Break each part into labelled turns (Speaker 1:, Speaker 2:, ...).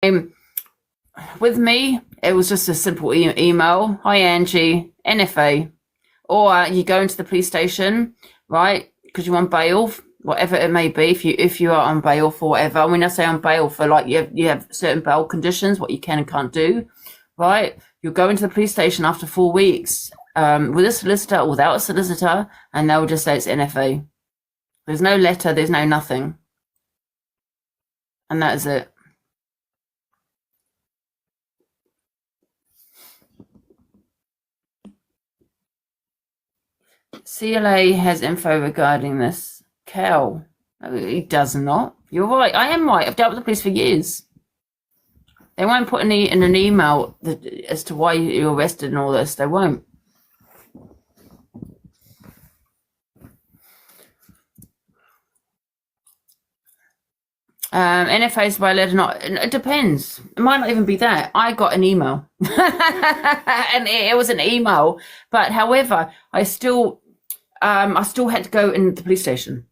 Speaker 1: Um, with me, it was just a simple email. Hi, Angie, NFA. Or you go into the police station, right? Because you want bail, whatever it may be. If you are on bail for whatever. When I say on bail for like you have certain bail conditions, what you can and can't do, right? You'll go into the police station after 4 weeks with a solicitor or without a solicitor, and they'll just say it's NFA. There's no letter, there's no nothing, and that is it. CLA has info regarding this. Cal. No, he does not. You're right. I am right. I've dealt with the police for years. They won't put in an email as to why you're arrested and all this. They won't. NFA's by letter, not. It depends. It might not even be that. I got an email, and it was an email. But however, I still had to go in the police station.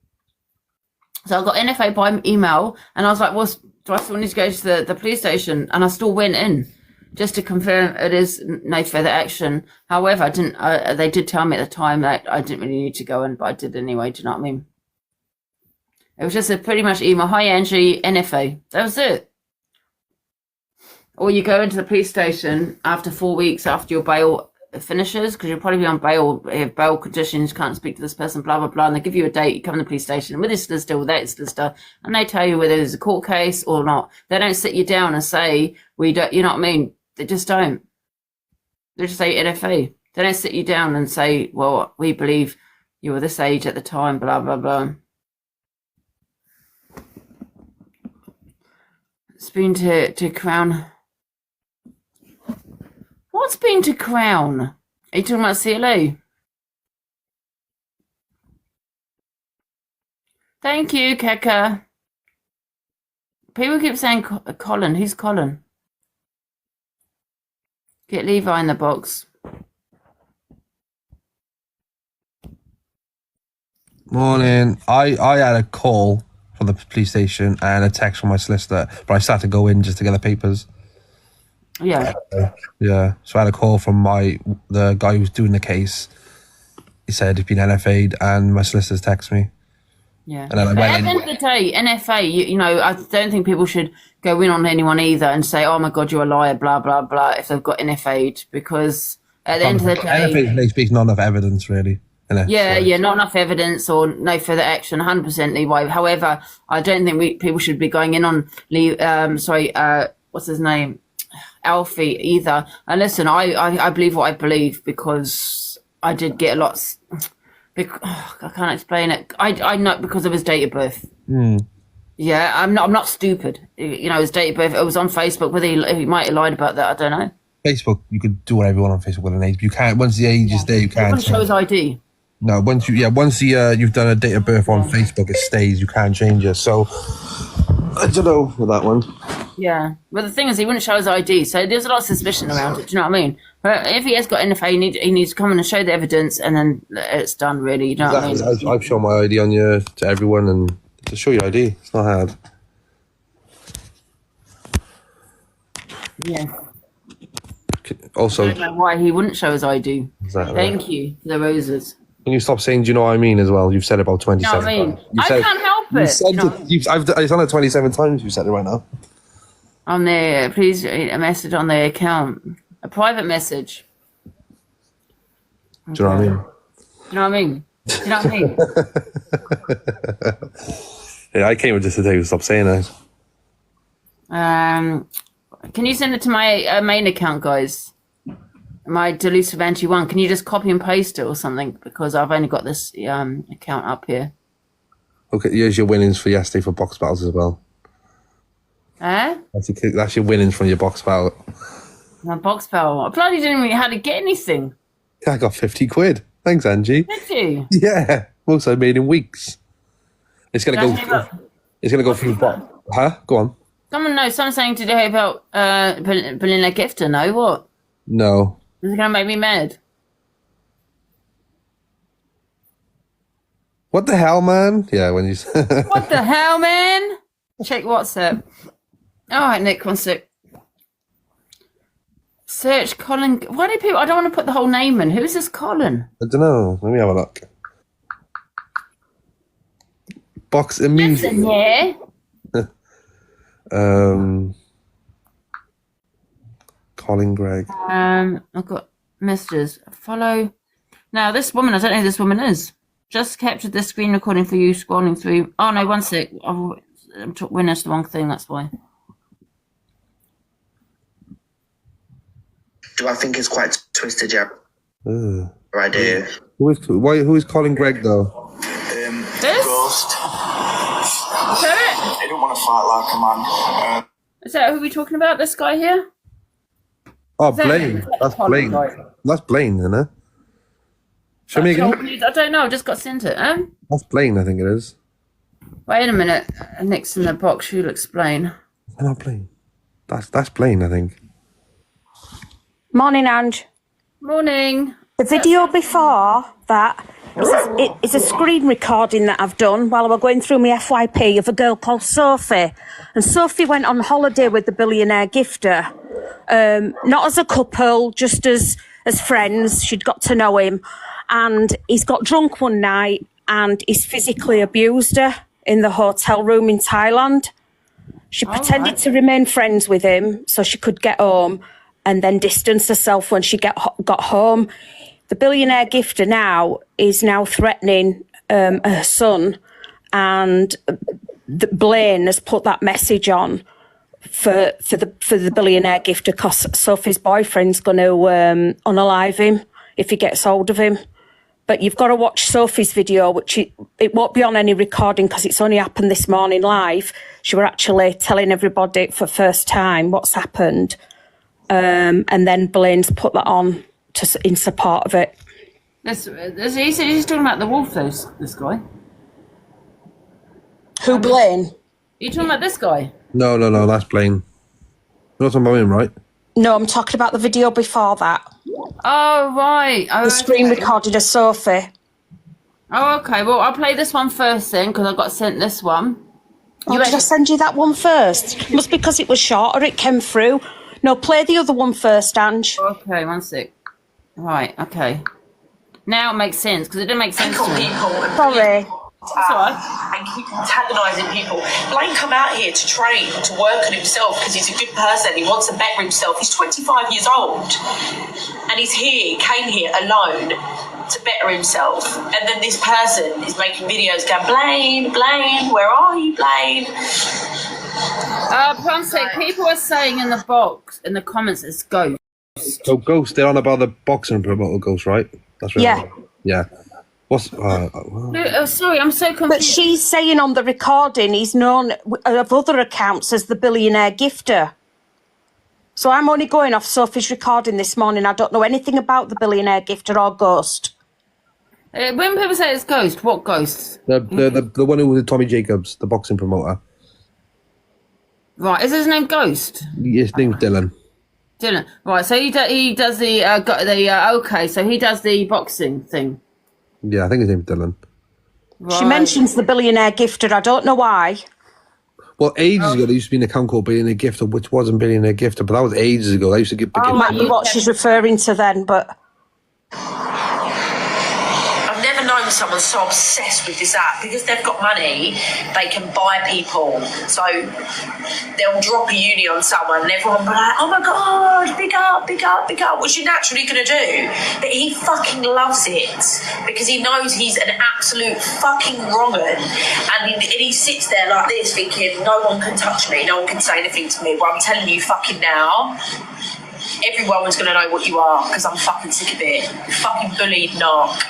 Speaker 1: So I got NFA by email, and I was like, "Well, do I still need to go to the police station?" And I still went in just to confirm it is no further action. However, I didn't. They did tell me at the time that I didn't really need to go in, but I did anyway. Do you know what I mean? It was just a pretty much email. Hi, Angie, NFA. That was it. Or you go into the police station after 4 weeks after your bail finishes, because you'll probably be on bail, you have bail conditions, you can't speak to this person, blah, blah, blah. And they give you a date, you come to the police station with this solicitor, with that solicitor, and they tell you whether there's a court case or not. They don't sit you down and say, we don't, you know what I mean? They just don't. They just say NFA. They don't sit you down and say, well, we believe you were this age at the time, blah, blah, blah. It's been to Crown. What's been to Crown? Are you talking about CLA? Thank you, Keka. People keep saying Colin. Who's Colin? Get Levi in the box.
Speaker 2: Morning. I had a call from the police station and a text from my solicitor, but I started to go in just to get the papers.
Speaker 1: Yeah.
Speaker 2: Yeah. So I had a call from the guy who was doing the case. He said he'd been NFA'd, and my solicitors text me.
Speaker 1: Yeah.
Speaker 2: And then I went
Speaker 1: at the end of the day, NFA, you know, I don't think people should go in on anyone either and say, oh my God, you're a liar, blah, blah, blah, if they've got NFA'd, because at the end of the day...
Speaker 2: NFA speaks not enough evidence, really.
Speaker 1: Yeah, not enough evidence or no further action, 100% Levi. However, I don't think people should be going in on, what's his name? Alfie either. And listen, I believe what I believe because I did get lots... I can't explain it. I know because of his date of birth. Yeah, I'm not stupid. You know, his date of birth. It was on Facebook. Whether he might have lied about that, I don't know.
Speaker 2: Facebook, you could do whatever you want on Facebook with an age. But you can't. Once the age is there, you can't.
Speaker 1: He wouldn't show his ID.
Speaker 2: No, once you've done a date of birth on Facebook, it stays. You can't change it. So I don't know with that one.
Speaker 1: Yeah, but the thing is, he wouldn't show his ID, so there's a lot of suspicion around it. Do you know what I mean? But if he has got NFA, he needs to come in and show the evidence, and then it's done. Really, you know what I mean?
Speaker 2: I've shown my ID on you to everyone, and just show your ID. It's not hard.
Speaker 1: Yeah.
Speaker 2: Also,
Speaker 1: I don't know why he wouldn't show his ID.
Speaker 2: Exactly.
Speaker 1: Thank you for the roses.
Speaker 2: Can you stop saying, do you know what I mean, as well? You've said it about 27 times.
Speaker 1: You know what I mean? I can't help it.
Speaker 2: I've done it 27 times. You've said it right now.
Speaker 1: On there, please, a message on the account. A private message.
Speaker 2: Do you know what I mean?
Speaker 1: Do you know what I mean? Do you know what I mean?
Speaker 2: Yeah, I came with just to tell you to stop saying that.
Speaker 1: Can you send it to my main account, guys? My Delusive Anti 1. Can you just copy and paste it or something? Because I've only got this account up here.
Speaker 2: Okay, here's your winnings for yesterday for box battles as well. That's your winnings from your box battle.
Speaker 1: My box battle. I bloody didn't even know how to get anything.
Speaker 2: Yeah, I got 50 quid. Thanks, Angie.
Speaker 1: Did you?
Speaker 2: Yeah. Most I made in weeks. It's gonna go through box. Huh? Go on.
Speaker 1: Someone's saying today about billionaire gifter. No, what?
Speaker 2: No.
Speaker 1: Is it gonna make me mad?
Speaker 2: What the hell, man? Yeah, when you...
Speaker 1: What the hell, man? Check WhatsApp. All right, Nick, one sec. Search Colin. Why do people? I don't want to put the whole name in. Who's this Colin?
Speaker 2: I don't know. Let me have a look. Box immediately.
Speaker 1: Yeah.
Speaker 2: Colin Gregg.
Speaker 1: I've got messages. Follow. Now, this woman, I don't know who this woman is. Just captured this screen recording for you, scrolling through. Oh, no, one sec. I'm witnessed the wrong thing, that's why.
Speaker 3: Do I think it's quite twisted, yeah? I do.
Speaker 2: Who is Colin Gregg, though?
Speaker 1: This?
Speaker 3: Ghost.
Speaker 1: Is that
Speaker 3: I don't want to fight like a man.
Speaker 1: it? Is that who we're talking about? This guy here?
Speaker 2: Oh,
Speaker 1: that
Speaker 2: Blaine.
Speaker 1: him?
Speaker 2: That's
Speaker 1: Colin
Speaker 2: Blaine.
Speaker 1: Gregg.
Speaker 2: That's Blaine, isn't it? Show me again.
Speaker 1: I don't know, I just got sent it.
Speaker 2: That's Blaine, I think it is.
Speaker 1: Wait a minute. Nick's in the box, she'll explain.
Speaker 2: Oh, not Blaine. That's Blaine, I think.
Speaker 4: Morning, Ange.
Speaker 1: Morning.
Speaker 4: The video before that is a screen recording that I've done while I was going through my FYP of a girl called Sophie. And Sophie went on holiday with the billionaire gifter. Not as a couple, just as friends. She'd got to know him. And he's got drunk one night and he's physically abused her in the hotel room in Thailand. She pretended to remain friends with him so she could get home and then distance herself when she got home. The billionaire gifter now is threatening her son, and Blaine has put that message on for the billionaire gifter because Sophie's boyfriend's going to unalive him if he gets hold of him. But you've got to watch Sophie's video, which it won't be on any recording because it's only happened this morning live. She were actually telling everybody for the first time what's happened. And then Blaine's put that on in support of it.
Speaker 1: He's talking about the wolf, this guy.
Speaker 4: Who, Blaine?
Speaker 1: Are you talking about this guy?
Speaker 2: No, that's Blaine. You're not talking about him, right?
Speaker 4: No, I'm talking about the video before that.
Speaker 1: Oh, right. Oh,
Speaker 4: the screen recorded of Sophie.
Speaker 1: Oh, okay. Well, I'll play this one first then, because I got sent this one.
Speaker 4: Did I send you that one first? Must be because it was shorter, it came through. No, play the other one first, Ange.
Speaker 1: Okay, one sec. Right, okay. Now it makes sense, because it didn't make sense to me.
Speaker 4: Sorry.
Speaker 1: That's all right.
Speaker 5: And keep antagonising people. Blaine come out here to train, to work on himself because he's a good person. He wants to better himself. He's 25 years old. And he's here, came here alone to better himself. And then this person is making videos going, Blaine, where are you, Blaine?
Speaker 1: One sec. People are saying in the box, in the comments, it's Ghost.
Speaker 2: So Ghost, they're on about the boxing promoter Ghost, right? That's right.
Speaker 4: Yeah.
Speaker 2: Yeah. What's
Speaker 1: sorry, I'm so confused.
Speaker 4: But she's saying on the recording he's known of other accounts as the billionaire gifter. So I'm only going off Sophie's recording this morning. I don't know anything about the billionaire gifter or Ghost.
Speaker 1: When people say it's Ghost, what Ghost?
Speaker 2: the one who was Tommy Jacobs, the boxing promoter.
Speaker 1: Right, is his name Ghost?
Speaker 2: His name's Dylan.
Speaker 1: Dylan. Right, so he does the okay, so he does the boxing thing.
Speaker 2: Yeah, I think his name's Dylan.
Speaker 1: Right.
Speaker 4: She mentions the billionaire gifter. I don't know why.
Speaker 2: Well, ages ago, there used to be an account called Billionaire Gifter, which wasn't Billionaire Gifter, but that was ages ago. I used to get.
Speaker 4: Might be what she's referring to then, but.
Speaker 5: I've never known someone so obsessed with this app because they've got money, they can buy people. So they'll drop a uni on someone and everyone will be like, oh my God, big up, which you're naturally going to do. But he fucking loves it because he knows he's an absolute fucking wrong'un. And he sits there like this thinking, no one can touch me, no one can say anything to me. Well, I'm telling you fucking now, everyone's going to know what you are because I'm fucking sick of it. You fucking bullied narc.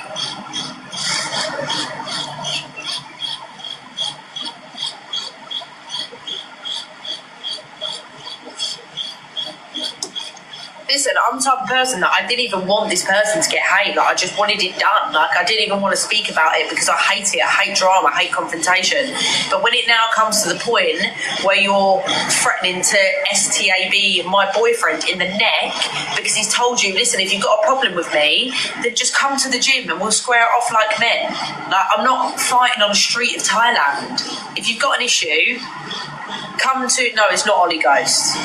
Speaker 5: Listen, I'm the type of person that I didn't even want this person to get hate. Like, I just wanted it done. Like, I didn't even want to speak about it because I hate it. I hate drama. I hate confrontation. But when it now comes to the point where you're threatening to STAB my boyfriend in the neck because he's told you, listen, if you've got a problem with me, then just come to the gym and we'll square it off like men. Like, I'm not fighting on the street of Thailand. If you've got an issue, Come to... No, it's not Ollie Ghost.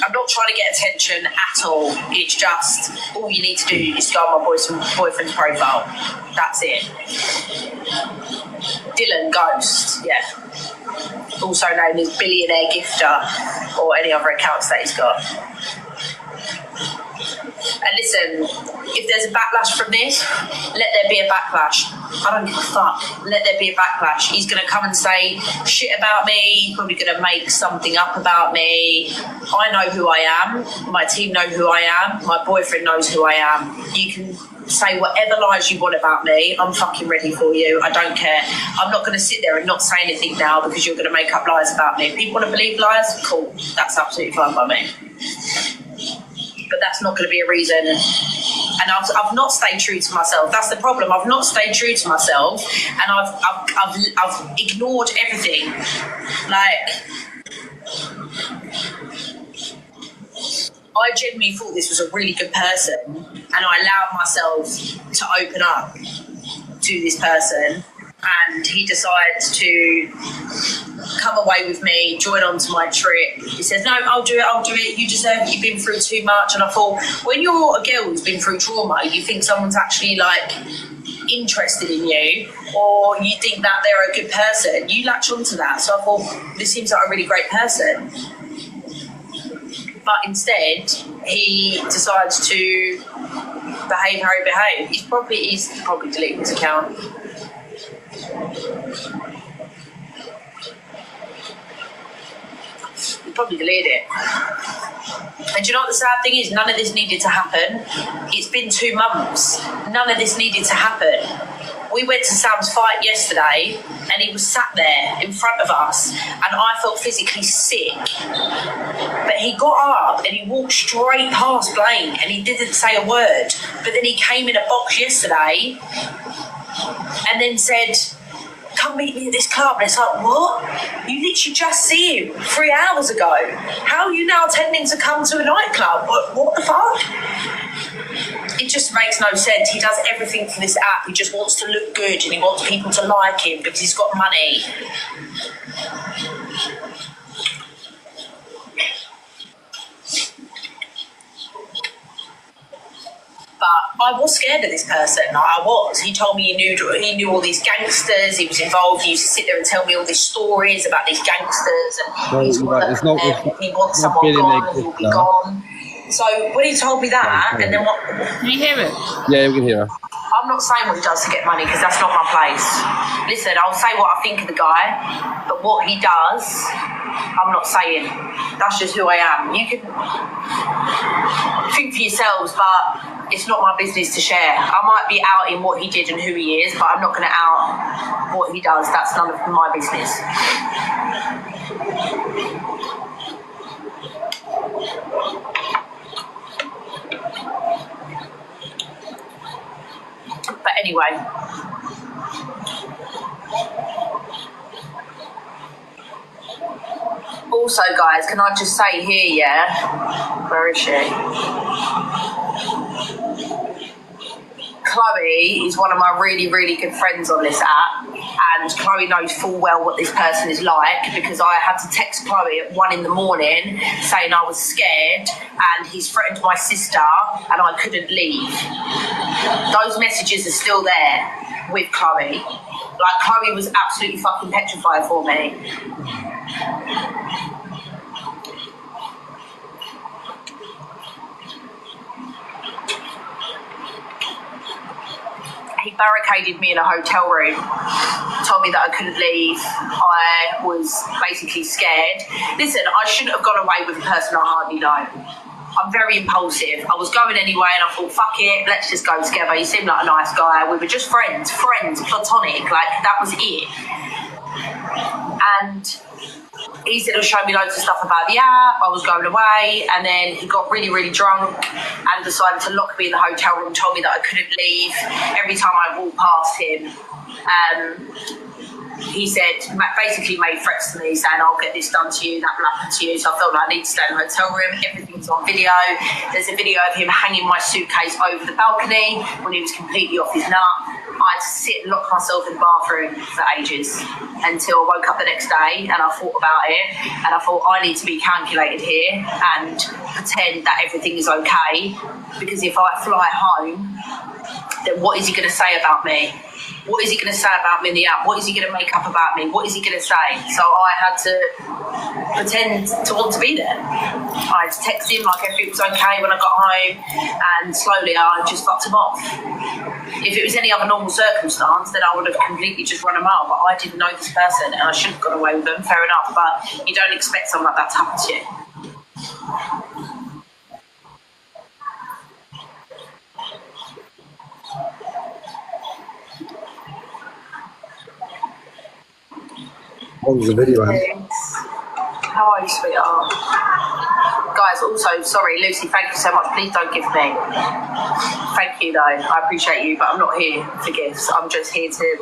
Speaker 5: I'm not trying to get attention at all. It's just, all you need to do is go on my boyfriend's profile. That's it. Dylan Ghost, yeah. Also known as Billionaire Gifter, or any other accounts that he's got. And listen, if there's a backlash from this, let there be a backlash. I don't give a fuck. Let there be a backlash. He's going to come and say shit about me. He's probably going to make something up about me. I know who I am. My team know who I am. My boyfriend knows who I am. You can say whatever lies you want about me. I'm fucking ready for you. I don't care. I'm not going to sit there and not say anything now because you're going to make up lies about me. If people want to believe lies, cool. That's absolutely fine by me. But that's not going to be a reason. And I've not stayed true to myself. That's the problem. I've not stayed true to myself, and I've ignored everything. Like, I genuinely thought this was a really good person, and I allowed myself to open up to this person, and he decides to come away with me, join on to my trip. He says, no, I'll do it, you deserve it, you've been through too much. And I thought, when you're a girl who's been through trauma, you think someone's actually like interested in you, or you think that they're a good person, you latch onto that. So I thought, this seems like a really great person. But instead, he decides to behave how he behaved. He's probably deleting his account. He probably deleted it. And do you know what the sad thing is? None of this needed to happen. It's been 2 months. None of this needed to happen. We went to Sam's fight yesterday, and he was sat there in front of us, and I felt physically sick. But he got up and he walked straight past Blaine, and he didn't say a word. But then he came in a box yesterday and then said, come meet me at this club. And it's like, what? You literally just see him 3 hours ago. How are you now tending to come to a nightclub? What the fuck? It just makes no sense. He does everything for this app. He just wants to look good, and he wants people to like him because he's got money. But I was scared of this person. I was. He told me he knew all these gangsters. He was involved. He used to sit there and tell me all these stories about these gangsters. And he wants someone gone, he will be gone. So when he told me that, and then what?
Speaker 1: Can you hear it?
Speaker 2: Yeah, we can hear her.
Speaker 5: I'm not saying what he does to get money because that's not my place. Listen, I'll say what I think of the guy, but what he does, I'm not saying. That's just who I am. You can think for yourselves, but it's not my business to share. I might be outing what he did and who he is, but I'm not going to out what he does. That's none of my business. But anyway, also guys, can I just say here, yeah, where is she? Chloe is one of my really, really good friends on this app, and Chloe knows full well what this person is like because I had to text Chloe at 1 in the morning saying I was scared and he's threatened my sister and I couldn't leave. Those messages are still there with Chloe. Like, Chloe was absolutely fucking petrified for me. He barricaded me in a hotel room, told me that I couldn't leave. I was basically scared. Listen, I shouldn't have gone away with a person I hardly know. I'm very impulsive. I was going anyway and I thought, fuck it, let's just go together. He seemed like a nice guy. We were just friends, platonic, like that was it. And he said he'll show me loads of stuff about the app. I was going away, and then he got really, really drunk and decided to lock me in the hotel room, told me that I couldn't leave. Every time I walked past him, he said, basically made threats to me saying, I'll get this done to you, that will happen to you. So I felt like I need to stay in the hotel room. Everything's on video. There's a video of him hanging my suitcase over the balcony when he was completely off his nut. I to sit and lock myself in the bathroom for ages until I woke up the next day and I thought about it and I thought I need to be calculated here and pretend that everything is okay, because if I fly home, then what is he going to say about me? What is he going to say about me in the app? What is he going to make up about me? What is he going to say? So I had to pretend to want to be there. I had to text him like everything was okay when I got home, and slowly I just fucked him off. If it was any other normal circumstance, then I would have completely just run a mile, but I didn't know this person and I shouldn't have got away with them, fair enough, but you don't expect something like that to happen to you.
Speaker 2: What was the video?
Speaker 5: How are you, sweetheart? Guys, also, sorry, Lucy, thank you so much. Please don't gift me. Thank you, though. I appreciate you, but I'm not here for gifts. I'm just here to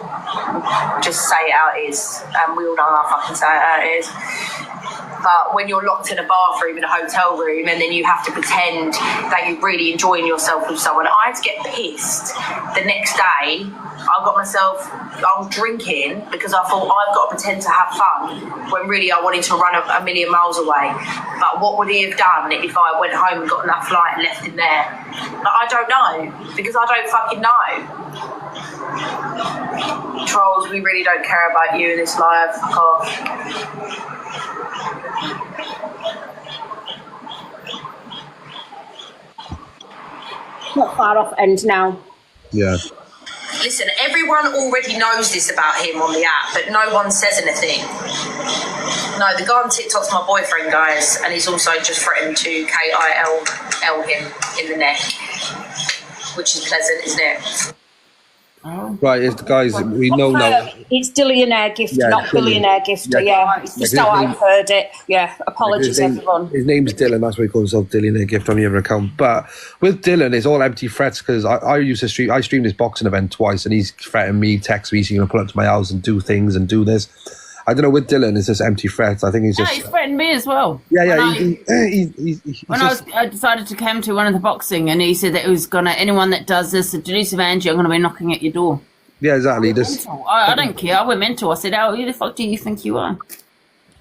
Speaker 5: just say it how it is. And we all know how I fucking say it how it is. But when you're locked in a bathroom in a hotel room and then you have to pretend that you're really enjoying yourself with someone, I had to get pissed the next day. I was drinking because I thought I've got to pretend to have fun when really I wanted to run a million miles away. But what would he have done if I went home and got on that flight and left him there? But I don't know, because I don't fucking know. Trolls, we really don't care about you in this life. Fuck off.
Speaker 4: Not far off end now.
Speaker 2: Yeah.
Speaker 5: Listen, everyone already knows this about him on the app, but no one says anything. No, the guy on TikTok's my boyfriend, guys, and he's also just threatened to KILL him in the neck, which is pleasant, isn't it?
Speaker 2: Right, it's the guys we know now.
Speaker 4: It's billionaire gifter,
Speaker 2: Yeah,
Speaker 4: not billionaire gifter. Yeah, it's just how I've heard it. Yeah, apologies, everyone.
Speaker 2: His name's Dylan. That's why he calls himself Billionaire Gift on the other account. But with Dylan, it's all empty threats, because I used to stream. I streamed this boxing event twice, and he's threatened me, text me, he's going to pull up to my house and do things and do this. I don't know. With Dylan, it's just empty threats. I think he's just.
Speaker 1: Yeah, he threatened me as well.
Speaker 2: Yeah.
Speaker 1: I decided to come to one of the boxing, and he said that it was gonna, anyone that does this, a delusive Angie, I'm gonna be knocking at your door.
Speaker 2: Yeah, exactly.
Speaker 1: I don't care. I went mental. I said, "Oh, who the fuck do you think you are?"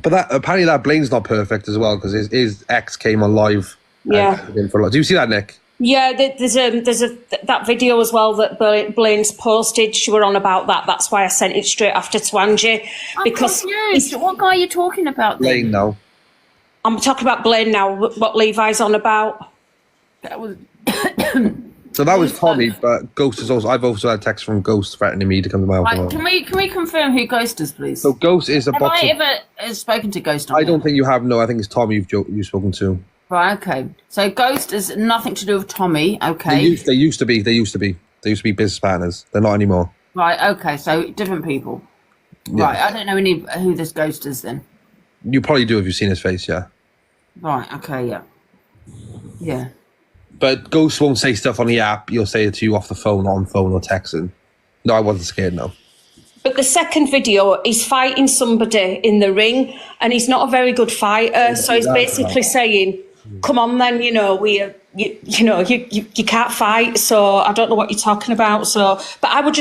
Speaker 2: But that apparently that Blaine's not perfect as well, because his ex came on live.
Speaker 4: Yeah.
Speaker 2: For a lot. Do you see that, Nick?
Speaker 4: Yeah, there's that video as well that Blaine's posted. She were on about that. That's why I sent it straight after to Angie. Because
Speaker 1: what guy are you talking about? Then?
Speaker 2: Blaine now.
Speaker 4: I'm talking about Blaine now. What Levi's on about?
Speaker 1: That was.
Speaker 2: So that was Tommy, but Ghost is also. I've also had a text from Ghost threatening me to come to my house.
Speaker 1: Right, can we confirm who Ghost is, please?
Speaker 2: So Ghost is a
Speaker 1: Have
Speaker 2: boxer.
Speaker 1: I ever spoken to Ghost?
Speaker 2: I don't think you have. No, I think it's Tommy you've spoken to.
Speaker 1: Right. Okay. So Ghost is nothing to do with Tommy. Okay.
Speaker 2: They used to be business partners. They're not anymore.
Speaker 1: Right. Okay. So different people.
Speaker 2: Yeah.
Speaker 1: Right. I don't know who this Ghost is then.
Speaker 2: You probably do if you've seen his face. Yeah.
Speaker 1: Right. Okay. Yeah. Yeah.
Speaker 2: But Ghost won't say stuff on the app. He'll say it to you off the phone, on phone or texting. No, I wasn't scared, no.
Speaker 4: But the second video, he's fighting somebody in the ring, and he's not a very good fighter. So he's basically saying, "Come on, then, you can't fight. So I don't know what you're talking about." So, but I was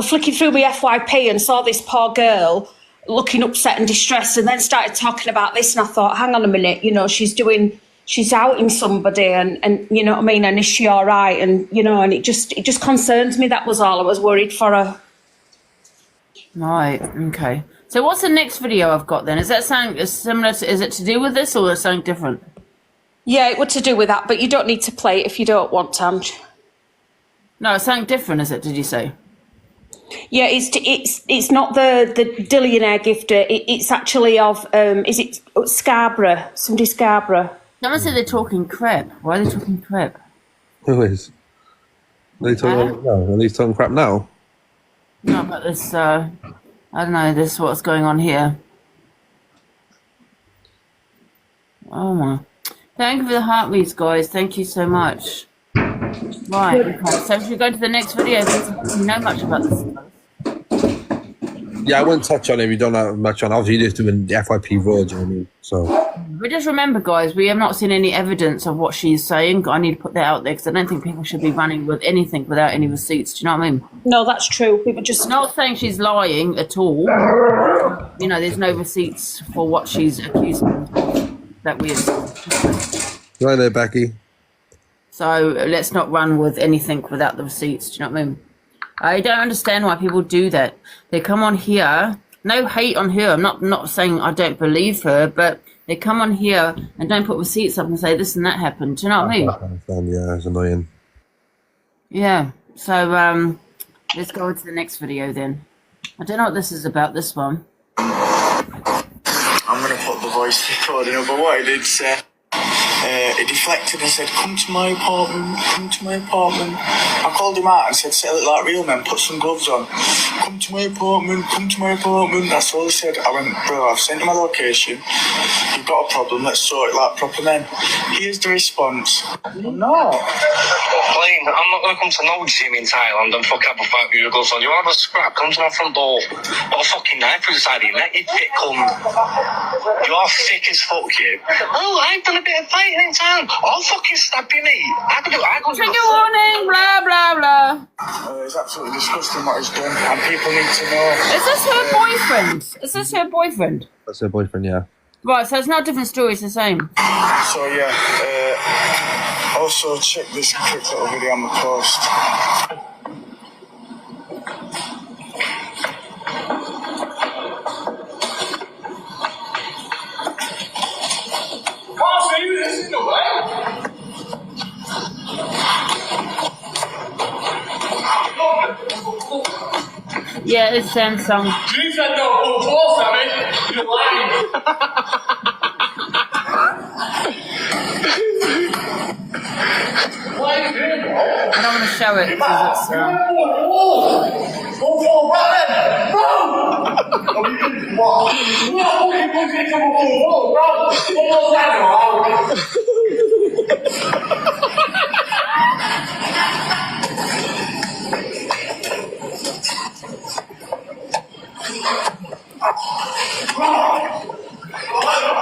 Speaker 4: flicking through my FYP and saw this poor girl looking upset and distressed, and then started talking about this, and I thought, hang on a minute, she's outing somebody, and you know what I mean, and is she all right? And and it just concerns me. That was all. I was worried for her.
Speaker 1: Right. Okay. So what's the next video I've got then? Is that something similar to? Is it to do with this or something different?
Speaker 4: Yeah, it was to do with that, but you don't need to play it if you don't want to.
Speaker 1: No, it's something different. Is it? Did you say?
Speaker 4: Yeah, it's not the billionaire gifter. It's actually of is it Scarborough? Somebody Scarborough.
Speaker 1: Someone said they're talking crap. Why are they talking crap?
Speaker 2: Who is? Are they talking crap now?
Speaker 1: No, but this, I don't know, this what's going on here. Oh my. Thank you for the heartbeats, guys. Thank you so much. Right, okay. So if we go to the next video, because you know much about this.
Speaker 2: Yeah, I won't touch on it. We don't have much on. Obviously, you're just doing the FYP Raw, do you know what I mean? So.
Speaker 1: But just remember, guys, we have not seen any evidence of what she's saying. I need to put that out there because I don't think people should be running with anything without any receipts. Do you know what I mean?
Speaker 4: No, that's true. People just...
Speaker 1: I'm not saying she's lying at all. You know, there's no receipts for what she's accusing that we have.
Speaker 2: Right there, Becky.
Speaker 1: So let's not run with anything without the receipts. Do you know what I mean? I don't understand why people do that. They come on here. No hate on her. I'm not saying I don't believe her, but they come on here and don't put receipts up and say this and that happened. Do you know what I mean?
Speaker 2: I understand, yeah, it's annoying.
Speaker 1: Yeah. So let's go on to the next video then. I don't know what this is about, this one.
Speaker 6: I'm going to put the voice recording up, but what I did say, he deflected and said, come to my apartment, come to my apartment. I called him out and said, say it like real men, put some gloves on. Come to my apartment, come to my apartment. That's all he said. I went, bro, I've sent you my location. You've got a problem, let's sort it like proper men. Here's the response. No.
Speaker 7: Blaine, I'm not going to come to no gym in Thailand and fuck up a fight with your gloves on. You want to have a scrap, come to my front door. Got a fucking knife through the side of your neck, you thick cunt. You are thick as fuck, you. Oh, I've done a bit of fighting in town. I'll fucking stab you, mate. I can do
Speaker 1: Trigger warning, blah, blah, blah.
Speaker 6: It's absolutely disgusting what he's done, and people need to know.
Speaker 1: Is this her boyfriend? Is this her boyfriend?
Speaker 2: That's her boyfriend, yeah.
Speaker 1: Right, so it's not a different story, it's the same.
Speaker 6: So yeah, also check this quick little video on the post.
Speaker 1: Yeah, it's Samsung.
Speaker 8: You said no before, Sammy. You're lying. What are you doing, bro?
Speaker 1: I don't want to show it because it's...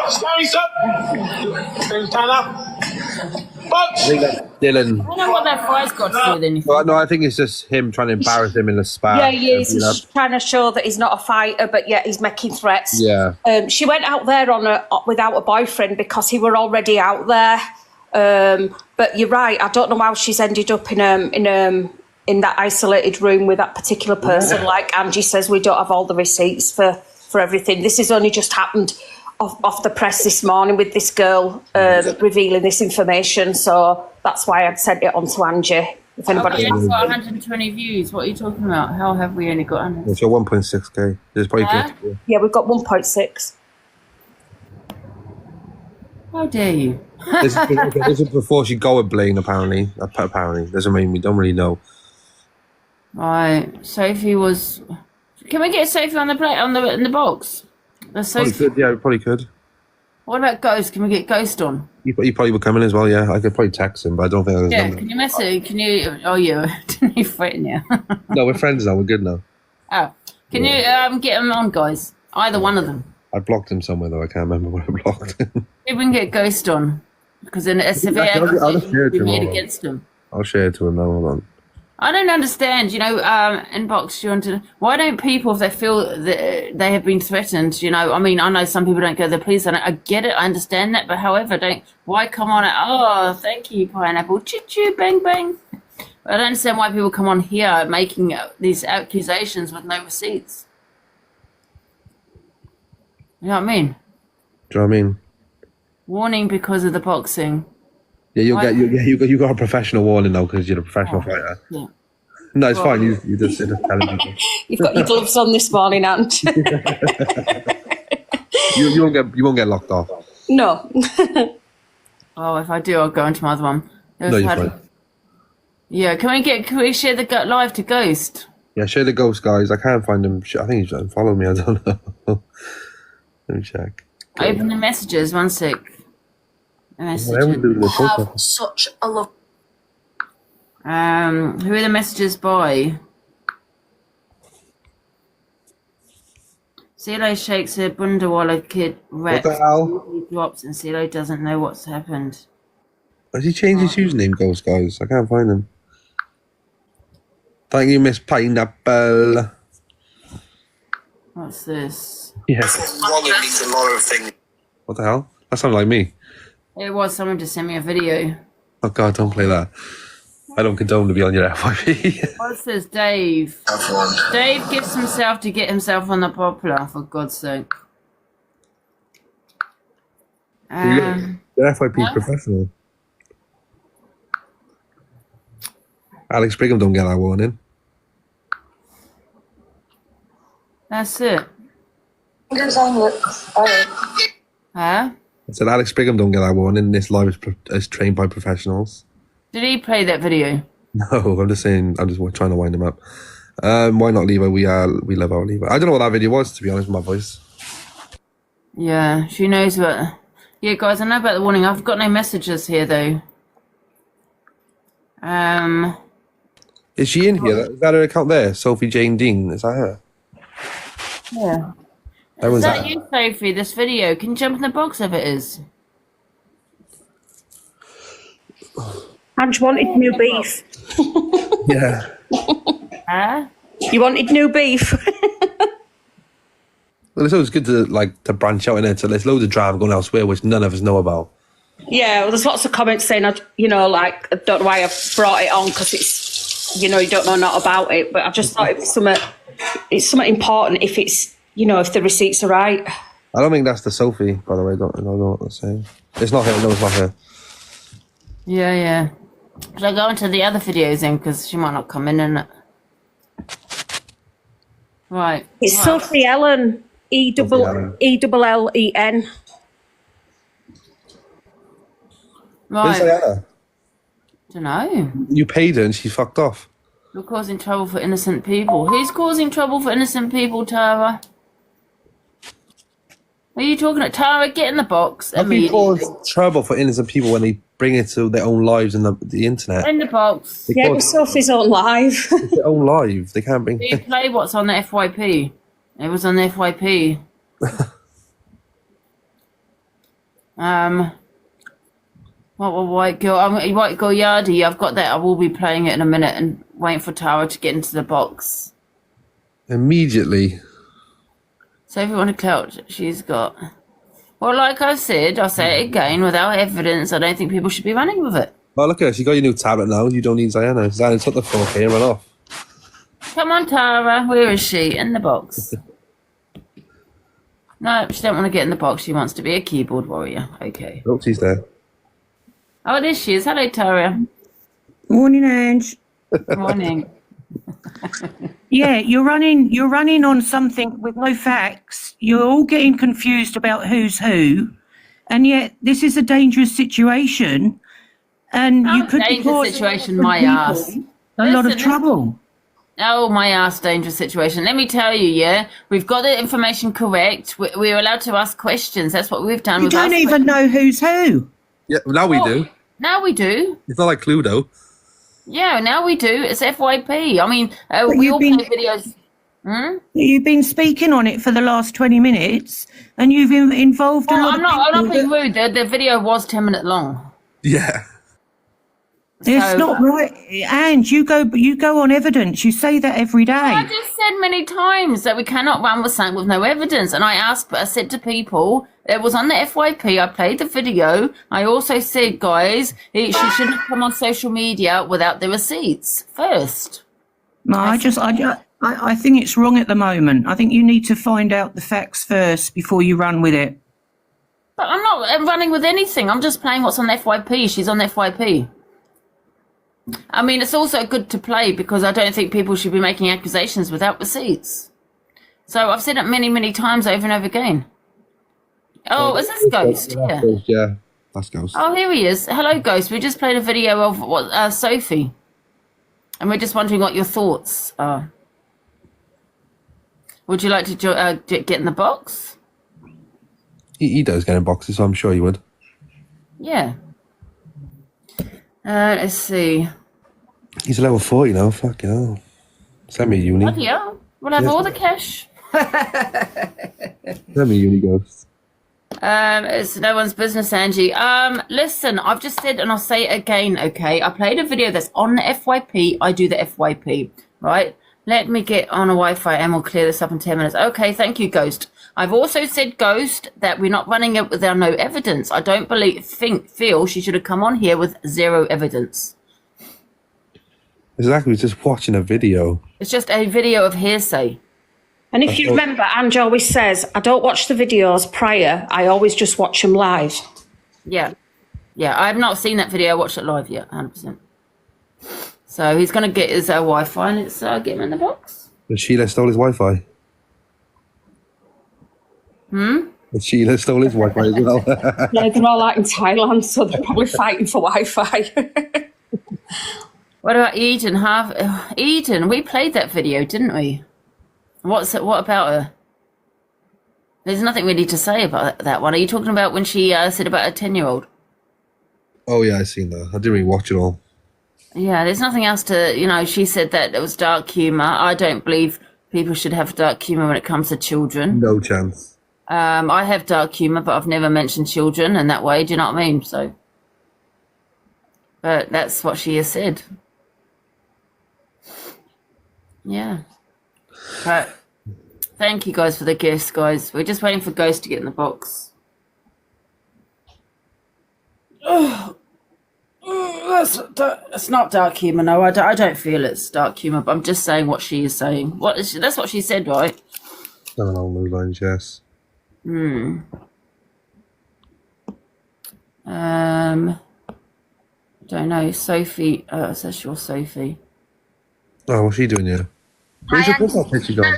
Speaker 8: Stand up. Stand up.
Speaker 2: I think that's Dylan.
Speaker 1: I don't know what that fry's got to do with anything.
Speaker 2: Well, no, I think it's just him trying to embarrass him in a spa.
Speaker 4: Yeah, he is. He's trying to show that he's not a fighter, but yet he's making threats.
Speaker 2: Yeah.
Speaker 4: She went out there without a boyfriend because he were already out there. But you're right. I don't know how she's ended up in that isolated room with that particular person. Yeah. Like Angie says, we don't have all the receipts for everything. This has only just happened off the press this morning with this girl revealing this information. So that's why I'd sent it on to Angie. If anybody
Speaker 1: got 120 views. What are you talking about? How have we only got 100?
Speaker 2: It's your 1.6k. There's probably good.
Speaker 4: Yeah, we've got 1.6.
Speaker 1: How dare you?
Speaker 2: This is before she go with Blaine, apparently. Apparently. Doesn't mean we don't really know.
Speaker 1: Right. Sophie was... Can we get Sophie on the plate in the box?
Speaker 2: Probably could, yeah, we probably could.
Speaker 1: What about Ghost? Can we get Ghost on?
Speaker 2: He probably would come in as well, yeah. I could probably text him, but I don't think I was.
Speaker 1: Yeah, can you message? Can you? Oh, yeah. Didn't he threaten you?
Speaker 2: No, we're friends now. We're good now.
Speaker 1: Oh, can you get him on, guys? Either one of them.
Speaker 2: I blocked him somewhere though. I can't remember where I blocked him.
Speaker 1: Maybe we can get Ghost on because then a severe
Speaker 2: I'll share it to
Speaker 1: be made
Speaker 2: him.
Speaker 1: against him.
Speaker 2: I'll share it to him now. Hold on.
Speaker 1: I don't understand, inbox, you want to, why don't people, if they feel that they have been threatened, I mean, I know some people don't go to the police, and I get it, I understand that, but however, why come on, oh, thank you, pineapple, choo-choo, bang, bang. I don't understand why people come on here making these accusations with no receipts. You know what I mean?
Speaker 2: Do you know what I mean?
Speaker 1: Warning because of the boxing.
Speaker 2: Yeah, you got a professional warning though because you're a professional fighter.
Speaker 1: Yeah.
Speaker 2: No, it's fine. You just telling people.
Speaker 4: You've got your gloves on this morning, Ant.
Speaker 2: you won't get locked off.
Speaker 4: No.
Speaker 1: Oh, if I do, I'll go into my other one.
Speaker 2: No, you're fine.
Speaker 1: Yeah, can we share the live to Ghost?
Speaker 2: Yeah, share the Ghost, guys. I can't find him. I think he's unfollowed me. I don't know. Let me check.
Speaker 1: Open the messages. 1 sec.
Speaker 4: Have such a love.
Speaker 1: Who are the messages by? CeeLo shakes her bunda while a kid raps.
Speaker 2: What the hell?
Speaker 1: He drops and CeeLo doesn't know what's happened.
Speaker 2: Has he changed his username, Ghost Guys? I can't find him. Thank you, Miss Pineapple.
Speaker 1: What's this?
Speaker 2: Yes.
Speaker 3: Wrong with me tomorrow thing.
Speaker 2: What the hell? That sounded like me.
Speaker 1: It was someone just sent me a video.
Speaker 2: Oh God, don't play that. I don't condone to be on your FYP.
Speaker 1: What's this, Dave?
Speaker 3: Have one.
Speaker 1: Dave gives himself to get himself on the popular, for God's sake.
Speaker 2: You're FYP
Speaker 1: what?
Speaker 2: professional. Alex Brigham don't get that warning.
Speaker 1: That's it. Huh?
Speaker 2: I said Alex Brigham don't get that warning. This live is trained by professionals.
Speaker 1: Did he play that video?
Speaker 2: No, I'm just saying. I'm just trying to wind him up. Why not Levo? We love our Levo. I don't know what that video was, to be honest, with my voice.
Speaker 1: Yeah, she knows what. Yeah, guys, I know about the warning. I've got no messages here though.
Speaker 2: Is she in here? Is that her account there? Sophie Jane Dean. Is that her?
Speaker 1: Yeah.
Speaker 2: That
Speaker 1: Is
Speaker 2: was
Speaker 1: that you, Sophie? This video? Can you jump in the box if it is?
Speaker 4: Ange wanted new beef.
Speaker 2: Yeah.
Speaker 1: Huh?
Speaker 4: You wanted new beef?
Speaker 2: Well, it's always good to branch out in it. So there's loads of drama going elsewhere, which none of us know about.
Speaker 4: Yeah, well, there's lots of comments saying, I don't know why I've brought it on because it's, you don't know not about it. But I just thought it's something important if it's, if the receipts are right.
Speaker 2: I don't think that's the Sophie, by the way. I don't know what they're saying. It's not her. No, it's not her.
Speaker 1: Yeah. Should I go into the other videos then? Because she might not come in, innit? Right.
Speaker 4: It's Sophie Ellen. ELLEN.
Speaker 2: Where's
Speaker 1: Right.
Speaker 2: Diana?
Speaker 1: Don't know.
Speaker 2: You paid her and she fucked off.
Speaker 1: You're causing trouble for innocent people. Who's causing trouble for innocent people, Tara? Are you talking to Tara? Get in the box
Speaker 2: How can you
Speaker 1: immediately.
Speaker 2: cause trouble for innocent people when they bring it to their own lives and the internet?
Speaker 1: In the box.
Speaker 2: They
Speaker 4: Yeah, but
Speaker 2: cause
Speaker 4: Sophie's on live.
Speaker 2: their own live. They can't bring.
Speaker 1: Do you play what's on the FYP? It was on the FYP. White girl? White girl Yardy. I've got that. I will be playing it in a minute and waiting for Tara to get into the box.
Speaker 2: Immediately.
Speaker 1: So if you want to clout, she's got. Well, like I said, I'll say it again. Without evidence, I don't think people should be running with it.
Speaker 2: Oh, look at her. She got your new tablet now. You don't need Diana. Diana took the 4K and ran off.
Speaker 1: Come on, Tara. Where is she? In the box. No, she don't want to get in the box. She wants to be a keyboard warrior. Okay.
Speaker 2: Oh, she's there.
Speaker 1: Oh, there she is. Hello, Tara.
Speaker 9: Morning, Ange.
Speaker 1: Morning.
Speaker 9: Yeah, you're running on something with no facts. You're all getting confused about who's who, and yet this is a dangerous situation, and you could be
Speaker 1: Dangerous
Speaker 9: causing
Speaker 1: situation,
Speaker 9: different
Speaker 1: my
Speaker 9: people
Speaker 1: ass.
Speaker 9: a lot of
Speaker 1: Listen,
Speaker 9: trouble.
Speaker 1: Oh, my ass, dangerous situation. Let me tell you, yeah? We've got the information correct. We're allowed to ask questions. That's what we've done.
Speaker 9: You
Speaker 1: We've
Speaker 9: don't
Speaker 1: asked
Speaker 9: even know who's who.
Speaker 2: Yeah, now we do.
Speaker 1: Now we do.
Speaker 2: It's not like Cluedo.
Speaker 1: Yeah, now we do. It's FYP. I mean, we
Speaker 9: you've
Speaker 1: all
Speaker 9: been-
Speaker 1: play videos.
Speaker 9: You've been speaking on it for the last 20 minutes, and you've involved a
Speaker 1: Well,
Speaker 9: lot
Speaker 1: I'm not
Speaker 9: of people.
Speaker 1: being rude. The video was 10 minutes long.
Speaker 2: Yeah.
Speaker 9: It's
Speaker 1: So-
Speaker 9: not right, Ange. You go on evidence. You say that every day.
Speaker 1: I just said many times that we cannot run with something with no evidence. And I said to people, it was on the FYP, I played the video. I also said, guys, she shouldn't come on social media without the receipts first.
Speaker 9: No, I think it's wrong at the moment. I think you need to find out the facts first before you run with it.
Speaker 1: But I'm not running with anything. I'm just playing what's on the FYP. She's on the FYP. I mean, it's also good to play because I don't think people should be making accusations without receipts. So I've said it many, many times over and over again. Oh, is this Ghost? Yeah.
Speaker 2: Yeah, that's Ghost.
Speaker 1: Oh, here he is. Hello, Ghost. We just played a video of Sophie. And we're just wondering what your thoughts are. Would you like to get in the box?
Speaker 2: He does get in boxes, so I'm sure he would.
Speaker 1: Yeah. Let's see.
Speaker 2: He's a level 40 now. Fuck hell. Send me a uni.
Speaker 1: Bloody hell. We'll have all the cash.
Speaker 2: Let me uni ghost.
Speaker 1: It's no one's business, Angie. Listen, I've just said, and I'll say it again, okay? I played a video that's on the FYP. I do the FYP, right? Let me get on a Wi-Fi and we'll clear this up in 10 minutes. Okay, thank you, Ghost. I've also said, Ghost, that we're not running it with our no evidence. I don't feel she should have come on here with zero evidence.
Speaker 2: Exactly, just watching a video.
Speaker 1: It's just a video of hearsay.
Speaker 4: And if you remember, Ange always says, I don't watch the videos prior, I always just watch them live.
Speaker 1: Yeah. Yeah, I have not seen that video. I watched it live yet, 100%. So he's going to get his Wi-Fi and let's get him in the box.
Speaker 2: But Sheila stole his Wi-Fi. But Sheila stole his Wi-Fi as well.
Speaker 4: Yeah, they're all out in Thailand, so they're probably fighting for Wi-Fi.
Speaker 1: What about Eden? Eden, we played that video, didn't we? What about her? There's nothing really to say about that one. Are you talking about when she said about a 10-year-old?
Speaker 2: Oh, yeah, I seen that. I didn't really watch it all.
Speaker 1: Yeah, there's nothing else to, she said that it was dark humour. I don't believe people should have dark humour when it comes to children.
Speaker 2: No chance.
Speaker 1: I have dark humour, but I've never mentioned children in that way. Do you know what I mean? So, but that's what she has said. Yeah. But thank you guys for the gifts, guys. We're just waiting for Ghost to get in the box. It's not dark humour, no. I don't feel it's dark humour, but I'm just saying what she is saying. That's what she said, right?
Speaker 2: Something along those lines, yes.
Speaker 1: Don't know. Sophie. Says you're Sophie.
Speaker 2: Oh, what's she doing here? Where's your profile picture gone?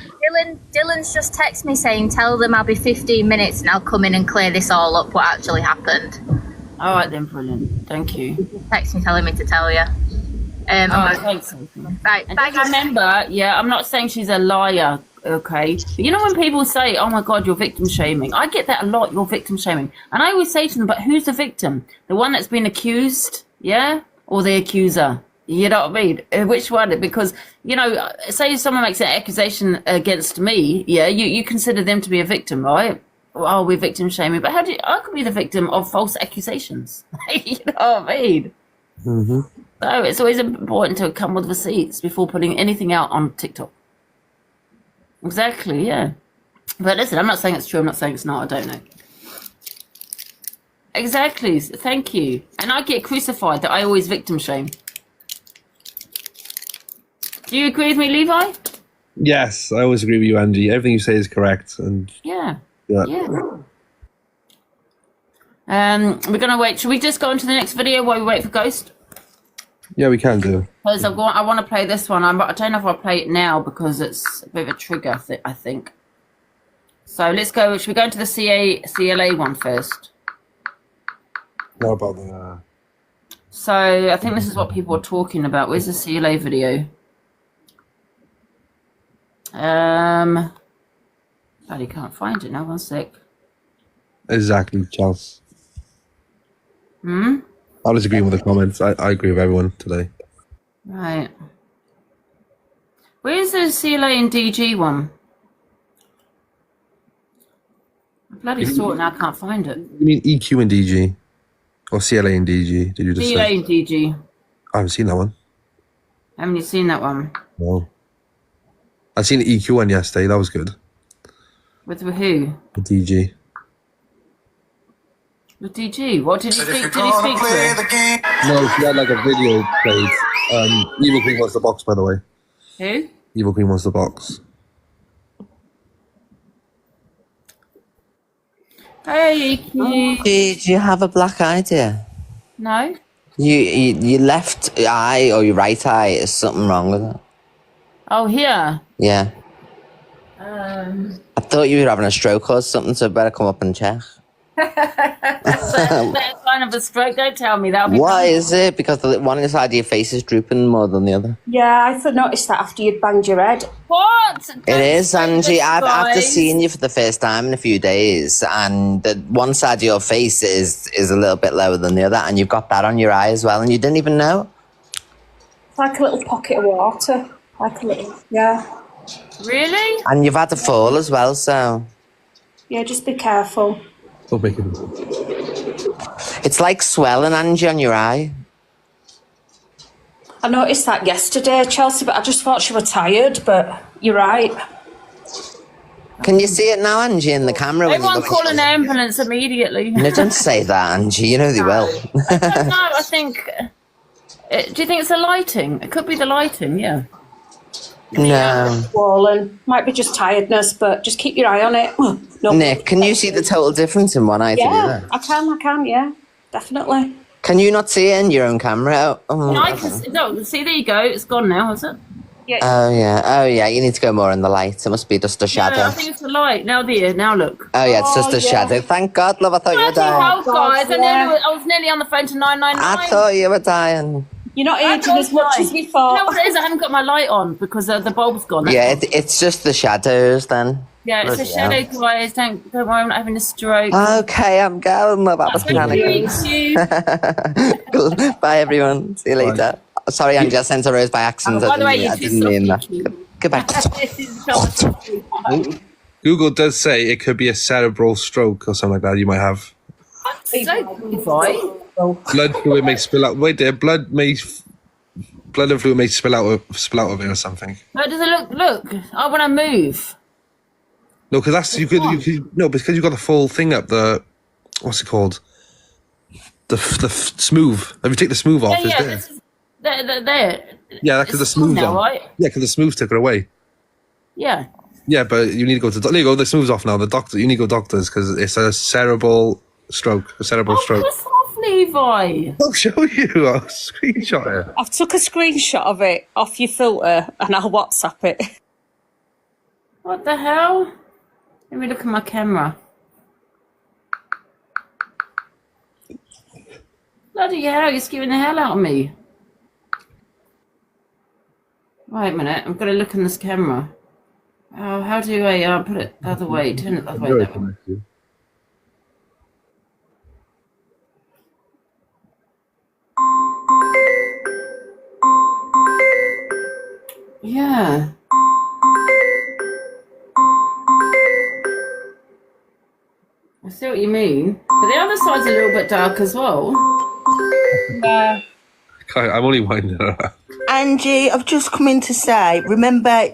Speaker 10: Dylan's just texted me saying, tell them I'll be 15 minutes and I'll come in and clear this all up, what actually happened.
Speaker 1: All right then, brilliant. Thank you.
Speaker 10: Text me telling me to tell you.
Speaker 1: Thanks, Sophie.
Speaker 10: Right,
Speaker 1: and just remember, I'm not saying she's a liar, okay? But you know when people say, oh my God, you're victim shaming? I get that a lot, you're victim shaming. And I always say to them, but who's the victim? The one that's been accused, yeah? Or the accuser? You know what I mean? Which one? Because, say someone makes an accusation against me, yeah, you consider them to be a victim, right? Oh, we're victim shaming. But I could be the victim of false accusations. You know what I mean?
Speaker 2: Mm-hmm.
Speaker 1: So it's always important to come with receipts before putting anything out on TikTok. Exactly, yeah. But listen, I'm not saying it's true. I'm not saying it's not. I don't know. Exactly. Thank you. And I get crucified that I always victim shame. Do you agree with me, Levi?
Speaker 2: Yes, I always agree with you, Angie. Everything you say is correct. And
Speaker 1: yeah.
Speaker 2: Yeah.
Speaker 1: We're gonna wait. Should we just go into the next video while we wait for Ghost?
Speaker 2: Yeah, we can do.
Speaker 1: Because I want to play this one. I don't know if I'll play it now because it's a bit of a trigger, I think. So let's go. Should we go into the CLA one first?
Speaker 2: What about the...
Speaker 1: So I think this is what people are talking about. Where's the CLA video? Bloody can't find it now. 1 sec.
Speaker 2: Exactly, Charles.
Speaker 1: Hmm?
Speaker 2: I'll disagree with the comments. I agree with everyone today.
Speaker 1: Right. Where's the CLA and DG one? I bloody saw it and I can't find it.
Speaker 2: You mean EQ and DG? Or CLA and DG? Did you just
Speaker 1: CLA
Speaker 2: say?
Speaker 1: and DG.
Speaker 2: I haven't seen that one.
Speaker 1: Haven't you seen that one?
Speaker 2: No. I seen the EQ one yesterday. That was good.
Speaker 1: With who?
Speaker 2: The DG.
Speaker 1: With DG? What did he speak? Did he speak to her?
Speaker 2: No, she had like a video played. Evil Queen wants the box, by the way.
Speaker 1: Who?
Speaker 2: Evil Queen wants the box.
Speaker 1: Hey, EQ.
Speaker 11: Did you have a black eye, dear?
Speaker 1: No.
Speaker 11: You left eye or your right eye, is something wrong with it?
Speaker 1: Oh, here?
Speaker 11: Yeah. I thought you were having a stroke or something, so I better come up and check.
Speaker 1: That's kind of a stroke. Don't tell me that.
Speaker 11: Why is it? Because the one side of your face is drooping more than the other.
Speaker 4: Yeah, I noticed that after you'd banged your head.
Speaker 1: What?
Speaker 11: It is, Angie. After seeing you for the first time in a few days, and the one side of your face is a little bit lower than the other, and you've got that on your eye as well, and you didn't even know.
Speaker 4: It's like a little pocket of water. Like a little, yeah.
Speaker 1: Really?
Speaker 11: And you've had a fall as well, so...
Speaker 4: Yeah, just be careful.
Speaker 2: Don't make it.
Speaker 11: It's like swelling, Angie, on your eye.
Speaker 4: I noticed that yesterday, Chelsea, but I just thought she was tired, but you're right.
Speaker 11: Can you see it now, Angie, in the camera?
Speaker 1: Everyone call an ambulance immediately.
Speaker 11: No, don't say that, Angie. You know they will.
Speaker 1: I don't know. I think... do you think it's the lighting? It could be the lighting, yeah.
Speaker 11: No.
Speaker 4: Swollen. Might be just tiredness, but just keep your eye on it. No.
Speaker 11: Nick, can you see the total difference in one eye to the
Speaker 4: Yeah,
Speaker 11: other?
Speaker 4: I can, yeah. Definitely.
Speaker 11: Can you not see it in your own camera? Oh,
Speaker 1: I can, no, see, there you go. It's gone now, is it?
Speaker 4: Yeah.
Speaker 11: oh, yeah. You need to go more in the light. It must be just a shadow.
Speaker 1: No, I think it's the light. Now there. Now look.
Speaker 11: Oh, yeah, it's just a shadow. Thank God, love. I thought you were dying.
Speaker 1: Guys, I was nearly on the phone to 999.
Speaker 11: I thought you were dying.
Speaker 4: You're not aging as much as we thought.
Speaker 1: You know what it is? I haven't got my light on because the bulb's gone.
Speaker 11: Yeah, it's just the shadows then.
Speaker 1: Yeah, it's a shadow, guys. Don't worry, I'm not having a stroke.
Speaker 11: Okay, I'm going, love. I was panicking. Cool. Bye, everyone. See you later. Sorry, Angie, I sent a rose by accident.
Speaker 1: By the way,
Speaker 11: I didn't mean that. Goodbye.
Speaker 2: Google does say it could be a cerebral stroke or something like that you might have. Blood fluid may spill out. Wait there, blood and fluid may spill out of it or something.
Speaker 1: No, does it look? Oh, when I move.
Speaker 2: No, because that's you could no, because you got the full thing up. The what's it called? The smooth. If you take the smooth off,
Speaker 1: Yeah,
Speaker 2: there.
Speaker 1: this is, there.
Speaker 2: Yeah, because the smooth
Speaker 1: now,
Speaker 2: on.
Speaker 1: right?
Speaker 2: Yeah, because the smooth took it away.
Speaker 1: Yeah.
Speaker 2: Yeah, but you need to go to there you go. The smooth's off now. The doctor. You need to go doctors because it's a cerebral stroke. A cerebral stroke.
Speaker 1: Piss off, Levi.
Speaker 2: I'll show you. I'll screenshot it.
Speaker 4: I've took a screenshot of it off your filter and I'll WhatsApp it.
Speaker 1: What the hell? Let me look at my camera. Bloody hell, you're scaring the hell out of me. Wait a minute, I'm going to look in this camera. Oh, how do I put it the other way? Turn it the other way. That way. Yeah. I see what you mean. But the other side's a little bit dark as well.
Speaker 4: Yeah.
Speaker 2: I'm only winding it up.
Speaker 12: Angie, I've just come in to say, remember,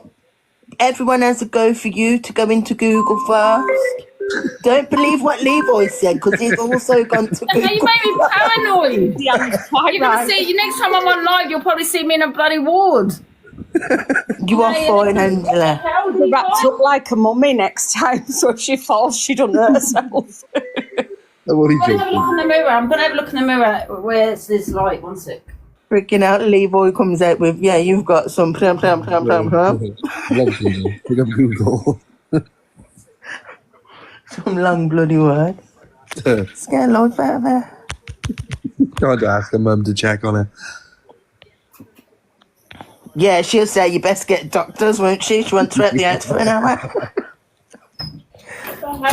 Speaker 12: everyone has a go for you to go into Google first. Don't believe what Leroy said, because he's also gone to Google.
Speaker 1: You made me paranoid.
Speaker 4: Yeah, quite
Speaker 1: You're going to see, next time I'm on live, you'll probably see me in a bloody ward.
Speaker 12: You are fine, Angela.
Speaker 4: Be wrapped up like a mummy next time, so if she falls, she don't hurt herself.
Speaker 2: I'm only
Speaker 1: I'm going to have a
Speaker 2: joking.
Speaker 1: look in the mirror. I'm going to have a look in the mirror. Where's this light? One sec.
Speaker 12: Freaking out, Leroy comes out with, yeah, you've got some plum.
Speaker 2: Pick up Google.
Speaker 12: Some long bloody word. Scare life out of her.
Speaker 2: Can't ask her mum to check on it.
Speaker 12: Yeah, she'll say you best get doctors, won't she? She wants to at the house for an hour.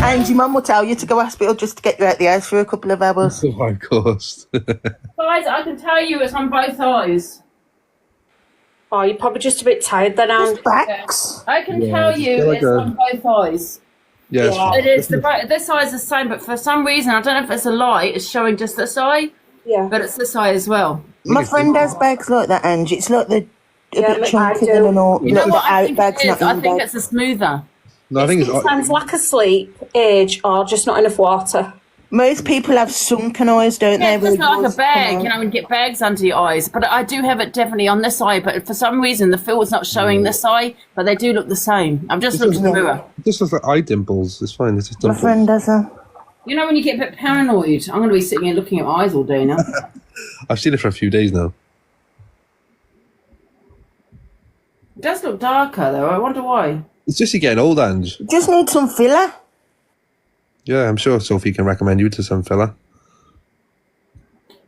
Speaker 12: And your mum will tell you to go to hospital just to get you out the house for a couple of hours.
Speaker 2: Oh my course.
Speaker 1: Guys, I can tell you it's on both eyes.
Speaker 4: Oh, you're probably just a bit tired then, Anne.
Speaker 12: Backs.
Speaker 1: I can tell you
Speaker 2: like
Speaker 1: it's on both eyes.
Speaker 2: Yes.
Speaker 1: It is. This eye is the same, but for some reason, I don't know if it's a light, it's showing just this eye.
Speaker 4: Yeah.
Speaker 1: But it's this eye as well.
Speaker 12: My friend has bags like that, Angie. It's like the a bit
Speaker 4: look,
Speaker 12: chunky
Speaker 4: I do.
Speaker 12: and all.
Speaker 1: You know
Speaker 12: Like
Speaker 1: what
Speaker 12: the
Speaker 1: I
Speaker 12: out
Speaker 1: think
Speaker 12: bags,
Speaker 1: it is?
Speaker 12: not
Speaker 1: I
Speaker 12: in
Speaker 1: think
Speaker 12: bags.
Speaker 1: it's a smoother.
Speaker 2: No, I think it's.
Speaker 4: Sometimes lack of sleep, age, or just not enough water.
Speaker 12: Most people have sunken eyes, don't
Speaker 1: Yeah,
Speaker 12: they?
Speaker 1: it's just
Speaker 12: where
Speaker 1: like a
Speaker 12: yours
Speaker 1: bag,
Speaker 12: come
Speaker 1: you
Speaker 12: out?
Speaker 1: know, and get bags under your eyes. But I do have it definitely on this eye, but for some reason the filter's not showing this eye, but they do look the same. I've just looked in the mirror.
Speaker 2: It just looks like eye dimples. It's fine. It's just
Speaker 12: My
Speaker 2: dimples.
Speaker 12: friend has them.
Speaker 1: You know when you get a bit paranoid? I'm going to be sitting here looking at my eyes all day now.
Speaker 2: I've seen it for a few days now.
Speaker 1: It does look darker though, I wonder why.
Speaker 2: It's just you getting old, Ange.
Speaker 12: Just need some filler.
Speaker 2: Yeah, I'm sure Sophie can recommend you to some fella.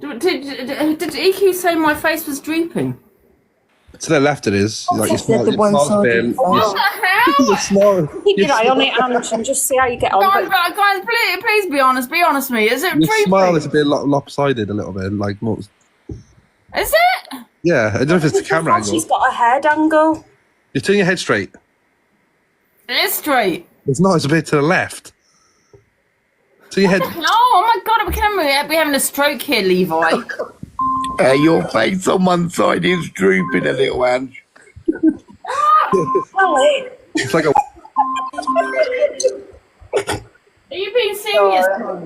Speaker 1: Did EQ say my face was drooping?
Speaker 2: To the left it is. Like you
Speaker 12: Said
Speaker 2: smile,
Speaker 12: the
Speaker 2: you
Speaker 12: one
Speaker 2: smile
Speaker 12: side
Speaker 2: a
Speaker 12: of
Speaker 2: bit.
Speaker 12: the
Speaker 1: What the hell?
Speaker 2: You smile.
Speaker 4: Keep your eye on it, Ange, and just see how you get on. But
Speaker 1: Guys, please be honest. Be honest with me. Is it
Speaker 2: Your
Speaker 1: drooping?
Speaker 2: smile is a bit lopsided, a little bit, like most.
Speaker 1: Is it?
Speaker 2: Yeah, I don't know if it's the camera angle.
Speaker 4: she's got a head angle.
Speaker 2: You turn your head straight.
Speaker 1: It is straight.
Speaker 2: It's not. It's a bit to the left. So your head.
Speaker 1: Oh my God, we're having a stroke here, Levi.
Speaker 12: Your face on one side is drooping a little, Ange.
Speaker 2: It's like a.
Speaker 1: Are you being serious? Are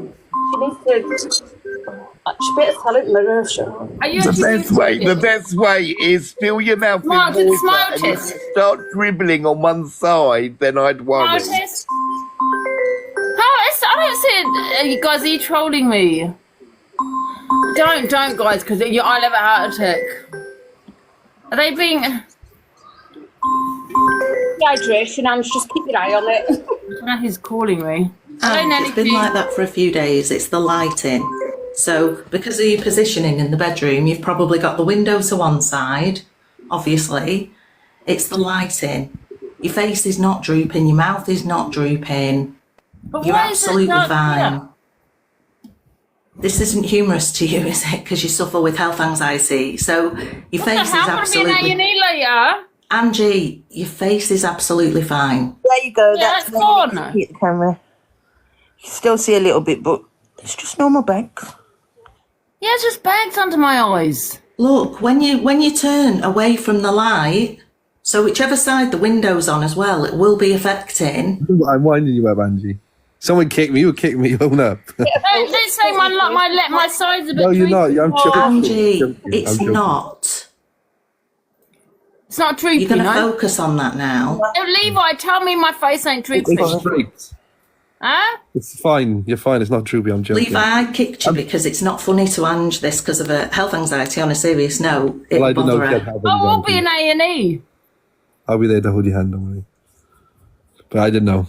Speaker 1: you
Speaker 12: The best way is fill your mouth
Speaker 1: Mark,
Speaker 12: with
Speaker 1: do the
Speaker 12: water
Speaker 1: smile
Speaker 12: and you
Speaker 1: test.
Speaker 12: start dribbling on one side, then I'd worry.
Speaker 1: Test. I don't see it. You guys, are you trolling me? Don't, guys, because I'll have a heart attack. Are they being...
Speaker 4: Hydration, and just keep your eye on it.
Speaker 1: Now he's calling me.
Speaker 13: It's been like that for a few days. It's the lighting. So because of your positioning in the bedroom, you've probably got the window to one side, obviously. It's the lighting. Your face is not drooping, your mouth is not drooping.
Speaker 1: But
Speaker 13: You're
Speaker 1: why is it
Speaker 13: absolutely
Speaker 1: not
Speaker 13: fine.
Speaker 1: here?
Speaker 13: This isn't humorous to you, is it? Because you suffer with health anxiety. So your face is absolutely...
Speaker 1: I'm going to be an A&E later.
Speaker 13: Angie, your face is absolutely fine.
Speaker 12: There you go.
Speaker 1: Yeah,
Speaker 12: That's
Speaker 1: that's gone.
Speaker 12: hit the camera. You can still see a little bit, but it's just normal bags.
Speaker 1: Yeah, it's just bags under my eyes.
Speaker 13: Look, when you turn away from the light, so whichever side the window's on as well, it will be affecting.
Speaker 2: I'm winding you up, Angie. Someone kicked me. You kicked me. Own up.
Speaker 1: Don't say my side's a bit
Speaker 2: No, you're not. I'm joking.
Speaker 13: Angie, it's not.
Speaker 1: It's not droopy,
Speaker 13: You're going to
Speaker 1: no?
Speaker 13: focus on that now.
Speaker 1: Oh, Levi, tell me my face ain't droopy.
Speaker 2: It's straight.
Speaker 1: Huh?
Speaker 2: It's fine. You're fine. It's not droopy. I'm joking.
Speaker 13: Levi, I kicked you because it's not funny to Ange this because of a health anxiety. On a serious note, it
Speaker 2: Well, I
Speaker 13: will
Speaker 2: didn't know
Speaker 13: bother
Speaker 2: if you had
Speaker 13: her.
Speaker 2: health
Speaker 1: Oh, we'll
Speaker 2: anxiety.
Speaker 1: be an A&E.
Speaker 2: I'll be there to hold your hand, don't worry. But I didn't know.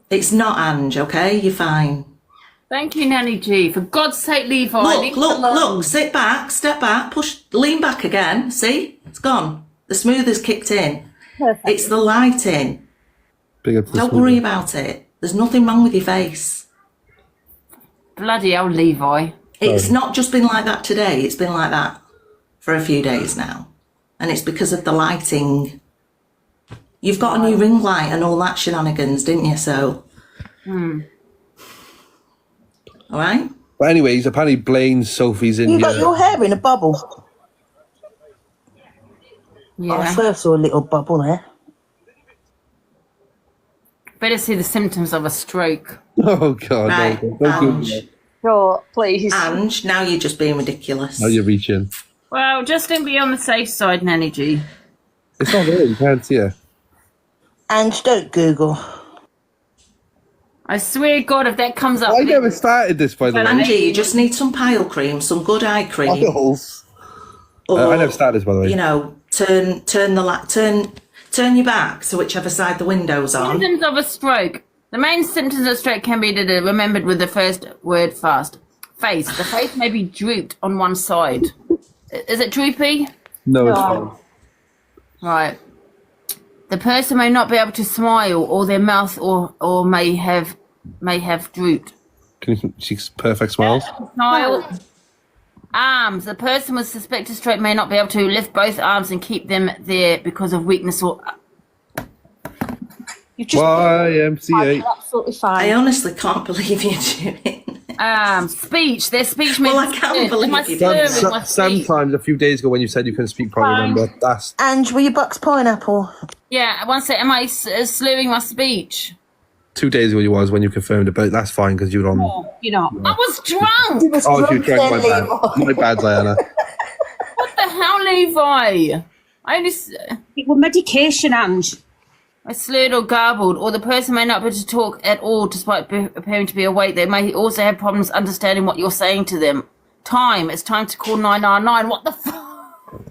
Speaker 13: It's not Ange, okay? You're fine.
Speaker 1: Thank you, Nanny G. For God's sake, Levi.
Speaker 13: Look, sit back, step back, lean back again. See? It's gone. The smoothers kicked in.
Speaker 4: Perfect.
Speaker 13: It's the lighting.
Speaker 2: Big up to the
Speaker 13: Don't
Speaker 2: smoothie.
Speaker 13: worry about it. There's nothing wrong with your face.
Speaker 1: Bloody hell, Levi.
Speaker 13: It's not just been like that today. It's been like that for a few days now. And it's because of the lighting. You've got a new ring light and all that shenanigans, didn't you? So... All right?
Speaker 2: But anyways, apparently Blaine's Sophie's in
Speaker 12: You
Speaker 2: here.
Speaker 12: got your hair in a bubble.
Speaker 1: Yeah.
Speaker 12: I first saw a little bubble there.
Speaker 1: Better see the symptoms of a stroke.
Speaker 2: Oh, God.
Speaker 13: Right,
Speaker 2: No, don't do
Speaker 13: Ange.
Speaker 2: that.
Speaker 4: Sure, please.
Speaker 13: Ange, now you're just being ridiculous.
Speaker 2: Now you're reaching.
Speaker 1: Well, just to be on the safe side, Nanny G.
Speaker 2: It's not there. You can't see it.
Speaker 12: And don't Google.
Speaker 1: I swear to God, if that comes up...
Speaker 2: I never started this, by the way.
Speaker 13: Angie, you just need some pile cream, some good eye cream.
Speaker 2: Piles.
Speaker 13: Or,
Speaker 2: I never started this, by the way.
Speaker 13: you know, turn your back to whichever side the window's on.
Speaker 1: Symptoms of a stroke. The main symptoms of stroke can be remembered with the first word fast. Face. The face may be drooped on one side. Is it droopy?
Speaker 2: No, it's fine.
Speaker 1: Right. The person may not be able to smile, or their mouth or may have drooped.
Speaker 2: She's perfect smiles.
Speaker 1: Smile. Arms. The person with suspected stroke may not be able to lift both arms and keep them there because of weakness or...
Speaker 4: You've just
Speaker 2: YMCA.
Speaker 4: absolutely fine.
Speaker 13: I honestly can't believe you're doing.
Speaker 1: Speech. Their speech may...
Speaker 13: Well, I can't believe
Speaker 1: my
Speaker 13: you did
Speaker 1: slurring,
Speaker 13: that.
Speaker 1: my speech.
Speaker 2: Sometimes, a few days ago, when you said you couldn't speak properly, remember? That's
Speaker 12: Ange, were you Bucks pineapple?
Speaker 1: Yeah, one sec. Am I slurring my speech?
Speaker 2: 2 days ago you was when you confirmed it, but that's fine because you were on...
Speaker 4: You know.
Speaker 1: I was drunk.
Speaker 2: Oh, you drank my bad. My bad, Diana.
Speaker 1: What the hell, Levi?
Speaker 4: It was medication, Ange.
Speaker 1: I slurred or garbled, or the person may not be able to talk at all despite appearing to be awake. They may also have problems understanding what you're saying to them. Time. It's time to call 999. What the fuck?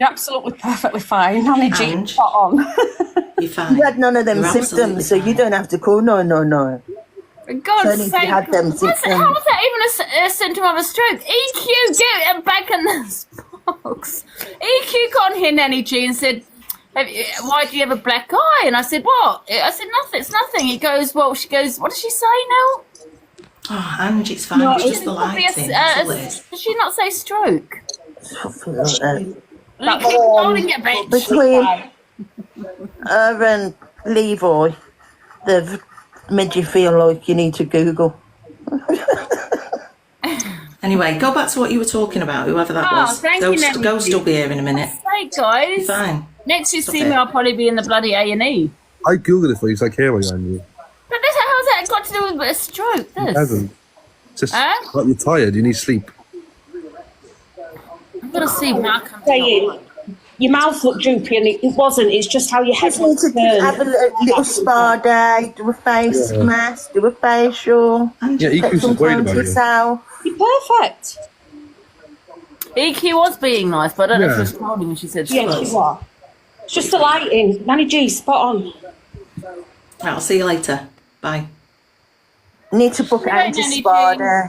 Speaker 4: You're absolutely perfectly fine. Nanny G,
Speaker 13: Ange.
Speaker 4: spot on.
Speaker 13: You're fine.
Speaker 12: You had none of them
Speaker 13: You're absolutely
Speaker 12: symptoms, so you don't have to call. No.
Speaker 1: For God's
Speaker 12: Only if you
Speaker 1: sake.
Speaker 12: had them
Speaker 1: How
Speaker 12: symptoms.
Speaker 1: is that even a symptom of a stroke? EQ, get it back in this box. EQ got on here, Nanny G, and said, why do you have a black eye? And I said, what? I said, nothing. It's nothing. He goes, well, she goes, what does she say now?
Speaker 13: Oh, Ange, it's fine. It's just the lighting. That's all it is.
Speaker 1: Did she not say stroke?
Speaker 12: Something like that.
Speaker 1: Keep holding it, bitch.
Speaker 12: Between Her and Leroy, they've made you feel like you need to Google.
Speaker 13: Anyway, go back to what you were talking about, whoever that was.
Speaker 1: Thank you,
Speaker 13: Ghost will be here in a minute.
Speaker 1: Hey guys.
Speaker 13: You're fine.
Speaker 1: Next you see me, I'll probably be in the bloody A&E.
Speaker 2: I googled it for you because I care about you, Andy.
Speaker 1: But how's that got to do with a stroke?
Speaker 2: It
Speaker 1: This?
Speaker 2: hasn't. It's just like you're tired, you need sleep.
Speaker 1: I'm gonna see Mark.
Speaker 4: Saying your mouth looked droopy and it wasn't. It's just how your head
Speaker 12: Need to just have a little spa day, do a face mask, do a facial.
Speaker 2: Yeah, EQ's
Speaker 12: some
Speaker 2: worried
Speaker 12: time
Speaker 2: about
Speaker 12: to
Speaker 2: you.
Speaker 12: yourself.
Speaker 4: You're perfect.
Speaker 1: EQ was being nice, but I don't know if
Speaker 2: Yeah.
Speaker 1: she was calling when she said
Speaker 4: Yeah,
Speaker 1: slow.
Speaker 4: you are. It's just the lighting. Nanny G, spot on.
Speaker 13: Right, I'll see you later. Bye.
Speaker 12: Need to book
Speaker 1: Right,
Speaker 12: Angie
Speaker 1: Nanny
Speaker 12: spa
Speaker 1: Jean.
Speaker 12: day.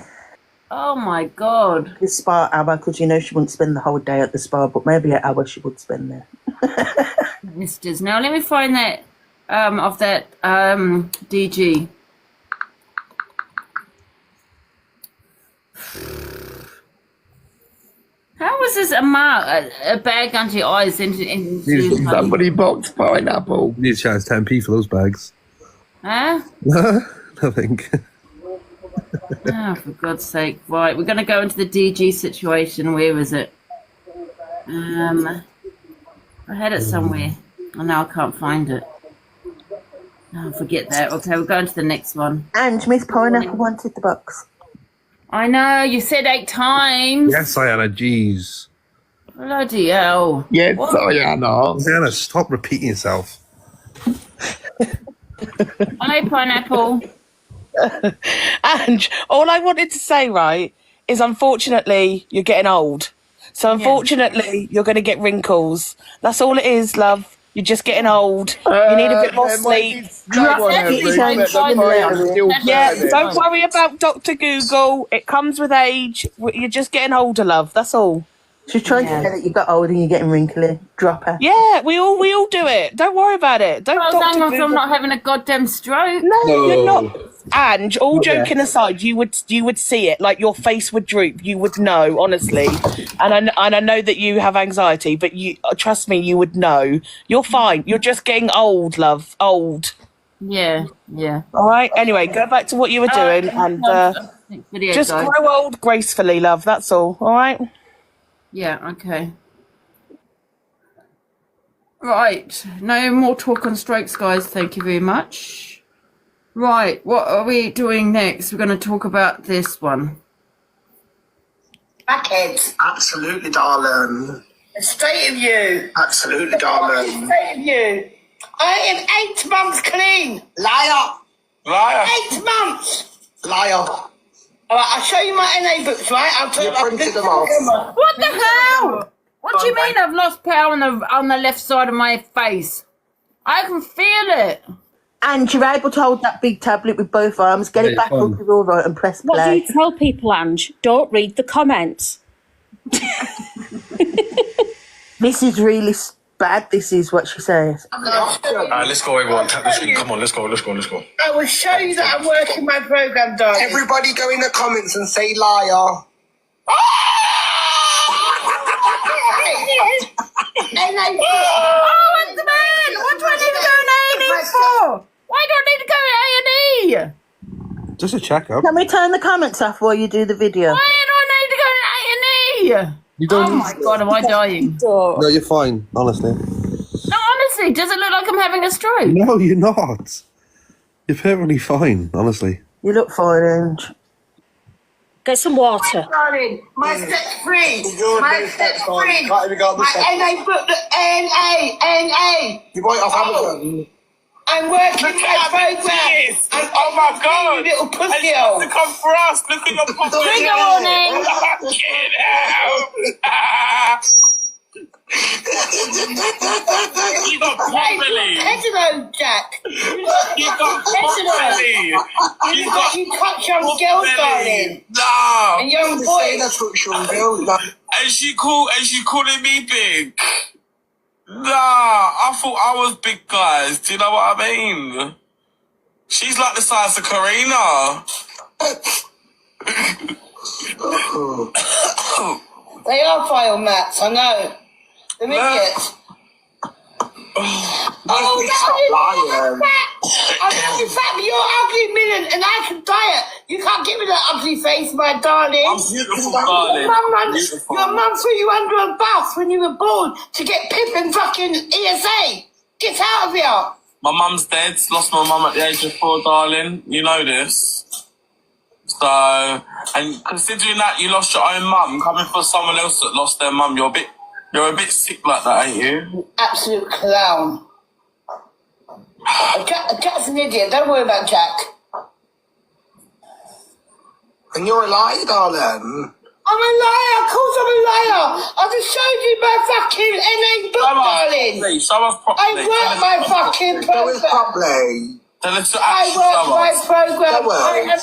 Speaker 1: Oh my god.
Speaker 12: The spa hour, because you know she wouldn't spend the whole day at the spa, but maybe an hour she would spend there.
Speaker 1: Misters. Now let me find that of that DG. How was this a bag under your eyes into
Speaker 2: Somebody boxed pineapple. You need to charge 10p for those bags.
Speaker 1: Huh?
Speaker 2: Nothing.
Speaker 1: Oh, for God's sake. Right, we're going to go into the DG situation. Where is it? I had it somewhere. And now I can't find it. Oh, forget that. Okay, we'll go into the next one.
Speaker 12: And Miss Pineapple wanted the box.
Speaker 1: I know, you said 8 times.
Speaker 2: Yes, Diana, jeez.
Speaker 1: Bloody hell.
Speaker 2: Yes,
Speaker 1: What?
Speaker 2: Diana. Diana, stop repeating yourself.
Speaker 1: Hi, Pineapple.
Speaker 14: And all I wanted to say, right, is unfortunately you're getting old. So unfortunately you're going to get wrinkles. That's all it is, love. You're just getting old. You need a bit more sleep. Yeah, don't worry about Dr. Google. It comes with age. You're just getting older, love. That's all.
Speaker 12: She's trying to say that you got old and you're getting wrinkly. Drop her.
Speaker 14: Yeah, we all do it. Don't worry about it. Don't.
Speaker 1: Well,
Speaker 14: Dr.
Speaker 1: as long as
Speaker 14: Google.
Speaker 1: I'm not having a goddamn stroke.
Speaker 14: No, you're not. And all
Speaker 1: Not
Speaker 14: joking aside, you would see it. Like your face would droop. You would know, honestly. And I know that you have anxiety, but you trust me, you would know. You're fine. You're just getting old, love. Old.
Speaker 1: Yeah.
Speaker 14: All right. Anyway, go back to what you were doing, and just grow old gracefully, love. That's all. All right.
Speaker 1: Yeah, okay. Right, no more talk on strokes, guys. Thank you very much. Right, what are we doing next? We're going to talk about this one.
Speaker 6: Backheads. Absolutely, darling.
Speaker 5: The state of you.
Speaker 6: Absolutely, darling.
Speaker 5: The state of you. I am 8 months clean.
Speaker 6: Liar.
Speaker 8: Liar.
Speaker 5: 8 months.
Speaker 6: Liar.
Speaker 5: All right, I'll show you my NA books, right? I'll tell you.
Speaker 6: Printed them off.
Speaker 1: What the hell? What do you mean I've lost power on the left side of my face? I can feel it.
Speaker 12: And you're able to hold that big tablet with both arms, get it back up, you're all right, and press
Speaker 4: What do
Speaker 12: play.
Speaker 4: you tell people, Ange? Don't read the comments.
Speaker 12: This is really bad, this is what she says.
Speaker 8: Alright, let's go, everyone. Tap the screen. Come on, let's go.
Speaker 5: I will show you that I'm working my program, darling.
Speaker 6: Everybody go in the comments and say liar.
Speaker 1: Oh, what's the man? What do I need to go in A&E for? Why do I need to go in A&E?
Speaker 2: Just a checkup.
Speaker 12: Can we turn the comments off while you do the video?
Speaker 1: Why do I need to go in A&E?
Speaker 2: You don't.
Speaker 1: Oh my god, am I dying?
Speaker 2: No, you're fine, honestly.
Speaker 1: No, honestly, does it look like I'm having a stroke?
Speaker 2: No, you're not. You're perfectly fine, honestly.
Speaker 12: You look fine, Ange.
Speaker 4: Get some water.
Speaker 5: Darling, my step free. My step free.
Speaker 6: Can't even go on the second.
Speaker 5: My NA book, NA.
Speaker 6: You bought it off Amazon.
Speaker 5: I'm working my program.
Speaker 8: Oh my god.
Speaker 5: Little pussy hole.
Speaker 8: To come for us. Look at your pocket.
Speaker 1: Trigger warning.
Speaker 8: Get out. You got properly.
Speaker 5: Hetero, Jack.
Speaker 8: You got properly.
Speaker 5: You touch young girls, darling.
Speaker 8: No.
Speaker 5: And young boys.
Speaker 8: And she calling me big. Nah, I thought I was big, guys. Do you know what I mean? She's like the size of Karina.
Speaker 5: They are file mats, I know. They're idiots.
Speaker 6: Stop lying.
Speaker 5: I'm not fat, but you're ugly, Millen, and I can diet. You can't give me that ugly face, my darling.
Speaker 8: I'm beautiful, darling.
Speaker 5: Your mum threw you under a bus when you were born to get Pip and fucking ESA. Get out of here.
Speaker 8: My mum's dead. Lost my mum at the age of 4, darling. You know this. So, and considering that you lost your own mum, coming for someone else that lost their mum, you're a bit sick like that, ain't you?
Speaker 5: Absolute clown. Jack's an idiot. Don't worry about Jack.
Speaker 6: And you're a liar, darling.
Speaker 5: I'm a liar. Of course I'm a liar. I just showed you my fucking NA book, darling.
Speaker 8: Show us properly.
Speaker 5: I work my fucking
Speaker 6: Show us properly.
Speaker 5: I work my program. I am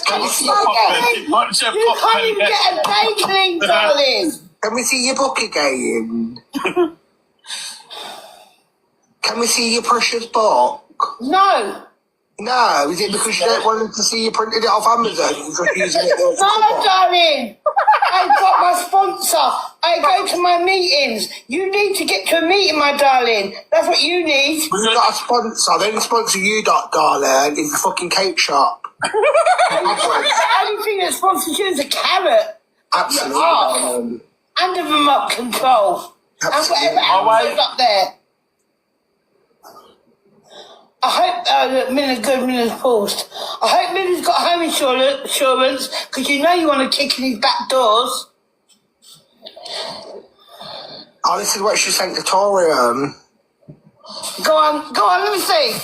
Speaker 5: You can't even get a day clean, darling.
Speaker 6: Can we see your book again? Can we see your precious book?
Speaker 5: No.
Speaker 6: No, is it because you don't want them to see you printed it off Amazon? You're just using it as a
Speaker 5: No, darling. I've got my sponsor. I go to my meetings. You need to get to a meeting, my darling. That's what you need.
Speaker 6: You've got a sponsor. The only sponsor you got, darling, is the fucking cake shop.
Speaker 5: The only thing that sponsors you is a carrot.
Speaker 6: Absolutely, darling.
Speaker 5: And a remote control. And whatever else is up there. I hope Miller's good, Miller's paused. I hope Miller's got home insurance, because you know you want to kick in his back doors.
Speaker 6: Oh, this is what she sent to Torium.
Speaker 5: Go on, let me see.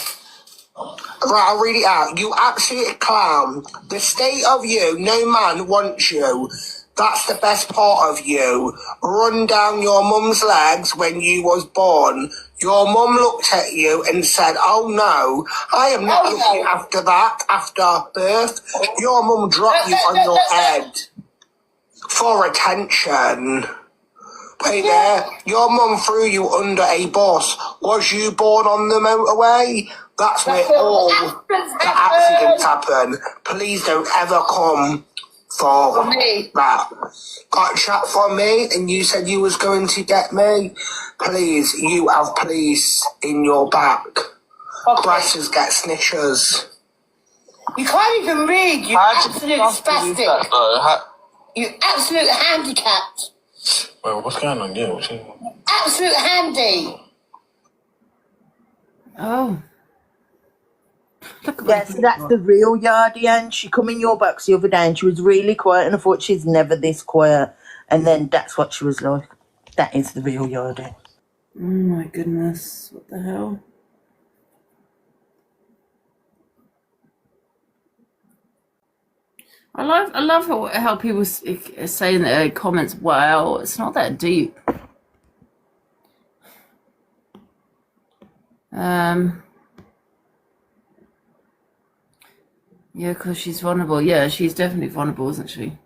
Speaker 6: Right, I'll read it out. You absolute clown. The state of you, no man wants you. That's the best part of you. Run down your mum's legs when you was born. Your mum looked at you and said, oh no, I am not looking after that after birth. Your mum dropped you on your head for attention. Wait there, your mum threw you under a bus. Was you born on the motorway? That's where all the accidents happen. Please don't ever come for that. Got a chat from me and you said you was going to get me. Please, you have police in your back. Grasses get snitchers.
Speaker 5: You can't even read, you absolute spastic. You absolute handicapped.
Speaker 8: Well, what's going on here?
Speaker 5: Absolute handy.
Speaker 1: Oh.
Speaker 12: Yes, that's the real Yardie, and she come in your box the other day and she was really quiet and I thought she's never this quiet, and then that's what she was like. That is the real Yardie.
Speaker 1: Oh my goodness, what the hell? I love how people say in the comments, wow, it's not that deep. Yeah, because she's vulnerable. Yeah, she's definitely vulnerable, isn't she?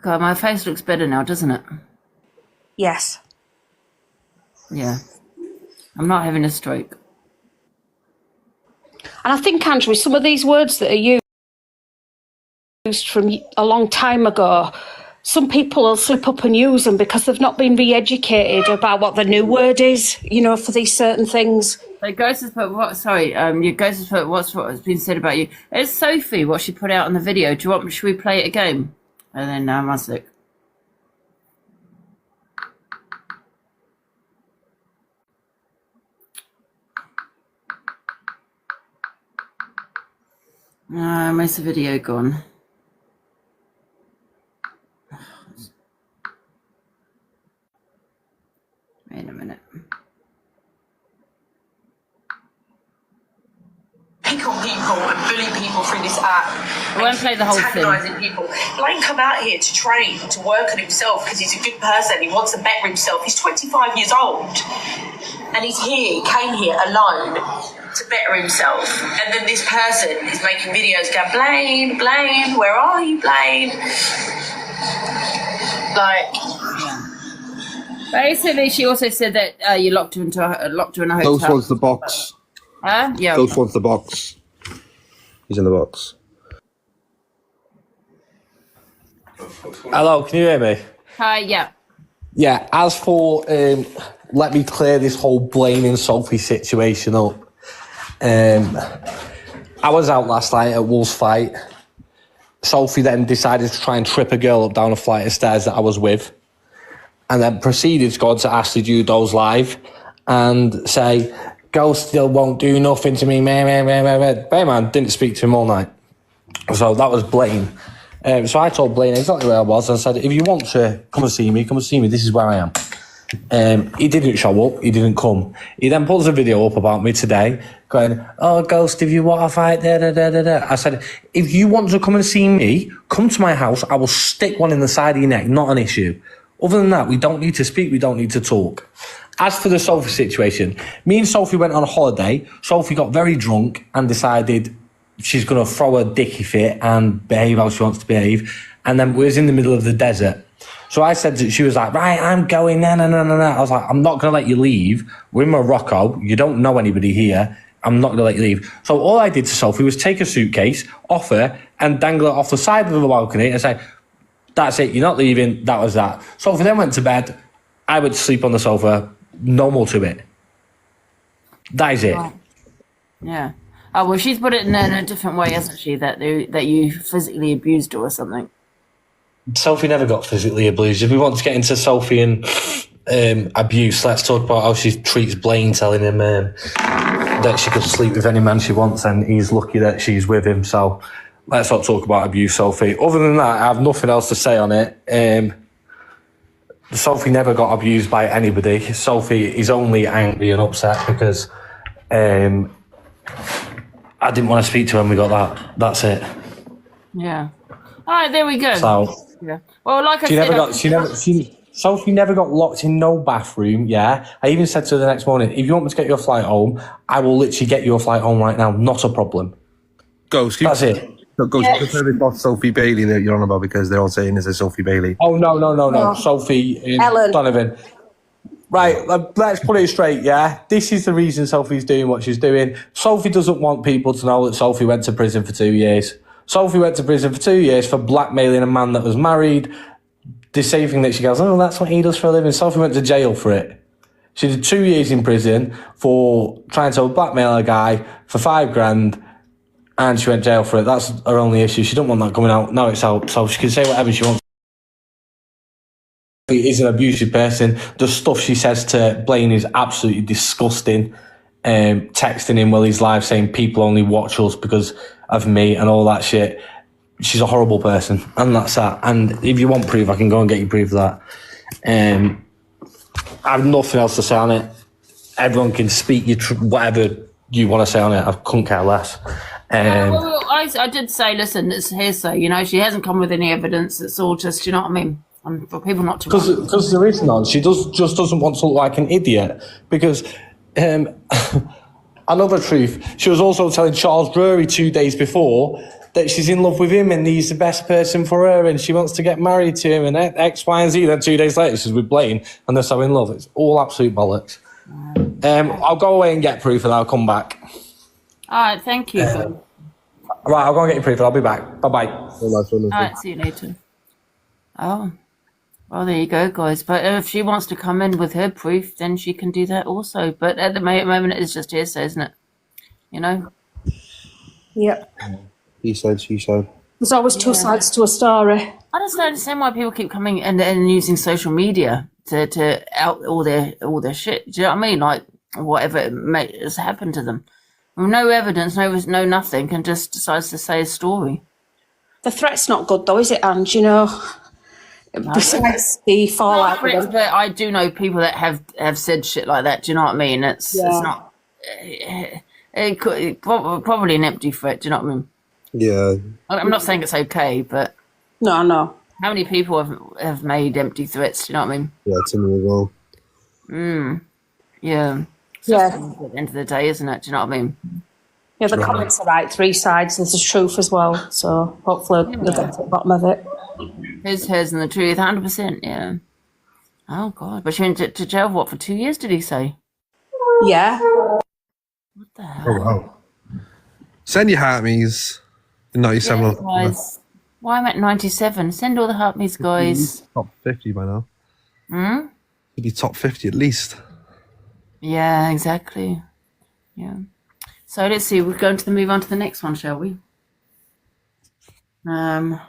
Speaker 1: God, my face looks better now, doesn't it?
Speaker 4: Yes.
Speaker 1: Yeah. I'm not having a stroke.
Speaker 4: And I think, Andrew, some of these words that are used from a long time ago, some people will slip up and use them because they've not been re-educated about what the new word is, you know, for these certain things.
Speaker 1: So Ghost has put your Ghost has put what has been said about you. It's Sophie, what she put out in the video. Should we play it again? And then now one sec. Where's the video gone? Wait a minute.
Speaker 5: Pick on people and bully people through this app.
Speaker 1: I won't play the whole thing.
Speaker 5: Antagonising people. Blaine come out here to train, to work on himself because he's a good person. He wants to better himself. He's 25 years old. And he came here alone to better himself. And then this person is making videos going, Blaine, where are you, Blaine? Like...
Speaker 1: Basically, she also said that you locked her in a hotel.
Speaker 2: Those one's the box.
Speaker 1: Yeah.
Speaker 2: Those one's the box. He's in the box.
Speaker 15: Hello, can you hear me?
Speaker 1: Hi, yeah.
Speaker 15: Yeah, as for
Speaker 2: let me clear this whole blaming Sophie situation up. I was out last night at Wolves Fight. Sophie then decided to try and trip a girl up down a flight of stairs that I was with, and then proceeded to go on to Ashley Judo's live and say, Ghost still won't do nothing to me, man, didn't speak to him all night. So that was Blaine. So I told Blaine exactly where I was and said, if you want to come and see me, this is where I am. He didn't show up, he didn't come. He then pulls a video up about me today, going, oh, Ghost, if you want to fight, I said, if you want to come and see me, come to my house, I will stick one in the side of your neck, not an issue. Other than that, we don't need to speak, we don't need to talk. As for the Sophie situation, me and Sophie went on a holiday. Sophie got very drunk and decided she's going to throw a dicky fit and behave how she wants to behave. And then we was in the middle of the desert. So I said that she was like, right, I'm going, no. I was like, I'm not going to let you leave. We're in Morocco. You don't know anybody here. I'm not going to let you leave. So all I did to Sophie was take a suitcase off her and dangle it off the side of the balcony and say, that's it, you're not leaving. That was that. Sophie then went to bed. I went to sleep on the sofa. No more to it. That is it.
Speaker 1: Right. Yeah. Oh, well, she's put it in a different way, hasn't she? That you physically abused her or something.
Speaker 2: Sophie never got physically abused. If we want to get into Sophie and abuse, let's talk about how she treats Blaine, telling him that she could sleep with any man she wants and he's lucky that she's with him. So let's not talk about abuse, Sophie. Other than that, I have nothing else to say on it. Sophie never got abused by anybody. Sophie is only angry and upset because I didn't want to speak to her when we got that. That's it.
Speaker 1: Yeah. All right, there we go.
Speaker 2: So,
Speaker 1: yeah. Well, like I said,
Speaker 2: Sophie never got locked in no bathroom. Yeah. I even said to her the next morning, if you want me to get you a flight home, I will literally get you a flight home right now. Not a problem. That's it. Ghost,
Speaker 1: Yeah.
Speaker 2: it's not Sophie Bailey that you're on about because they're all saying this is Sophie Bailey. Oh, no. Sophie
Speaker 4: Ellen.
Speaker 2: Donovan. Right, let's put it straight, yeah? This is the reason Sophie's doing what she's doing. Sophie doesn't want people to know that Sophie went to prison for 2 years. Sophie went to prison for 2 years for blackmailing a man that was married. The same thing that she goes, oh, that's what he does for a living. Sophie went to jail for it. She did 2 years in prison for trying to blackmail a guy for $5,000. And she went to jail for it. That's her only issue. She don't want that coming out. Now it's out. So she can say whatever she wants. She's an abusive person. The stuff she says to Blaine is absolutely disgusting. Texting him while he's live saying people only watch us because of me and all that shit. She's a horrible person. And that's that. And if you want proof, I can go and get you proof of that. I have nothing else to say on it. Everyone can speak whatever you want to say on it. I couldn't care less.
Speaker 1: well, I did say, listen, it's hearsay. You know, she hasn't come with any evidence. It's all just, you know what I mean? And for people not to...
Speaker 2: Because there is none. She just doesn't want to look like an idiot. Because another truth, she was also telling Charles Drury 2 days before that she's in love with him and he's the best person for her and she wants to get married to him and X, Y, and Z. Then 2 days later, she's with Blaine and they're so in love. It's all absolute bollocks. I'll go away and get proof and I'll come back.
Speaker 1: All right, thank you.
Speaker 2: Right, I'll go and get you proof and I'll be back. Bye-bye.
Speaker 1: All right, see you later. Oh, well, there you go, guys. But if she wants to come in with her proof, then she can do that also. But at the moment, it's just hearsay, isn't it? You know?
Speaker 4: Yep.
Speaker 2: He said, she said.
Speaker 4: There's always two sides to a story.
Speaker 1: I just don't understand why people keep coming and using social media to out all their shit. Do you know what I mean? Like, whatever has happened to them. No evidence, no nothing, and just decides to say a story.
Speaker 4: The threat's not good, though, is it, Ange? You know, besides the fallout.
Speaker 1: But I do know people that have said shit like that. Do you know what I mean? It's not. It could probably an empty threat. Do you know what I mean?
Speaker 2: Yeah.
Speaker 1: I'm not saying it's okay, but
Speaker 4: no.
Speaker 1: How many people have made empty threats? Do you know what I mean?
Speaker 2: Yeah, it's in the wrong.
Speaker 1: Yeah. At the end of the day, isn't it? Do you know what I mean?
Speaker 4: Yeah, the comments are right. 3 sides. There's the truth as well. So hopefully we'll get to the bottom of it.
Speaker 1: Hers and the truth, 100%. Yeah. Oh God! But she went to jail for 2 years? Did he say?
Speaker 4: Yeah.
Speaker 1: What the hell?
Speaker 2: Oh wow! Send your heartme's. 97.
Speaker 1: Yeah, guys. Why am I at 97? Send all the heartme's, guys.
Speaker 2: Top 50 by now.
Speaker 1: Hmm.
Speaker 2: He'd be top 50 at least.
Speaker 1: Yeah, exactly. Yeah. So let's see. We're going to move on to the next one, shall we? What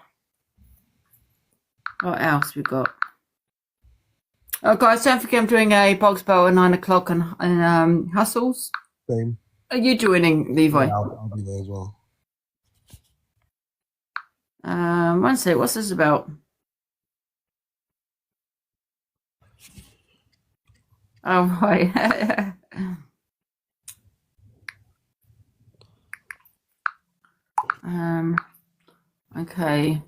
Speaker 1: else we got? Oh, guys, don't forget I'm doing a box bowl at 9 o'clock and Hustles.
Speaker 2: Same.
Speaker 1: Are you joining, Levi?
Speaker 2: Yeah, I'll be there as well.
Speaker 1: One sec. What's this about? Oh, right. Okay.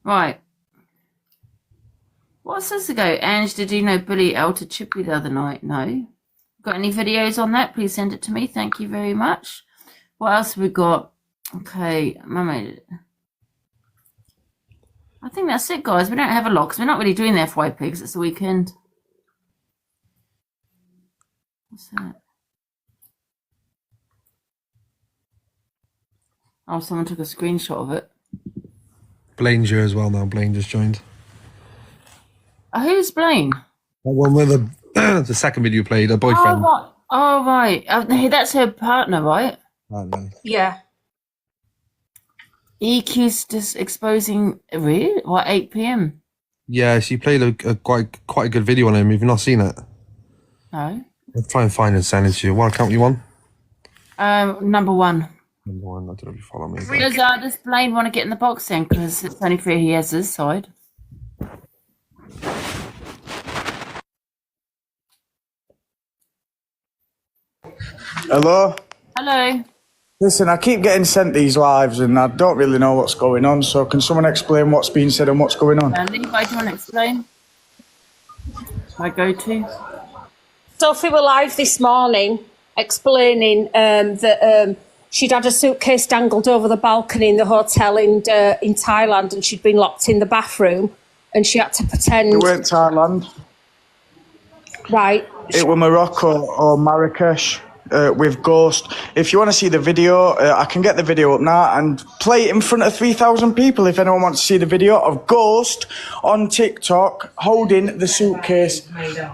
Speaker 1: Right. What's this ago? Ange, did you know Billy outed Chippy the other night? No. Got any videos on that? Please send it to me. Thank you very much. What else have we got? Okay, Mummy. I think that's it, guys. We don't have a lot because we're not really doing the FYP because it's the weekend. What's that? Oh, someone took a screenshot of it.
Speaker 2: Blaine's here as well now. Blaine just joined.
Speaker 1: Who's Blaine?
Speaker 2: That one with the second video you played, her boyfriend.
Speaker 1: Oh, right. That's her partner, right?
Speaker 4: Yeah.
Speaker 1: EQ's just exposing... Really? What, 8 p.m?
Speaker 2: Yeah, she played a quite a good video on him. Have you not seen it?
Speaker 1: No.
Speaker 2: I'll try and find and send it to you. What account you on?
Speaker 1: Number one.
Speaker 2: Number one. I don't know if you follow me.
Speaker 1: Does Blaine want to get in the box then? Because it's only fair he has his side.
Speaker 15: Hello?
Speaker 1: Hello.
Speaker 15: Listen, I keep getting sent these lives and I don't really know what's going on, so can someone explain what's being said and what's going on?
Speaker 1: Levi, do you want to explain? My go-to.
Speaker 4: Sophie were live this morning explaining that she'd had a suitcase dangled over the balcony in the hotel in Thailand and she'd been locked in the bathroom and she had to pretend...
Speaker 15: It weren't Thailand.
Speaker 4: Right.
Speaker 15: It were Morocco or Marrakesh. With Ghost. If you want to see the video, I can get the video up now and play it in front of 3,000 people if anyone wants to see the video of Ghost on TikTok holding the suitcase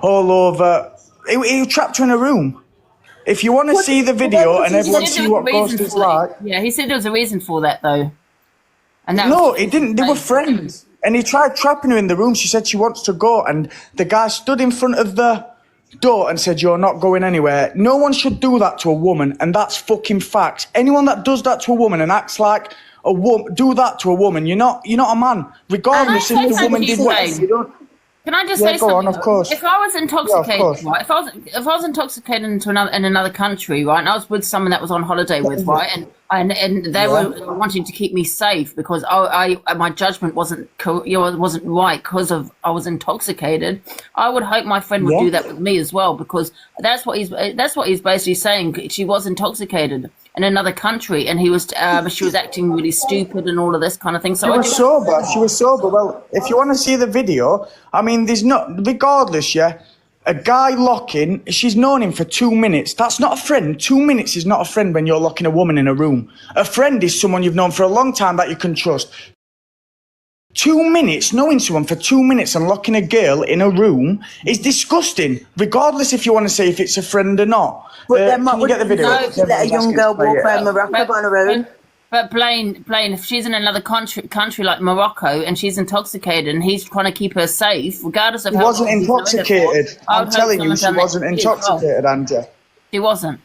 Speaker 15: all over. He trapped her in a room. If you want to see the video and everyone see what Ghost is like...
Speaker 1: Yeah, he said there was a reason for that, though. And that
Speaker 15: no, he didn't. They were friends. And he tried trapping her in the room. She said she wants to go. And the guy stood in front of the door and said, you're not going anywhere. No one should do that to a woman, and that's fucking fact. Anyone that does that to a woman and acts like a woman, do that to a woman, you're not a man. Regardless if the woman did whatever, you don't...
Speaker 1: Can I just say something?
Speaker 15: On, of course.
Speaker 1: If I was intoxicated, right? If I was intoxicated in another country, right, and I was with someone that was on holiday with, right, and they were wanting to keep me safe because my judgment wasn't right because I was intoxicated. I would hope my friend would do that with me as well because that's what he's basically saying. She was intoxicated in another country, and she was acting really stupid and all of this kind of thing. So
Speaker 15: She was sober. Well, if you want to see the video, I mean, there's not, regardless, a guy locking, she's known him for 2 minutes. That's not a friend. 2 minutes is not a friend when you're locking a woman in a room. A friend is someone you've known for a long time that you can trust. 2 minutes, knowing someone for 2 minutes and locking a girl in a room is disgusting, regardless if you want to say if it's a friend or not.
Speaker 12: But then
Speaker 15: can you get the video?
Speaker 12: Let a young girl walk around Morocco on her own.
Speaker 1: But Blaine, if she's in another country like Morocco and she's intoxicated and he's trying to keep her safe, regardless of
Speaker 15: how... She wasn't intoxicated. I'm telling you, she wasn't intoxicated, Andrea.
Speaker 1: She wasn't.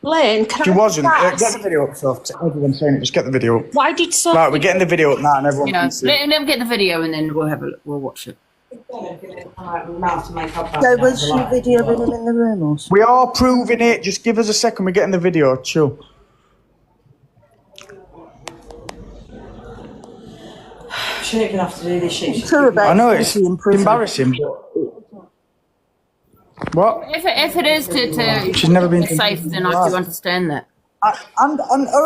Speaker 4: Blaine,
Speaker 15: she wasn't. Get the video up, so everyone's saying it. Just get the video up.
Speaker 4: Why did Sophie...
Speaker 15: Right, we're getting the video up now and everyone can see
Speaker 1: it. Let them get the video and then we'll watch it.
Speaker 12: So was she videoing him in the room or something?
Speaker 15: We are proving it. Just give us a second. We're getting the video. Chill.
Speaker 12: Shouldn't even have to do this shit. I
Speaker 15: know it's embarrassing, but... What?
Speaker 1: If it is to
Speaker 15: she's never been
Speaker 1: safe, then I do understand that.
Speaker 15: And all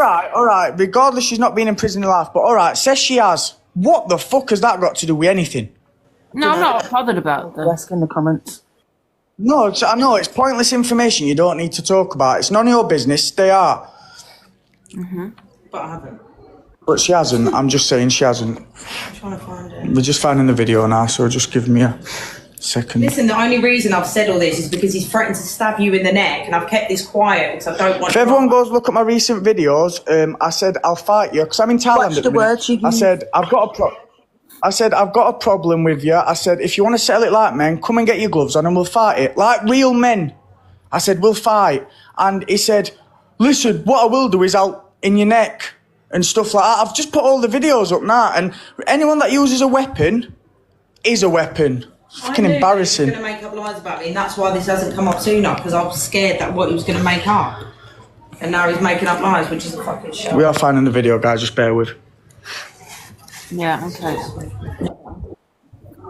Speaker 15: right. Regardless, she's not been in prison in life, but all right, says she has. What the fuck has that got to do with anything?
Speaker 1: No, I'm not bothered about that.
Speaker 12: Ask in the comments.
Speaker 15: No, I know it's pointless information. You don't need to talk about. It's none of your business. They are.
Speaker 12: But I haven't.
Speaker 15: But she hasn't. I'm just saying she hasn't.
Speaker 16: I'm trying to find it.
Speaker 15: We're just finding the video now, so just give me a second.
Speaker 16: Listen, the only reason I've said all this is because he's threatened to stab you in the neck, and I've kept this quiet because I don't want.
Speaker 15: If everyone goes look at my recent videos, I said I'll fight you because I'm in Thailand.
Speaker 12: Watch the words you
Speaker 15: I
Speaker 12: use.
Speaker 15: said I've got a problem with you. I said if you want to settle it like men, come and get your gloves on and we'll fight it like real men. I said we'll fight, and he said, "Listen, what I will do is I'll in your neck." And stuff like that. I've just put all the videos up now, and anyone that uses a weapon is a weapon. It's fucking embarrassing.
Speaker 16: He was going to make up lies about me, and that's why this hasn't come up sooner, because I was scared that what he was going to make up. And now he's making up lies, which is a fucking show.
Speaker 15: We are finding the video, guys. Just bear with.
Speaker 1: Yeah, okay.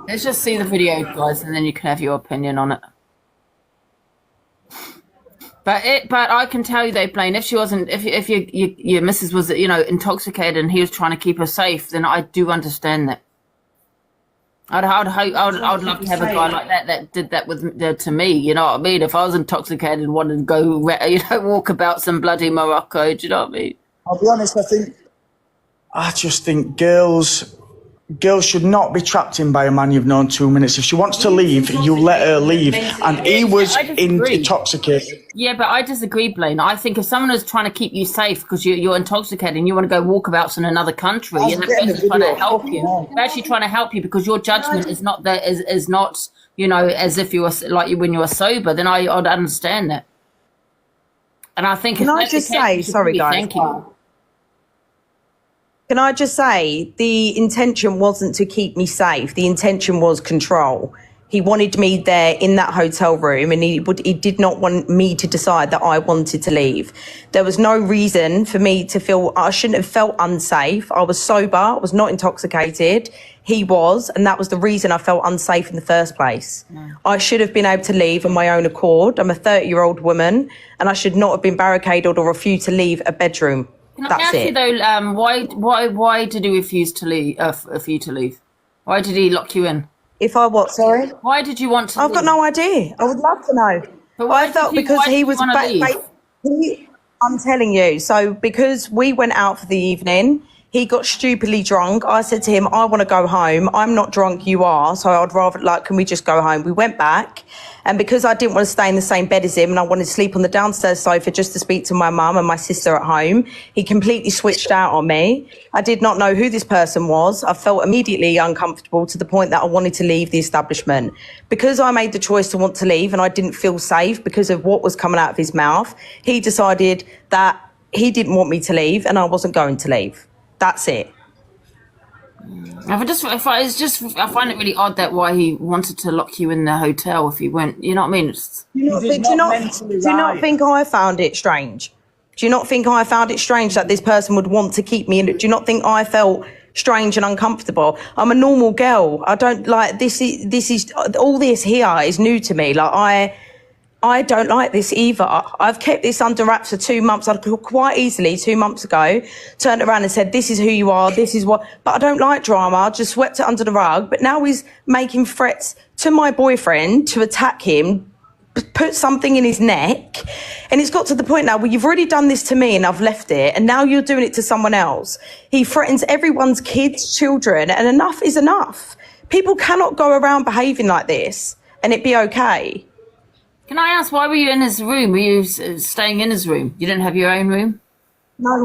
Speaker 1: Let's just see the video, guys, and then you can have your opinion on it. But I can tell you though, Blaine, if she wasn't, if your missus was, intoxicated and he was trying to keep her safe, then I do understand that. I'd love to have a guy like that did that to me. You know what I mean? If I was intoxicated and wanted to go, walk about some bloody Morocco, do you know what I mean?
Speaker 15: I'll be honest. I just think girls should not be trapped in by a man you've known 2 minutes. If she wants to leave, you let her leave. And he was intoxicated.
Speaker 1: Yeah, but I disagree, Blaine. I think if someone is trying to keep you safe because you're intoxicated and you want to go walkabouts in another country and that person's trying to help you, they're actually trying to help you because your judgment is not as if you were like when you were sober, then I'd understand that. And I think
Speaker 17: Can I just say, sorry guys.
Speaker 1: Thank you.
Speaker 17: Can I just say, the intention wasn't to keep me safe. The intention was control. He wanted me there in that hotel room, and he did not want me to decide that I wanted to leave. There was no reason for me to feel, I shouldn't have felt unsafe. I was sober, I was not intoxicated. He was, and that was the reason I felt unsafe in the first place. I should have been able to leave on my own accord. I'm a 30-year-old woman, and I should not have been barricaded or refused to leave a bedroom.
Speaker 1: Can I ask you though, why did he refuse to leave? For you to leave, why did he lock you in?
Speaker 17: If I what? Sorry.
Speaker 1: Why did you want to?
Speaker 17: I've got no idea. I would love to know.
Speaker 1: But why
Speaker 17: I felt because he was. I'm telling you. So because we went out for the evening, he got stupidly drunk. I said to him, "I want to go home. I'm not drunk. You are. So I'd rather can we just go home?" We went back. And because I didn't want to stay in the same bed as him and I wanted to sleep on the downstairs sofa just to speak to my mum and my sister at home, he completely switched out on me. I did not know who this person was. I felt immediately uncomfortable to the point that I wanted to leave the establishment. Because I made the choice to want to leave and I didn't feel safe because of what was coming out of his mouth, he decided that he didn't want me to leave and I wasn't going to leave. That's it.
Speaker 1: I find it really odd that why he wanted to lock you in the hotel if he went. You know what I mean?
Speaker 17: Do you not think I found it strange? Do you not think I found it strange that this person would want to keep me in? Do you not think I felt strange and uncomfortable? I'm a normal girl. I don't like this. This is all this here is new to me. Like I don't like this either. I've kept this under wraps for 2 months. I could quite easily 2 months ago turned around and said, "This is who you are. This is what." But I don't like drama. I just swept it under the rug. But now he's making threats to my boyfriend to attack him, put something in his neck, and it's got to the point now where you've already done this to me and I've left it, and now you're doing it to someone else. He threatens everyone's kids, children, and enough is enough. People cannot go around behaving like this and it be okay.
Speaker 1: Can I ask, why were you in his room? Were you staying in his room? You didn't have your own room?
Speaker 17: No,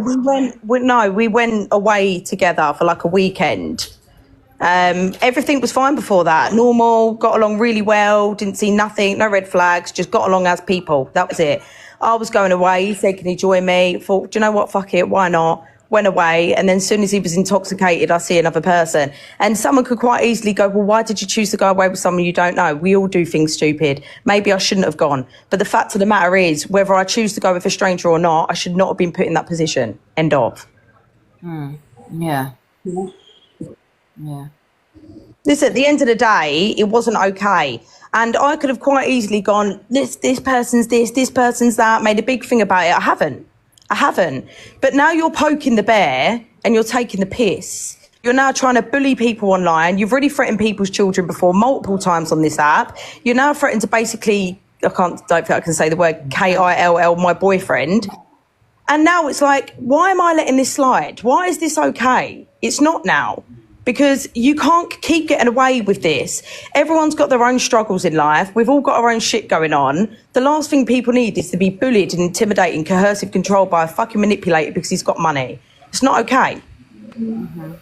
Speaker 17: we went away together for like a weekend. Everything was fine before that. Normal, got along really well, didn't see nothing, no red flags, just got along as people. That was it. I was going away, he said, "Can you join me?" Thought, do you know what, fuck it, why not? Went away, and then as soon as he was intoxicated, I see another person. And someone could quite easily go, "Well, why did you choose to go away with someone you don't know?" We all do things stupid. Maybe I shouldn't have gone. But the fact of the matter is, whether I choose to go with a stranger or not, I should not have been put in that position. End of.
Speaker 1: Yeah. Yeah.
Speaker 17: Listen, at the end of the day, it wasn't okay. And I could have quite easily gone, this person's this person's that, made a big thing about it. I haven't. But now you're poking the bear and you're taking the piss. You're now trying to bully people online. You've already threatened people's children before multiple times on this app. You're now threatening to basically, don't think I can say the word, KILL, my boyfriend. And now it's like, why am I letting this slide? Why is this okay? It's not now. Because you can't keep getting away with this. Everyone's got their own struggles in life. We've all got our own shit going on. The last thing people need is to be bullied and intimidated and coercive controlled by a fucking manipulator because he's got money. It's not okay.
Speaker 1: Mm-hmm.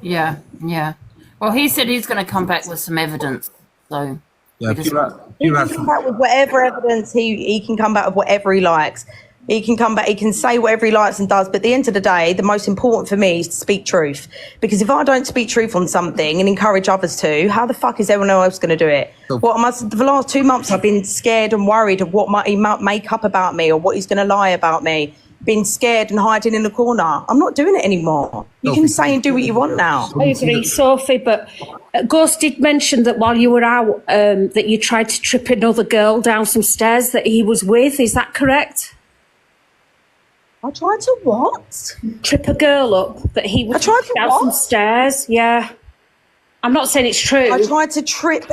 Speaker 1: Yeah, yeah. Well, he said he's going to come back with some evidence. So
Speaker 2: yeah,
Speaker 17: he can come back with whatever evidence he can come back with whatever he likes. He can come back, he can say whatever he likes and does, but at the end of the day, the most important for me is to speak truth. Because if I don't speak truth on something and encourage others to, how the fuck is everyone else going to do it? For the last 2 months, I've been scared and worried of what he might make up about me or what he's going to lie about me. Been scared and hiding in the corner. I'm not doing it anymore. You can say and do what you want now.
Speaker 4: I agree, Sophie, but Ghost did mention that while you were out, that you tried to trip another girl down some stairs that he was with. Is that correct?
Speaker 17: I tried to what?
Speaker 4: Trip a girl up that he was down some stairs. Yeah. I'm not saying it's true.
Speaker 17: I tried to trip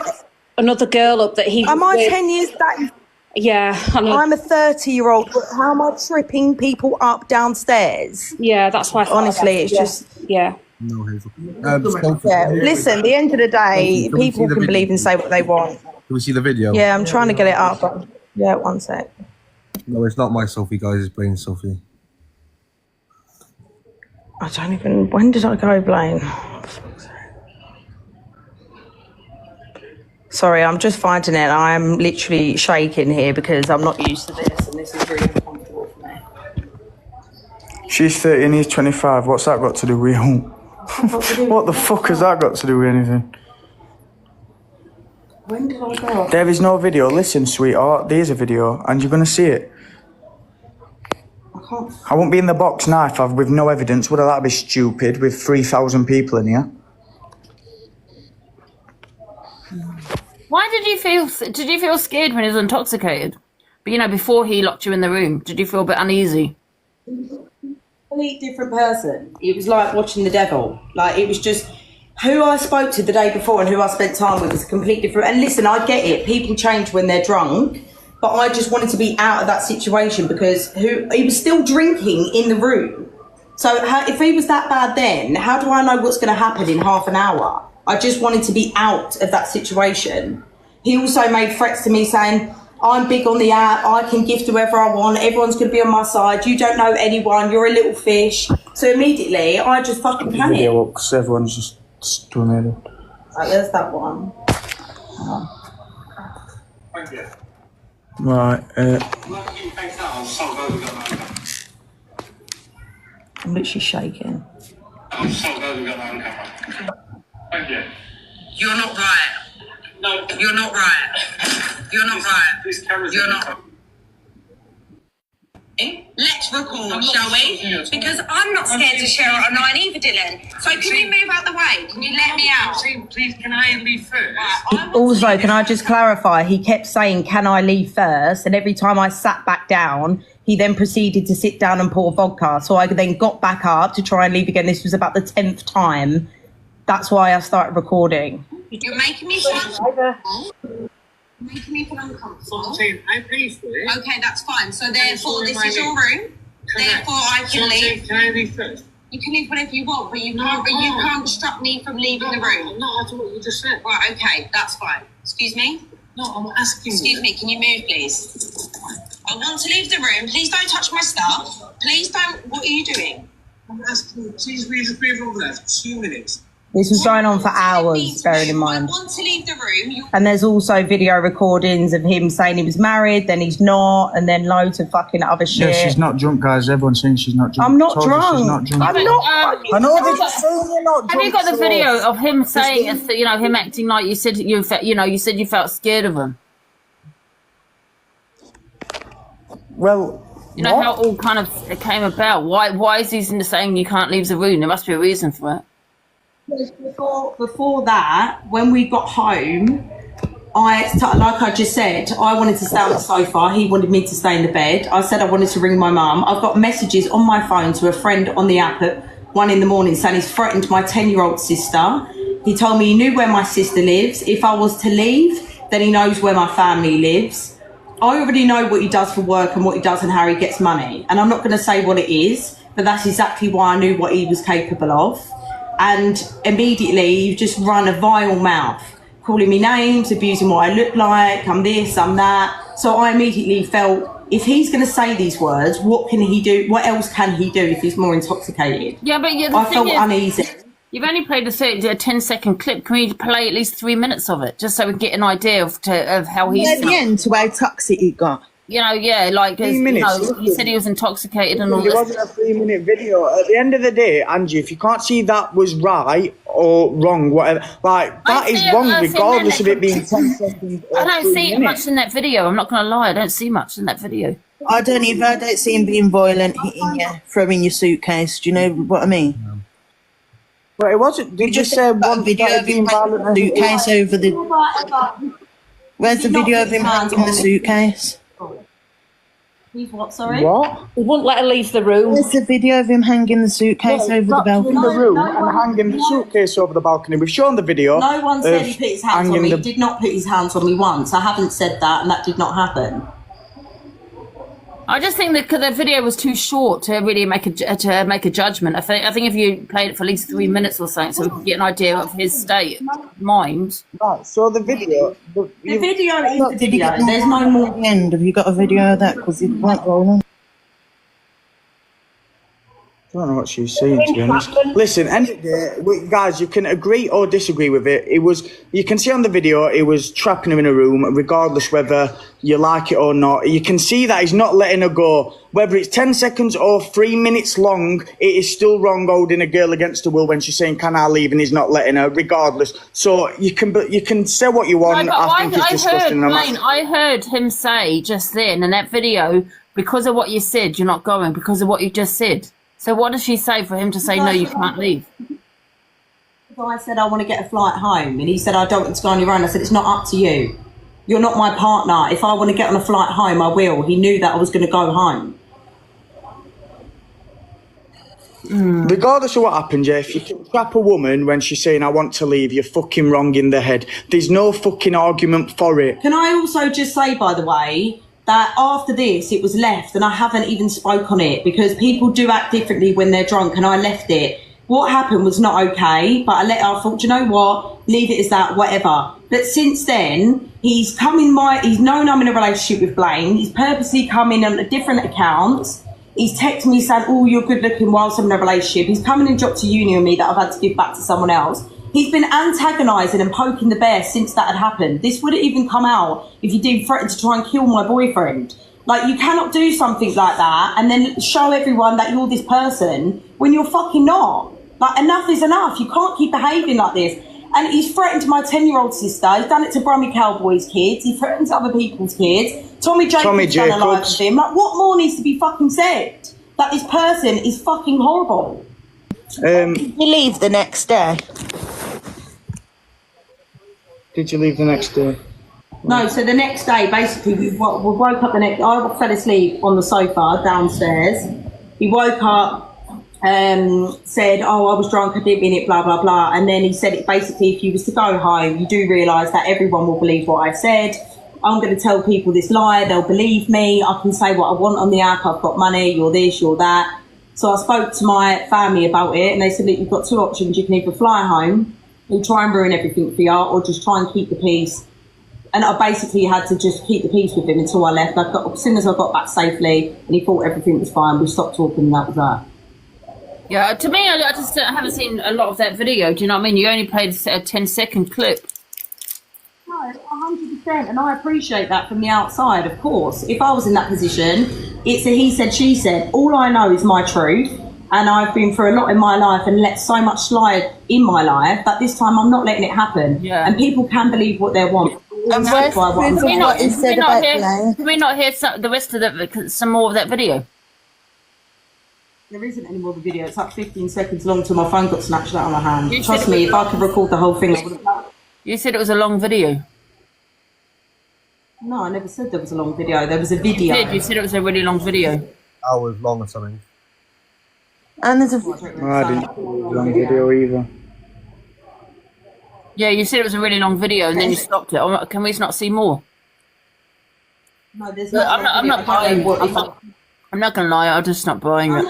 Speaker 4: another girl up that he was
Speaker 17: Am I
Speaker 4: with.
Speaker 17: 10 years back?
Speaker 4: Yeah.
Speaker 17: I'm a 30-year-old. How am I tripping people up downstairs?
Speaker 4: Yeah, that's why I thought
Speaker 17: honestly, it's just...
Speaker 4: Yeah.
Speaker 2: No, Hazel.
Speaker 17: Listen, at the end of the day, people can believe and say what they want.
Speaker 2: Can we see the video?
Speaker 17: Yeah, I'm trying to get it up. But yeah, one sec.
Speaker 2: No, it's not my Sophie, guys. It's Blaine's Sophie.
Speaker 17: I don't even... When did I go, Blaine? Sorry, I'm just finding it. I'm literally shaking here because I'm not used to this and this is really uncomfortable for me.
Speaker 15: She's 30 and he's 25. What's that got to do with you? What the fuck has that got to do with anything?
Speaker 17: When did I go?
Speaker 15: There is no video. Listen, sweetheart, there's a video and you're going to see it. I won't be in the box now if with no evidence. Would that be stupid with 3,000 people in here?
Speaker 1: Why did you feel scared when he was intoxicated? But, you know, before he locked you in the room, did you feel a bit uneasy?
Speaker 17: Complete different person. It was like watching the devil. Like, it was just who I spoke to the day before and who I spent time with was completely different. And listen, I get it. People change when they're drunk. But I just wanted to be out of that situation because he was still drinking in the room. So if he was that bad then, how do I know what's going to happen in half an hour? I just wanted to be out of that situation. He also made threats to me saying, I'm big on the app, I can gift whoever I want, everyone's going to be on my side, you don't know anyone, you're a little fish. So immediately, I just fucking panicked.
Speaker 15: Video up because everyone's just doing it.
Speaker 17: Right, there's that one.
Speaker 8: Thank you.
Speaker 15: Right,
Speaker 17: I'm literally shaking.
Speaker 8: I'm so glad we got that on camera. Thank you.
Speaker 5: You're not right.
Speaker 8: No.
Speaker 5: You're not right. You're not right.
Speaker 8: This camera's
Speaker 5: You're not. Let's record, shall we? Because I'm not scared to share it online either, Dylan. So can you move out the way? Can you let me out?
Speaker 8: Please, can I leave first?
Speaker 17: Also, can I just clarify, he kept saying, can I leave first? And every time I sat back down, he then proceeded to sit down and pour vodka. So I then got back up to try and leave again. This was about the 10th time. That's why I started recording.
Speaker 5: You're making me feel uncomfortable. Making me feel uncomfortable.
Speaker 8: I pay for it.
Speaker 5: Okay, that's fine. So therefore, this is your room. Therefore, I can leave.
Speaker 8: Can I leave first?
Speaker 5: You can leave whenever you want, but you can't stop me from leaving the room.
Speaker 8: I'm not after what you just said.
Speaker 5: Right, okay, that's fine. Excuse me?
Speaker 8: No, I'm asking
Speaker 5: Excuse me, can you move, please? I want to leave the room. Please don't touch my stuff. Please don't. What are you doing?
Speaker 8: I'm asking you, please move over there for 2 minutes.
Speaker 17: This was going on for hours, bearing in mind.
Speaker 5: I want to leave the room.
Speaker 17: And there's also video recordings of him saying he was married, then he's not, and then loads of fucking other shit.
Speaker 15: yeah, she's not drunk, guys. Everyone's saying she's not drunk.
Speaker 17: I'm not
Speaker 15: Told you
Speaker 17: drunk.
Speaker 15: She's not drunk.
Speaker 17: I'm not.
Speaker 15: I know they're just saying you're not drunk.
Speaker 1: Have you got the
Speaker 15: so-
Speaker 1: video of him saying, you know, him acting like you said you said you felt scared of him?
Speaker 15: Well,
Speaker 1: you know how it all kind of it came about. Why is he saying you can't leave the room? There must be a reason for it.
Speaker 17: Before that, when we got home, like I just said, I wanted to stay on the sofa. He wanted me to stay in the bed. I said I wanted to ring my mum. I've got messages on my phone to a friend on the app at 1 a.m. saying he's threatened my 10-year-old sister. He told me he knew where my sister lives. If I was to leave, then he knows where my family lives.
Speaker 16: I already know what he does for work and what he does and how he gets money. And I'm not going to say what it is, but that's exactly why I knew what he was capable of. And immediately you've just run a vile mouth, calling me names, abusing what I look like, I'm this, I'm that. So I immediately felt, if he's going to say these words, what can he do? What else can he do if he's more intoxicated?
Speaker 1: Yeah, but
Speaker 16: I felt uneasy.
Speaker 1: You've only played a 10-second clip. Can we play at least 3 minutes of it, just so we can get an idea of how he's...
Speaker 12: At the end, to how toxic he got.
Speaker 1: You know, yeah, like,
Speaker 15: 3 minutes.
Speaker 1: you said he was intoxicated and all
Speaker 15: It
Speaker 1: this.
Speaker 15: wasn't a 3-minute video. At the end of the day, Angie, if you can't see that was right or wrong, whatever, like, that is wrong regardless of it being 10 seconds or
Speaker 1: I don't
Speaker 15: 3
Speaker 1: see
Speaker 15: minutes.
Speaker 1: much in that video. I'm not going to lie. I don't see much in that video.
Speaker 12: I don't see him being violent, hitting you, throwing your suitcase. Do you know what I mean?
Speaker 15: But it wasn't. Did you say one
Speaker 12: video of him hanging the suitcase over the... Where's the video of him hanging the suitcase?
Speaker 16: He's what, sorry?
Speaker 15: What?
Speaker 4: He wouldn't let her leave the room.
Speaker 12: Where's the video of him hanging the suitcase over the balcony?
Speaker 15: In the room and hanging the suitcase over the balcony. We've shown the video.
Speaker 16: No one said he put his hands on me.
Speaker 15: hanging
Speaker 16: He did not put his hands on me once. I haven't said that, and that did not happen.
Speaker 1: I just think that the video was too short to really make a judgment. I think if you played it for at least 3 minutes or something, so we can get an idea of his state of mind.
Speaker 15: Right, so the video...
Speaker 16: The video is the video. There's no more...
Speaker 12: At the end, have you got a video of that? Because it won't roll on.
Speaker 15: I don't know what she's saying, to be honest. Listen, guys, you can agree or disagree with it. You can see on the video, it was trapping her in a room, regardless whether you like it or not. You can see that he's not letting her go. Whether it's 10 seconds or 3 minutes long, it is still wrong holding a girl against her will when she's saying, can I leave? And he's not letting her, regardless. So you can say what you want.
Speaker 1: No,
Speaker 15: I think it's disgusting.
Speaker 1: I heard him say just then in that video, because of what you said, you're not going, because of what you just said. So what does she say for him to say, no, you can't leave?
Speaker 16: I said, I want to get a flight home. And he said, I don't want to go on your own. I said, it's not up to you. You're not my partner. If I want to get on a flight home, I will. He knew that I was going to go home.
Speaker 15: Regardless of what happened, yeah, if you can trap a woman when she's saying, I want to leave, you're fucking wrong in the head. There's no fucking argument for it.
Speaker 16: Can I also just say, by the way, that after this, it was left, and I haven't even spoke on it, because people do act differently when they're drunk, and I left it. What happened was not okay, but I thought, do you know what? Leave it as that, whatever. But since then, he's known I'm in a relationship with Blaine. He's purposely come in on different accounts. He's texted me saying, oh, you're good looking whilst I'm in a relationship. He's come in and dropped a uni on me that I've had to give back to someone else. He's been antagonising and poking the bear since that had happened. This wouldn't even come out if you didn't threaten to try and kill my boyfriend. Like, you cannot do something like that and then show everyone that you're this person when you're fucking not. Like, enough is enough. You can't keep behaving like this. And he's threatened my 10-year-old sister. He's done it to Brummy Cowboys kids. He threatens other people's kids. Tommy Jacobs done a live with him. Like, what more needs to be fucking said? That this person is fucking horrible.
Speaker 12: Did you leave the next day?
Speaker 15: Did you leave the next day?
Speaker 16: No, so the next day, basically, we woke up I fell asleep on the sofa downstairs. He woke up, said, oh, I was drunk, I didn't mean it, blah, blah, blah. And then he said, basically, if you was to go home, you do realise that everyone will believe what I said. I'm going to tell people this lie, they'll believe me. I can say what I want on the app, I've got money, you're this, you're that. So I spoke to my family about it, and they said, look, you've got two options. You can either fly home, or try and ruin everything for you, or just try and keep the peace. And I basically had to just keep the peace with him until I left. As soon as I got back safely, and he thought everything was fine, we stopped talking, and that was that.
Speaker 1: Yeah, to me, I just haven't seen a lot of that video. Do you know what I mean? You only played a 10-second clip.
Speaker 16: No, 100%, and I appreciate that from the outside, of course. If I was in that position, it's a he said, she said. All I know is my truth, and I've been through a lot in my life and let so much slide in my life that this time I'm not letting it happen. Yeah. And people can believe what they want.
Speaker 1: And can we not hear the rest of some more of that video?
Speaker 16: There isn't any more of the video. It's like 15 seconds long till my phone got snatched out of my hand. Trust me, if I could record the whole thing, I would have done it.
Speaker 1: You said it was a long video.
Speaker 16: No, I never said there was a long video. There was a video.
Speaker 1: You said it was a really long video.
Speaker 2: Hours long or something.
Speaker 12: And there's a...
Speaker 15: I didn't see a long video either.
Speaker 1: Yeah, you said it was a really long video and then you stopped it. Can we not see more?
Speaker 16: No, there's
Speaker 1: Look,
Speaker 16: not.
Speaker 1: I'm not buying. I'm not gonna lie. I'm just not buying it.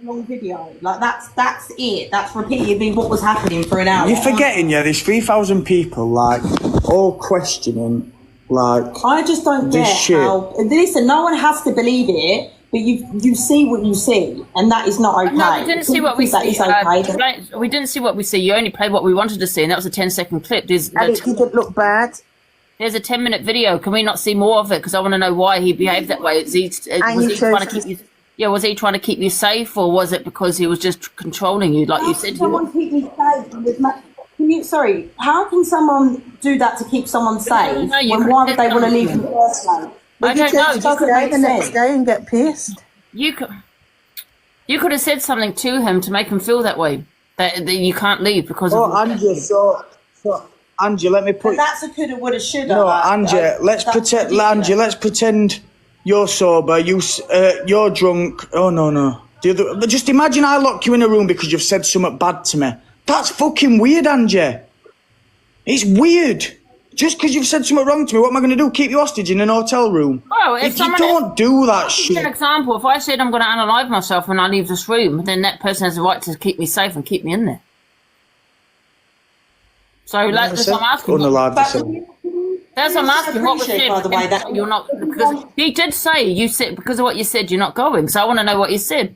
Speaker 16: Long video. Like that's it. That's repeatedly what was happening for an hour.
Speaker 15: You're forgetting, yeah, there's 3,000 people, like, all questioning, like,
Speaker 16: I just don't
Speaker 15: this
Speaker 16: get
Speaker 15: shit.
Speaker 16: how. Listen, no one has to believe it, but you see what you see, and that is not okay.
Speaker 1: No, we didn't see what we
Speaker 16: That
Speaker 1: see.
Speaker 16: is okay.
Speaker 1: We didn't see what we see. You only played what we wanted to see, and that was a 10-second clip.
Speaker 12: And it didn't look bad.
Speaker 1: There's a 10-minute video. Can we not see more of it? Because I want to know why he behaved that way. Was he trying to keep you? Yeah, was he trying to keep you safe, or was it because he was just controlling you, like you said?
Speaker 16: Someone keep me safe. Sorry, how can someone do that to keep someone safe? Why would they want to leave in the first place?
Speaker 1: I don't know.
Speaker 12: Talk it out the next day and get pissed.
Speaker 1: You could have said something to him to make him feel that way, that you can't leave because of...
Speaker 15: Angie, so Angie, let me put...
Speaker 16: That's a coulda, woulda, shoulda.
Speaker 15: No, Angie, let's pretend you're sober, you're drunk. Oh, no. Just imagine I lock you in a room because you've said something bad to me. That's fucking weird, Angie. It's weird. Just because you've said something wrong to me, what am I going to do? Keep you hostage in an hotel room?
Speaker 1: Well,
Speaker 15: if you don't do that shit...
Speaker 1: For example, if I said I'm going to unalive myself when I leave this room, then that person has the right to keep me safe and keep me in there. So that's what I'm asking. That's what I'm asking. What was said? By the way, that you're not, because he did say, you said, because of what you said, you're not going. So I want to know what you said.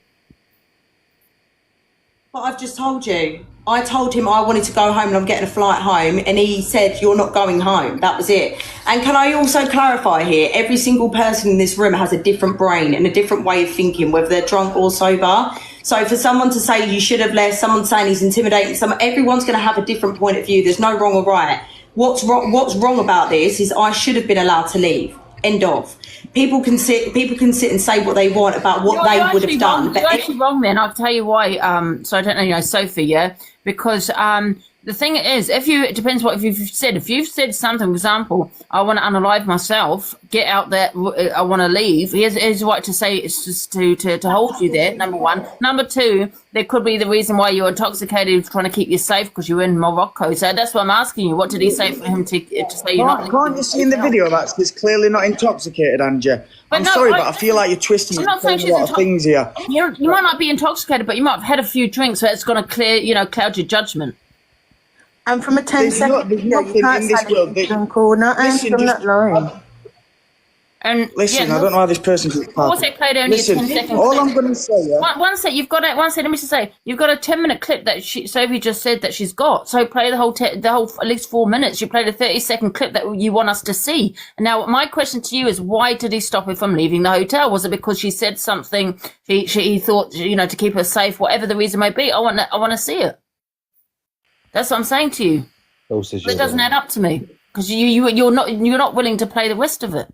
Speaker 16: But I've just told you. I told him I wanted to go home and I'm getting a flight home, and he said, you're not going home. That was it. And can I also clarify here, every single person in this room has a different brain and a different way of thinking, whether they're drunk or sober. So for someone to say you should have left, someone saying he's intimidating, everyone's going to have a different point of view. There's no wrong or right. What's wrong about this is I should have been allowed to leave. End of. People can sit and say what they want about what they would have done.
Speaker 1: You're actually wrong, man. I'll tell you why. So I don't know, you know, Sophie, yeah? Because the thing is, it depends what you've said. If you've said something, for example, I want to unalive myself, get out there, I want to leave, he has the right to say it's just to hold you there, number one. Number two, there could be the reason why you're intoxicated, trying to keep you safe because you're in Morocco. So that's what I'm asking you. What did he say for him to say you're not...
Speaker 15: Can't you see in the video that it's clearly not intoxicated, Angie? I'm sorry, but I feel like you're twisting a lot of things here.
Speaker 1: You might not be intoxicated, but you might have had a few drinks, so it's going to cloud your judgment.
Speaker 12: And from a 10-second video, you can't say it's drunk or not, and from that line.
Speaker 1: And
Speaker 15: listen, I don't know how this person gets past.
Speaker 1: Also played only a 10-second
Speaker 15: all
Speaker 1: clip.
Speaker 15: I'm going to say, yeah.
Speaker 1: One sec, you've got it. One sec, let me just say, you've got a 10-minute clip that Sophie just said that she's got. So play the whole at least 4 minutes. You played a 30-second clip that you want us to see. And now my question to you is, why did he stop her from leaving the hotel? Was it because she said something he thought, to keep her safe, whatever the reason may be? I want to see it. That's what I'm saying to you. It doesn't add up to me because you're not willing to play the rest of it.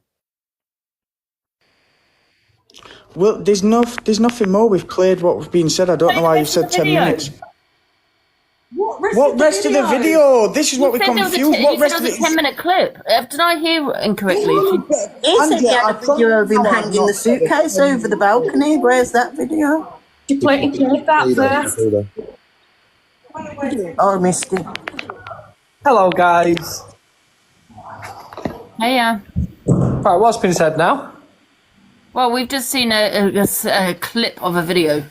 Speaker 15: Well, there's nothing more. We've played what was being said. I don't know why you've said 10 minutes. What rest of the video? This is what we're confused. What rest of
Speaker 1: the 10-minute clip? Did I hear incorrectly?
Speaker 12: He said he had a video of him hanging the suitcase over the balcony. Where's that video?
Speaker 10: You played that first.
Speaker 12: Oh, I missed it.
Speaker 18: Hello, guys.
Speaker 1: Hey,
Speaker 18: Right, what's been said now?
Speaker 1: Well, we've just seen a clip of a video.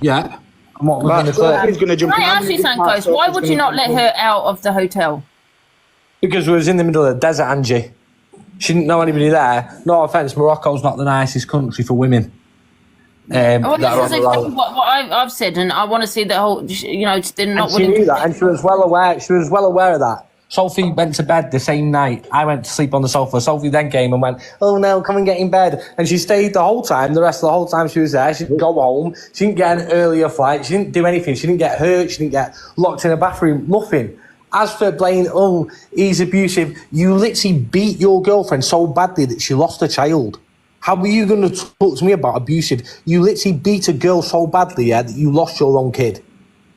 Speaker 18: Yeah. And what we're going to say?
Speaker 1: Can I ask you something, guys? Why would you not let her out of the hotel?
Speaker 18: Because we was in the middle of the desert, Angie. She didn't know anybody there. No offence, Morocco's not the nicest country for women.
Speaker 1: Well, this is exactly what I've said, and I want to see the whole. They're not.
Speaker 18: And she knew that, and she was well aware. She was well aware of that. Sophie went to bed the same night. I went to sleep on the sofa. Sophie then came and went, "Oh no, come and get in bed." And she stayed the whole time. The rest of the whole time she was there. She didn't go home. She didn't get an earlier flight. She didn't do anything. She didn't get hurt. She didn't get locked in a bathroom. Nothing. As for Blaine, he's abusive. You literally beat your girlfriend so badly that she lost a child. How are you going to talk to me about abusive? You literally beat a girl so badly, yeah, that you lost your own kid.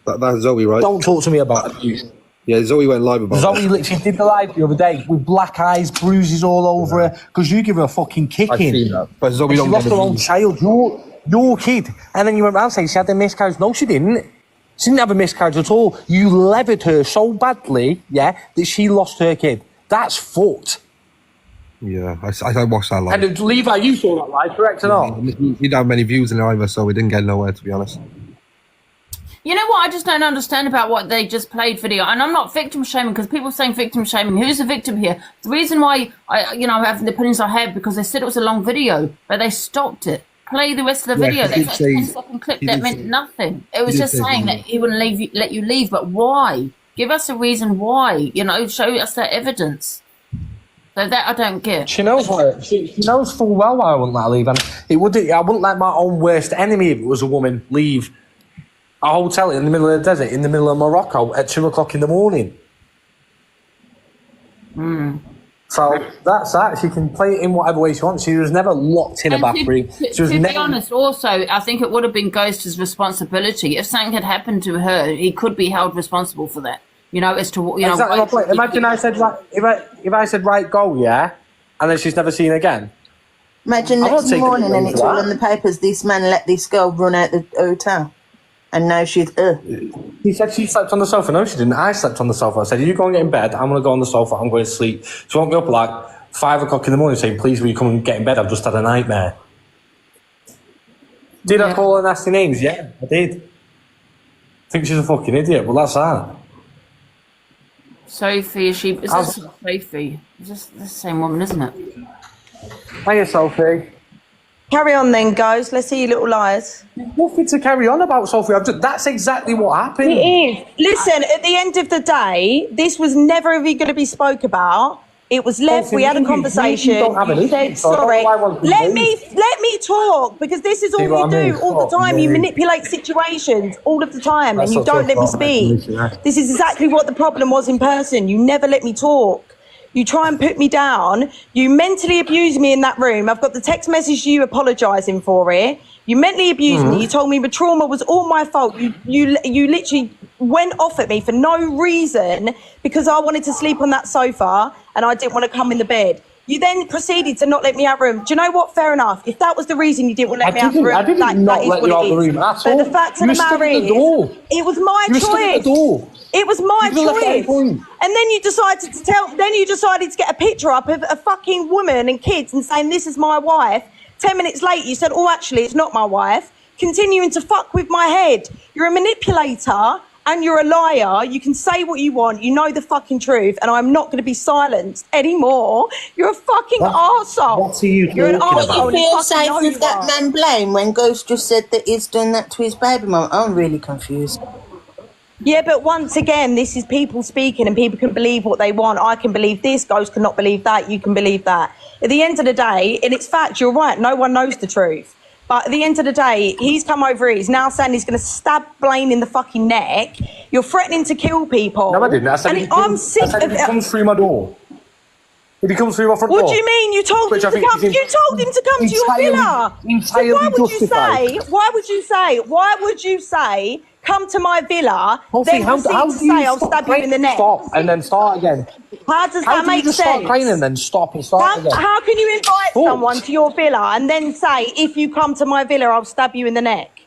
Speaker 2: That's Zoe, right?
Speaker 18: Don't talk to me about abuse.
Speaker 2: Yeah, Zoe went live about
Speaker 18: Zoe literally did the live the other day with black eyes, bruises all over her, because you give her a fucking kicking.
Speaker 2: I've seen that. But Zoe
Speaker 18: she lost her own child, your kid. And then you went round saying she had a miscarriage. No, she didn't. She didn't have a miscarriage at all. You levered her so badly, yeah, that she lost her kid. That's fucked.
Speaker 2: Yeah, I watched that live.
Speaker 18: And Levi, you saw that live, correct or not?
Speaker 2: He didn't have many views in it either, so we didn't get nowhere, to be honest.
Speaker 1: You know what? I just don't understand about what they just played video. And I'm not victim shaming because people are saying victim shaming. Who's the victim here? The reason why I have the opinions I have because they said it was a long video, but they stopped it. Play the rest of the video. That's a 10-second clip that meant nothing. It was just saying that he wouldn't let you leave, but why? Give us a reason why. Show us that evidence. So that I don't get.
Speaker 18: She knows why. She knows full well why I wouldn't let her leave, and I wouldn't let my own worst enemy, if it was a woman, leave a hotel in the middle of the desert, in the middle of Morocco, at 2 o'clock in the morning. So that's that. She can play it in whatever way she wants. She was never locked in a bathroom.
Speaker 1: To be honest, also, I think it would have been Ghost's responsibility. If something had happened to her, he could be held responsible for that. As to
Speaker 18: exactly my point. Imagine I said if I said right go, yeah, and then she's never seen again.
Speaker 12: Imagine next morning and it's all in the papers. This man let this girl run out the hotel, and now she's.
Speaker 18: He said she slept on the sofa. No, she didn't. I slept on the sofa. I said, "You go and get in bed. I'm going to go on the sofa. I'm going to sleep." She woke me up at like 5 o'clock in the morning, saying, "Please, will you come and get in bed? I've just had a nightmare." Did I call her nasty names? Yeah, I did. I think she's a fucking idiot, but that's that.
Speaker 1: Sophie, is this Sophie? It's just the same woman, isn't it?
Speaker 18: Hiya, Sophie.
Speaker 17: Carry on then, guys. Let's see your little lies.
Speaker 18: There's nothing to carry on about, Sophie. That's exactly what happened.
Speaker 17: It is. Listen, at the end of the day, this was never even going to be spoke about. It was left.
Speaker 18: Sophie,
Speaker 17: we had a conversation. You said sorry. Let me talk, because this is all you do all the time. You manipulate situations all of the time, and you don't let me speak. This is exactly what the problem was in person. You never let me talk. You try and put me down. You mentally abuse me in that room. I've got the text message you apologising for it. You mentally abused me. You told me the trauma was all my fault. You literally went off at me for no reason because I wanted to sleep on that sofa and I didn't want to come in the bed. You then proceeded to not let me out of the room. Do you know what? Fair enough. If that was the reason you didn't want to let me out of the room,
Speaker 18: I didn't not let you out of the room at all.
Speaker 17: But the fact of the matter is, it was my choice. It was my choice. And then you decided to get a picture up of a fucking woman and kids and saying, "This is my wife." 10 minutes later, you said, "Oh, actually, it's not my wife." Continuing to fuck with my head. You're a manipulator and you're a liar. You can say what you want. You know the fucking truth, and I'm not going to be silenced anymore. You're a fucking arsehole.
Speaker 18: What are you
Speaker 17: You're an arsehole.
Speaker 12: Do you feel safe with that man blame when Ghost just said that he's done that to his baby mum? I'm really confused.
Speaker 17: Yeah, but once again, this is people speaking and people can believe what they want. I can believe this, Ghost cannot believe that, you can believe that. At the end of the day, and it's fact, you're right, no one knows the truth. But at the end of the day, he's come over here, he's now saying he's going to stab Blaine in the fucking neck. You're threatening to kill people.
Speaker 18: No, I didn't. I said
Speaker 17: I'm sick of
Speaker 18: it. He comes through my door. If he comes through my front door.
Speaker 17: What do you mean? You told him to come? You told him to come to your villa.
Speaker 18: Entirely
Speaker 17: so
Speaker 18: justified.
Speaker 17: Why would you say, come to my villa,
Speaker 18: Sophie,
Speaker 17: then proceed to say I'll stab you in the neck?
Speaker 18: Stop and then start again.
Speaker 17: How does that make sense?
Speaker 18: Start crying and then stop and start again?
Speaker 17: How can you invite someone to your villa and then say, if you come to my villa, I'll stab you in the neck?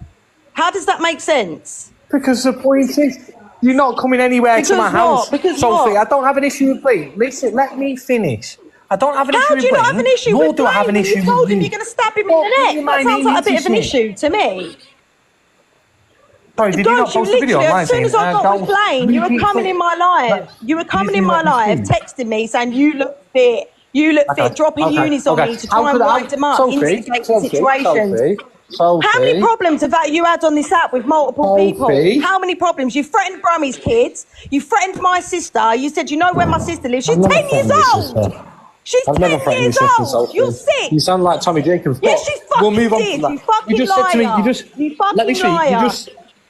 Speaker 17: How does that make sense?
Speaker 18: Because the point is, you're not coming anywhere to my house. Sophie, I don't have an issue with Blaine. Listen, let me finish. I don't have an issue with Blaine.
Speaker 17: How do you not have an issue with Blaine?
Speaker 18: I have an issue
Speaker 17: you told him you're going to stab him in the neck. That sounds like a bit of an issue to me.
Speaker 18: Sorry, did you not post the video online?
Speaker 17: As soon as I got with Blaine, you were coming in my live. You were coming in my live, texting me, saying you look fit. You look fit, dropping unis on me to try and wind them up, instigate situations. How many problems have you had on this app with multiple people? How many problems? You threatened Brummy's kids. You threatened my sister. You said, you know where my sister lives. She's 10 years old. She's 10 years old. You're sick.
Speaker 18: You sound like Tommy Jacobs.
Speaker 17: Yes, she fucking did. You fucking liar. You fucking liar.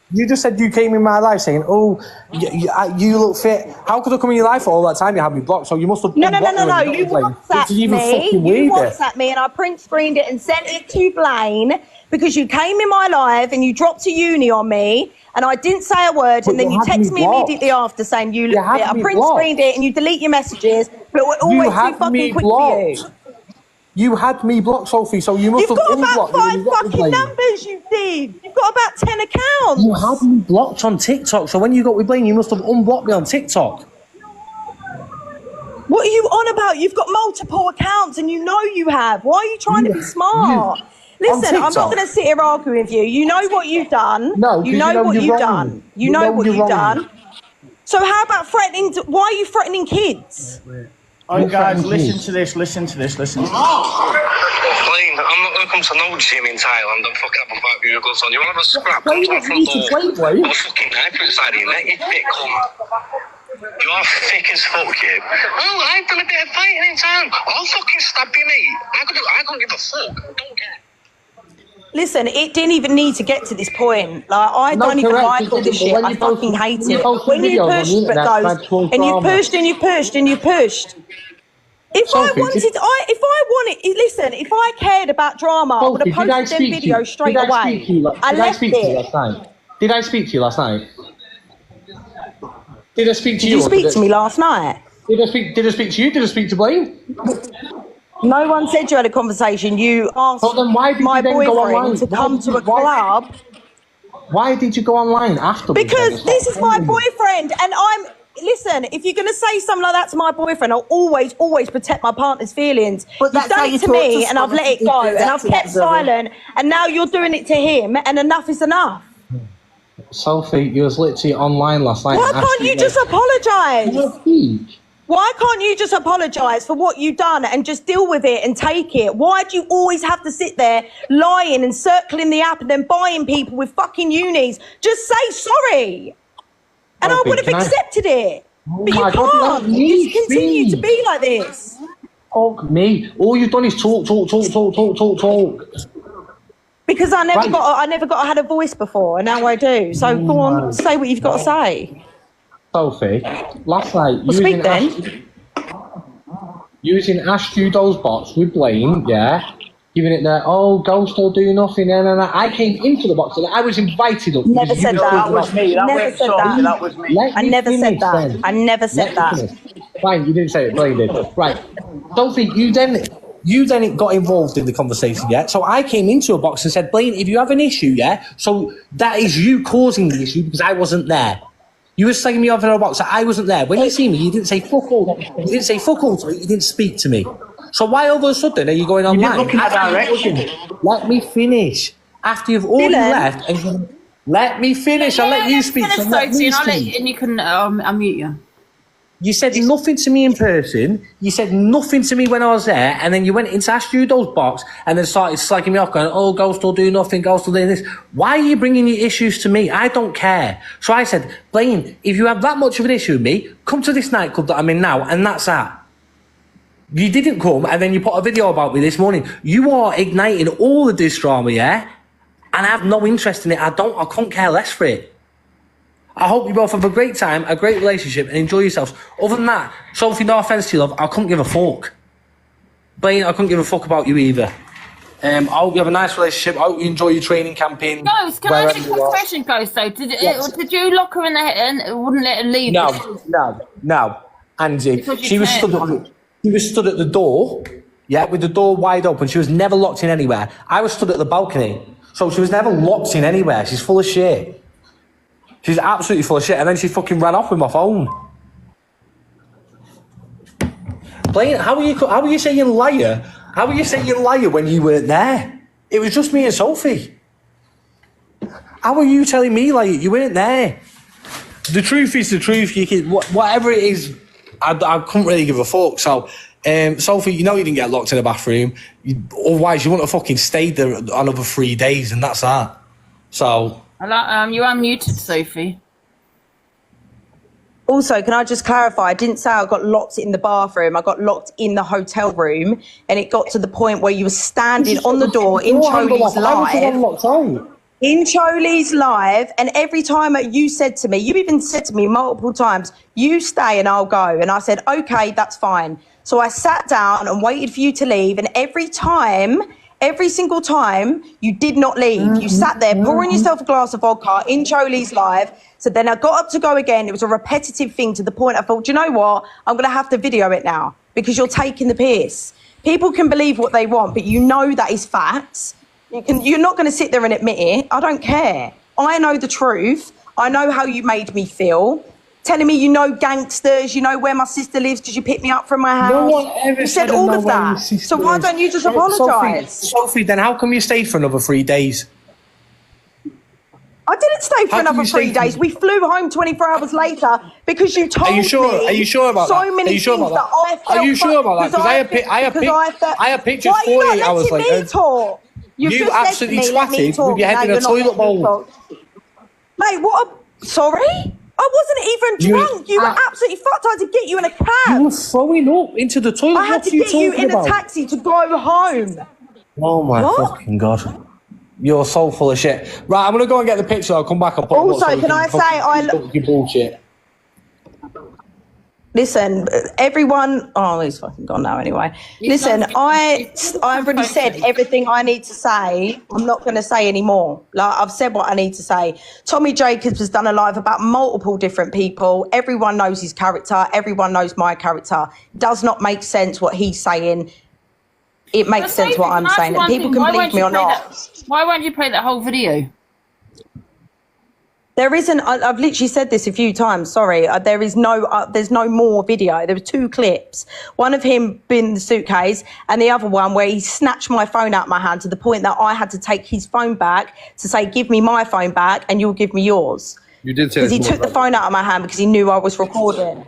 Speaker 18: You just said you came in my life saying, "Oh, you look fit." How could I come in your life for all that time? You had me blocked, so you must have.
Speaker 17: No. You WhatsApped me, and I print screened it and sent it to Blaine because you came in my live and you dropped a uni on me, and I didn't say a word, and then you text me immediately after saying you look fit. I print screened it, and you delete your messages, but we're always too fucking quick for you.
Speaker 18: You had me blocked, Sophie, so you must have unblocked me.
Speaker 17: You've got about 5 fucking numbers, you did. You've got about 10 accounts.
Speaker 18: You had me blocked on TikTok, so when you got with Blaine, you must have unblocked me on TikTok.
Speaker 17: What are you on about? You've got multiple accounts and you know you have. Why are you trying to be smart? Listen, I'm not going to sit here arguing with you. You know what you've done.
Speaker 18: No,
Speaker 17: you know what you've done. You know what you've done. So how about threatening? Why are you threatening kids?
Speaker 15: All right, guys, listen to this. Listen to this. Listen.
Speaker 7: Blaine, I'm not going to come to no gym in Thailand and fuck up about you go son. You want to have a scrap? Come to my front door. Put a fucking knife inside you, let your dick come. You are thick as fuck, you. Oh, I've done a bit of fighting in Thailand. I'll fucking stab you, mate. I couldn't give a fuck. I don't care.
Speaker 17: Listen, it didn't even need to get to this point. Like, I don't even like all this shit. I fucking hate it. When you push, and you pushed and you pushed and you pushed. If I wanted, listen, if I cared about drama, I would have posted them videos straight away. I left it.
Speaker 18: Did I speak to you last night? Did I speak to you?
Speaker 17: Did you speak to me last night?
Speaker 18: Did I speak to you? Did I speak to Blaine?
Speaker 17: No one said you had a conversation. You asked my boyfriend to come to a club.
Speaker 18: Why did you go online afterwards?
Speaker 17: Because this is my boyfriend, and listen, if you're going to say something like that to my boyfriend, I'll always protect my partner's feelings. You've done it to me, and I've let it go, and I've kept silent, and now you're doing it to him, and enough is enough.
Speaker 18: Sophie, you was literally online last night.
Speaker 17: Why can't you just apologise? Why can't you just apologise for what you've done and just deal with it and take it? Why do you always have to sit there lying and circling the app and then buying people with fucking unis? Just say sorry. And I would have accepted it. But you can't. You continue to be like this.
Speaker 18: Fuck me. All you've done is talk.
Speaker 17: Because I never had a voice before, and now I do. So go on, say what you've got to say.
Speaker 18: Sophie, last night using Ash Judo's box with Blaine, yeah, giving it there. Oh, Ghost will do nothing. Nah. I came into the box and I was invited up.
Speaker 17: Never said that.
Speaker 15: That was me. That was me.
Speaker 17: I never said that. I never said that.
Speaker 18: Fine, you didn't say it. Blaine did. Right, Sophie, you then got involved in the conversation, yeah? So I came into a box and said, Blaine, if you have an issue, yeah? So that is you causing the issue because I wasn't there. You were slagging me off in a box that I wasn't there. When you see me, you didn't say fuck all. You didn't say fuck all to me. You didn't speak to me. So why all of a sudden are you going online?
Speaker 15: You're looking at direction.
Speaker 18: Let me finish. After you've already left, and let me finish. I'll let you speak.
Speaker 1: And you can unmute you.
Speaker 18: You said nothing to me in person. You said nothing to me when I was there, and then you went into Ash Judo's box and then started slagging me off, going, "Oh, Ghost will do nothing. Ghost will do this." Why are you bringing your issues to me? I don't care. So I said, Blaine, if you have that much of an issue with me, come to this nightclub that I'm in now, and that's that. You didn't come, and then you put a video about me this morning. You are igniting all of this drama, yeah? And I have no interest in it. I couldn't care less for it. I hope you both have a great time, a great relationship, and enjoy yourselves. Other than that, Sophie, no offence to you, love, I couldn't give a fuck. Blaine, I couldn't give a fuck about you either. I hope you have a nice relationship. I hope you enjoy your training campaign.
Speaker 1: Ghost, can I ask you a question, Ghost, though? Did you lock her in the head and wouldn't let her leave?
Speaker 18: No. Angie, she was stood at the door, yeah, with the door wide open. She was never locked in anywhere. I was stood at the balcony, so she was never locked in anywhere. She's full of shit. She's absolutely full of shit, and then she fucking ran off with my phone. Blaine, how are you saying liar? How are you saying liar when you weren't there? It was just me and Sophie. How are you telling me liar? You weren't there. The truth is the truth. You can, whatever it is, I couldn't really give a fuck. So, Sophie, you know you didn't get locked in a bathroom. Otherwise, you wouldn't have fucking stayed there another 3 days, and that's that. So...
Speaker 1: you're unmuted, Sophie.
Speaker 17: Also, can I just clarify? I didn't say I got locked in the bathroom. I got locked in the hotel room, and it got to the point where you were standing on the door in Choli's live. In Choli's live, and every time you said to me, you even said to me multiple times, "You stay and I'll go." And I said, "Okay, that's fine." So I sat down and waited for you to leave, and every single time, you did not leave. You sat there pouring yourself a glass of vodka in Choli's live. So then I got up to go again. It was a repetitive thing to the point I thought, do you know what? I'm going to have to video it now because you're taking the piss. People can believe what they want, but you know that is facts. You're not going to sit there and admit it. I don't care. I know the truth. I know how you made me feel. telling me you know gangsters, you know where my sister lives because you picked me up from my house.
Speaker 18: No one ever
Speaker 17: you
Speaker 18: said
Speaker 17: said all
Speaker 18: know
Speaker 17: of
Speaker 18: where
Speaker 17: that.
Speaker 18: your sister
Speaker 17: So why
Speaker 18: lives.
Speaker 17: don't you just
Speaker 18: Sophie,
Speaker 17: apologise?
Speaker 18: Sophie, then how come you stayed for another 3 days?
Speaker 17: I didn't stay for
Speaker 18: How come
Speaker 17: another
Speaker 18: you
Speaker 17: 3
Speaker 18: stayed for-
Speaker 17: days. We flew home 24 hours later because you told me
Speaker 18: Are you sure about
Speaker 17: so
Speaker 18: that?
Speaker 17: many
Speaker 18: Are you sure
Speaker 17: things
Speaker 18: about that?
Speaker 17: I felt.
Speaker 18: Are you sure about that? Because I have pictures
Speaker 17: Why are you
Speaker 18: 48
Speaker 17: not
Speaker 18: hours
Speaker 17: letting
Speaker 18: later.
Speaker 17: me talk? You've
Speaker 18: You
Speaker 17: just said to
Speaker 18: absolutely
Speaker 17: me, let me
Speaker 18: twatted
Speaker 17: talk.
Speaker 18: with your head
Speaker 17: Now
Speaker 18: in a
Speaker 17: you're not
Speaker 18: toilet
Speaker 17: letting me
Speaker 18: bowl.
Speaker 17: talk. Mate, what a... Sorry? I wasn't even drunk. You were absolutely fucked. I had to get you in a cab.
Speaker 18: You were throwing up into the toilet.
Speaker 17: I had to get you in a taxi to go home.
Speaker 18: Oh my
Speaker 17: What?
Speaker 18: fucking God. You're so full of shit. Right, I'm going to go and get the picture. I'll come back and put it up
Speaker 17: Also,
Speaker 18: so you
Speaker 17: can I say
Speaker 18: your bullshit.
Speaker 17: Listen, everyone... Oh, he's fucking gone now anyway. Listen, I've already said everything I need to say. I'm not going to say any more. Like, I've said what I need to say. Tommy Jacobs has done a live about multiple different people. Everyone knows his character. Everyone knows my character. Does not make sense what he's saying. It makes sense what I'm saying. And people can believe me or not.
Speaker 1: Why won't you play that whole video?
Speaker 17: There isn't. I've literally said this a few times. Sorry, there is no. There's no more video. There were 2 clips. One of him in the suitcase, and the other one where he snatched my phone out of my hand to the point that I had to take his phone back to say, "Give me my phone back, and you'll give me yours."
Speaker 2: You did say
Speaker 17: because he took the phone out of my hand because he knew I was recording.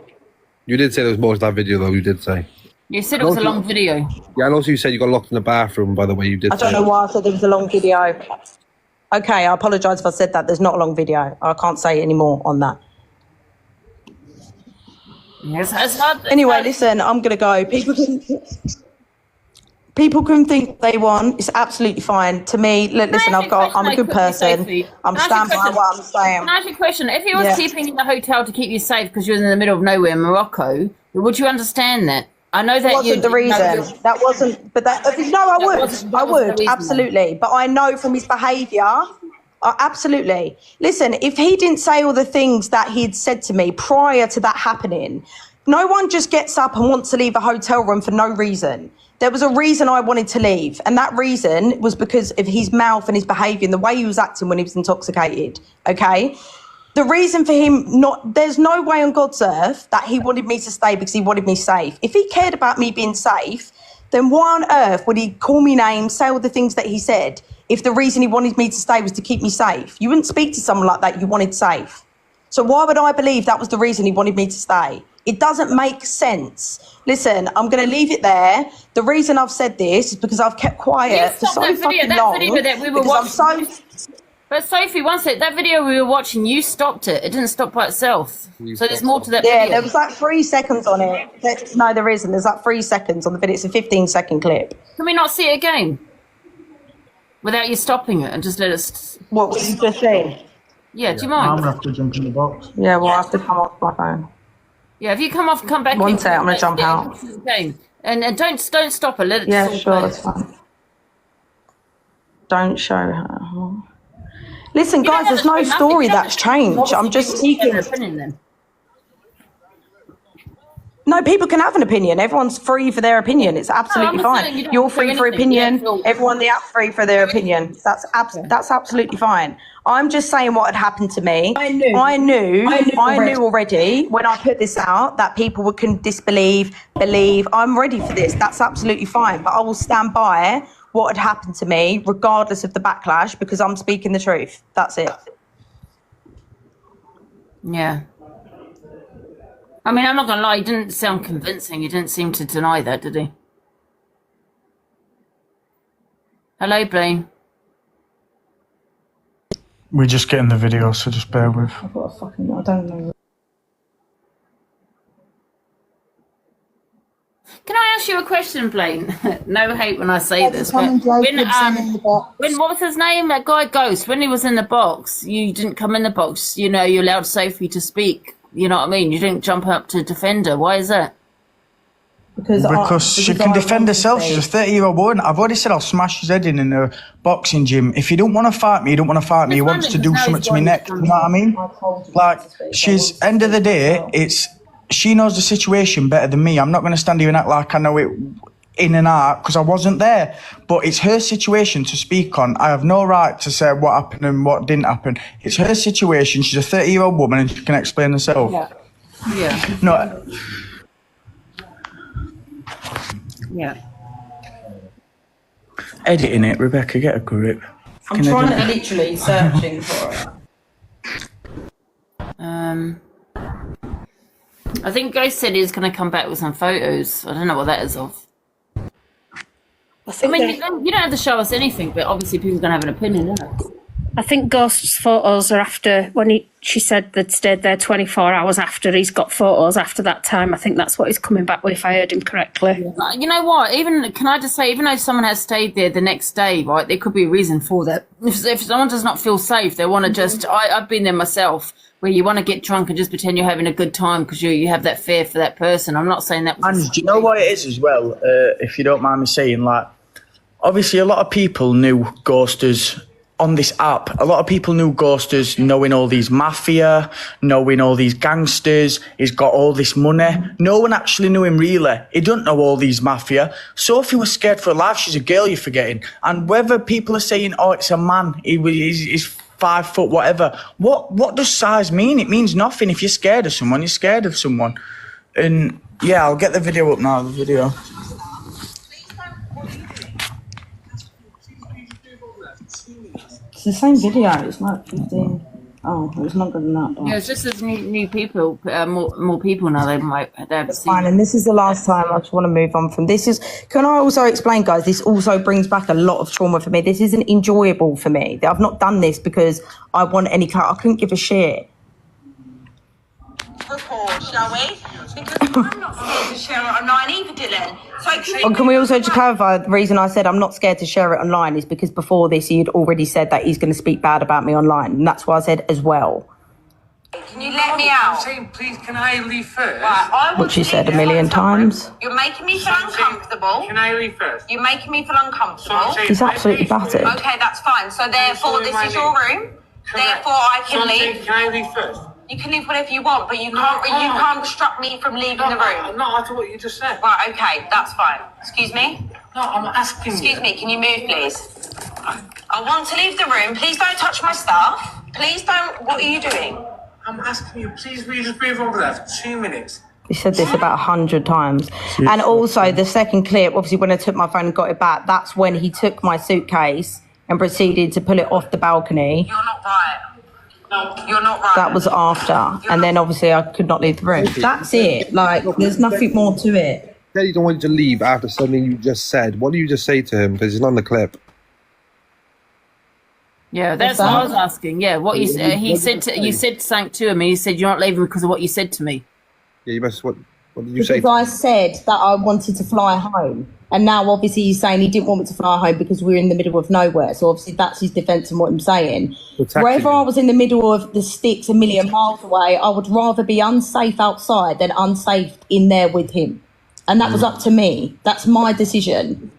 Speaker 2: You did say there was more to that video, though. You did say.
Speaker 1: You said it was a long video.
Speaker 2: Yeah, and also you said you got locked in the bathroom. By the way, you did.
Speaker 17: I don't know why I said there was a long video. Okay, I apologise if I said that. There's not a long video. I can't say any more on that.
Speaker 1: Yes, it's hard.
Speaker 17: Anyway, listen, I'm going to go. People can think they want. It's absolutely fine. To me, listen, I'm a good person. I'm standing by what I'm saying.
Speaker 1: Can I ask you a question? If he was keeping you in the hotel to keep you safe because you were in the middle of nowhere in Morocco, would you understand that? I know that
Speaker 17: That wasn't the reason. That wasn't. But that. No, I would absolutely. But I know from his behaviour. Absolutely. Listen, if he didn't say all the things that he'd said to me prior to that happening, no one just gets up and wants to leave a hotel room for no reason. There was a reason I wanted to leave, and that reason was because of his mouth and his behaviour and the way he was acting when he was intoxicated. Okay. The reason for him there's no way on God's earth that he wanted me to stay because he wanted me safe. If he cared about me being safe, then why on earth would he call me names, say all the things that he said, if the reason he wanted me to stay was to keep me safe? You wouldn't speak to someone like that you wanted safe. So why would I believe that was the reason he wanted me to stay? It doesn't make sense. Listen, I'm going to leave it there. The reason I've said this is because I've kept quiet for so fucking long.
Speaker 1: That video that we were watching. But Sophie, one sec, that video we were watching, you stopped it. It didn't stop by itself. So there's more to that video.
Speaker 17: Yeah, there was like 3 seconds on it. No, there isn't. There's like 3 seconds on the video. It's a 15-second clip.
Speaker 1: Can we not see it again? Without you stopping it and just let us...
Speaker 17: What you just said?
Speaker 1: Yeah, do you mind?
Speaker 15: I'm going to have to jump in the box.
Speaker 17: Yeah, well, I have to come off my phone.
Speaker 1: Yeah, if you come off and come back...
Speaker 17: One sec, I'm going to jump out.
Speaker 1: And don't stop it, let it...
Speaker 17: Yeah, sure, that's fine. Don't show her. Listen, guys, there's no story that's changed. I'm just speaking. No, people can have an opinion. Everyone's free for their opinion. It's absolutely fine. You're free for opinion. Everyone in the app's free for their opinion. That's absolutely fine. I'm just saying what had happened to me. I knew already when I put this out that people can disbelieve, believe. I'm ready for this. That's absolutely fine. But I will stand by what had happened to me, regardless of the backlash, because I'm speaking the truth. That's it.
Speaker 1: Yeah. I mean, I'm not going to lie, he didn't sound convincing. He didn't seem to deny that, did he? Hello, Blaine.
Speaker 15: We're just getting the video, so just bear with.
Speaker 17: I've got a fucking... I don't know.
Speaker 1: Can I ask you a question, Blaine? No hate when I say this, but when what was his name? That guy Ghost. When he was in the box, you didn't come in the box. You know, you allowed Sophie to speak. You know what I mean? You didn't jump up to defend her. Why is that?
Speaker 15: Because she can defend herself. She's a 30-year-old woman. I've already said I'll smash his head in a boxing gym. If you don't want to fight me, you don't want to fight me. He wants to do something to me next. You know what I mean? Like, she's, end of the day, she knows the situation better than me. I'm not going to stand here and act like I know it in and out because I wasn't there. But it's her situation to speak on. I have no right to say what happened and what didn't happen. It's her situation. She's a 30-year-old woman and she can explain herself. Yeah.
Speaker 1: Yeah.
Speaker 15: No.
Speaker 1: Yeah.
Speaker 15: Editing it, Rebecca, get a grip.
Speaker 16: I'm literally searching for it.
Speaker 1: I think Ghost said he's going to come back with some photos. I don't know what that is of. I mean, you don't have to show us anything, but obviously people are going to have an opinion, don't they?
Speaker 4: I think Ghost's photos are after when she said they'd stayed there 24 hours after. He's got photos after that time. I think that's what he's coming back with, if I heard him correctly.
Speaker 1: Yeah. You know what? Can I just say, even though someone has stayed there the next day, right, there could be a reason for that. If someone does not feel safe, they want to just... I've been there myself, where you want to get drunk and just pretend you're having a good time because you have that fear for that person. I'm not saying that was...
Speaker 15: And do you know what it is as well, if you don't mind me saying? Like, obviously a lot of people knew Ghosters on this app. A lot of people knew Ghosters knowing all these mafia, knowing all these gangsters. He's got all this money. No one actually knew him really. He don't know all these mafia. Sophie was scared for her life. She's a girl, you're forgetting. And whether people are saying, oh, it's a man, he's 5 foot, whatever. What does size mean? It means nothing. If you're scared of someone, you're scared of someone. And yeah, I'll get the video up now, the video.
Speaker 16: It's the same video. It's like 15. Oh, it's not good enough.
Speaker 1: Yeah, it's just as new people, more people now.
Speaker 17: That's fine. And this is the last time. I just want to move on from this. Can I also explain, guys? This also brings back a lot of trauma for me. This isn't enjoyable for me. I've not done this because I want any car. I couldn't give a shit.
Speaker 16: Record, shall we? Because I'm not scared to share it online either, Dylan. So
Speaker 17: Can we also just clarify, the reason I said I'm not scared to share it online is because before this he had already said that he's going to speak bad about me online, and that's why I said as well.
Speaker 16: Can you let me out?
Speaker 18: I'm saying, please, can I leave first?
Speaker 16: Right, I want
Speaker 17: Which she
Speaker 16: to
Speaker 17: said
Speaker 16: leave
Speaker 17: a million
Speaker 16: this phone
Speaker 17: times.
Speaker 16: You're making me feel uncomfortable.
Speaker 18: Can I leave first?
Speaker 16: You're making me feel uncomfortable.
Speaker 17: He's absolutely battered.
Speaker 16: Okay, that's fine. So therefore, this is your room. Therefore, I can leave.
Speaker 18: Can I leave first?
Speaker 16: You can leave whatever you want, but you can't stop me from leaving the room.
Speaker 18: No, after what you just said.
Speaker 16: Right, okay, that's fine. Excuse me?
Speaker 18: No, I'm asking you.
Speaker 16: Excuse me, can you move, please? I want to leave the room. Please don't touch my stuff. Please don't. What are you doing?
Speaker 18: I'm asking you, please, will you just move over there for 2 minutes?
Speaker 17: He said this about 100 times. And also, the second clip, obviously, when I took my phone and got it back, that's when he took my suitcase and proceeded to pull it off the balcony.
Speaker 16: You're not right. No, you're not right.
Speaker 17: That was after. And then, obviously, I could not leave the room. That's it. Like, there's nothing more to it.
Speaker 2: Said he don't want you to leave after something you just said. What do you just say to him? Because he's not on the clip.
Speaker 1: Yeah, that's what I was asking. Yeah, what you he said. You said something to him, and he said you're not leaving because of what you said to me.
Speaker 2: Yeah, you must. What did you say?
Speaker 17: Because I said that I wanted to fly home. And now, obviously, he's saying he didn't want me to fly home because we're in the middle of nowhere. So, obviously, that's his defence and what I'm saying. Wherever I was in the middle of the sticks a million miles away, I would rather be unsafe outside than unsafe in there with him. And that was up to me. That's my decision.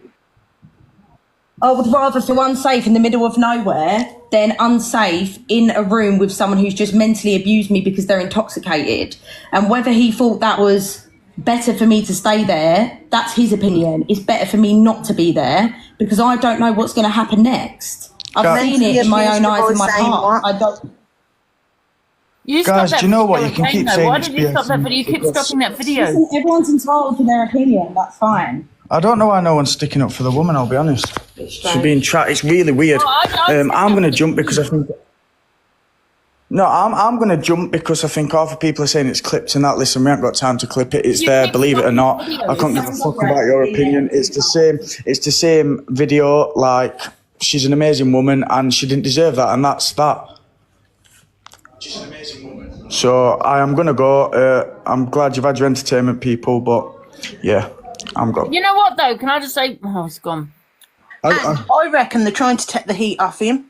Speaker 17: I would rather feel unsafe in the middle of nowhere than unsafe in a room with someone who's just mentally abused me because they're intoxicated. And whether he thought that was better for me to stay there, that's his opinion. It's better for me not to be there because I don't know what's going to happen next. I've seen it in my own eyes and my heart. I don't.
Speaker 15: Guys, do you know what? You can keep saying
Speaker 1: why did you stop that video? You keep stopping that video.
Speaker 17: Listen, everyone's entitled to their opinion. That's fine.
Speaker 15: I don't know why no one's sticking up for the woman, I'll be honest. She's being trapped. It's really weird. I'm going to jump because I think... No, I'm going to jump because I think half the people are saying it's clipped and that. Listen, we haven't got time to clip it. It's there, believe it or not. I can't give a fuck about your opinion. It's the same video. Like, she's an amazing woman and she didn't deserve that, and that's that. She's an amazing woman. So I am going to go. I'm glad you've had your entertainment, people, but yeah, I'm gone.
Speaker 1: You know what, though? Can I just say... Oh, it's gone.
Speaker 12: I reckon they're trying to take the heat off him.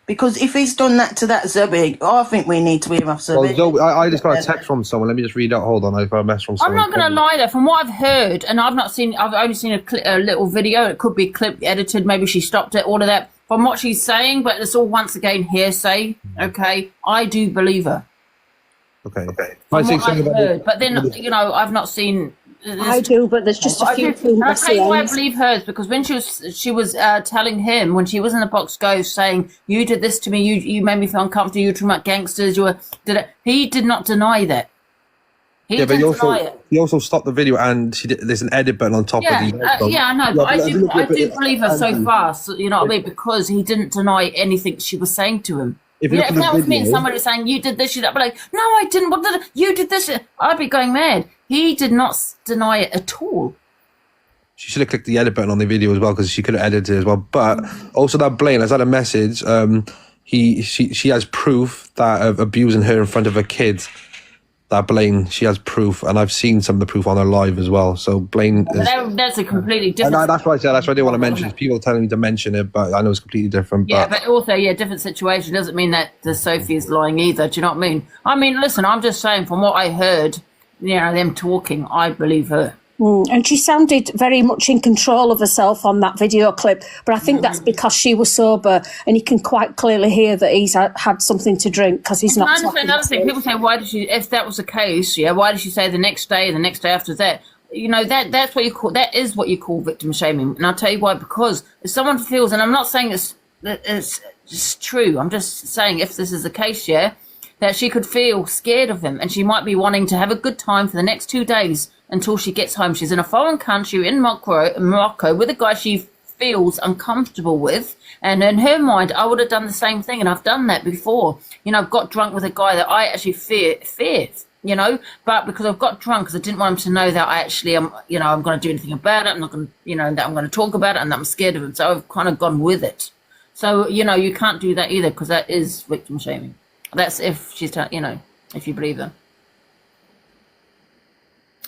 Speaker 12: Because if he's done that to that Zubby, I think we need to be off Zubby.
Speaker 2: Well, I just got a text from someone. Let me just read out. Hold on, I got a message from someone.
Speaker 1: I'm not going to lie, though. From what I've heard, and I've only seen a little video. It could be clip edited. Maybe she stopped it. All of that. From what she's saying, but it's all once again hearsay. Okay, I do believe her.
Speaker 2: Okay.
Speaker 1: From what I've heard, but then I've not seen.
Speaker 4: I do, but there's just a few things.
Speaker 1: I'll tell you why I believe hers, because when she was telling him, when she was in the box ghost, saying, you did this to me, you made me feel uncomfortable, you were talking about gangsters, he did not deny that. He
Speaker 2: Yeah, but
Speaker 1: didn't deny it.
Speaker 2: he also stopped the video, and there's an edit button on top
Speaker 1: Yeah,
Speaker 2: of the.
Speaker 1: yeah, I know, but I do believe her so far. So, you know what I mean? Because he didn't deny anything she was saying to him.
Speaker 2: If
Speaker 1: That was me and somebody saying you did this, I'd be like, no, I didn't. What did you did this? I'd be going mad. He did not deny it at all.
Speaker 2: She should have clicked the edit button on the video as well, because she could have edited it as well. But also that Blaine has had a message. She has proof that of abusing her in front of her kids. That Blaine, she has proof, and I've seen some of the proof on her live as well. So Blaine is...
Speaker 1: That's a completely different...
Speaker 2: That's what I said. That's why I didn't want to mention it. People telling me to mention it, but I know it's completely different.
Speaker 1: Yeah, but also, different situation doesn't mean that the Sophie is lying either. Do you know what I mean? I mean, listen, I'm just saying, from what I heard, them talking, I believe her.
Speaker 4: And she sounded very much in control of herself on that video clip, but I think that's because she was sober, and you can quite clearly hear that he's had something to drink, because he's not.
Speaker 1: Another thing, people say, why did she? If that was the case, why did she say the next day, and the next day after that? You know, that's what you call, that is what you call victim shaming, and I'll tell you why. Because if someone feels, and I'm not saying it's just true, I'm just saying if this is the case, that she could feel scared of him, and she might be wanting to have a good time for the next 2 days until she gets home. She's in a foreign country in Morocco with a guy she feels uncomfortable with, and in her mind, I would have done the same thing, and I've done that before. You know, I've got drunk with a guy that I actually feared, you know, but because I've got drunk, because I didn't want him to know that I actually am, you know, I'm going to do anything about it. I'm not going to, you know, that I'm going to talk about it, and that I'm scared of him. So I've kind of gone with it. So, you know, you can't do that either, because that is victim shaming. That's if she's, you know, if you believe her.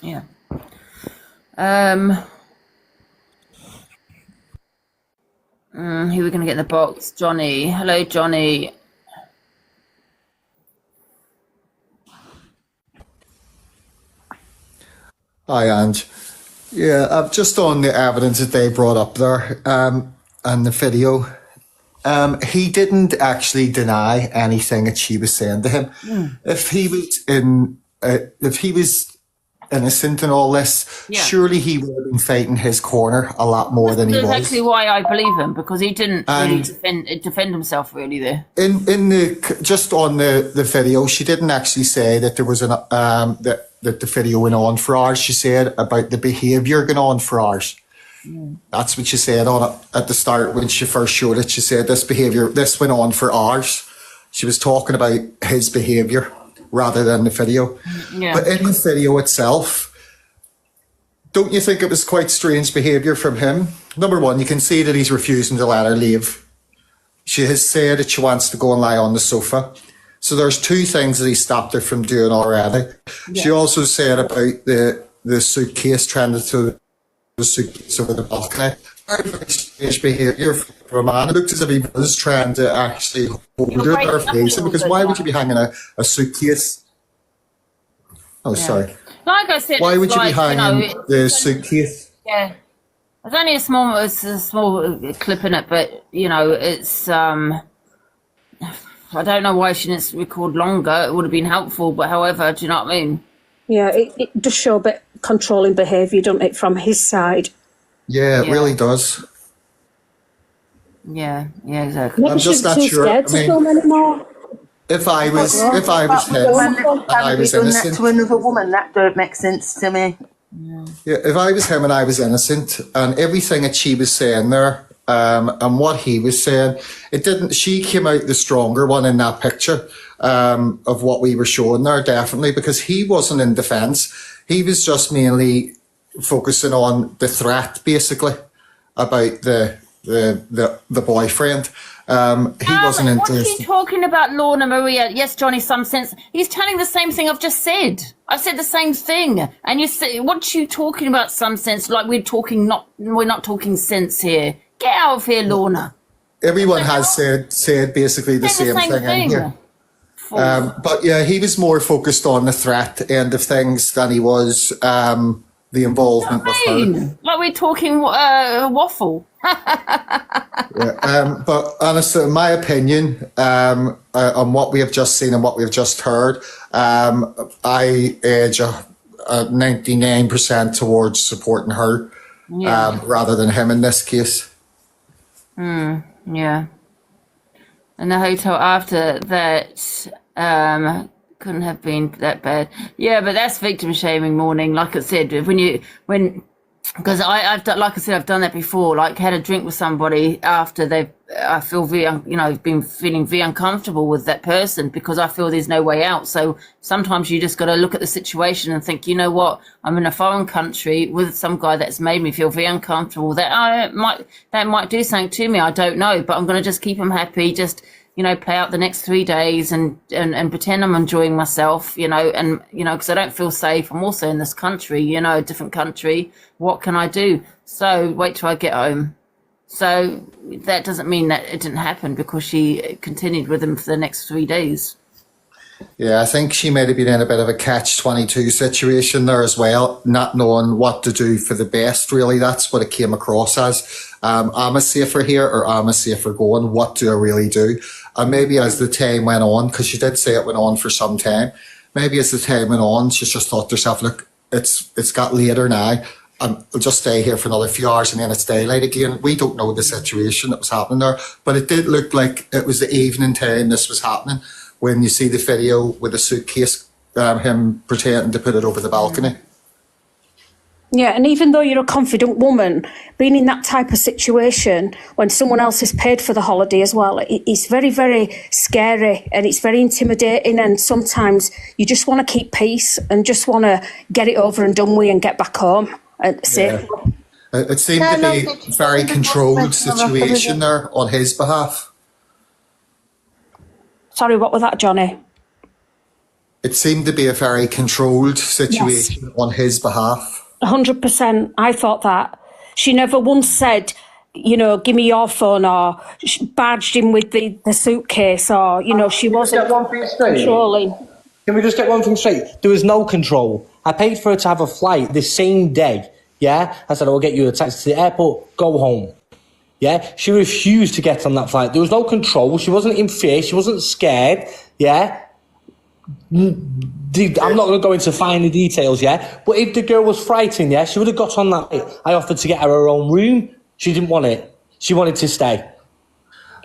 Speaker 1: Yeah. Who are we going to get in the box? Johnny. Hello, Johnny.
Speaker 19: Hi, Ange. Yeah, just on the evidence that they brought up there, and the video, he didn't actually deny anything that she was saying to him. If he was innocent in all this, surely he would have been fighting his corner a lot more than he was.
Speaker 1: That's exactly why I believe him, because he didn't really defend himself really there.
Speaker 19: In the just on the video, she didn't actually say that there was an that the video went on for hours. She said about the behaviour going on for hours. That's what she said on it at the start when she first showed it. She said this went on for hours. She was talking about his behaviour rather than the video. But in the video itself, don't you think it was quite strange behaviour from him? Number one, you can see that he's refusing to let her leave. She has said that she wants to go and lie on the sofa. So there's two things that he stopped her from doing already. She also said about the suitcase, trying to throw the suitcase over the balcony. Very strange behaviour from a man. It looked as if he was trying to actually hold her in her face, because why would you be hanging a suitcase? Oh, sorry.
Speaker 1: Like I said,
Speaker 19: why would you be hanging the suitcase?
Speaker 1: Yeah. There's only a small clip in it, but, you know, it's... I don't know why she didn't record longer. It would have been helpful, but however, do you know what I mean?
Speaker 4: Yeah, it does show a bit controlling behaviour, doesn't it, from his side?
Speaker 19: Yeah, it really does.
Speaker 1: Yeah, exactly.
Speaker 19: I'm just not sure. I mean, if I was him and I was innocent,
Speaker 12: to another woman, that don't make sense to me.
Speaker 19: Yeah, if I was him and I was innocent, and everything that she was saying there, and what he was saying, it didn't. She came out the stronger one in that picture of what we were showing there, definitely, because he wasn't in defence. He was just mainly focusing on the threat, basically, about the boyfriend. He wasn't
Speaker 1: What are you
Speaker 19: interested.
Speaker 1: talking about, Lorna Maria? Yes, Johnny, some sense. He's telling the same thing I've just said. I've said the same thing. And you say, what are you talking about, some sense? Like we're not talking sense here. Get out of here, Lorna.
Speaker 19: Everyone has said basically the same thing in here. But yeah, he was more focused on the threat end of things than he was the involvement with her.
Speaker 1: Like we're talking waffle.
Speaker 19: But honestly, in my opinion, on what we have just seen and what we've just heard, I edge a 99% towards supporting her rather than him in this case. Yeah. And the hotel after that,
Speaker 1: couldn't have been that bad. Yeah, but that's victim shaming morning. Like I said, because I've done, like I said, I've done that before. Like had a drink with somebody after I feel been feeling very uncomfortable with that person because I feel there's no way out. So sometimes you just got to look at the situation and think, you know what, I'm in a foreign country with some guy that's made me feel very uncomfortable. That might do something to me. I don't know, but I'm going to just keep him happy. Just play out the next 3 days and pretend I'm enjoying myself, and, because I don't feel safe. I'm also in this country, a different country. What can I do? So wait till I get home. So that doesn't mean that it didn't happen because she continued with him for the next 3 days.
Speaker 19: Yeah, I think she might have been in a bit of a catch-22 situation there as well, not knowing what to do for the best, really. That's what it came across as. Am I safer here or am I safer going? What do I really do? And maybe as the time went on, because she did say it went on for some time, maybe as the time went on, she's just thought to herself, look, it's got later now. I'll just stay here for another few hours and then it's daylight again. We don't know the situation that was happening there, but it did look like it was the evening time this was happening. When you see the video with the suitcase, him pretending to put it over the balcony.
Speaker 4: Yeah, and even though you're a confident woman, being in that type of situation when someone else has paid for the holiday as well, it's very, very scary and it's very intimidating, and sometimes you just want to keep peace and just want to get it over and done with and get back home safely.
Speaker 19: It seemed to be a very controlled situation there on his behalf.
Speaker 4: Sorry, what was that, Johnny?
Speaker 19: It seemed to be a very controlled situation on his behalf.
Speaker 4: 100%. I thought that. She never once said, give me your phone, or barged in with the suitcase, or, she wasn't controlling.
Speaker 18: Can we just get one thing straight? There was no control. I paid for her to have a flight the same day, yeah? I said, I'll get you a taxi to the airport, go home. Yeah, she refused to get on that flight. There was no control. She wasn't in fear. She wasn't scared. Yeah. I'm not going to go into finer details, yeah? But if the girl was frightened, yeah, she would have got on that flight. I offered to get her own room. She didn't want it. She wanted to stay.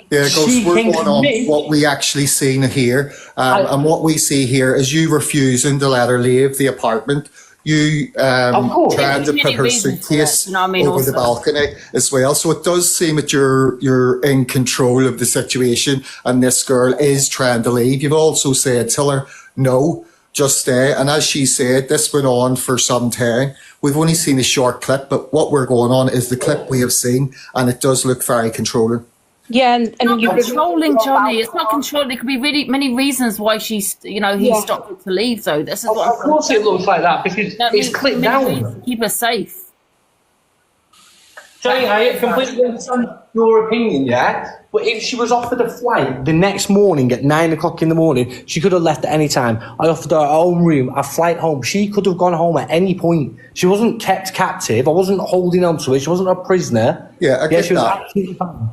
Speaker 19: Yeah, Ghost, we're going on what we actually seen here. And what we see here is you refusing to let her leave the apartment. You trying to put her suitcase over the balcony as well. So it does seem that you're in control of the situation and this girl is trying to leave. You've also said, tell her, no, just stay. And as she said, this went on for some time. We've only seen a short clip, but what we're going on is the clip we have seen, and it does look very controlling.
Speaker 4: Yeah, and
Speaker 1: you're controlling, Johnny. It's not controlling. There could be really many reasons why he stopped her to leave. Though this is what.
Speaker 18: Of course, it looks like that because it's clipped down.
Speaker 1: Keep her safe.
Speaker 18: Johnny, I completely understand your opinion, yeah. But if she was offered a flight the next morning at 9 o'clock in the morning, she could have left at any time. I offered her own room, a flight home. She could have gone home at any point. She wasn't kept captive. I wasn't holding on to her. She wasn't a prisoner.
Speaker 19: Yeah, I get
Speaker 18: she was
Speaker 19: that.
Speaker 18: absolutely fine.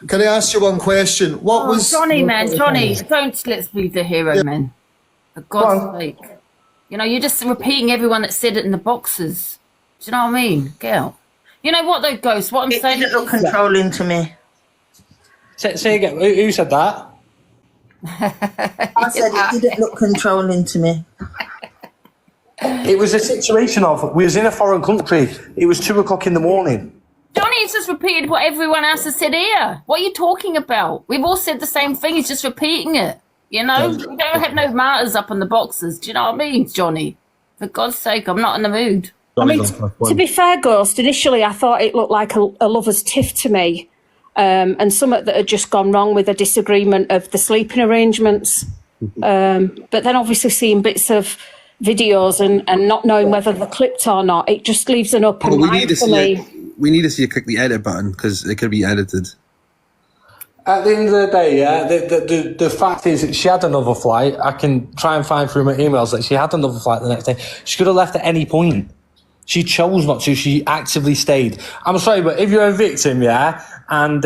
Speaker 19: Can I ask you one question? What was
Speaker 1: Johnny, let's be the hero, man. For God's sake. You're just repeating everyone that said it in the boxes. Do you know what I mean? Get out. You know what though, Ghost? What I'm saying
Speaker 12: didn't look controlling to me.
Speaker 18: Say again, who said that?
Speaker 12: I said it didn't look controlling to me.
Speaker 18: It was a situation of, we was in a foreign country. It was 2 o'clock in the morning.
Speaker 1: Johnny's just repeated what everyone else has said here. What are you talking about? We've all said the same thing. He's just repeating it. We don't have no martyrs up on the boxes. Do you know what I mean, Johnny? For God's sake, I'm not in the mood.
Speaker 4: I mean, to be fair, Ghost, initially I thought it looked like a lover's tiff to me, and something that had just gone wrong with a disagreement of the sleeping arrangements. But then obviously seeing bits of videos and not knowing whether they're clipped or not, it just leaves an open mind for me.
Speaker 2: We need to see you click the edit button because it could be edited.
Speaker 18: At the end of the day, yeah, the fact is that she had another flight. I can try and find through my emails that she had another flight the next day. She could have left at any point. She chose not to. She actively stayed. I'm sorry, but if you're a victim, yeah, and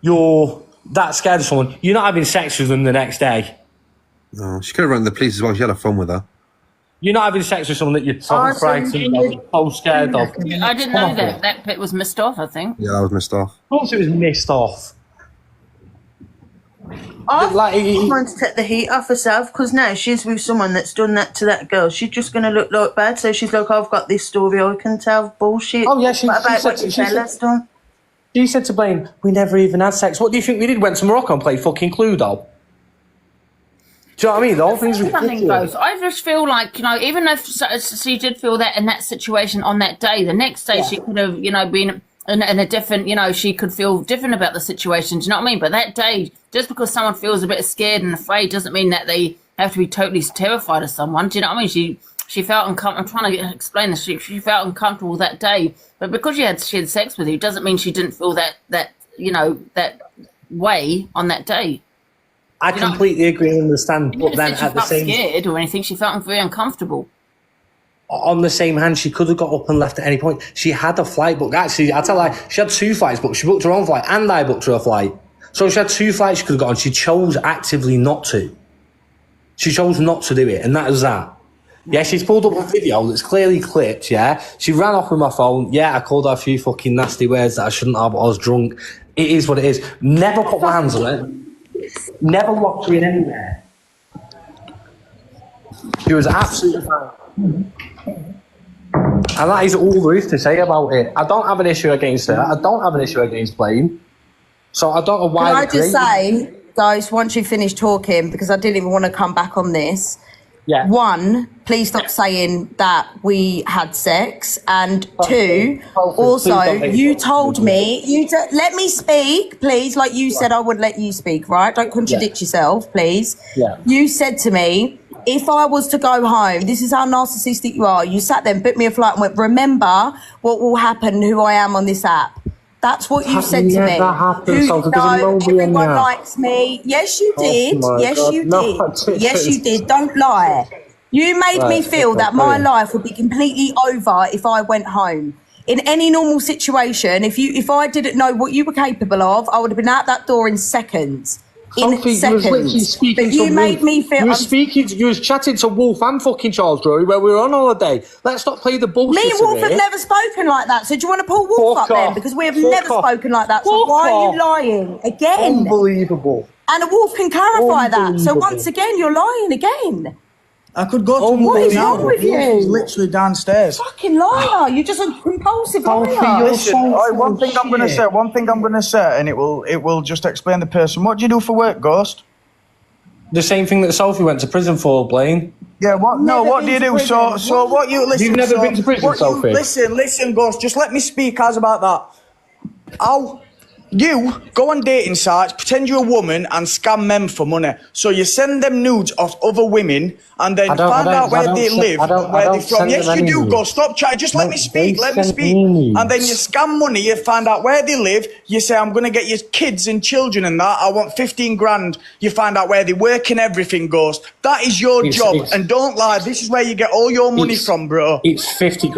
Speaker 18: you're that scared of someone, you're not having sex with them the next day.
Speaker 2: No, she could have run the police as well. She had a fun with her.
Speaker 18: You're not having sex with someone that you're so frightened of, so scared of.
Speaker 1: I didn't know that. That bit was missed off, I think.
Speaker 2: Yeah, that was missed off.
Speaker 18: Of course it was missed off.
Speaker 12: I'm trying to take the heat off herself because now she's with someone that's done that to that girl. She's just going to look like bad. So she's like, I've got this story I can tell. Bullshit.
Speaker 18: Oh, yeah,
Speaker 12: what about what your fella's done?
Speaker 18: She said to Blaine, we never even had sex. What do you think we did? Went to Morocco and played fucking Cluedo? Do you know what I mean? The whole thing's ridiculous.
Speaker 1: I just feel like, even if she did feel that in that situation on that day, the next day she could have, been in a different, she could feel different about the situation. Do you know what I mean? But that day, just because someone feels a bit scared and afraid doesn't mean that they have to be totally terrified of someone. Do you know what I mean? She felt uncomfortable. I'm trying to explain this. She felt uncomfortable that day. But because she had sex with you, doesn't mean she didn't feel that way on that day.
Speaker 18: I completely agree and understand, but then at the same...
Speaker 1: She felt scared or anything, she felt very uncomfortable.
Speaker 18: On the same hand, she could have got up and left at any point. She had a flight booked. Actually, I tell her, she had 2 flights booked. She booked her own flight and I booked her a flight. So she had 2 flights she could have got on. She chose actively not to. She chose not to do it, and that was that. Yeah, she's pulled up a video that's clearly clipped, yeah? She ran off with my phone. Yeah, I called her a few fucking nasty words that I shouldn't have, but I was drunk. It is what it is. Never put my hands on it. Never locked her in anywhere. She was absolutely fine. And that is all there is to say about it. I don't have an issue against her. I don't have an issue against Blaine. So I don't know why...
Speaker 17: Can I just say, guys, once you finish talking, because I didn't even want to come back on this,
Speaker 18: yeah.
Speaker 17: 1, please stop saying that we had sex, and 2, also, you told me, let me speak, please, like you said I would let you speak, right? Don't contradict yourself, please.
Speaker 18: Yeah.
Speaker 17: You said to me, if I was to go home, this is how narcissistic you are. You sat there and booked me a flight and went, remember what will happen, who I am on this app. That's what you said to me. Everyone likes me. Yes, you did. Yes, you did. Yes, you did. Don't lie. You made me feel that my life would be completely over if I went home. In any normal situation, if I didn't know what you were capable of, I would have been out that door in seconds.
Speaker 18: Sophie, you made me feel... You was chatting to Wolf and fucking Charles Drury where we were on holiday. Let's not play the bullshit.
Speaker 17: Me and Wolf have never spoken like that. So do you want to pull Wolf up then? Because we have never spoken like that. So why are you lying again?
Speaker 18: Unbelievable.
Speaker 17: And Wolf can clarify that. So once again, you're lying again.
Speaker 15: I could go to
Speaker 17: what is wrong with you?
Speaker 15: He's literally downstairs.
Speaker 17: Fucking liar! You're just a compulsive liar.
Speaker 15: Listen, one thing I'm going to say, and it will just explain the person. What do you do for work, Ghost?
Speaker 18: The same thing that Sophie went to prison for, Blaine.
Speaker 15: Yeah. What? No. What do you do? So what you listen?
Speaker 18: You've never been to prison, Sophie.
Speaker 15: Listen, Ghost. Just let me speak. How's about that? You go on dating sites, pretend you're a woman, and scam men for money. So you send them nudes of other women, and then find out where they live, where they're from. Yes, you do. Go, stop chatting. Just let me speak. Let me speak. And then you scam money. You find out where they live. You say, I'm going to get your kids and children and that. I want 15 grand. You find out where they work and everything, Ghost. That is your job. And don't lie. This is where you get all your money from, bro.
Speaker 18: It's 50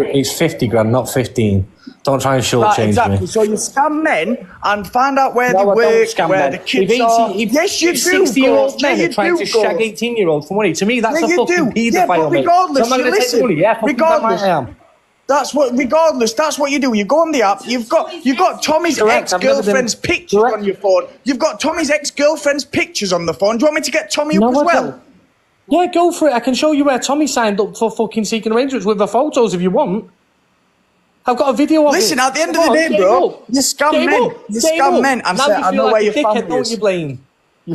Speaker 18: grand, not 15. Don't try and shortchange me.
Speaker 15: So you scam men and find out where they work, where the kids are. Yes, you do.
Speaker 18: 60-year-old men are trying to shag 18-year-olds for money. To me, that's a fucking paedophile.
Speaker 15: Regardless, regardless, that's what you do. You go on the app. You've got Tommy's ex-girlfriend's pictures on your phone. You've got Tommy's ex-girlfriend's pictures on the phone. Do you want me to get Tommy up as well?
Speaker 18: Yeah, go for it. I can show you where Tommy signed up for fucking seeking arrangements with the photos if you want. I've got a video of it.
Speaker 15: Listen, at the end of the day, bro, you scam men. You scam men and say, I know where your family is.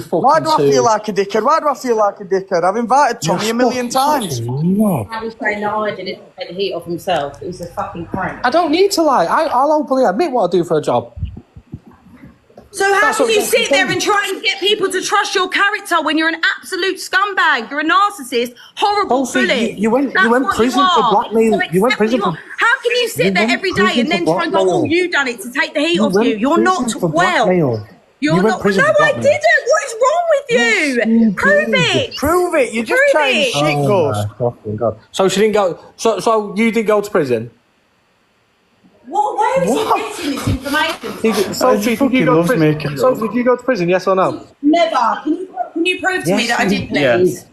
Speaker 15: Why do I feel like a dickhead? I've invited Tommy a million times.
Speaker 16: I was saying that I didn't take the heat off himself. It was a fucking prank.
Speaker 18: I don't need to lie. I'll openly admit what I do for a job.
Speaker 17: So how can you sit there and try and get people to trust your character when you're an absolute scumbag? You're a narcissist, horrible bully.
Speaker 18: You went prison for blackmail. You went prison for...
Speaker 17: How can you sit there every day and then try and go, oh, you done it to take the heat off you? You're not well. You're not... No, I didn't. What is wrong with you? Prove it.
Speaker 15: Prove it. You're just trying shit, Ghost.
Speaker 18: God. So she didn't go... So you didn't go to prison?
Speaker 16: Where is he getting this information?
Speaker 18: Sophie, did you go to prison, yes or no?
Speaker 16: Never. Can you prove to me that I did, please?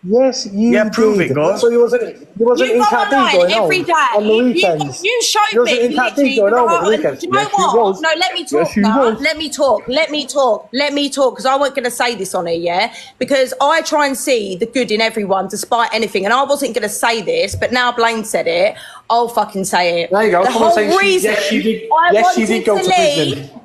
Speaker 18: Yes, you
Speaker 15: Yeah, prove
Speaker 18: did.
Speaker 15: it, Ghost.
Speaker 18: So you wasn't in Cat D going
Speaker 16: every
Speaker 18: on
Speaker 16: day.
Speaker 18: on the weekends.
Speaker 16: You showed
Speaker 18: You wasn't
Speaker 16: me
Speaker 18: in Cat D
Speaker 16: literally
Speaker 18: going
Speaker 16: the
Speaker 18: on at the
Speaker 16: heart. And
Speaker 18: weekends.
Speaker 16: do you know
Speaker 18: Yes, you
Speaker 16: what?
Speaker 18: was.
Speaker 16: No, let me
Speaker 18: Yes,
Speaker 16: talk
Speaker 18: you
Speaker 16: now.
Speaker 18: was.
Speaker 16: Let me talk, because I wasn't going to say this on here, yeah? Because I try and see the good in everyone despite anything. And I wasn't going to say this, but now Blaine said it. I'll fucking say it.
Speaker 18: There you go.
Speaker 16: The
Speaker 18: Someone
Speaker 16: whole
Speaker 18: saying
Speaker 16: reason
Speaker 18: yes, you did.
Speaker 16: I
Speaker 18: Yes, you did go
Speaker 16: wanted
Speaker 18: to
Speaker 16: leave.
Speaker 18: prison.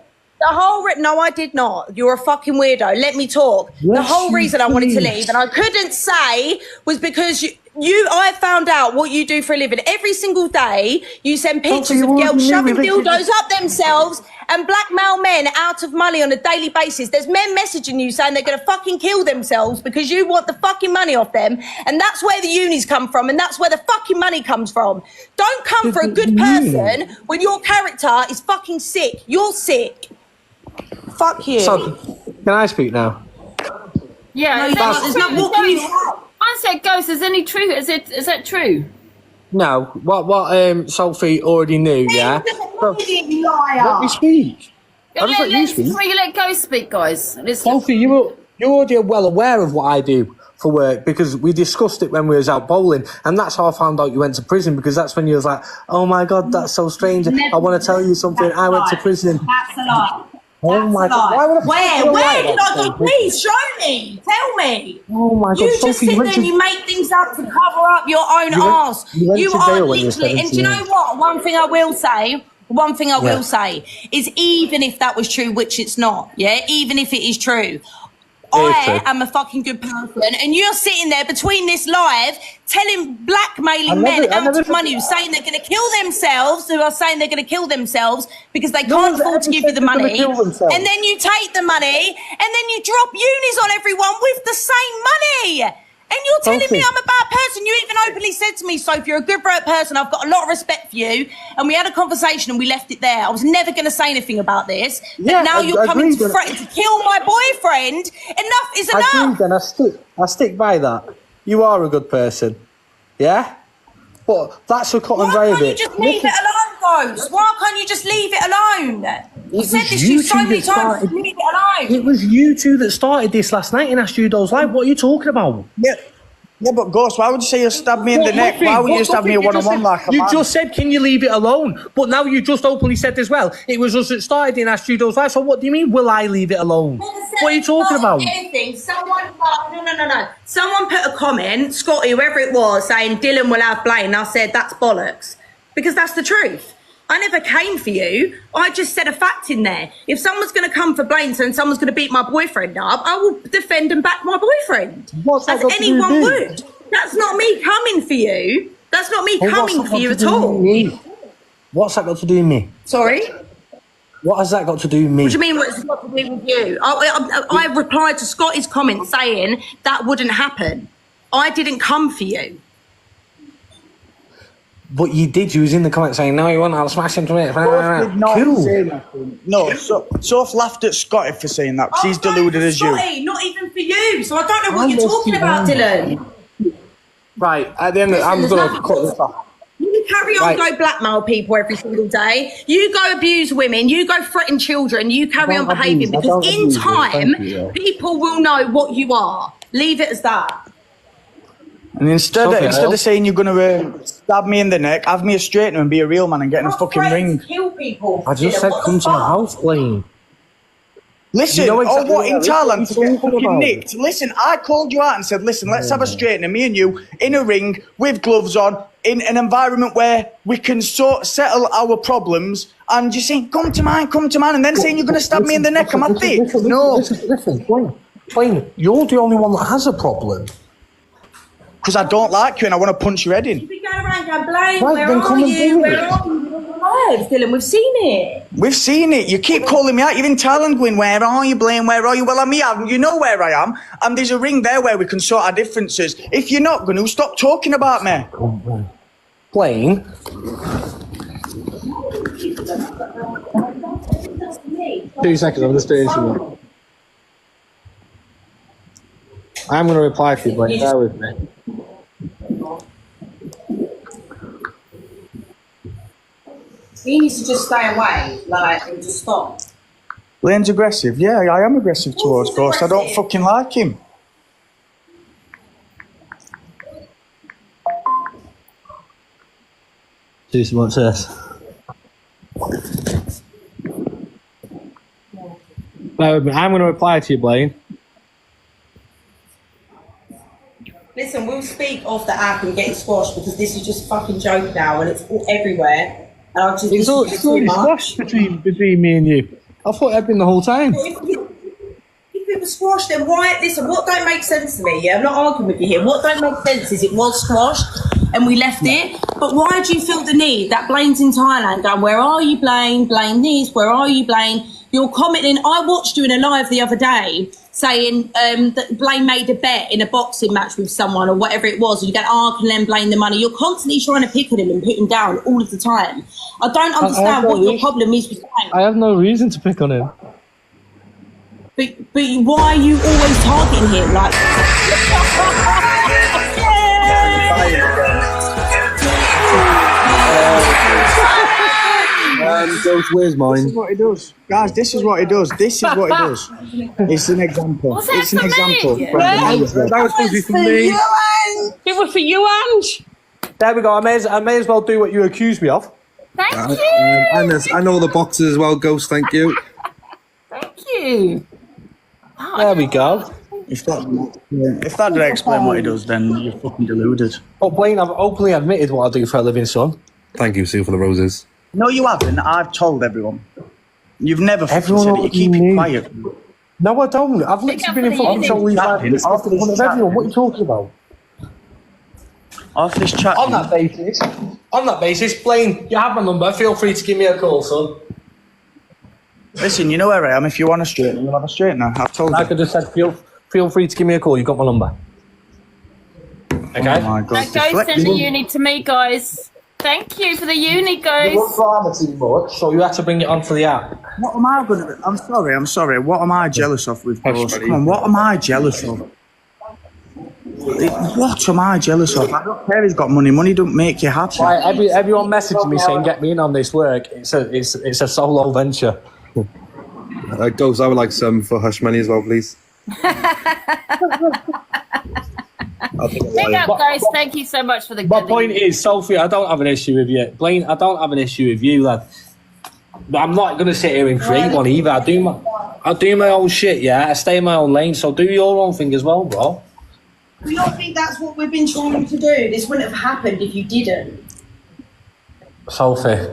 Speaker 16: No, I did not. You're a fucking weirdo. Let me talk. The
Speaker 18: Yes,
Speaker 16: whole
Speaker 18: you
Speaker 16: reason I wanted to
Speaker 18: did.
Speaker 16: leave and I couldn't say was because I found out what you do for a living. Every single day, you send pictures of girls shoving dildos up themselves and blackmail men out of money on a daily basis. There's men messaging you saying they're going to fucking kill themselves because you want the fucking money off them. And that's where the unis come from and that's where the fucking money comes from. Don't come for a good person when your character is fucking sick. You're sick. Fuck you.
Speaker 18: So, can I speak now?
Speaker 1: Yeah,
Speaker 16: No,
Speaker 1: is
Speaker 16: you
Speaker 1: that
Speaker 16: can't. There's
Speaker 1: true?
Speaker 16: not walking you out.
Speaker 1: I said Ghost, is any truth? Is that true?
Speaker 18: No. What Sophie already knew, yeah?
Speaker 16: Liar.
Speaker 18: Let me speak. I just let you speak.
Speaker 1: Before you let Ghost speak, guys.
Speaker 18: Sophie, you're already well aware of what I do for work because we discussed it when we was out bowling, and that's how I found out you went to prison because that's when you was like, oh my God, that's so strange. I want to tell you something. I went to prison.
Speaker 16: That's a lie.
Speaker 18: Oh my God. Why would I
Speaker 16: Where did I go? Please show me. Tell me.
Speaker 18: Oh my God,
Speaker 16: You just
Speaker 18: Sophie,
Speaker 16: sit there and you make things up to cover up your own arse.
Speaker 18: you went
Speaker 16: You
Speaker 18: to
Speaker 16: are
Speaker 18: jail when you were
Speaker 16: literally, and do you
Speaker 18: 17.
Speaker 16: know what? One thing I will say is even if that was true, which it's not, yeah? Even if it is true, I am a fucking good person, and you're sitting there between this live blackmailing men out of money, saying they're going to kill themselves, who are saying they're going to kill themselves because they can't afford to give you the money, and then you take the money, and then you drop unis on everyone with the same money. And you're telling me I'm a bad person. You even openly said to me, Sophie, you're a good person. I've got a lot of respect for you. And we had a conversation and we left it there. I was never going to say anything about this. But now you're coming to threaten to kill my boyfriend. Enough is enough.
Speaker 18: I agree, then I stick by that. You are a good person. Yeah? But that's a cut and dry of it.
Speaker 16: Why can't you just leave it alone, Ghost? Why can't you just leave it alone? I've said this to you so many times. Leave it alone.
Speaker 18: It was you two that started this last night in Astudo's Live. What are you talking about?
Speaker 15: Yeah, but Ghost, why would you say you stabbed me in the neck? Why would you just have me a one-on-one like a
Speaker 18: You
Speaker 15: man?
Speaker 18: just said, can you leave it alone? But now you just openly said as well, it was us that started in Astudo's Live. So what do you mean, will I leave it alone? What are you talking about?
Speaker 16: Anything. No. Someone put a comment, Scotty, whoever it was, saying Dylan will have Blaine. And I said, that's bollocks. Because that's the truth. I never came for you. I just said a fact in there. If someone's going to come for Blaine and someone's going to beat my boyfriend up, I will defend and back my boyfriend. As anyone would. That's not me coming for you. That's not me coming for you at all.
Speaker 18: What's that got to do with me?
Speaker 16: Sorry?
Speaker 18: What has that got to do with me?
Speaker 16: What do you mean what's got to do with you? I replied to Scotty's comment saying that wouldn't happen. I didn't come for you.
Speaker 18: But you did. You was in the comments saying, no, you won't. I'll smash him to it.
Speaker 15: Did not say nothing. No, Soph laughed at Scotty for saying that because he's deluded as you.
Speaker 16: Scotty, not even for you. So I don't know what you're talking about, Dylan.
Speaker 18: Right, at the end of it, I'm going to cut this off.
Speaker 16: You carry on, go blackmail people every single day. You go abuse women. You go threaten children. You carry on behaving because in time, people will know what you are. Leave it as that.
Speaker 15: And instead of saying you're going to stab me in the neck, have me a straightener and be a real man and get in a fucking ring.
Speaker 16: Kill people.
Speaker 18: I just said come to my house, Blaine.
Speaker 15: Listen, what in Thailand to get fucking nicked? Listen, I called you out and said, listen, let's have a straightener, me and you, in a ring, with gloves on, in an environment where we can settle our problems, and you're saying, come to mine, and then saying you're going to stab me in the neck, am I thick? No.
Speaker 18: Listen, Blaine, you're the only one that has a problem.
Speaker 15: Because I don't like you and I want to punch your head in.
Speaker 16: You be going around going, Blaine, where are you? Dylan, we've seen it.
Speaker 15: We've seen it. You keep calling me out. You're in Thailand going, where are you, Blaine? Where are you? Well, I'm here. You know where I am. And there's a ring there where we can sort our differences. If you're not going to, stop talking about me.
Speaker 18: Blaine? 2 seconds, I'm just doing something. I'm going to reply to you, Blaine. Bear with me.
Speaker 16: He needs to just stay away, and just stop.
Speaker 15: Blaine's aggressive. Yeah, I am aggressive towards Ghost. I don't fucking like him.
Speaker 18: Do some much this. I'm going to reply to you, Blaine.
Speaker 16: Listen, we'll speak off the app and get it squashed because this is just a fucking joke now and it's all everywhere. And I've just
Speaker 18: It's already squashed between me and you. I thought it had been the whole time.
Speaker 16: If it was squashed, then why? Listen, what don't make sense to me? Yeah, I'm not arguing with you here. What don't make sense is it was squashed and we left it. But why do you feel the need that Blaine's in Thailand going, where are you, Blaine? Blaine this, where are you, Blaine? You're commenting. I watched you in a live the other day saying that Blaine made a bet in a boxing match with someone or whatever it was. And you go, oh, can lend Blaine the money. You're constantly trying to pick on him and put him down all of the time. I don't understand what your problem is with Blaine.
Speaker 18: I have no reason to pick on him.
Speaker 16: But why are you always targeting him? Like,
Speaker 2: Ghost, where's mine?
Speaker 15: This is what he does. Guys, this is what he does. This is what he does. It's an example. It's an example.
Speaker 18: That was supposed to be for me.
Speaker 16: It was for you, Ange.
Speaker 18: There we go. I may as well do what you accused me of.
Speaker 1: Thank you.
Speaker 2: And all the boxes as well, Ghost, thank you.
Speaker 1: Thank you.
Speaker 18: There we go.
Speaker 15: If that did explain what he does, then you're fucking deluded.
Speaker 18: Oh, Blaine, I've openly admitted what I do for a living, son.
Speaker 2: Thank you, Sue, for the roses.
Speaker 15: No, you haven't. I've told everyone. You've never fucking said it. You keep it quiet.
Speaker 18: No, I don't. I've literally been in fucking show with in front of everyone. What are you talking about?
Speaker 15: After this chat.
Speaker 18: On that basis, Blaine, you have my number. Feel free to give me a call, son.
Speaker 15: Listen, you know where I am. If you want a straightener, you'll have a straightener. I've told you.
Speaker 18: Like I just said, feel free to give me a call. You got my number. Okay.
Speaker 15: Oh my God.
Speaker 1: That goes send the uni to me, guys. Thank you for the uni, guys.
Speaker 18: You want drama too much, so you have to bring it onto the app.
Speaker 15: What am I gonna? I'm sorry. What am I jealous of with Ghost? Come on, what am I jealous of? What am I jealous of? I don't care. He's got money. Money don't make you happy.
Speaker 18: Right, everyone messaging me saying get me in on this work. It's a solo venture.
Speaker 2: Ghost, I would like some for hush money as well, please.
Speaker 1: Big up, guys. Thank you so much for the.
Speaker 18: My point is, Sophie, I don't have an issue with you. Blaine, I don't have an issue with you, lad. But I'm not going to sit here and create one either. I do my own shit, yeah. I stay in my own lane, so do your own thing as well, bro.
Speaker 16: We don't think that's what we've been trying to do. This wouldn't have happened if you didn't.
Speaker 18: Sophie,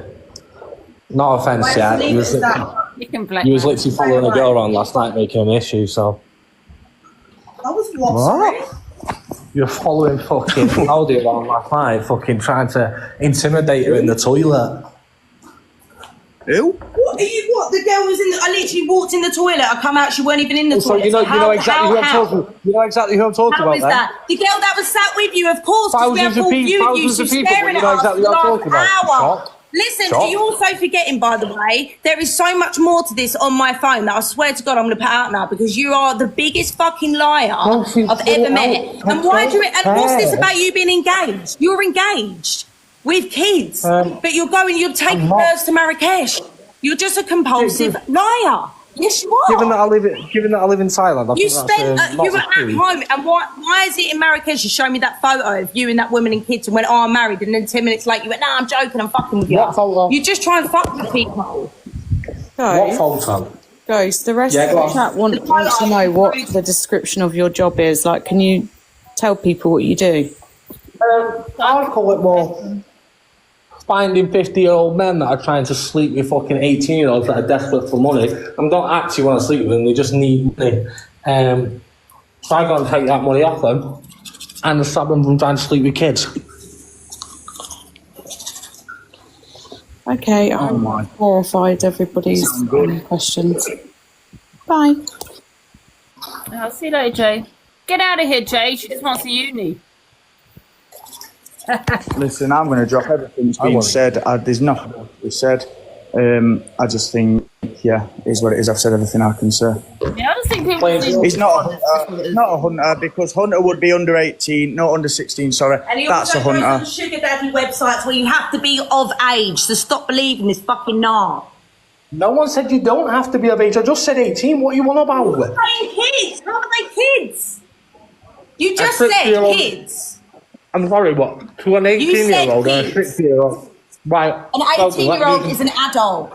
Speaker 18: no offence, yeah. You was literally following a girl around last night making an issue, so.
Speaker 16: I was what?
Speaker 18: You're following fucking Claudia around last night, fucking trying to intimidate her in the toilet.
Speaker 15: Who?
Speaker 16: What are you? What? The girl was in. I literally walked in the toilet. I come out. She weren't even in the
Speaker 18: So
Speaker 16: toilet.
Speaker 18: you know exactly who I'm talking. You know exactly who I'm talking
Speaker 16: How
Speaker 18: about.
Speaker 16: is
Speaker 18: Then?
Speaker 16: that? The girl that was sat with you, of course. 'Cause we have full view of you. She's staring at us
Speaker 18: exactly
Speaker 16: for
Speaker 18: what I'm
Speaker 16: the
Speaker 18: talking
Speaker 16: last
Speaker 18: about.
Speaker 16: hour.
Speaker 18: Shop.
Speaker 16: Listen,
Speaker 18: Shop.
Speaker 16: you're also forgetting, by the way, there is so much more to this on my phone that I swear to God I'm going to put out now because you are the biggest fucking liar I've ever met. And why do it? And what's this about you being engaged? You're engaged with kids, but you're taking birds to Marrakesh. You're just a compulsive liar. Yes, you are.
Speaker 18: Given that I live in Thailand, I
Speaker 16: You
Speaker 18: think
Speaker 16: spent,
Speaker 18: that's,
Speaker 16: you were at home, and why is it in Marrakesh you showed me that photo of you and that woman and kids and went, oh, I'm married, and then 10 minutes later you went, nah, I'm joking, I'm fucking with you.
Speaker 18: What photo?
Speaker 16: You just try and fuck with people.
Speaker 18: What photo?
Speaker 20: Guys, the rest of the chat want to know what the description of your job is. Like, can you tell people what you do?
Speaker 18: I'd call it more finding 50-year-old men that are trying to sleep with fucking 18-year-olds that are desperate for money and don't actually want to sleep with them, they just need money. So I go and take that money off them and stop them from trying to sleep with kids.
Speaker 20: Okay, I'm horrified everybody's questions. Bye.
Speaker 1: I'll see you later, Jay. Get out of here, Jay. She just wants the uni.
Speaker 15: Listen, I'm going to drop everything that's been said. There's nothing else to be said. I just think, yeah, it is what it is. I've said everything I can say.
Speaker 1: Yeah, I just think people.
Speaker 15: He's not a hunter because hunter would be under 18, not under 16. Sorry,
Speaker 16: And he
Speaker 15: that's a
Speaker 16: also goes on
Speaker 15: hunter.
Speaker 16: sugar daddy websites where you have to be of age. So stop believing this fucking narc.
Speaker 18: No one said you don't have to be of age. I just said 18. What are you on about?
Speaker 16: You're saying kids. How are they kids? You just
Speaker 18: A
Speaker 16: said
Speaker 18: 6-year-old
Speaker 16: kids.
Speaker 18: I'm sorry, what? To an 18-year-old or a
Speaker 16: kids.
Speaker 18: 6-year-old? Right.
Speaker 16: An 18-year-old is an adult.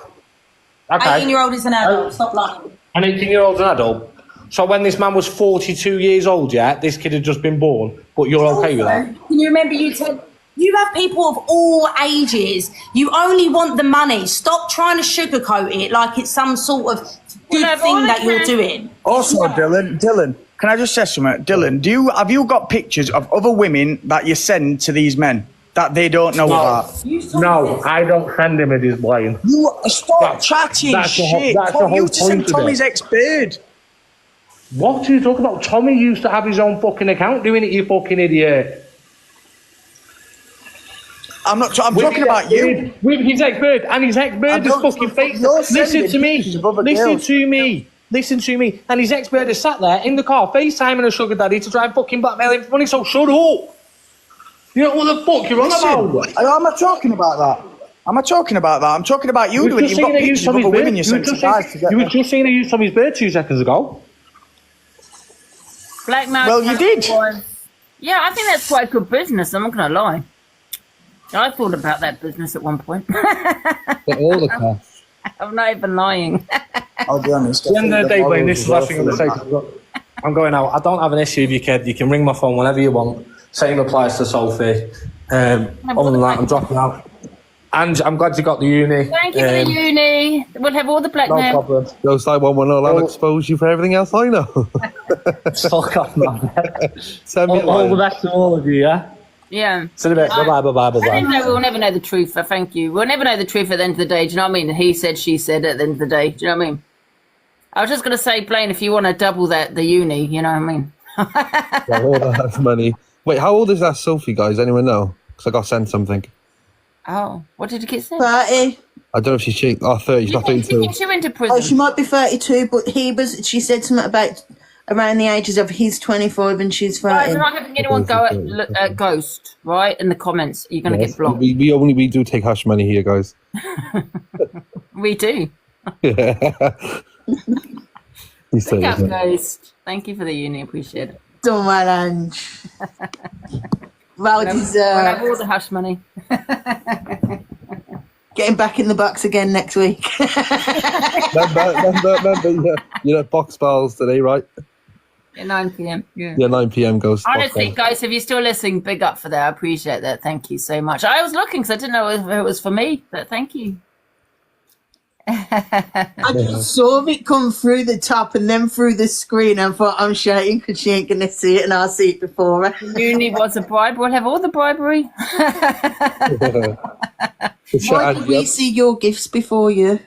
Speaker 18: Okay.
Speaker 16: 18-year-old is an adult. Stop lying.
Speaker 18: An 18-year-old's an adult. So when this man was 42 years old, yeah, this kid had just been born, but you're okay with that?
Speaker 16: Can you remember you have people of all ages. You only want the money. Stop trying to sugarcoat it like it's some sort of good thing that you're doing.
Speaker 15: Also, Dylan, can I just say something? Dylan, have you got pictures of other women that you send to these men that they don't know about?
Speaker 18: No, I don't send him his blame.
Speaker 15: You stop chatting shit. You just sent Tommy's ex-bird.
Speaker 18: What are you talking about? Tommy used to have his own fucking account doing it, you fucking idiot.
Speaker 15: I'm talking about you.
Speaker 18: With his ex-bird, and his ex-bird is fucking fake. Listen to me. Listen to me. And his ex-bird is sat there in the car, FaceTiming a sugar daddy to try and fucking blackmail him for money, so shut up. You know what the fuck you're on about?
Speaker 15: I'm not talking about that. I'm talking about you doing it. You've got pictures of other women you sent to guys to get
Speaker 18: You were just saying I used Tommy's bird 2 seconds ago.
Speaker 1: Blackmail.
Speaker 15: Well, you did.
Speaker 1: Yeah, I think that's quite good business. I'm not going to lie. I thought about that business at one point.
Speaker 2: Get all the costs.
Speaker 1: I'm not even lying.
Speaker 15: I'll be honest.
Speaker 18: At the end of the day, Blaine, this is the last thing I'm going to say. I'm going out. I don't have an issue with your kid. You can ring my phone whenever you want. Same applies to Sophie. Other than that, I'm dropping out. And I'm glad you got the uni.
Speaker 1: Thank you for the uni. We'll have all the blackmail.
Speaker 18: No problem.
Speaker 2: Ghost I 110, I'll expose you for everything else I know.
Speaker 18: Fuck off, man.
Speaker 2: Send me
Speaker 18: all the best to all of you, yeah?
Speaker 1: Yeah.
Speaker 18: See you in a bit. Bye-bye.
Speaker 1: I didn't know we'll never know the truth. Thank you. We'll never know the truth at the end of the day. Do you know what I mean? He said, she said at the end of the day. Do you know what I mean? I was just going to say, Blaine, if you want to double the uni, you know what I mean?
Speaker 2: Yeah, all that money. Wait, how old is that Sophie, guys? Anyone know? Because I got sent something.
Speaker 1: Oh, what did you get sent?
Speaker 12: 30.
Speaker 2: I don't know if she's 30, she's not 32.
Speaker 1: She went to prison.
Speaker 12: Oh, she might be 32, but she said something about around the ages of he's 25 and she's 30.
Speaker 1: Guys, I'm not having anyone go at Ghost, right? In the comments. You're going to get blocked.
Speaker 2: We do take hush money here, guys.
Speaker 1: We do.
Speaker 2: Yeah.
Speaker 1: Pick up, Ghost. Thank you for the uni. Appreciate it.
Speaker 12: Don't mind. Well deserved.
Speaker 1: We'll have all the hush money.
Speaker 12: Getting back in the box again next week.
Speaker 2: remember, you're at Box Balls today, right?
Speaker 1: At 9 p.m. Yeah,
Speaker 2: 9 p.m. Ghost.
Speaker 1: Honestly, guys, if you're still listening, big up for that. I appreciate that. Thank you so much. I was looking because I didn't know if it was for me, but thank you.
Speaker 12: I just saw it come through the top and then through the screen. I thought, I'm shouting because she ain't going to see it and I'll see it before her.
Speaker 1: Uni was a bribe. We'll have all the bribery.
Speaker 12: Why did we see your gifts before you?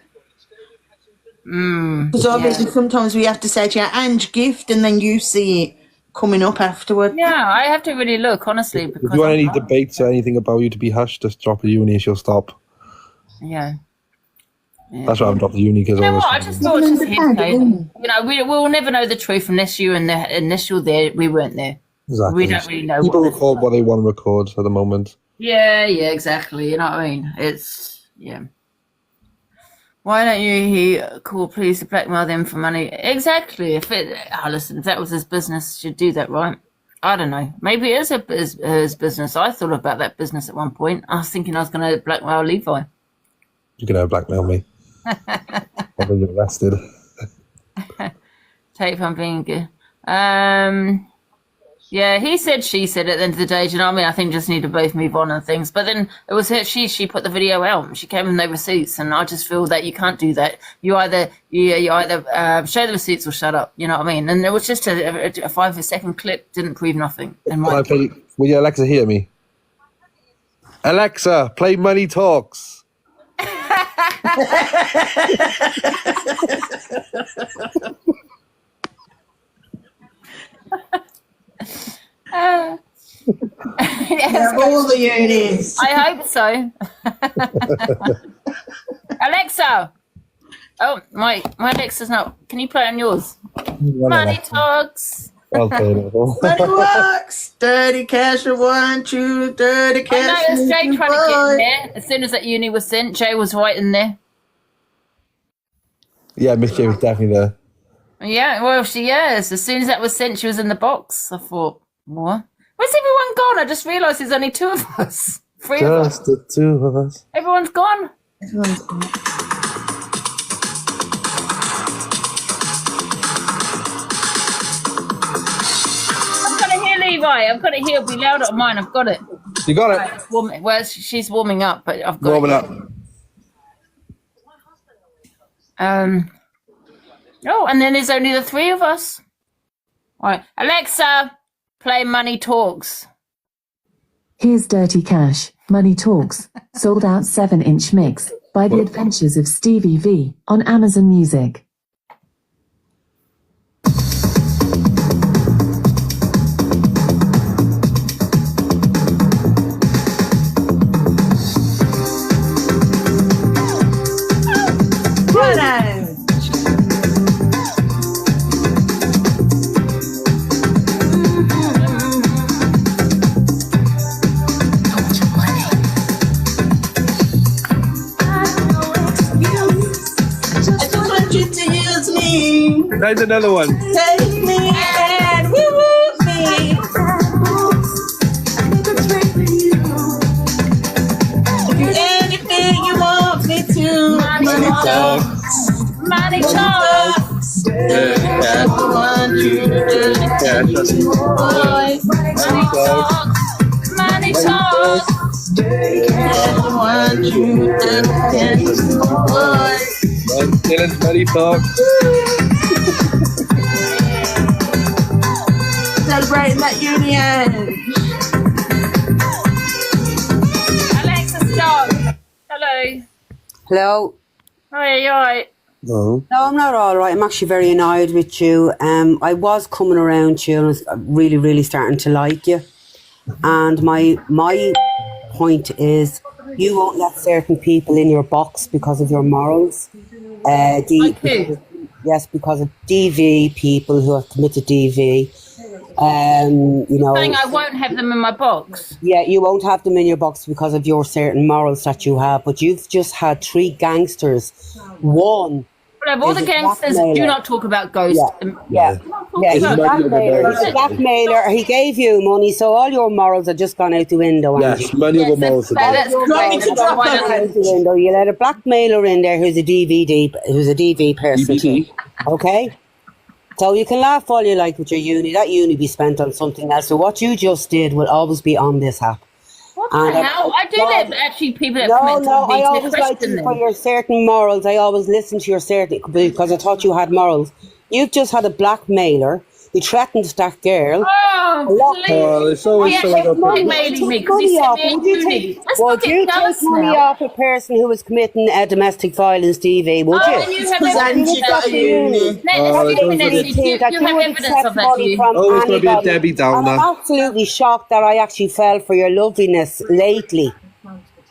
Speaker 12: Because obviously sometimes we have to say to you, and gift, and then you see it coming up afterward.
Speaker 1: Yeah, I have to really look, honestly. Because
Speaker 2: if you want any debates or anything about you to be hushed, just drop a uni and she'll stop.
Speaker 1: Yeah.
Speaker 2: That's why I'm dropping the uni because
Speaker 1: I just thought it's just him. You know, we'll never know the truth unless you and the initial there. We weren't there.
Speaker 2: Exactly.
Speaker 1: We don't really know.
Speaker 2: People record what they want to record at the moment.
Speaker 1: Yeah, exactly. You know what I mean? It's Why don't you call police to blackmail them for money? Exactly. Listen, if that was his business, should do that, right? I don't know. Maybe it is his business. I thought about that business at one point. I was thinking I was going to blackmail Levi.
Speaker 2: You're going to blackmail me. I'll be arrested.
Speaker 1: Tape on being good. Yeah, he said, she said at the end of the day, do you know what I mean? I think just need to both move on and things. But then it was her, she put the video out. She came with no receipts, and I just feel that you can't do that. You either show the receipts or shut up. You know what I mean? And it was just a 5-second clip, didn't prove nothing.
Speaker 2: Will you Alexa hear me? Alexa, play Money Talks.
Speaker 12: All the unis.
Speaker 1: I hope so. Alexa. Oh, my Alexa's not. Can you play on yours? Money Talks.
Speaker 12: Money works. Dirty cash for 1, 2, dirty cash.
Speaker 1: I noticed Jay trying to get in there. As soon as that uni was sent, Jay was right in there.
Speaker 2: Yeah, Miss J was definitely there.
Speaker 1: Yeah, well, she is. As soon as that was sent, she was in the box. I thought, what? Where's everyone gone? I just realised there's only 2 of us. Three of us.
Speaker 2: Just the two of us.
Speaker 1: Everyone's gone.
Speaker 20: Everyone's gone.
Speaker 1: I've got to hear Levi. I've got to hear. It'll be louder on mine. I've got it.
Speaker 2: You got it.
Speaker 1: Right, it's warming. Well, she's warming up, but I've got
Speaker 2: Warming
Speaker 1: it.
Speaker 2: up.
Speaker 1: Oh, and then there's only the three of us. All right, Alexa, play Money Talks.
Speaker 21: Here's Dirty Cash, Money Talks, sold out 7-inch mix by The Adventures of Stevie V on Amazon Music.
Speaker 2: There's another one.
Speaker 12: Take me and woo me. Anything you want me to.
Speaker 1: Money Talks. Money Talks. Money Talks.
Speaker 2: Dylan's Money Talk.
Speaker 12: Celebrating that union.
Speaker 1: Alexa, stop. Hello.
Speaker 22: Hello.
Speaker 1: Hi, you alright?
Speaker 2: No.
Speaker 22: No, I'm not all right. I'm actually very annoyed with you. I was coming around to you and I was really, really starting to like you. And my point is, you won't let certain people in your box because of your morals. Yes, because of DV people who have committed DV. You know,
Speaker 1: Saying I won't have them in my box.
Speaker 22: yeah, you won't have them in your box because of your certain morals that you have. But you've just had 3 gangsters. One.
Speaker 1: Well, all the gangsters do not talk about ghosts.
Speaker 22: Yeah, he's a blackmailer. He's a blackmailer. He gave you money, so all your morals have just gone out the window.
Speaker 2: Yes, money over morals.
Speaker 22: You let a blackmailer in there who's a DV person. Okay? So you can laugh all you like with your uni. That uni be spent on something else. So what you just did will always be on this app.
Speaker 1: What the hell? I do that actually people that
Speaker 22: No,
Speaker 1: commit
Speaker 22: I always
Speaker 1: to
Speaker 22: like you for your certain morals. I always listen to your certain, because I thought you had morals. You've just had a blackmailer. He threatened that girl.
Speaker 1: Oh, please.
Speaker 2: Oh, it's always someone
Speaker 1: blackmailing me because he sent me a uni.
Speaker 22: Would you take money off a person who was committing a domestic violence DV? Would you?
Speaker 1: And you have evidence of that, do you?
Speaker 2: Oh, it's going to be a Debbie Downer.
Speaker 22: I'm absolutely shocked that I actually fell for your loveliness lately.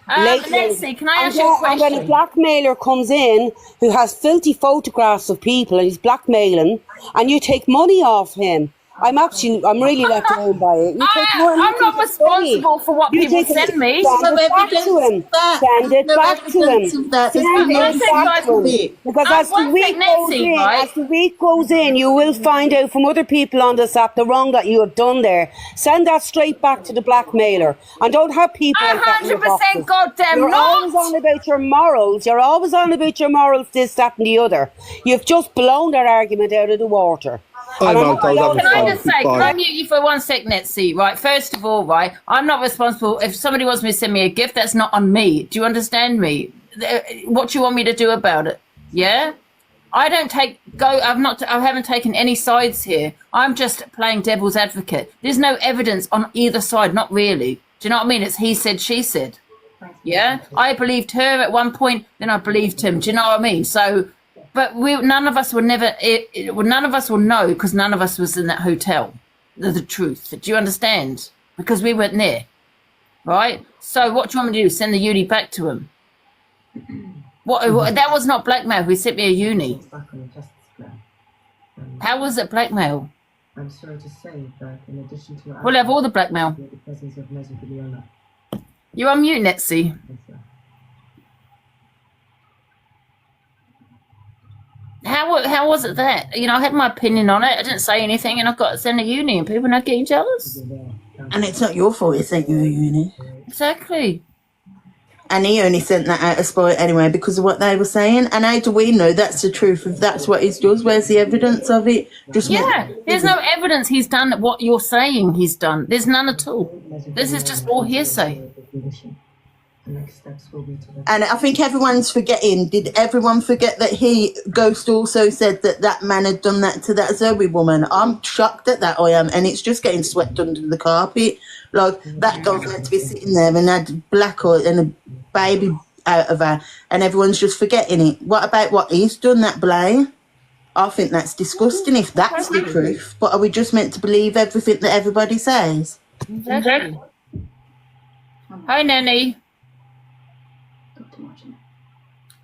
Speaker 1: Let's see, can I ask you a question?
Speaker 22: And when a blackmailer comes in who has filthy photographs of people and he's blackmailing, and you take money off him, I'm really let down by it.
Speaker 1: I'm not responsible for what people send me.
Speaker 22: Send it back to him. Send it back to him. Send it back to him. Because as the week goes in, you will find out from other people on this app the wrong that you have done there. Send that straight back to the blackmailer. And don't have people like that in your boxes.
Speaker 1: 100% goddamn
Speaker 22: You're
Speaker 1: not.
Speaker 22: always on about your morals. You're always on about your morals, this, that and the other. You've just blown that argument out of the water.
Speaker 1: Can I just say, can I mute you for 1 sec, Netsie? Right, first of all, right, I'm not responsible. If somebody wants me to send me a gift, that's not on me. Do you understand me? What do you want me to do about it? Yeah? I haven't taken any sides here. I'm just playing devil's advocate. There's no evidence on either side, not really. Do you know what I mean? It's he said, she said. Yeah? I believed her at one point, then I believed him. Do you know what I mean? So... But none of us will none of us will know because none of us was in that hotel. The truth. Do you understand? Because we weren't there. Right? So what do you want me to do? Send the uni back to him? What that was not blackmail. He sent me a uni. How was it blackmail?
Speaker 23: I'm sorry to say that in addition to
Speaker 1: we'll have all the blackmail.
Speaker 23: the presence of Mesobiliona.
Speaker 1: You're on mute, Netsie. How was it that? You know, I had my opinion on it. I didn't say anything and I got to send a uni and people not getting jealous.
Speaker 12: And it's not your fault he sent you a uni.
Speaker 1: Exactly.
Speaker 12: And he only sent that out of spite anyway because of what they were saying. And how do we know that's the truth if that's what he does? Where's the evidence of it? There's
Speaker 1: no evidence he's done what you're saying he's done. There's none at all. This is just all hearsay.
Speaker 12: And I think everyone's forgetting. Did everyone forget that Ghost also said that man had done that to that Zoe woman? I'm shocked at that, I am. And it's just getting swept under the carpet. Like, that girl's meant to be sitting there and had black eye and a baby out of her, and everyone's just forgetting it. What about what he's done, that Blaine? I think that's disgusting if that's the truth. But are we just meant to believe everything that everybody says?
Speaker 1: Exactly. Hi, Nanny.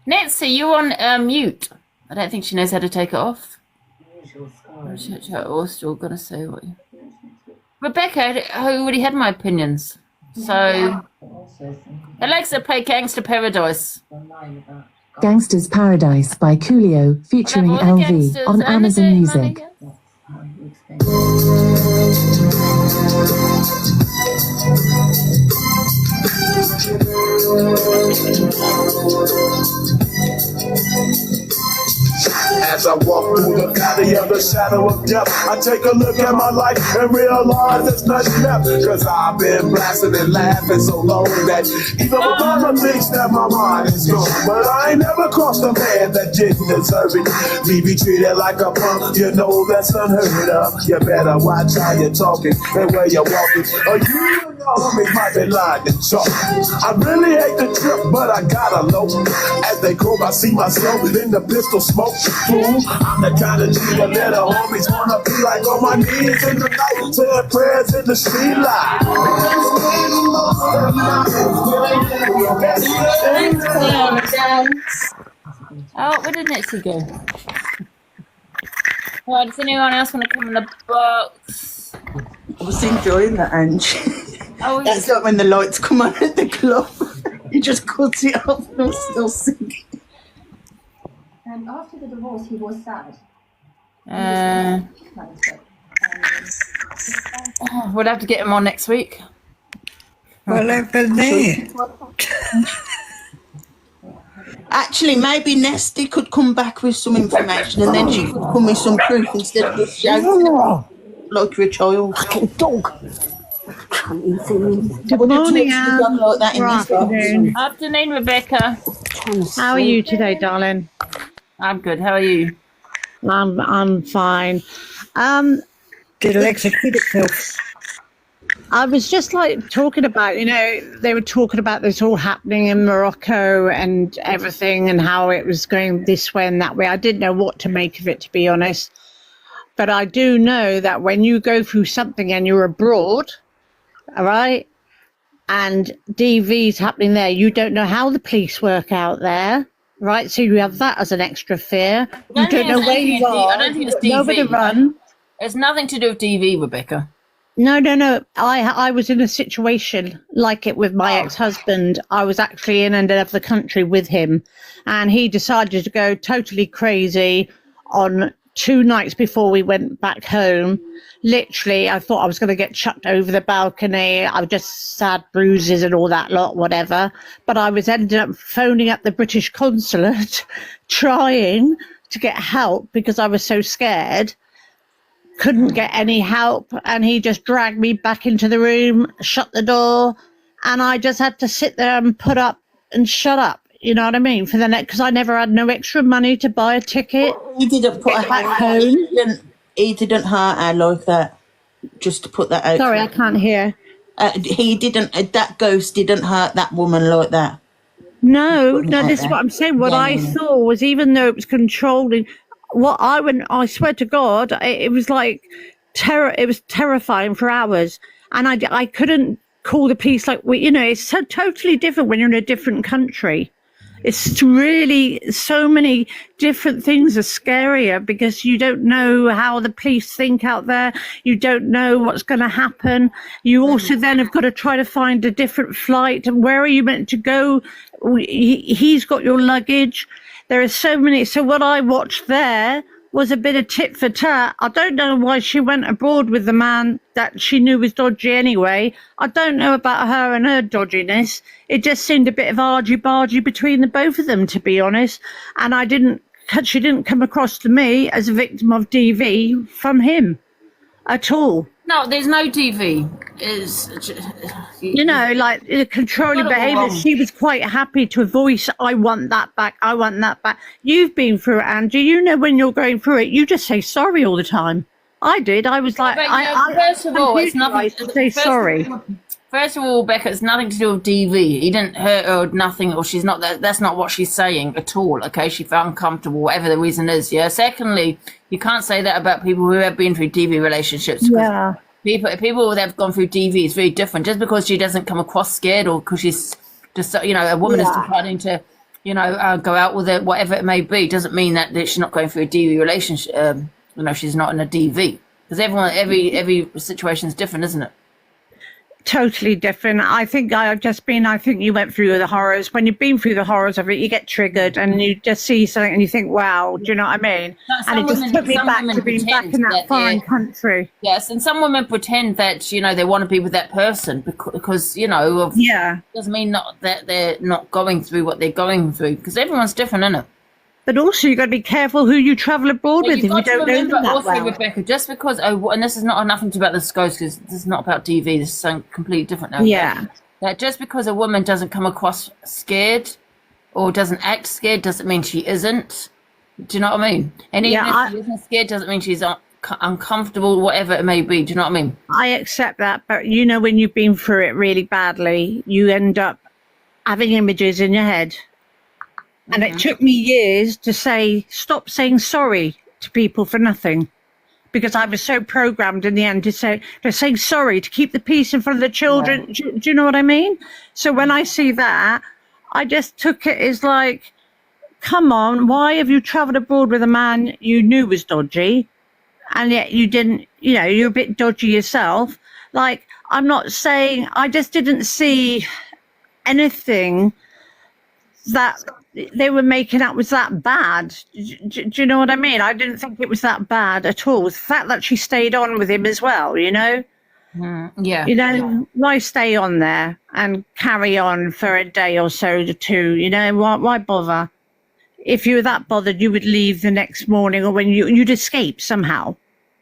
Speaker 1: Nancy, you're on mute. I don't think she knows how to take it off. I'm still gonna say what you... Rebecca, I already had my opinions. So, Alexa, play Gangster Paradise.
Speaker 21: Gangster's Paradise by Coolio, featuring LV on Amazon Music.
Speaker 3: As I walk through the valley of the shadow of death, I take a look at my life and realize there's nothing left. Cause I've been blasting and laughing so long that even my mama thinks that my mind is gone. But I ain't never crossed a man that didn't deserve it. Me be treated like a punk, you know that's unheard of. You better watch how you're talking and where you're walking, or you and your homie might be lying to chalk. I really hate the trip, but I gotta low. As they come, I see myself in the pistol smoke. Fool, I'm the kind of G that little homies wanna be like on my knees in the night, saying prayers in the street light.
Speaker 1: Oh, where did Nancy go? Oh, does anyone else want to come in the box?
Speaker 12: I was enjoying that, Ange.
Speaker 1: Oh,
Speaker 12: that's like when the lights come on at the club. You just cut it off and I'm still singing.
Speaker 9: And after the divorce, he was sad.
Speaker 1: We'll have to get him on next week.
Speaker 11: What happened there?
Speaker 12: Actually, maybe Nesty could come back with some information and then she could come with some proof instead of just shouting like you're a child. Fucking dog.
Speaker 20: Good morning, Anne.
Speaker 1: Afternoon, Rebecca.
Speaker 20: How are you today, darling?
Speaker 1: I'm good. How are you?
Speaker 20: I'm fine.
Speaker 11: Did Alexa kid itself?
Speaker 20: I was just like talking about, they were talking about this all happening in Morocco and everything and how it was going this way and that way. I didn't know what to make of it, to be honest. But I do know that when you go through something and you're abroad, all right, and DV's happening there, you don't know how the police work out there, right? So you have that as an extra fear. You don't know where you are.
Speaker 1: I don't think it's DV.
Speaker 20: Nowhere to run.
Speaker 1: It's nothing to do with DV, Rebecca.
Speaker 20: No. I was in a situation like it with my ex-husband. I was actually in another country with him, and he decided to go totally crazy on 2 nights before we went back home. Literally, I thought I was going to get chucked over the balcony. I just had bruises and all that lot, whatever. But I was ended up phoning up the British consulate, trying to get help because I was so scared. Couldn't get any help, and he just dragged me back into the room, shut the door, and I just had to sit there and put up and shut up. You know what I mean? For the next, because I never had no extra money to buy a ticket.
Speaker 12: He didn't put
Speaker 20: back home.
Speaker 12: He didn't hurt her like that. Just to put that out.
Speaker 20: Sorry, I can't hear.
Speaker 12: He didn't. That ghost didn't hurt that woman like that.
Speaker 20: No, this is what I'm saying. What I saw was, even though it was controlling, I swear to God, it was like terror. It was terrifying for hours, and I couldn't call the police. Like, it's so totally different when you're in a different country. It's really, so many different things are scarier because you don't know how the police think out there. You don't know what's going to happen. You also then have got to try to find a different flight. And where are you meant to go? He's got your luggage. There are so many. So what I watched there was a bit of tit for tat. I don't know why she went abroad with the man that she knew was dodgy anyway. I don't know about her and her dodginess. It just seemed a bit of argy-bargy between the both of them, to be honest. And she didn't come across to me as a victim of DV from him at all.
Speaker 1: No, there's no DV.
Speaker 20: You know, like controlling behaviour. She was quite happy to voice, I want that back, I want that back. You've been through it, Angie. You know when you're going through it, you just say sorry all the time. I did. I was like,
Speaker 1: first of all, it's nothing
Speaker 20: to say sorry.
Speaker 1: First of all, Becca, it's nothing to do with DV. He didn't hurt her or nothing, or she's not that's not what she's saying at all. Okay, she felt uncomfortable, whatever the reason is. Yeah. Secondly, you can't say that about people who have been through DV relationships.
Speaker 20: Yeah.
Speaker 1: People that have gone through DV is very different. Just because she doesn't come across scared, or because she's just, you know, a woman is deciding to, you know, go out with it, whatever it may be, doesn't mean that she's not going through a DV relationship. You know, she's not in a DV, because every situation is different, isn't it?
Speaker 20: Totally different. I think you went through the horrors. When you've been through the horrors of it, you get triggered and you just see something and you think, wow, do you know what I mean? And it just took me back to being back in that foreign country.
Speaker 1: Yes, and some women pretend that, you know, they want to be with that person because you know, doesn't mean that they're not going through what they're going through, because everyone's different, isn't it?
Speaker 20: But also, you've got to be careful who you travel abroad with if you don't know them that
Speaker 1: also,
Speaker 20: well.
Speaker 1: Rebecca, just because, and this is not nothing to about the scopes, because this is not about DV, this is something completely different now.
Speaker 20: Yeah.
Speaker 1: That just because a woman doesn't come across scared or doesn't act scared doesn't mean she isn't. Do you know what I mean? And even if she isn't scared doesn't mean she's uncomfortable, whatever it may be. Do you know what I mean?
Speaker 20: I accept that, but you know, when you've been through it really badly, you end up having images in your head. And it took me years to stop saying sorry to people for nothing, because I was so programmed in the end to say sorry, to keep the peace in front of the children. Yeah. Do you know what I mean? So when I see that, I just took it as like, come on, why have you travelled abroad with a man you knew was dodgy, and yet you didn't, you know, you're a bit dodgy yourself. Like, I'm not saying, I just didn't see anything that they were making out was that bad. Do you know what I mean? I didn't think it was that bad at all. The fact that she stayed on with him as well, you know?
Speaker 1: Yeah.
Speaker 20: You know, why stay on there and carry on for a day or so to two? You know, why bother? If you were that bothered, you would leave the next morning, or when you'd escape somehow.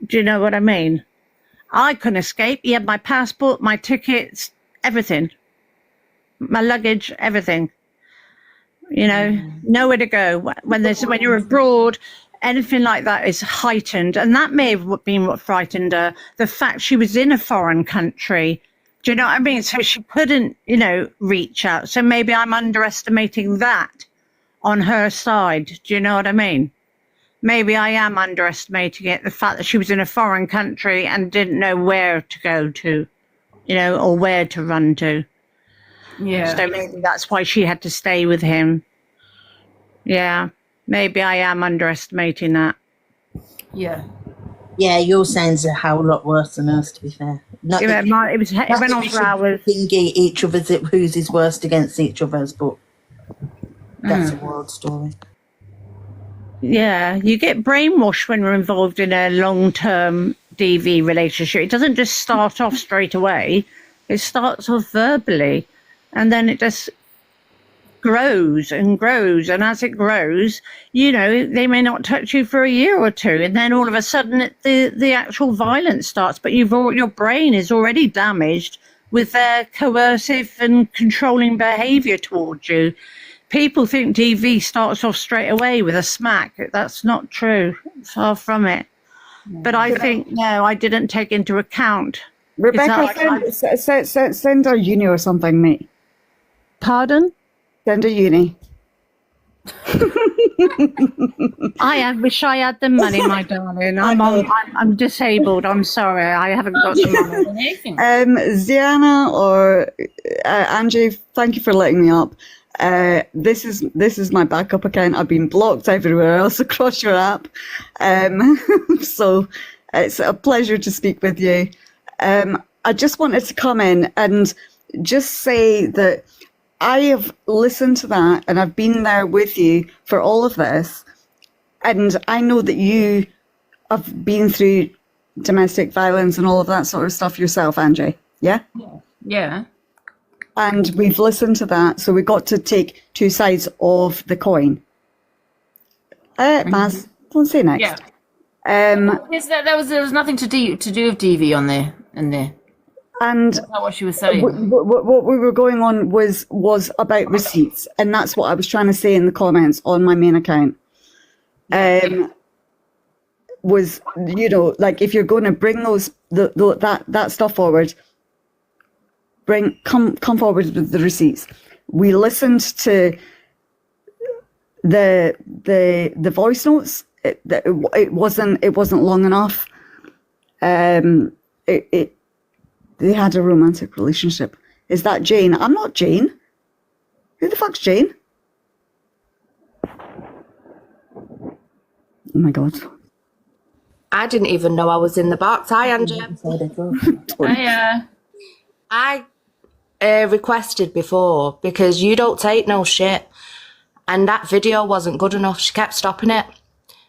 Speaker 20: Do you know what I mean? I couldn't escape. He had my passport, my tickets, everything. My luggage, everything. You know, nowhere to go. When you're abroad, anything like that is heightened. And that may have been what frightened her. The fact she was in a foreign country. Do you know what I mean? So she couldn't, you know, reach out. So maybe I'm underestimating that on her side. Do you know what I mean? Maybe I am underestimating it. The fact that she was in a foreign country and didn't know where to go to, you know, or where to run to.
Speaker 1: Yeah.
Speaker 20: So maybe that's why she had to stay with him. Yeah. Maybe I am underestimating that.
Speaker 1: Yeah.
Speaker 12: Yeah, your sounds a whole lot worse than us, to be fair.
Speaker 20: It went on for hours.
Speaker 12: Thinking each other's, whose is worst against each other's, but that's a world story.
Speaker 20: Yeah, you get brainwashed when we're involved in a long-term DV relationship. It doesn't just start off straight away. It starts off verbally. And then it just grows and grows. And as it grows, you know, they may not touch you for a year or two. And then all of a sudden the actual violence starts. But your brain is already damaged with their coercive and controlling behaviour towards you. People think DV starts off straight away with a smack. That's not true. Far from it. But I think, no, I didn't take into account.
Speaker 6: Rebecca, send her uni or something, mate.
Speaker 20: Pardon?
Speaker 6: Send her uni.
Speaker 20: I wish I had the money, my darling. I'm disabled. I'm sorry. I haven't got the money.
Speaker 6: Ziana or Angie, thank you for letting me up. This is my backup account. I've been blocked everywhere else across your app. So it's a pleasure to speak with you. I just wanted to come in and just say that I have listened to that and I've been there with you for all of this. And I know that you have been through domestic violence and all of that sort of stuff yourself, Angie. Yeah?
Speaker 1: Yeah.
Speaker 6: And we've listened to that, so we got to take two sides of the coin. Baz, don't say next.
Speaker 1: Yeah. There was nothing to do with DV on there, in there.
Speaker 6: And
Speaker 1: That's not what she was saying.
Speaker 6: what we were going on was about receipts, and that's what I was trying to say in the comments on my main account. Was, you know, like, if you're going to bring that stuff forward, come forward with the receipts. We listened to the voice notes. It wasn't long enough. They had a romantic relationship. Is that Jane? I'm not Jane. Who the fuck's Jane? Oh my God.
Speaker 17: I didn't even know I was in the box. Hi, Angie.
Speaker 1: Hiya.
Speaker 17: I requested before because you don't take no shit. And that video wasn't good enough. She kept stopping it.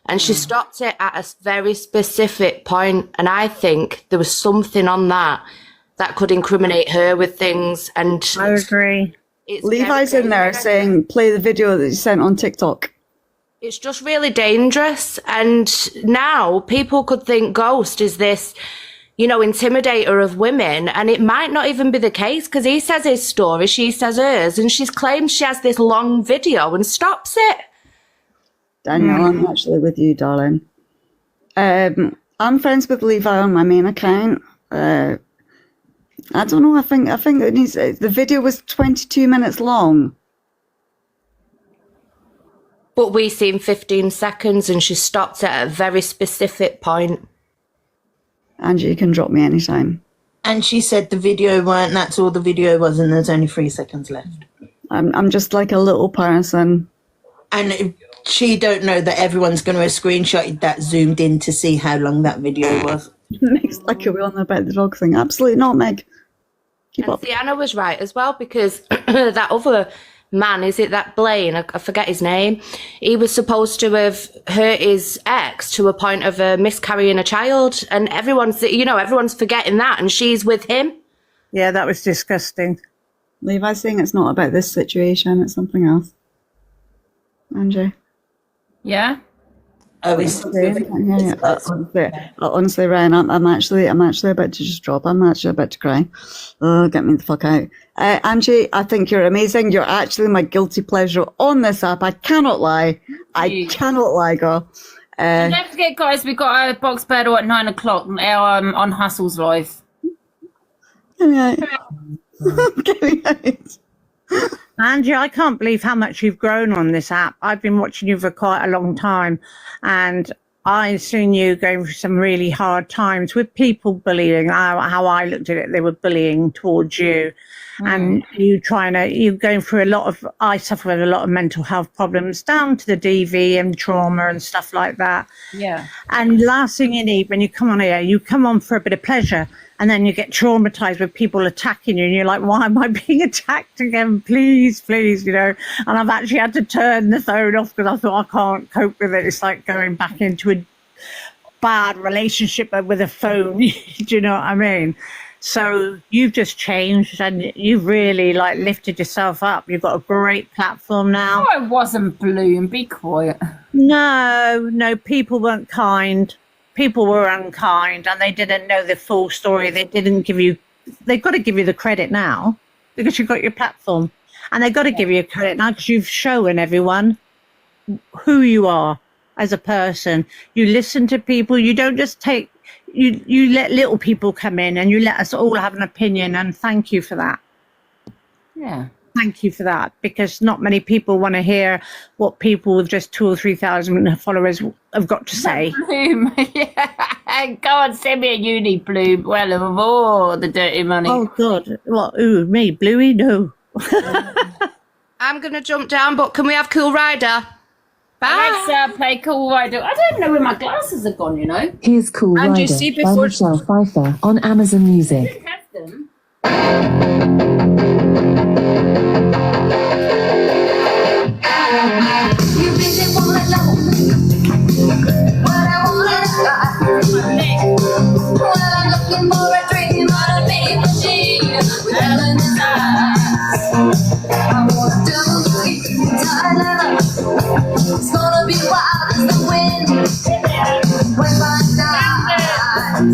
Speaker 17: And she stopped it at a very specific point. And I think there was something on that could incriminate her with things. And
Speaker 20: I agree.
Speaker 6: Levi's in there saying, play the video that you sent on TikTok.
Speaker 17: It's just really dangerous. And now people could think Ghost is this, you know, intimidator of women. And it might not even be the case, because he says his story, she says hers, and she's claimed she has this long video and stops it.
Speaker 6: Daniel, I'm actually with you, darling. I'm friends with Levi on my main account. I don't know. I think it needs. The video was 22 minutes long.
Speaker 17: But we seen 15 seconds, and she stopped it at a very specific point.
Speaker 6: Angie, you can drop me anytime.
Speaker 12: And she said the video weren't. That's all the video was, and there's only 3 seconds left.
Speaker 6: I'm just like a little person.
Speaker 12: And she don't know that everyone's going to have screenshotted that, zoomed in to see how long that video was.
Speaker 6: Meg's like, are we on about the dog thing? Absolutely not, Meg. Keep up.
Speaker 17: Sienna was right as well, because that other man, is it that Blaine? I forget his name. He was supposed to have hurt his ex to a point of miscarrying a child, and everyone's forgetting that, and she's with him.
Speaker 20: Yeah, that was disgusting.
Speaker 6: Levi's saying it's not about this situation; it's something else. Angie.
Speaker 1: Yeah.
Speaker 12: Oh, it's
Speaker 6: honestly, Ryan, I'm actually about to just drop. I'm actually about to cry. Oh, get me the fuck out. Angie, I think you're amazing. You're actually my guilty pleasure on this app. I cannot lie. I cannot lie, girl.
Speaker 1: Don't forget, guys, we got our box battle at 9 o'clock on Hustle's Live.
Speaker 6: Get me out. Get me out.
Speaker 20: Angie, I can't believe how much you've grown on this app. I've been watching you for quite a long time, and I've seen you going through some really hard times with people bullying. How I looked at it, they were bullying towards you, and you're going through I suffer with a lot of mental health problems, down to the DV and trauma and stuff like that.
Speaker 1: Yeah.
Speaker 20: And last thing you need when you come on here, you come on for a bit of pleasure, and then you get traumatized with people attacking you, and you're like, why am I being attacked again? Please, you know. And I've actually had to turn the phone off because I thought I can't cope with it. It's like going back into a bad relationship with a phone. Do you know what I mean? So you've just changed, and you've really lifted yourself up. You've got a great platform now.
Speaker 1: Oh, I wasn't Bloom. Be quiet.
Speaker 20: No, people weren't kind. People were unkind, and they didn't know the full story. They've got to give you the credit now because you've got your platform, and they've got to give you credit now because you've shown everyone who you are as a person. You listen to people. You don't just you let little people come in, and you let us all have an opinion, and thank you for that.
Speaker 1: Yeah.
Speaker 20: Thank you for that, because not many people want to hear what people with just 2,000 or 3,000 followers have got to say.
Speaker 1: Bloom, yeah. Go on, send me a uni, Bloom. Well, of all the dirty money.
Speaker 20: Oh, God. What? Ooh, me, Bluey? No.
Speaker 17: I'm going to jump down, but can we have Cool Rider? Bye.
Speaker 1: Alexa, play Cool Rider. I don't know where my glasses have gone, you know.
Speaker 21: Here's Cool
Speaker 1: And
Speaker 21: Rider
Speaker 1: you see
Speaker 21: by
Speaker 1: before-
Speaker 21: Michelle Pfeiffer on Amazon Music.
Speaker 3: You really wanna know Well, I'm looking for a dream on a big machine with elements eyes. I want a double kick tight leather. It's gonna be wild as the wind. When my night,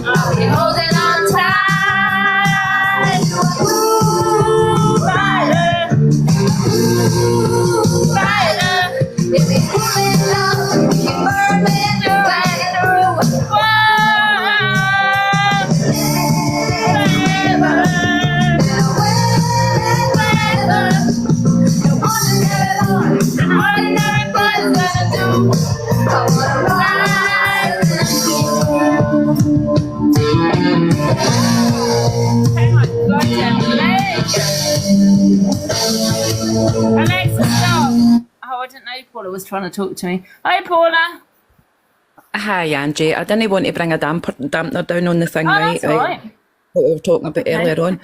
Speaker 3: I'll be holding on tight to a blue rider. Ooh, rider. If you pull it up, you burn me through.
Speaker 1: Alexa, stop. Oh, I didn't know Paula was trying to talk to me. Hi, Paula.
Speaker 8: Hi, Angie. I didn't want to bring a dampener down on the thing, right?
Speaker 1: That's all right.
Speaker 8: What we were talking about
Speaker 1: Okay.
Speaker 8: earlier on.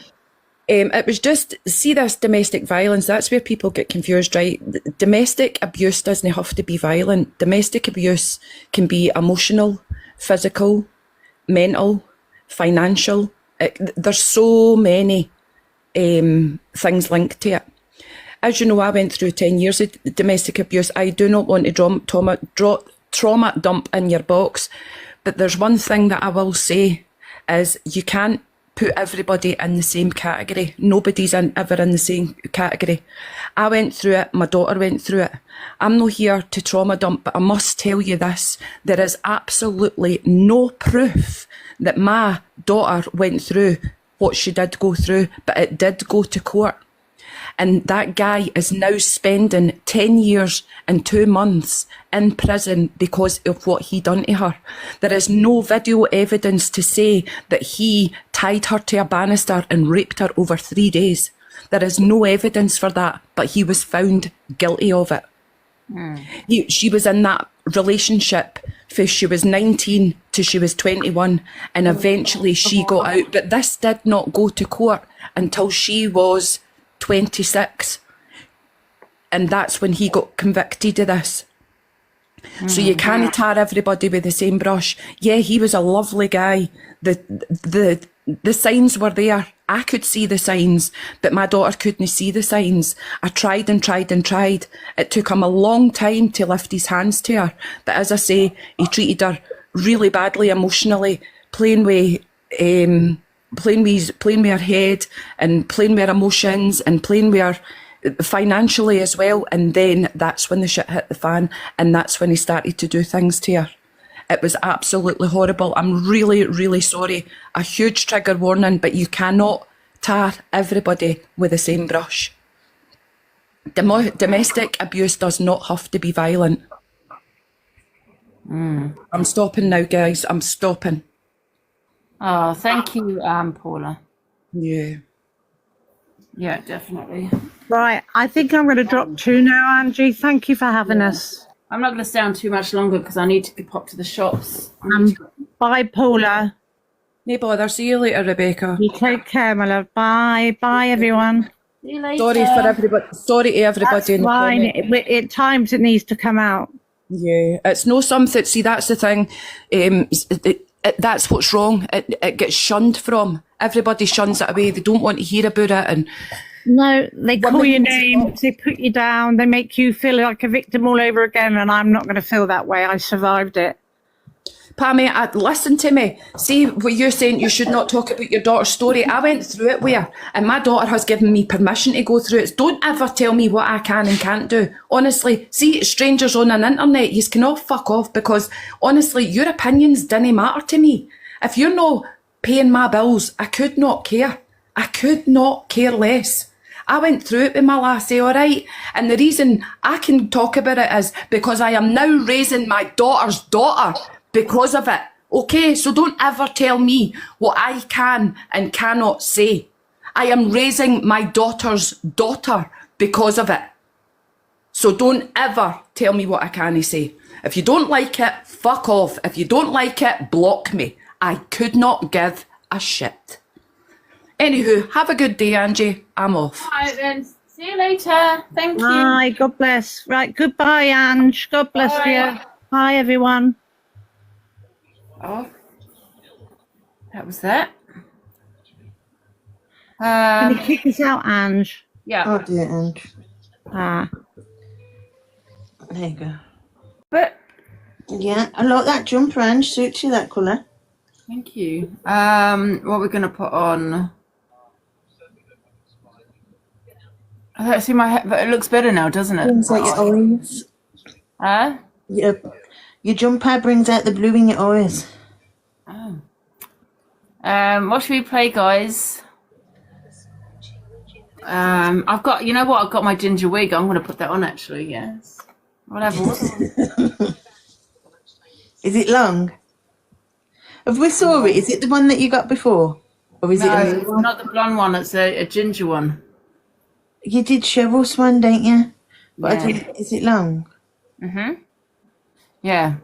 Speaker 8: It was just, see this domestic violence, that's where people get confused, right? Domestic abuse doesn't have to be violent. Domestic abuse can be emotional, physical, mental, financial. There's so many things linked to it. As you know, I went through 10 years of domestic abuse. I do not want to trauma dump in your box, but there's one thing that I will say is you can't put everybody in the same category. Nobody's ever in the same category. I went through it, my daughter went through it. I'm not here to trauma dump, but I must tell you this. There is absolutely no proof that my daughter went through what she did go through, but it did go to court. And that guy is now spending 10 years and 2 months in prison because of what he done to her. There is no video evidence to say that he tied her to a banister and raped her over 3 days. There is no evidence for that, but he was found guilty of it. She was in that relationship from she was 19 to she was 21, and eventually she got out. But this did not go to court until she was 26, and that's when he got convicted of this. So you can't tar everybody with the same brush. Yeah, he was a lovely guy. The signs were there. I could see the signs, but my daughter couldn't see the signs. I tried and tried and tried. It took him a long time to lift his hands to her, but as I say, he treated her really badly emotionally, playing with her head and playing with her emotions and playing with her financially as well. And then that's when the shit hit the fan, and that's when he started to do things to her. It was absolutely horrible. I'm really, really sorry. A huge trigger warning, but you cannot tar everybody with the same brush. Domestic abuse does not have to be violent. I'm stopping now, guys. I'm stopping.
Speaker 1: Oh, thank you, Paula.
Speaker 8: Yeah.
Speaker 1: Yeah, definitely.
Speaker 20: Right, I think I'm going to drop 2 now, Angie. Thank you for having us.
Speaker 1: I'm not going to stay on too much longer because I need to pop to the shops.
Speaker 20: Bye, Paula.
Speaker 8: No bother. See you later, Rebecca.
Speaker 20: You take care, my love. Bye. Bye, everyone.
Speaker 1: See you later.
Speaker 8: Sorry for everybody. Sorry to everybody.
Speaker 20: That's
Speaker 8: in the
Speaker 20: fine.
Speaker 8: comment.
Speaker 20: At times it needs to come out.
Speaker 8: Yeah, it's no something. See, that's the thing. That's what's wrong. It gets shunned from. Everybody shuns it away. They don't want to hear about it. And
Speaker 20: no, they call your name, they put you down, they make you feel like a victim all over again, and I'm not going to feel that way. I survived it.
Speaker 8: Pammy, listen to me. See what you're saying, you should not talk about your daughter's story. I went through it with her, and my daughter has given me permission to go through it. Don't ever tell me what I can and can't do. Honestly, see, strangers on an internet, you can all fuck off, because honestly, your opinions didn't matter to me. If you're not paying my bills, I could not care. I could not care less. I went through it with my lassie, all right? And the reason I can talk about it is because I am now raising my daughter's daughter because of it. Okay, so don't ever tell me what I can and cannot say. I am raising my daughter's daughter because of it. So don't ever tell me what I can say. If you don't like it, fuck off. If you don't like it, block me. I could not give a shit. Anywho, have a good day, Angie. I'm off.
Speaker 1: All right, then. See you later. Thank you.
Speaker 20: Bye. God bless. Right. Goodbye, Ange. God bless
Speaker 1: Bye.
Speaker 20: you. Bye, everyone.
Speaker 1: Oh, that was that.
Speaker 20: Can you kick us out, Ange?
Speaker 1: Yeah.
Speaker 12: Oh dear, Ange.
Speaker 20: Ah.
Speaker 12: There you go.
Speaker 1: But
Speaker 12: yeah, I like that jumper, Ange. Suits you that colour.
Speaker 1: Thank you. What we're gonna put on? I don't see my head, but it looks better now, doesn't it?
Speaker 12: Brings out your eyes.
Speaker 1: Huh?
Speaker 12: Your jumper brings out the blue in your eyes.
Speaker 1: Oh. What should we play, guys? I've got, you know what? I've got my ginger wig. I'm gonna put that on actually. Yes. Whatever.
Speaker 12: Is it long? Have we saw it? Is it the one that you got before, or is it a new
Speaker 1: it's
Speaker 12: one?
Speaker 1: not the blonde one. It's a ginger one.
Speaker 12: You did show us one, didn't you? But
Speaker 1: Yeah.
Speaker 12: I didn't, is it long?
Speaker 1: Yeah.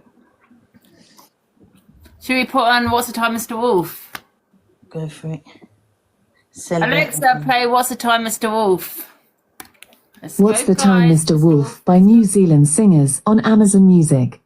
Speaker 1: Should we put on What's the Time, Mr. Wolf?
Speaker 12: Go for it.
Speaker 1: Alexa, play What's the Time, Mr. Wolf. Let's
Speaker 21: What's
Speaker 1: go,
Speaker 21: the Time,
Speaker 1: guys.
Speaker 21: Mr. Wolf by New Zealand Singers on Amazon Music.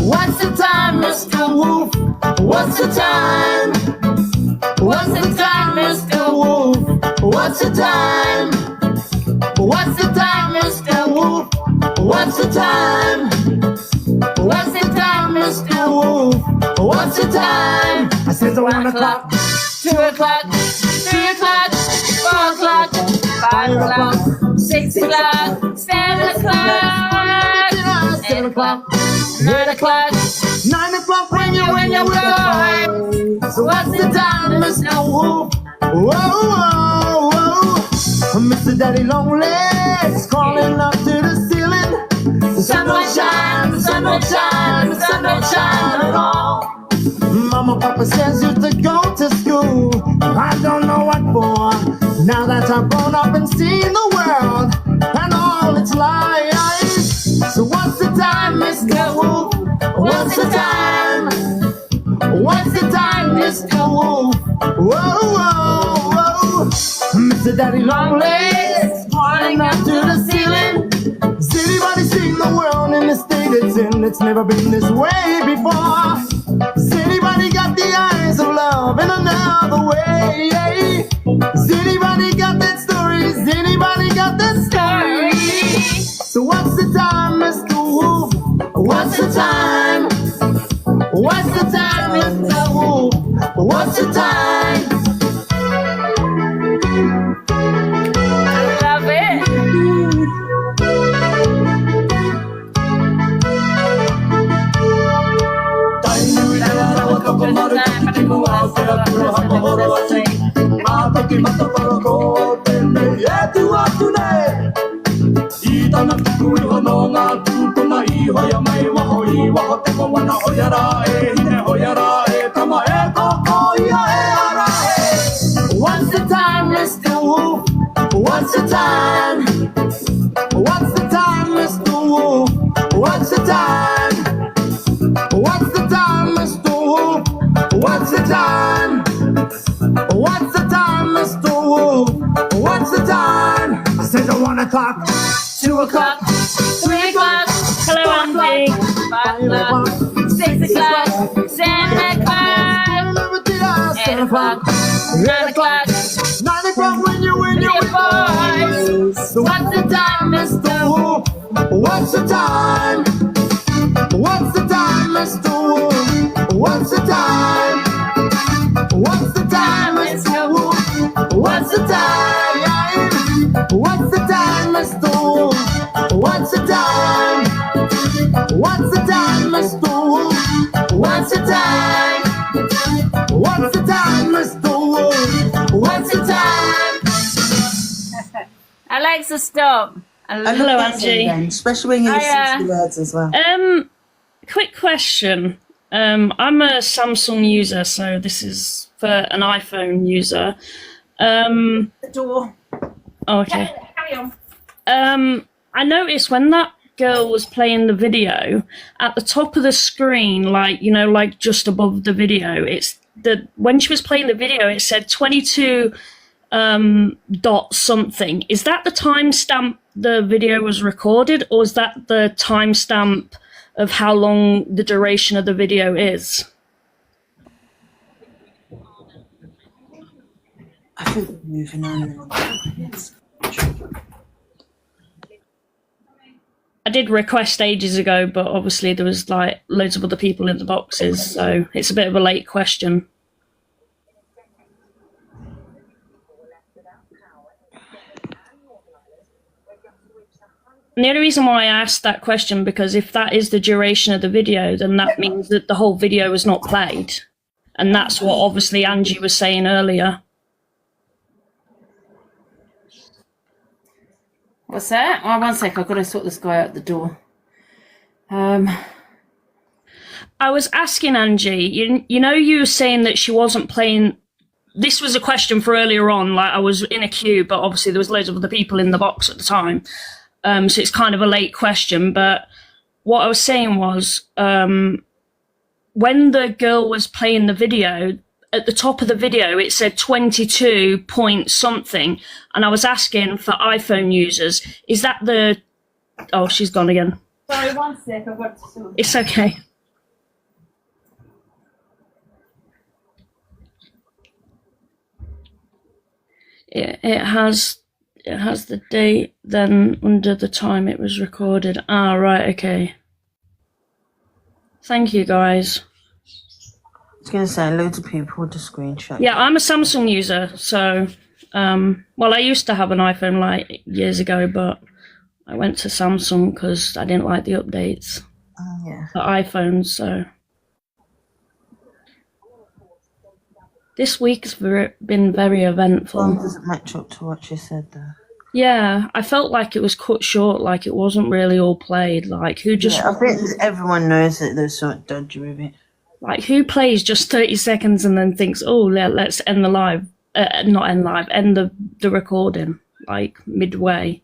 Speaker 3: What's the time, Mr. Wolf? What's the time? What's the time, Mr. Wolf? What's the time? What's the time, Mr. Wolf? What's the time? What's the time, Mr. Wolf? What's the time? I said 1 o'clock, 2 o'clock, 3 o'clock, 4 o'clock, 5 o'clock, 6 o'clock, 7 o'clock, 7 o'clock, 9 o'clock, 9 o'clock when you right. So what's the time, Mr. Wolf? Whoa, whoa, whoa. Mr. Daddy Longlegs calling up to the ceiling. The sun won't shine, the sun won't shine, the sun won't shine at all. Mama, Papa says you to go to school. I don't know what for. Now that I've grown up and seen the world and all its lies. So what's the time, Mr. Wolf? What's the time? What's the time, Mr. Wolf? Whoa, whoa, whoa. Mr. Daddy Longlegs calling up to the ceiling. Has anybody seen the world in the state it's in? It's never been this way before. Has anybody got the eyes of love in another way? Has anybody got that story? Has anybody got that story? So what's the time, Mr. Wolf? What's the time? What's the time, Mr. Wolf? What's the time?
Speaker 1: I love it.
Speaker 3: What's the time, Mr. Wolf? What's the time? What's the time, Mr. Wolf? What's the time? What's the time, Mr. Wolf? What's the time? What's the time, Mr. Wolf? What's the time? I said 1 o'clock, 2 o'clock, 3 o'clock.
Speaker 1: Hello, Andy. 5 o'clock, 6 o'clock, 7 o'clock, 8 o'clock, 9 o'clock,
Speaker 3: 9 o'clock when you boys. So what's the time, Mr. Wolf? What's the time? What's the time, Mr. Wolf? What's the time? What's the time, Mr. Wolf? What's the time? What's the time, Mr. Wolf? What's the time? What's the time, Mr. Wolf? What's the time? What's the time, Mr. Wolf? What's the time?
Speaker 1: Alexa, stop.
Speaker 12: Hello, Angie. Especially when you listen to the words as well.
Speaker 5: Quick question. I'm a Samsung user, so this is for an iPhone user.
Speaker 1: The door.
Speaker 5: Oh, okay.
Speaker 1: Carry on.
Speaker 5: I noticed when that girl was playing the video, at the top of the screen, like, you know, like just above the video, when she was playing the video, it said 22 dot something. Is that the timestamp the video was recorded, or is that the timestamp of how long the duration of the video is?
Speaker 12: I think we're moving on.
Speaker 5: I did request ages ago, but obviously there was like loads of other people in the boxes, so it's a bit of a late question. And the only reason why I asked that question, because if that is the duration of the video, then that means that the whole video was not played. And that's what obviously Angie was saying earlier.
Speaker 1: What's that? Oh, 1 sec. I've got to sort this guy out the door.
Speaker 5: I was asking Angie, you know, you were saying that she wasn't playing. This was a question for earlier on. Like, I was in a queue, but obviously there was loads of other people in the box at the time. So it's kind of a late question. But what I was saying was, when the girl was playing the video, at the top of the video, it said 22 point something. And I was asking for iPhone users, is that the... Oh, she's gone again.
Speaker 1: Sorry, 1 sec. I've got to...
Speaker 5: It's okay. It has the date, then under the time it was recorded. Ah, right, okay. Thank you, guys.
Speaker 12: I was going to say, loads of people would just screenshot.
Speaker 5: Yeah, I'm a Samsung user, so, well, I used to have an iPhone like years ago, but I went to Samsung because I didn't like the updates for iPhones, so. This week's been very eventful.
Speaker 12: Well, doesn't match up to what you said there.
Speaker 5: Yeah, I felt like it was cut short, like it wasn't really all played. Like, who just...
Speaker 12: Yeah, I think everyone knows that there's something dodgy with it.
Speaker 5: Like, who plays just 30 seconds and then thinks, oh, let's end the live, not end live, end the recording, like, midway.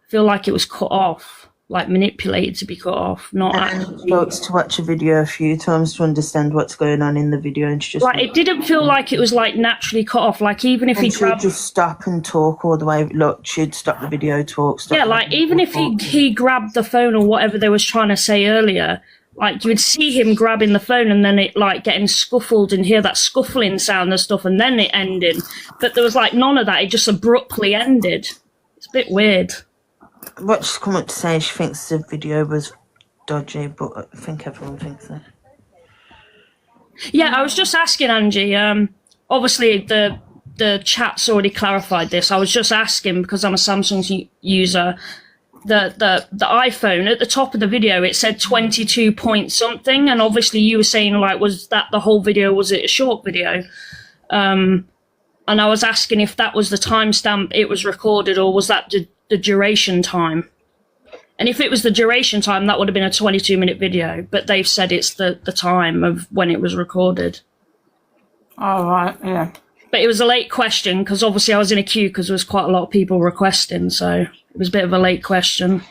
Speaker 5: I feel like it was cut off, like, manipulated to be cut off, not actually...
Speaker 12: Folks to watch a video a few times to understand what's going on in the video, and she just...
Speaker 5: Like, it didn't feel like it was, like, naturally cut off, like, even if he grabbed...
Speaker 12: she'd just stop and talk all the way, look, she'd stop the video, talk, stop...
Speaker 5: Yeah, like, even if he grabbed the phone or whatever they was trying to say earlier... Like, you would see him grabbing the phone and then it, like, getting scuffled and hear that scuffling sound and stuff, and then it ended. But there was, like, none of that. It just abruptly ended. It's a bit weird.
Speaker 12: What she's come up to say, she thinks the video was dodgy, but I think everyone thinks that.
Speaker 5: Yeah, I was just asking Angie. Obviously, the chat's already clarified this. I was just asking, because I'm a Samsung user... The iPhone, at the top of the video, it said 22 point something, and obviously you were saying, like, was that the whole video, was it a short video? And I was asking if that was the timestamp it was recorded, or was that the duration time? And if it was the duration time, that would have been a 22-minute video, but they've said it's the time of when it was recorded.
Speaker 1: Oh, right, yeah.
Speaker 5: But it was a late question, because obviously I was in a queue because there was quite a lot of people requesting, so... It was a bit of a late question.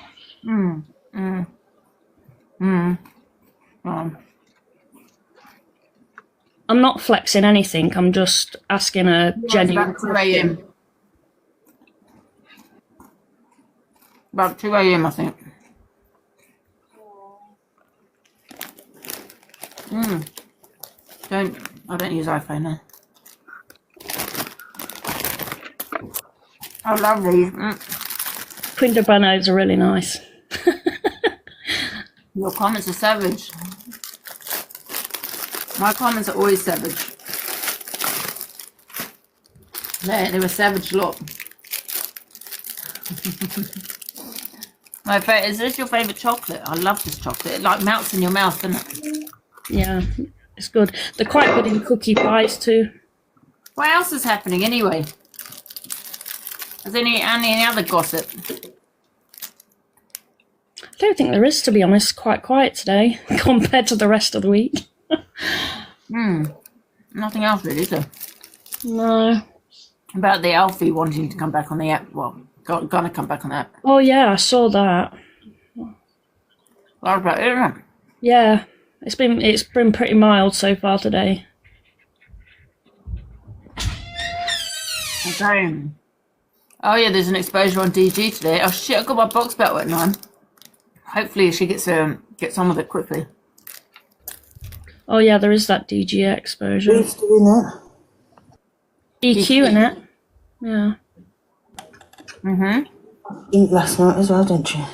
Speaker 1: I'm
Speaker 5: not flexing anything. I'm just asking a genuine question.
Speaker 1: About 2 a.m., I think. I don't use iPhone now. I love these.
Speaker 5: Kinder Buenos are really nice.
Speaker 1: Your comments are savage. My comments are always savage. They were savage lot. Is this your favourite chocolate? I love this chocolate. It like melts in your mouth, doesn't it?
Speaker 5: Yeah, it's good. They're quite good in cookie pies too.
Speaker 1: What else is happening anyway? Is there any other gossip?
Speaker 5: I don't think there is, to be honest. Quite quiet today compared to the rest of the week.
Speaker 1: Nothing else really, is there?
Speaker 5: No.
Speaker 1: About the Alfie wanting to come back on the app. Well, Gonna come back on that.
Speaker 5: Oh yeah, I saw that.
Speaker 1: What about it? Isn't it?
Speaker 5: Yeah, it's been pretty mild so far today.
Speaker 1: Okay. Oh yeah, there's an exposure on DG today. Oh shit, I got my box belt written on. Hopefully she gets on with it quickly.
Speaker 5: Oh yeah, there is that DG exposure.
Speaker 12: Who's doing that?
Speaker 5: EQ in it. Yeah.
Speaker 12: Ink last night as well, didn't you?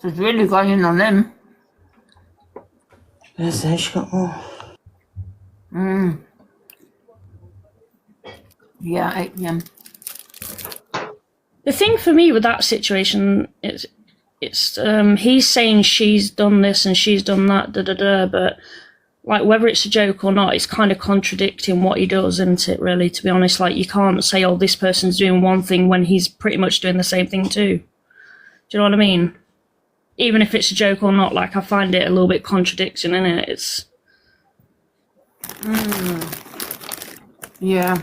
Speaker 1: She's really going in on them.
Speaker 12: I say she got more.
Speaker 1: Yeah, 8 p.m.
Speaker 5: The thing for me with that situation is, he's saying she's done this and she's done that, but like whether it's a joke or not, it's kind of contradicting what he does, isn't it? Really, to be honest, like you can't say, "Oh, this person's doing one thing" when he's pretty much doing the same thing too. Do you know what I mean? Even if it's a joke or not, like I find it a little bit contradicting, innit? It's.
Speaker 1: Yeah.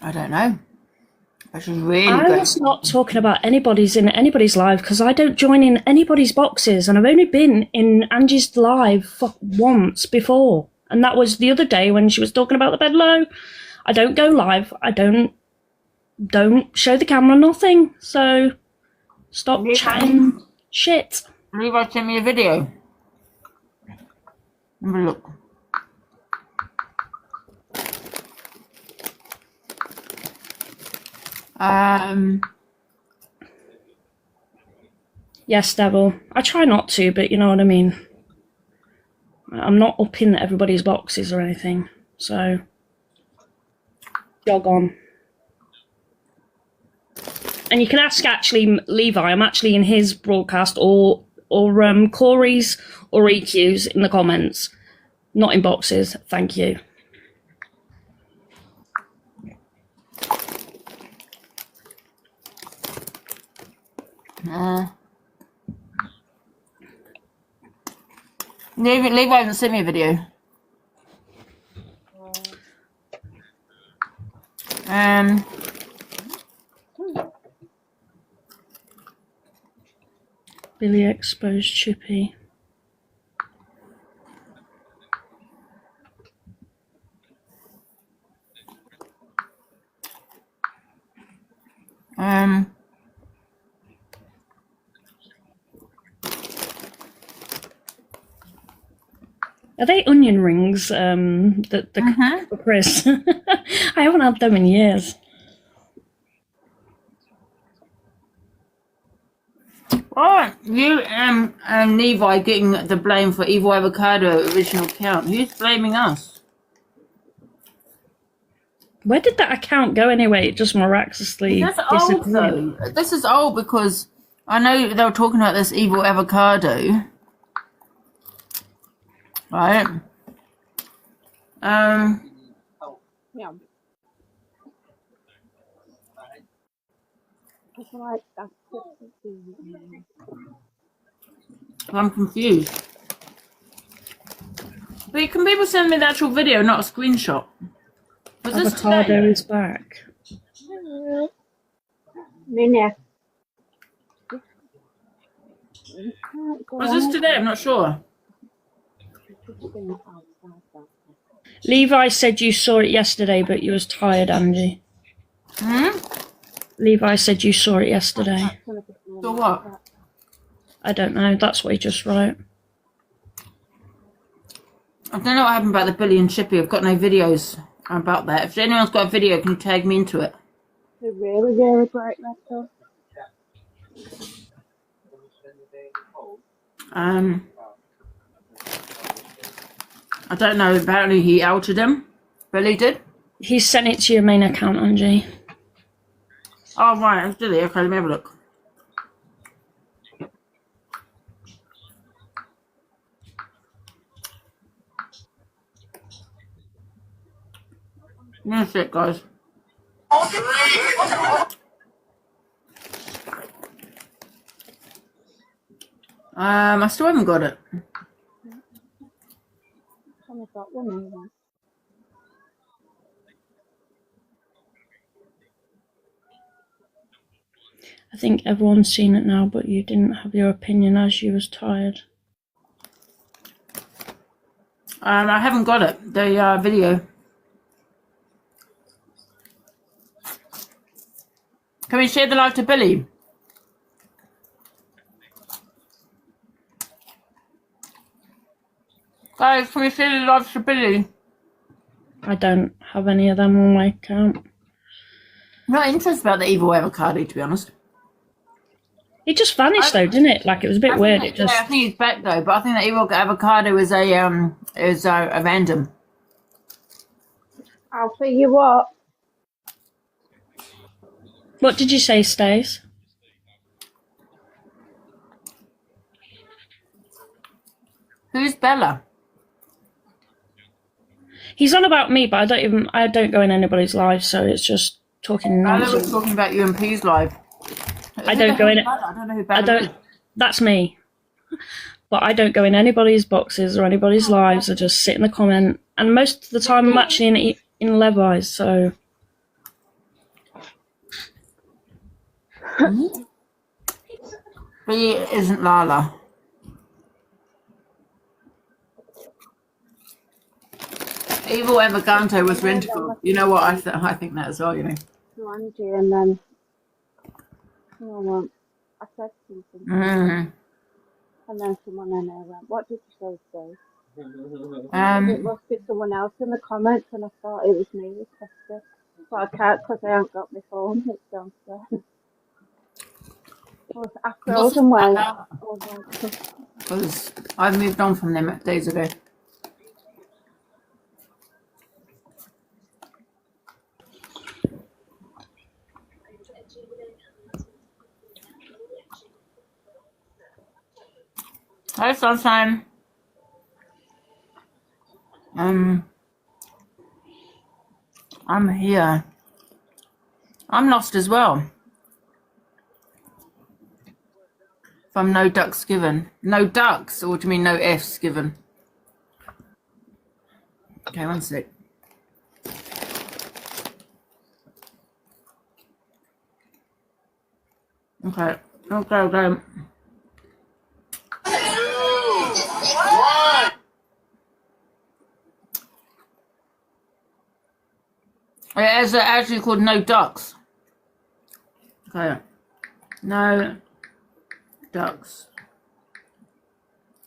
Speaker 1: I don't know. But she's really
Speaker 5: I
Speaker 1: good.
Speaker 5: was not talking about anybody's live because I don't join in anybody's boxes, and I've only been in Angie's live once before, and that was the other day when she was talking about the bed low. I don't go live. I don't show the camera, nothing. So stop chatting shit.
Speaker 1: Levi sent me a video. Have a look.
Speaker 5: Yes, Devil. I try not to, but you know what I mean. I'm not up in everybody's boxes or anything, so jog on. And you can ask actually Levi. I'm actually in his broadcast or Corey's or EQ's in the comments, not in boxes. Thank you.
Speaker 1: Levi hasn't sent me a video.
Speaker 5: Billy exposed Chippy. Are they onion rings? The Chris. I haven't had them in years.
Speaker 1: Oh, you and Levi getting the blame for Evil Avocado original account. Who's blaming us?
Speaker 5: Where did that account go anyway? It just miraculously disappeared.
Speaker 1: Though. This is old because I know they were talking about this Evil Avocado. Right.
Speaker 22: Yeah.
Speaker 1: I'm confused. But can people send me the actual video, not a screenshot? Was this
Speaker 5: Avocado
Speaker 1: today?
Speaker 5: is back.
Speaker 1: Was this today? I'm not sure.
Speaker 5: Levi said you saw it yesterday, but you was tired, Angie. Levi said you saw it yesterday.
Speaker 1: So what?
Speaker 5: I don't know. That's what he just wrote.
Speaker 1: I don't know what happened about the Billy and Chippy. I've got no videos about that. If anyone's got a video, can you tag me into it?
Speaker 22: They're really, really great laptop.
Speaker 1: I don't know. Apparently he outed him. Billy did.
Speaker 5: He sent it to your main account, Angie.
Speaker 1: Oh, right. Did he? Okay, let me have a look. That's it, guys. I still haven't got it.
Speaker 9: I've got one anyway.
Speaker 5: I think everyone's seen it now, but you didn't have your opinion as you was tired.
Speaker 1: I haven't got it. The video. Can we share the live to Billy? Guys, can we share the live to Billy?
Speaker 5: I don't have any of them on my account.
Speaker 1: I'm not interested about the evil avocado, to be honest.
Speaker 5: It just vanished though, didn't it? Like it was a bit weird. It just.
Speaker 1: Yeah, I think he's back though, but I think the evil avocado is a random.
Speaker 9: I'll tell you what.
Speaker 5: What did you say, Stace?
Speaker 1: Who's Bella?
Speaker 5: He's on about me, but I don't go in anybody's live, so it's just talking nonsense.
Speaker 1: I was talking about you and P's live.
Speaker 5: I don't go in it.
Speaker 1: I don't know who Bella is.
Speaker 5: That's me. But I don't go in anybody's boxes or anybody's lives. I just sit in the comment, and most of the time I'm actually in Levi's, so.
Speaker 1: He isn't Lala. Evil avocado was rentable. You know what? I think that as well. You know.
Speaker 9: To Angie, and then. You know what? I said something.
Speaker 1: Mm.
Speaker 9: And then someone in there went, "What did you say, Steve?" It must be someone else in the comments, and I thought it was me with Chester. But I can't because I haven't got my phone. It's downstairs. Well, I froze and went.
Speaker 1: Because I've moved on from them days ago. Hi, Sunshine. I'm here. I'm lost as well. From no ducks given. No ducks, or do you mean no F's given? Okay, one sec. Okay. Okay. It is actually called No Ducks. Okay. No ducks.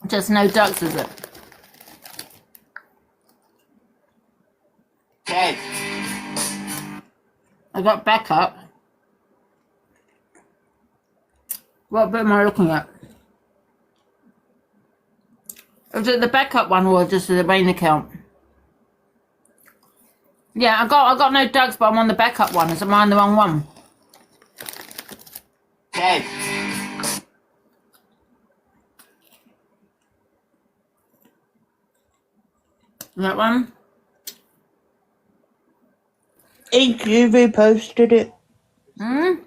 Speaker 1: Just no ducks, is it? Okay. I got backup. What bit am I looking at? Is it the backup one or just the main account? Yeah, I got no ducks, but I'm on the backup one. Is mine the wrong one? Okay. That one?
Speaker 12: EQ reposted it.
Speaker 1: Who's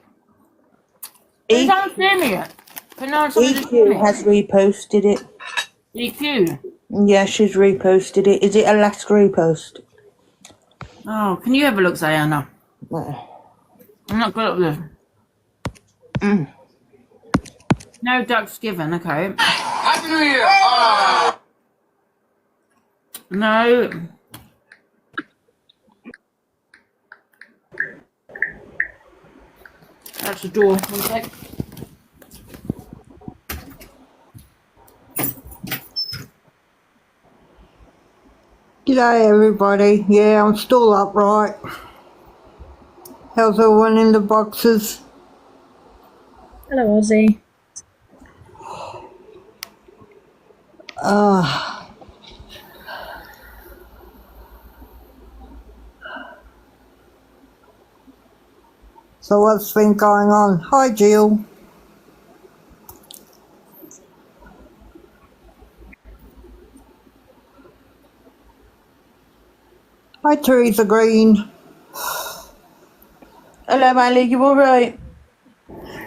Speaker 1: on seeing it?
Speaker 12: EQ has reposted it.
Speaker 1: EQ?
Speaker 12: Yeah, she's reposted it. Is it a last repost?
Speaker 1: Oh, can you have a look, Zayana? I'm not good at this. No ducks given, okay.
Speaker 3: Happy New Year!
Speaker 1: No. That's the door. One sec.
Speaker 11: G'day everybody. Yeah, I'm still upright. How's everyone in the boxes?
Speaker 5: Hello, Ozzy.
Speaker 11: So what's been going on? Hi Jill. Hi Teresa Green.
Speaker 12: Hello, Miley, you alright?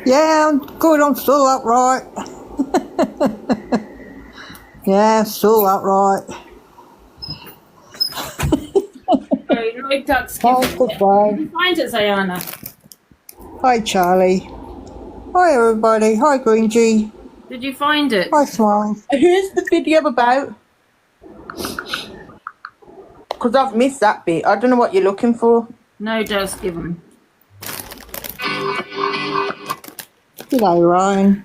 Speaker 11: Yeah, I'm good, I'm still upright. Yeah, still upright.
Speaker 1: Hello, Ducks.
Speaker 11: Oh, goodbye.
Speaker 1: Did you find it, Zayana?
Speaker 11: Hi, Charlie. Hi, everybody. Hi, Green G.
Speaker 1: Did you find it?
Speaker 11: Hi, Smiles.
Speaker 12: Who's the video about? Because I've missed that bit. I don't know what you're looking for.
Speaker 1: No, Ducks given.
Speaker 11: Hello, Ryan.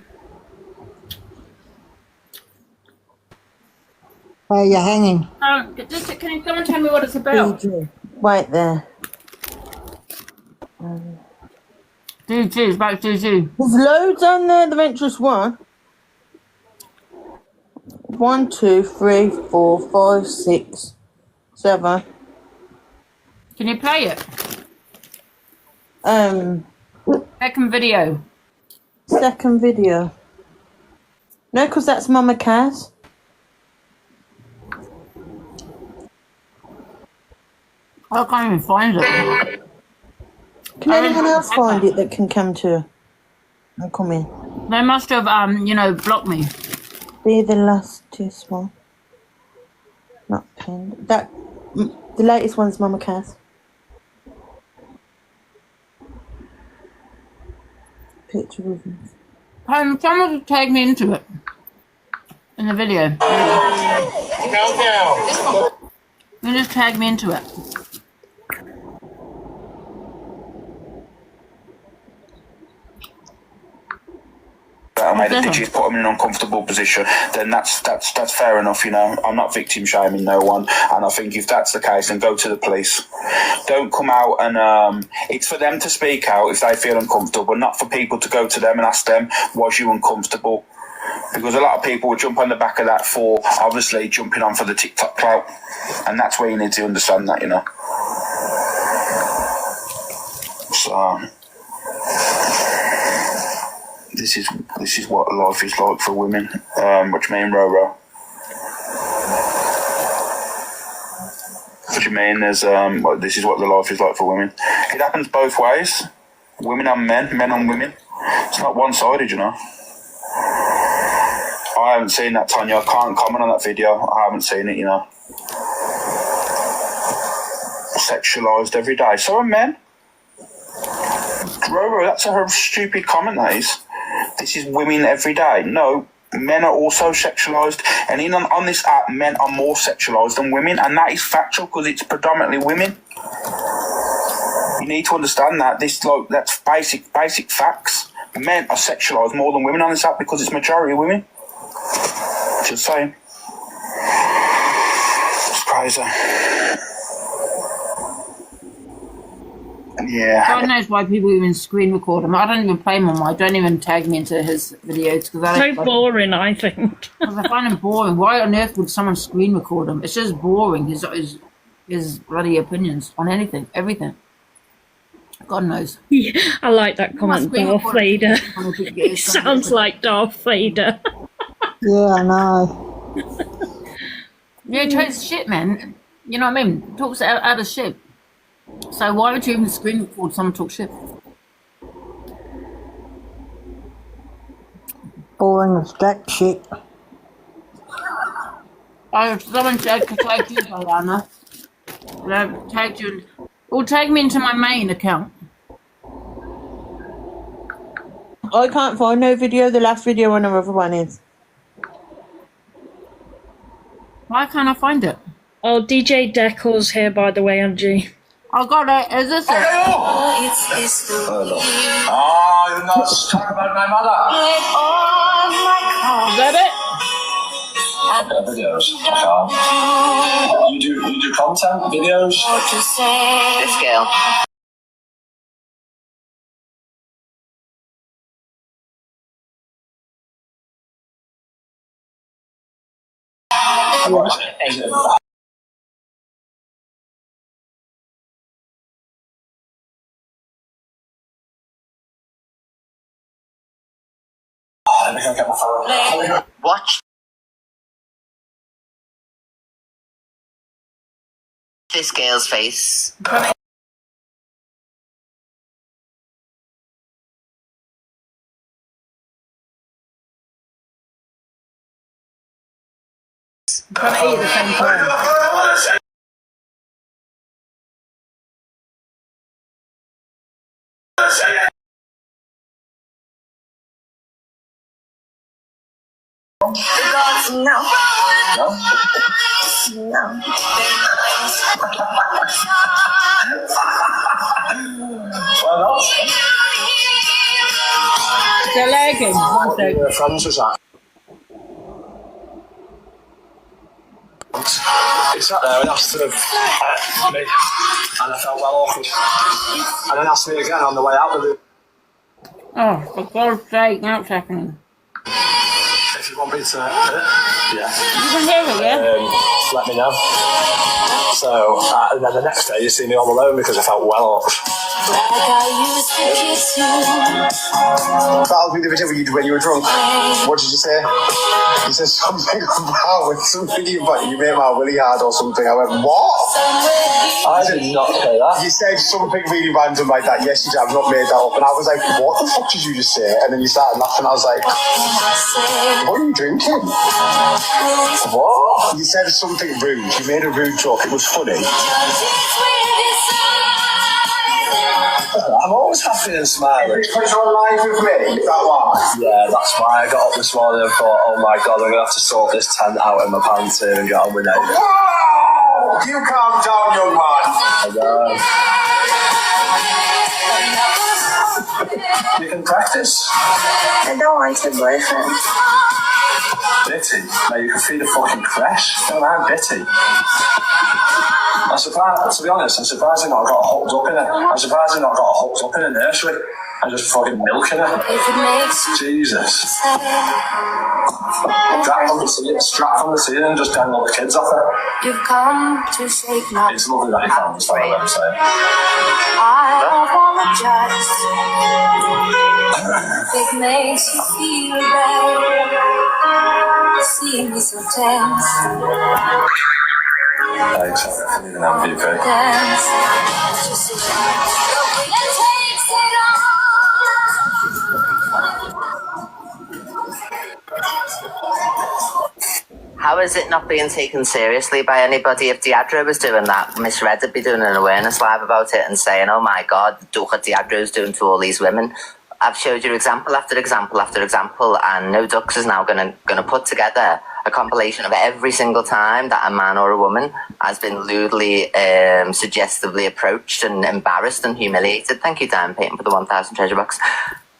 Speaker 11: How you hanging?
Speaker 1: Can you come and tell me what it's about?
Speaker 12: Right there.
Speaker 1: DG, it's about DG.
Speaker 12: There's loads on there. There ain't just one. 1, 2, 3, 4, 5, 6, 7.
Speaker 1: Can you play it? Second video.
Speaker 12: Second video. No, because that's Mama Cass.
Speaker 1: I can't even find it.
Speaker 12: Can anyone else find it that can come to and come in?
Speaker 1: They must have, blocked me.
Speaker 12: Be the last two small. Not pinned. The latest one's Mama Cass. Picture of him.
Speaker 1: Someone tag me into it. In the video. You just tag me into it.
Speaker 10: I made a picture, put them in an uncomfortable position, then that's fair enough, you know. I'm not victim shaming no one, and I think if that's the case, then go to the police. Don't come out and it's for them to speak out if they feel uncomfortable, but not for people to go to them and ask them, was you uncomfortable? Because a lot of people will jump on the back of that for obviously jumping on for the TikTok clout, and that's where you need to understand that, you know. So this is what life is like for women, which mean Roro. What do you mean? There's this is what the life is like for women. It happens both ways. Women on men, men on women. It's not one-sided, you know. I haven't seen that, Tanya. I can't comment on that video. I haven't seen it, you know. Sexualised every day. So are men. Roro, that's a stupid comment, that is. This is women every day. No, men are also sexualised. And on this app, men are more sexualised than women. And that is factual because it's predominantly women. You need to understand that. That's basic facts. Men are sexualised more than women on this app because it's majority women. Just saying. It's crazy. Yeah.
Speaker 1: God knows why people even screen record them. I don't even play them on my. Don't even tag me into his videos because I don't.
Speaker 5: So boring, I think.
Speaker 1: Because I find them boring. Why on earth would someone screen record them? It's just boring. His bloody opinions on anything, everything. God knows.
Speaker 5: Yeah, I like that comment, Darth Vader. It sounds like Darth Vader.
Speaker 11: Yeah, I know.
Speaker 1: Yeah, it talks shit, man. You know what I mean? Talks out of shit. So why would you even screen record someone talk shit?
Speaker 11: Boring as jack shit.
Speaker 1: Someone tagged you, Diana. Tagged you. Or tag me into my main account.
Speaker 12: I can't find no video. The last video on another one is.
Speaker 1: Why can't I find it?
Speaker 5: Oh, DJ Deckel's here, by the way, Angie.
Speaker 1: I got it. Is this it?
Speaker 10: You're not talking about my mother.
Speaker 1: Is that it?
Speaker 10: Videos. You do content, videos.
Speaker 13: This girl.
Speaker 10: Let me go get my phone.
Speaker 13: Watch this girl's face.
Speaker 1: Trying to eat at the same time.
Speaker 10: No. No? No. Why not?
Speaker 1: They're lagging. One sec.
Speaker 10: Friends was that? He sat there and asked me, and I felt well awkward. And then asked me again on the way out of it.
Speaker 1: Oh, for God's sake, now it's happening.
Speaker 10: If you want me to hear it, yeah.
Speaker 1: You can hear it, yeah?
Speaker 10: Let me know. So, and then the next day you see me all alone because I felt well awkward. That was me the video when you were drunk. What did you say? You said something about something you made my willy hard or something. I went, what? I did not say that. You said something really random like that. Yes, you did. I've not made that up. And I was like, what the fuck did you just say? And then you started laughing. I was like, what are you drinking? What? You said something rude. You made a rude joke. It was funny. I'm always happy and smiling. Because you're alive with me, is that why? Yeah, that's why I got up this morning and thought, oh my god, I'm going to have to sort this tent out in my pants here and get on with it. Whoa! You calm down, young man. You can practice. I don't want a boyfriend. Bitty? Now you can feed a fucking crash. No, I'm bitty. I'm surprised, to be honest, I'm surprised I not got hooked up in it. I'm surprised I not got hooked up in a nursery. I'm just fucking milking it. Jesus. Strap from the ceiling and just dangle the kids off it. You've come to shake my It's lovely that you found this on the website. I apologize. It makes you feel bad. See me so tense. Thanks, I need an MVP.
Speaker 13: How is it not being taken seriously by anybody? If Deidre was doing that, Miss Red would be doing an awareness live about it and saying, oh my god, look what Deidre's doing to all these women. I've showed you example after example after example, and No Ducks is now gonna put together a compilation of every single time that a man or a woman has been lewdly, suggestively approached and embarrassed and humiliated. Thank you, Dan Payton, for the 1,000 treasure box.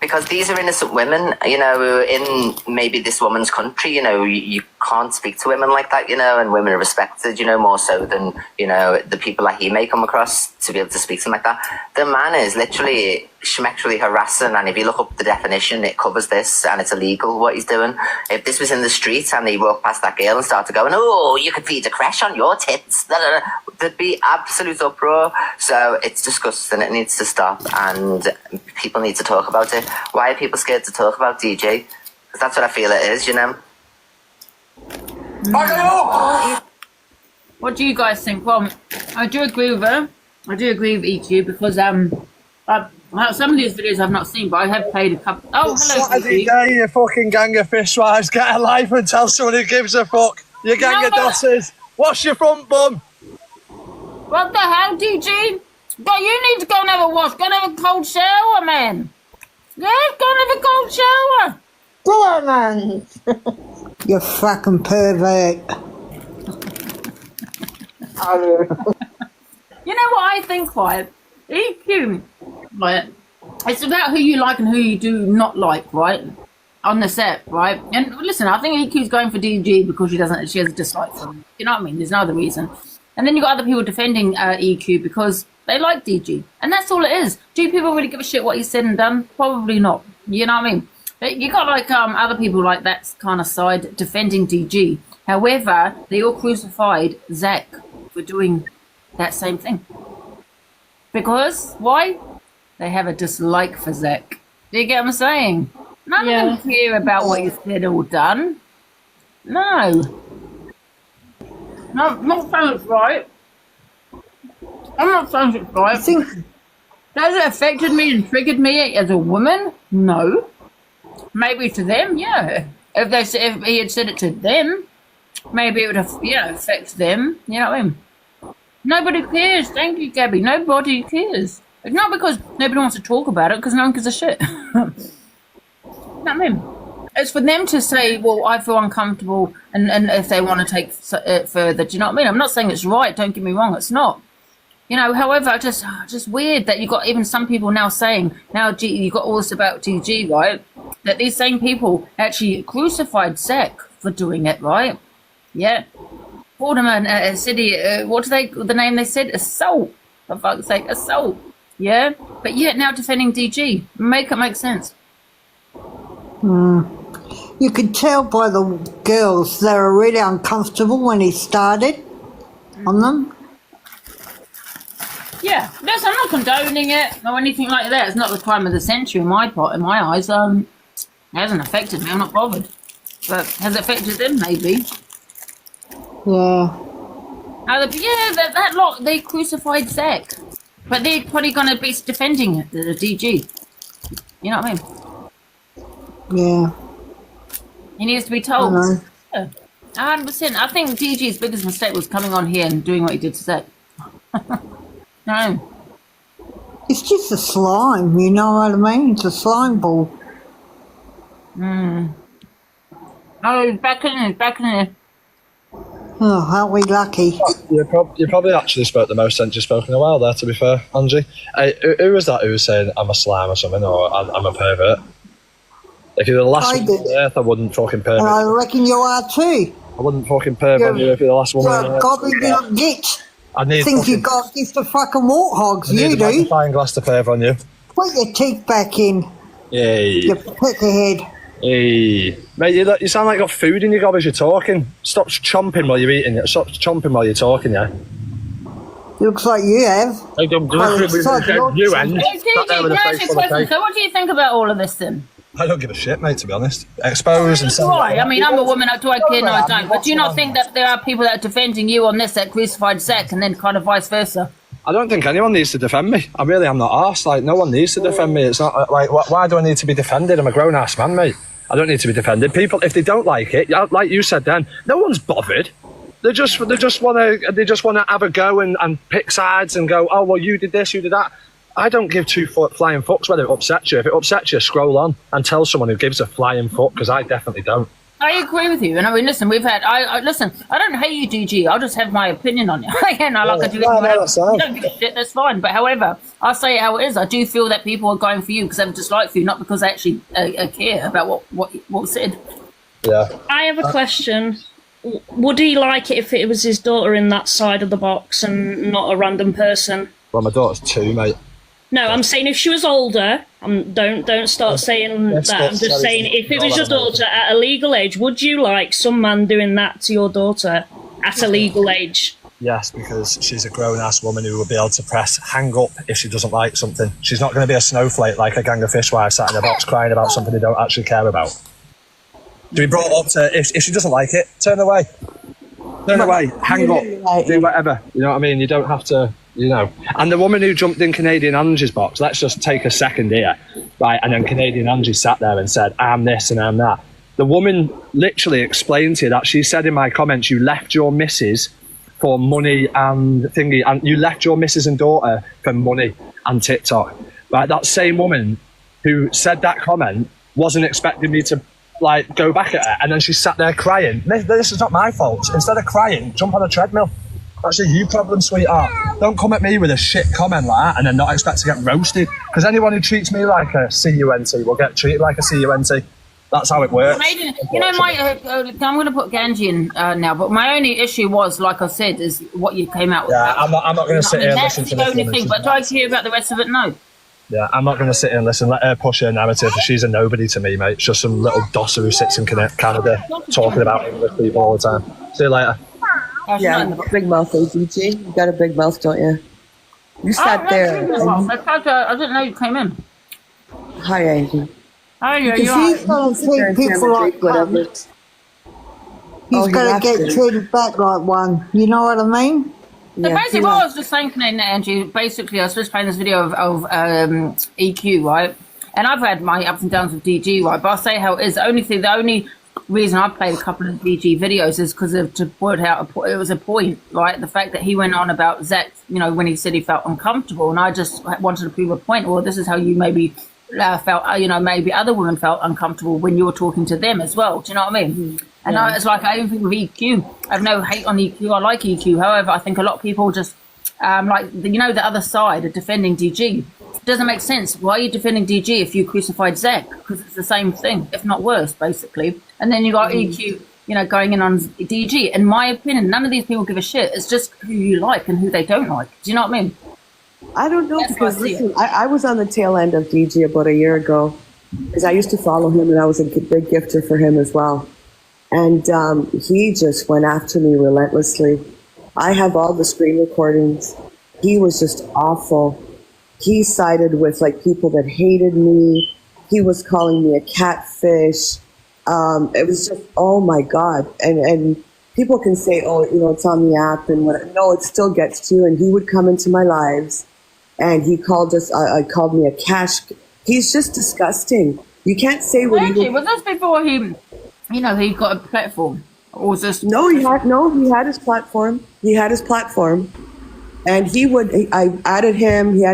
Speaker 13: Because these are innocent women, you know, in maybe this woman's country, you know, you can't speak to women like that, you know, and women are respected, you know, more so than, you know, the people that he may come across to be able to speak to them like that. The man is literally schmectually harassing, and if you look up the definition, it covers this, and it's illegal what he's doing. If this was in the street and he walked past that girl and started going, oh, you could feed a crash on your tits, there'd be absolute uproar. So it's disgusting, it needs to stop, and people need to talk about it. Why are people scared to talk about DJ? Because that's what I feel it is, you know.
Speaker 1: What do you guys think? Well, I do agree with her. I do agree with EQ because some of these videos I've not seen, but I have played a couple. Oh, hello,
Speaker 2: Saturday day, you fucking gang of fishwives. Get a life and tell someone who gives a fuck. You gang of dosses. Wash your front bum.
Speaker 1: What the hell, DG? Go, you need to go and have a wash. Go and have a cold shower, man. Yeah, go and have a cold shower.
Speaker 11: Go on, man. You fucking pervert.
Speaker 1: You know what I think, Quiet? EQ, right? It's about who you like and who you do not like, right? On the set, right? And listen, I think EQ's going for DG because she has a dislike for him. You know what I mean? There's no other reason. And then you got other people defending EQ because they like DG. And that's all it is. Do people really give a shit what he said and done? Probably not. You know what I mean? You got like other people like that kind of side defending DG. However, they all crucified Zach for doing that same thing. Because, why? They have a dislike for Zach. Do you get what I'm saying? None of them care about what you said or done. No. No, I'm not saying it's right. I'm not saying it's right. Has it affected me and triggered me as a woman? No. Maybe to them, yeah. If he had said it to them, maybe it would have, affect them. You know what I mean? Nobody cares. Thank you, Gabby. Nobody cares. It's not because nobody wants to talk about it, because no one gives a shit. You know what I mean? it's for them to say, well, I feel uncomfortable, and if they want to take it further. Do you know what I mean? I'm not saying it's right. Don't get me wrong. It's not. You know, however, just weird that you got even some people now saying, now you got all this about DG, right? That these same people actually crucified Zach for doing it, right? Yeah. Called him a city, the name they said? Assault. For fuck's sake, assault. Yeah? But yet now defending DG. Make it make sense.
Speaker 11: You could tell by the girls they were really uncomfortable when he started on them.
Speaker 1: Yeah, yes, I'm not condoning it or anything like that. It's not the crime of the century in my eyes. It hasn't affected me. I'm not bothered. But has it affected them? Maybe.
Speaker 11: Yeah.
Speaker 1: That lot, they crucified Zach. But they're probably going to be defending it, the DG. You know what I mean?
Speaker 11: Yeah.
Speaker 1: He needs to be told. 100%. I think DG's biggest mistake was coming on here and doing what he did to Zach. No.
Speaker 11: It's just a slime, you know what I mean? It's a slime ball.
Speaker 1: Oh, he's back in there.
Speaker 11: Oh, aren't we lucky?
Speaker 7: You probably actually spoke the most sense you've spoken in a while there, to be fair, Angie. Who was that who was saying I'm a slime or something, or I'm a pervert? If you're the last one on earth, I wouldn't fucking pervert.
Speaker 11: And I reckon you are too.
Speaker 7: I wouldn't fucking pervert you if you're the last one on
Speaker 11: You're a
Speaker 7: earth.
Speaker 11: gobby little git.
Speaker 7: I need
Speaker 11: Think you got just a fucking warthogs, you
Speaker 7: a
Speaker 11: do.
Speaker 7: magnifying glass to perv on you.
Speaker 11: Put your teeth back in.
Speaker 7: Hey.
Speaker 11: You peckerhead.
Speaker 7: Hey. Mate, you sound like you got food in your gob as you're talking. Stop chomping while you're eating. Stop chomping while you're talking, yeah?
Speaker 11: Looks like you have.
Speaker 7: You end.
Speaker 1: Can I ask you a question? So what do you think about all of this then?
Speaker 7: I don't give a shit, mate, to be honest. Expose and
Speaker 1: Why? I mean, I'm a woman, do I care? No, I don't. But do you not think that there are people that are defending you on this that crucified Zach and then kind of vice versa?
Speaker 7: I don't think anyone needs to defend me. I really am not arsed. Like, no one needs to defend me. It's not like, why do I need to be defended? I'm a grown-ass man, mate. I don't need to be defended. People, if they don't like it, like you said then, no one's bothered. They just want to have a go and pick sides and go, oh, well, you did this, you did that. I don't give two flying fucks whether it upsets you. If it upsets you, scroll on and tell someone who gives a flying fuck, because I definitely don't.
Speaker 1: I agree with you. And I mean, listen, listen, I don't hate you, DG. I'll just have my opinion on you. Again, I like to do it. You don't give a shit, that's fine. But however, I'll say it how it is. I do feel that people are going for you because they have a dislike for you, not because they actually care about what was said.
Speaker 7: Yeah.
Speaker 5: I have a question. Would he like it if it was his daughter in that side of the box and not a random person?
Speaker 7: Well, my daughter's 2, mate.
Speaker 5: No, I'm saying if she was older, don't start saying that. I'm just saying if it was your daughter at a legal age, would you like some man doing that to your daughter at a legal age?
Speaker 7: Yes, because she's a grown-ass woman who will be able to press hang up if she doesn't like something. She's not going to be a snowflake like a gang of fishwives sat in a box crying about something they don't actually care about. To be brought up to, if she doesn't like it, turn away. Turn away, hang up, do whatever. You know what I mean? You don't have to... You know, and the woman who jumped in Canadian Angie's box, let's just take a second here, right? And then Canadian Angie sat there and said, I'm this and I'm that. The woman literally explained to you that she said in my comments, you left your missus for money and thingy, and you left your missus and daughter for money and TikTok. Right? That same woman who said that comment wasn't expecting me to like go back at her, and then she sat there crying. This is not my fault. Instead of crying, jump on a treadmill. That's a you problem, sweetheart. Don't come at me with a shit comment like that and then not expect to get roasted. Because anyone who treats me like a CUNT will get treated like a CUNT. That's how it works.
Speaker 1: You know, I'm going to put Ganji in now, but my only issue was, like I said, is what you came out with.
Speaker 7: Yeah, I'm not going to sit here and listen to
Speaker 1: that's the only thing, but do I hear about the rest of it? No.
Speaker 7: Yeah, I'm not going to sit here and listen. Let her push her narrative. She's a nobody to me, mate. It's just some little dosser who sits in Canada talking about English people all the time. See you later.
Speaker 14: Yeah, you got a big mouth, AGG. You got a big mouth, don't you? You sat there.
Speaker 1: I didn't know you came in.
Speaker 14: Hi, Angie.
Speaker 1: Hi,
Speaker 14: You
Speaker 1: you
Speaker 14: can
Speaker 1: are.
Speaker 14: don't treat people like
Speaker 11: whatever. He's got to get treated back like one. You know what I mean?
Speaker 1: So basically, what I was just saying, Angie, basically, I was just playing this video of EQ, right? And I've had my ups and downs with DG, right? But I'll say how it is. The only reason I played a couple of DG videos is because to point out it was a point, right? The fact that he went on about Zach, you know, when he said he felt uncomfortable, and I just wanted to prove a point. Well, this is how you maybe felt, maybe other women felt uncomfortable when you were talking to them as well. Do you know what I mean? And it's like, I even think with EQ, I have no hate on EQ. I like EQ. However, I think a lot of people just, the other side of defending DG. It doesn't make sense. Why are you defending DG if you crucified Zach? Because it's the same thing, if not worse, basically. And then you got EQ, going in on DG. In my opinion, none of these people give a shit. It's just who you like and who they don't like. Do you know what I mean?
Speaker 14: I don't know, because listen, I was on the tail end of DG about a year ago, because I used to follow him and I was a big gifter for him as well. And he just went after me relentlessly. I have all the screen recordings. He was just awful. He sided with like people that hated me. He was calling me a catfish. It was just, oh my God. And people can say, oh, it's on the app and whatever. No, it still gets to you. And he would come into my lives and he called me a cash. He's just disgusting. You can't say what he
Speaker 1: was this before he got a platform? Or was this?
Speaker 14: No, he had his platform. He had his platform. And I added him, he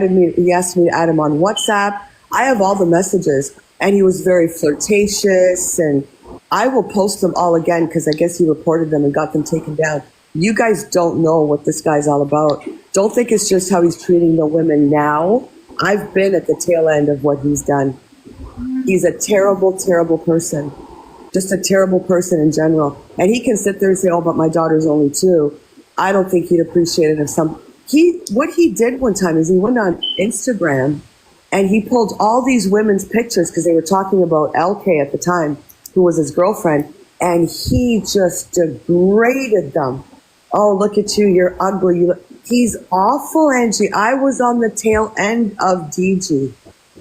Speaker 14: asked me to add him on WhatsApp. I have all the messages. And he was very flirtatious, and I will post them all again because I guess he reported them and got them taken down. You guys don't know what this guy's all about. Don't think it's just how he's treating the women now. I've been at the tail end of what he's done. He's a terrible, terrible person. Just a terrible person in general. And he can sit there and say, oh, but my daughter's only 2. I don't think he'd appreciate it if what he did one time is he went on Instagram and he pulled all these women's pictures because they were talking about LK at the time, who was his girlfriend, and he just degraded them. Oh, look at you, you're ugly. He's awful, Angie. I was on the tail end of DG.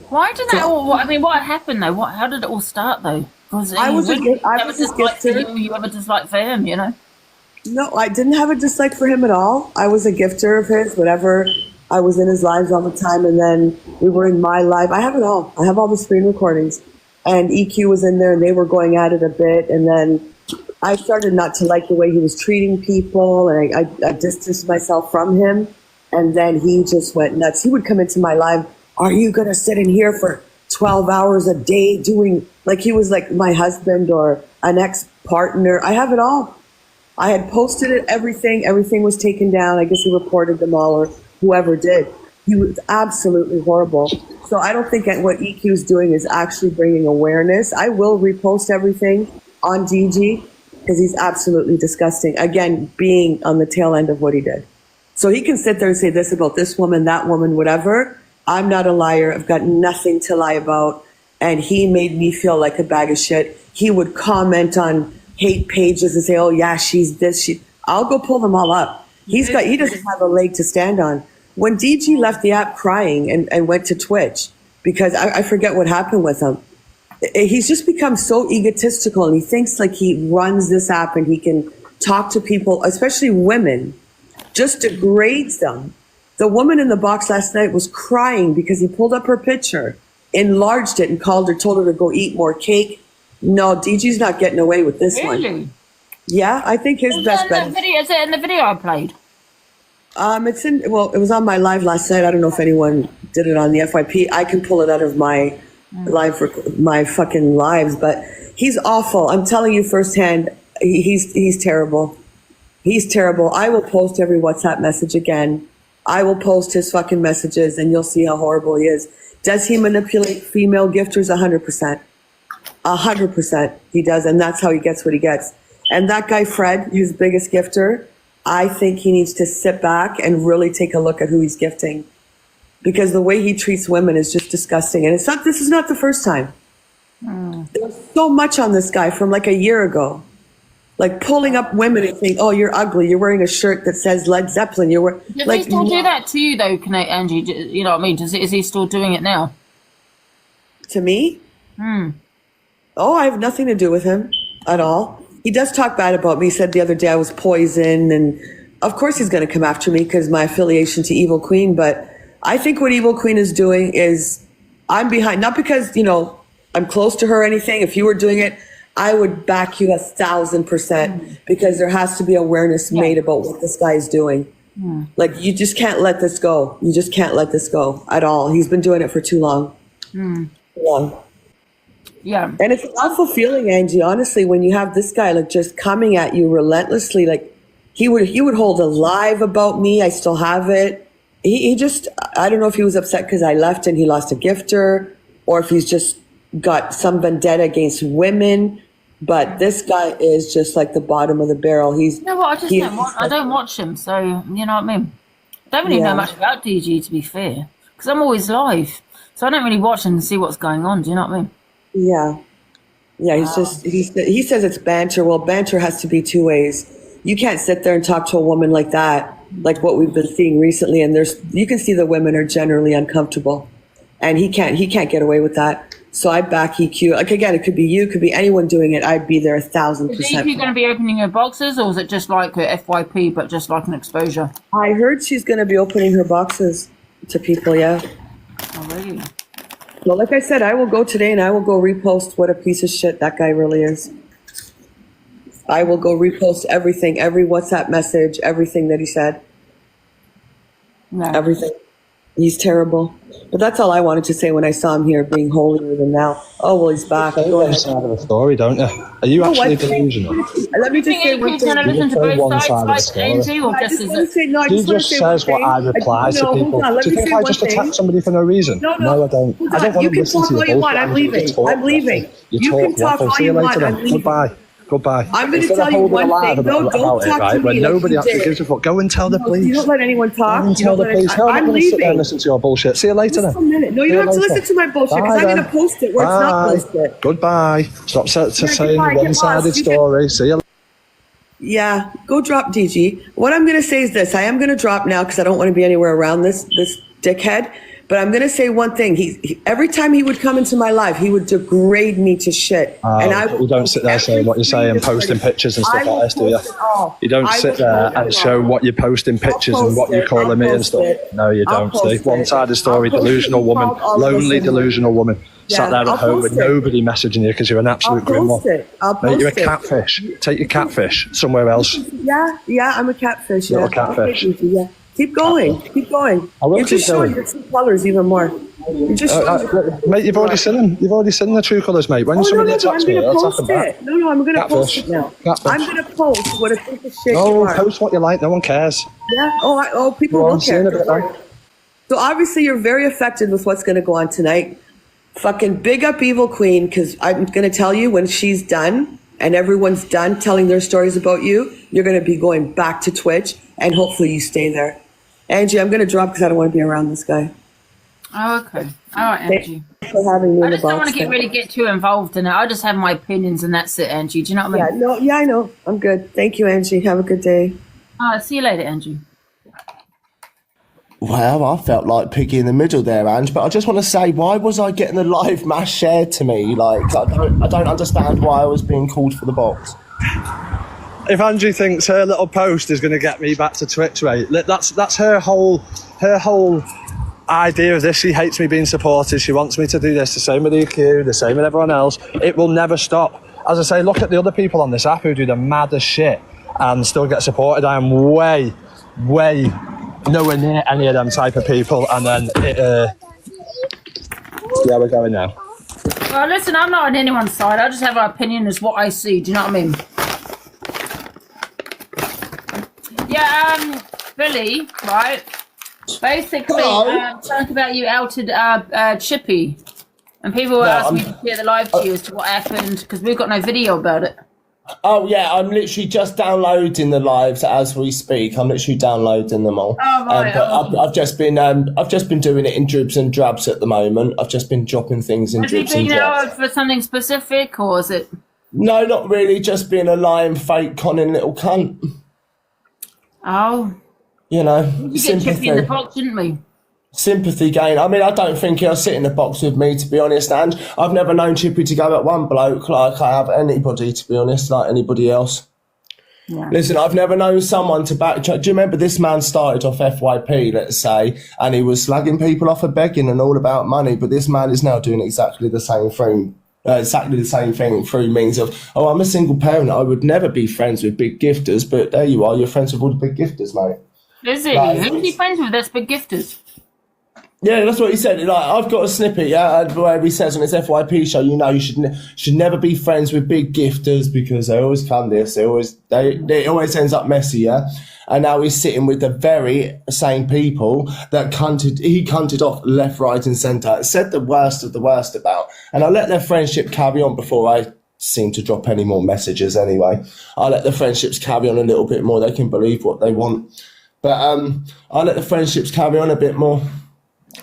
Speaker 1: Why did that all, what happened though? How did it all start though?
Speaker 14: I was a gifter.
Speaker 1: You have a dislike for him,
Speaker 14: No, I didn't have a dislike for him at all. I was a gifter of his, whatever. I was in his lives all the time, and then we were in my life. I have it all. I have all the screen recordings. And EQ was in there, and they were going at it a bit. And then I started not to like the way he was treating people, and I distanced myself from him. And then he just went nuts. He would come into my life, are you going to sit in here for 12 hours a day doing, like he was like my husband or an ex-partner. I have it all. I had posted it, everything was taken down. I guess he reported them all, or whoever did. He was absolutely horrible. So I don't think what EQ is doing is actually bringing awareness. I will repost everything on DG because he's absolutely disgusting. Again, being on the tail end of what he did. So he can sit there and say this about this woman, that woman, whatever. I'm not a liar. I've got nothing to lie about. And he made me feel like a bag of shit. He would comment on hate pages and say, oh yeah, she's this. I'll go pull them all up. He doesn't have a leg to stand on. When DG left the app crying and went to Twitch, because I forget what happened with him, he's just become so egotistical, and he thinks like he runs this app and he can talk to people, especially women, just degrades them. The woman in the box last night was crying because he pulled up her picture, enlarged it, and told her to go eat more cake. No, DG's not getting away with this one. Yeah, I think his best bet.
Speaker 1: Is it in the video I played?
Speaker 14: It was on my live last night. I don't know if anyone did it on the FYP. I can pull it out of my my fucking lives, but he's awful. I'm telling you firsthand, he's terrible. He's terrible. I will post every WhatsApp message again. I will post his fucking messages and you'll see how horrible he is. Does he manipulate female gifters? 100%. 100% he does, and that's how he gets what he gets. And that guy, Fred, his biggest gifter, I think he needs to sit back and really take a look at who he's gifting, because the way he treats women is just disgusting. And this is not the first time. There's so much on this guy from like a year ago, like pulling up women and saying, oh, you're ugly, you're wearing a shirt that says Led Zeppelin,
Speaker 1: Does he still do that to you though, Angie? You know what I mean? Is he still doing it now?
Speaker 14: To me? Oh, I have nothing to do with him at all. He does talk bad about me. He said the other day I was poison, and of course he's going to come after me because my affiliation to Evil Queen. But I think what Evil Queen is doing is, I'm behind, not because, I'm close to her or anything. If you were doing it, I would back you 1,000%, because there has to be awareness made about what this guy is doing. Like, you just can't let this go. You just can't let this go at all. He's been doing it for too long. Yeah.
Speaker 1: Yeah.
Speaker 14: And it's an awful feeling, Angie, honestly, when you have this guy like just coming at you relentlessly. Like he would hold a live about me. I still have it. He just, I don't know if he was upset because I left and he lost a gifter, or if he's just got some vendetta against women. But this guy is just like the bottom of the barrel.
Speaker 1: You know what? I don't watch him, so you know what I mean. I don't really know much about DG, to be fair, because I'm always live, so I don't really watch and see what's going on. Do you know what I mean?
Speaker 14: Yeah. He says it's banter. Well, banter has to be two ways. You can't sit there and talk to a woman like that, like what we've been seeing recently. And you can see the women are generally uncomfortable, and he can't get away with that. So I back EQ. Like again, it could be you, it could be anyone doing it. I'd be there 1,000%.
Speaker 1: Is EQ going to be opening her boxes, or is it just like a FYP, but just like an exposure?
Speaker 14: I heard she's going to be opening her boxes to people. Yeah.
Speaker 1: Oh, really?
Speaker 14: Well, like I said, I will go today and I will go repost what a piece of shit that guy really is. I will go repost everything, every WhatsApp message, everything that he said.
Speaker 1: No.
Speaker 14: Everything. He's terrible. But that's all I wanted to say when I saw him here being holier than now. Oh, well, he's back.
Speaker 2: Go ahead. Side of the story, don't you? Are you actually delusional?
Speaker 14: Let me just say one thing.
Speaker 1: Going to listen to both sides, like Angie, or just
Speaker 2: He just says what I reply to people. Do you think I just attack somebody for no reason? No, I don't. I don't want to listen to your bullshit.
Speaker 14: I'm leaving. I'm leaving. You can talk all you want. I'm leaving.
Speaker 2: Goodbye.
Speaker 14: I'm going to tell you one thing. No, don't talk to me.
Speaker 2: When nobody actually gives a fuck. Go and tell the police.
Speaker 14: You don't let anyone talk.
Speaker 2: Go and tell the police. No, I'm going to sit there and listen to your bullshit. See you later then.
Speaker 14: Just a minute. No, you don't have to listen to my bullshit, because I'm going to post it where it's not listed.
Speaker 2: Goodbye. Stop saying one-sided story. See you later.
Speaker 14: Yeah, go drop DG. What I'm going to say is this. I am going to drop now because I don't want to be anywhere around this dickhead. But I'm going to say one thing. He every time he would come into my life, he would degrade me to shit. And
Speaker 2: you don't sit there saying what you're saying, posting pictures and stuff like this, do you? You don't sit there and show what you're posting pictures and what you're calling me and stuff. No, you don't. See, one-sided story, delusional woman, lonely delusional woman. Sat there at home with nobody messaging you because you're an absolute grimoire. Mate, you're a catfish. Take your catfish somewhere else.
Speaker 14: Yeah, I'm a catfish.
Speaker 2: You're a catfish.
Speaker 14: Yeah. Keep going. You're just showing your true colours even more. You're just
Speaker 2: mate, you've already seen the true colours, mate. When somebody attacks me, I'll attack them back.
Speaker 14: No, I'm going to post it now. I'm going to post what a piece of shit you are.
Speaker 2: Post what you like. No one cares.
Speaker 14: Yeah. People will care. So obviously you're very affected with what's going to go on tonight. Fucking big up Evil Queen, because I'm going to tell you, when she's done and everyone's done telling their stories about you, you're going to be going back to Twitch, and hopefully you stay there. Angie, I'm going to drop because I don't want to be around this guy.
Speaker 1: Oh, okay. All right, Angie.
Speaker 14: Thanks for having me
Speaker 1: I
Speaker 14: in the
Speaker 1: just
Speaker 14: box.
Speaker 1: don't want to really get too involved in it. I just have my opinions and that's it, Angie. Do you know what I mean?
Speaker 14: Yeah, I know. I'm good. Thank you, Angie. Have a good day.
Speaker 1: All right, see you later, Angie.
Speaker 4: Well, I felt like Piggy in the middle there, Ange, but I just want to say, why was I getting a live mass shared to me? Like, I don't understand why I was being called for the box.
Speaker 2: If Angie thinks her little post is going to get me back to Twitch, right? That's her whole idea of this. She hates me being supported. She wants me to do this. The same with EQ, the same with everyone else. It will never stop. As I say, look at the other people on this app who do the maddest shit and still get supported. I am way nowhere near any of them type of people. And then yeah, we're going now.
Speaker 1: Well, listen, I'm not on anyone's side. I just have an opinion as what I see. Do you know what I mean? Yeah, Billy, right? Basically, talking about you outed Chippy, and people were asking me to share the live to you as to what happened, because we've got no video about it.
Speaker 4: Oh yeah, I'm literally just downloading the lives as we speak. I'm literally downloading them all.
Speaker 1: Oh right.
Speaker 4: But I've just been doing it in dribs and drabs at the moment. I've just been dropping things in dribs and drabs.
Speaker 1: Have you been for something specific, or is it?
Speaker 4: No, not really. Just being a lying, fake, conning little cunt.
Speaker 1: Oh.
Speaker 4: You know,
Speaker 1: you get Chippy in the box, didn't we?
Speaker 4: Sympathy gain. I mean, I don't think he'll sit in the box with me, to be honest, and I've never known Chippy to go at one bloke like I have anybody, to be honest, like anybody else. Yeah. Listen, I've never known someone to backtrack. Do you remember this man started off FYP, let's say, and he was slagging people off for begging and all about money, but this man is now doing exactly the same thing. Through means of, oh, I'm a single parent. I would never be friends with big gifters, but there you are. You're friends with all the big gifters, mate.
Speaker 1: Is he? Who's he friends with? That's big gifters.
Speaker 4: Yeah, that's what he said. Like, I've got a snippet, where he says on his FYP show, you know, you should never be friends with big gifters because they always come this, it always ends up messy, yeah? And now he's sitting with the very same people that he cunted off left, right and centre, said the worst of the worst about. And I let their friendship carry on before I seem to drop any more messages anyway. I let the friendships carry on a little bit more. They can believe what they want. But I let the friendships carry on a bit more.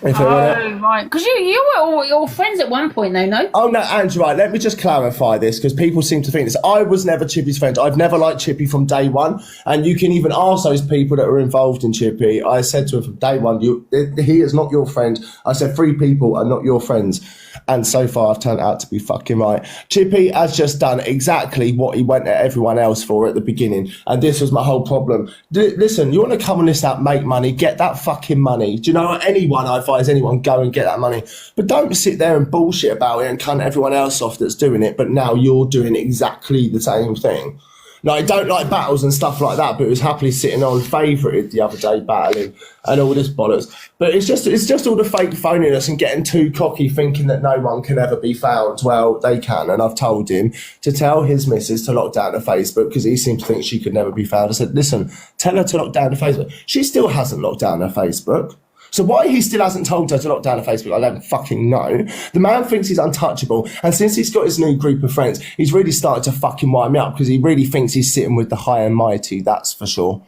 Speaker 1: Right. Because you were all friends at one point, though, no?
Speaker 4: Oh, no, Andrew, right, let me just clarify this, because people seem to think this. I was never Chippy's friend. I've never liked Chippy from day one, and you can even ask those people that were involved in Chippy. I said to him from day one, he is not your friend. I said 3 people are not your friends, and so far I've turned out to be fucking right. Chippy has just done exactly what he went at everyone else for at the beginning, and this was my whole problem. Listen, you want to come on this app, make money, get that fucking money. Do you know what? I advise anyone, go and get that money. But don't sit there and bullshit about it and cunt everyone else off that's doing it, but now you're doing exactly the same thing. Like, I don't like battles and stuff like that, but it was happily sitting on favoured the other day battling and all this bollocks. But it's just all the fake phoniness and getting too cocky, thinking that no one can ever be found. Well, they can, and I've told him to tell his missus to lock down her Facebook because he seemed to think she could never be found. I said, listen, tell her to lock down her Facebook. She still hasn't locked down her Facebook. So why he still hasn't told her to lock down her Facebook, I don't fucking know. The man thinks he's untouchable, and since he's got his new group of friends, he's really started to fucking wind me up because he really thinks he's sitting with the high and mighty, that's for sure.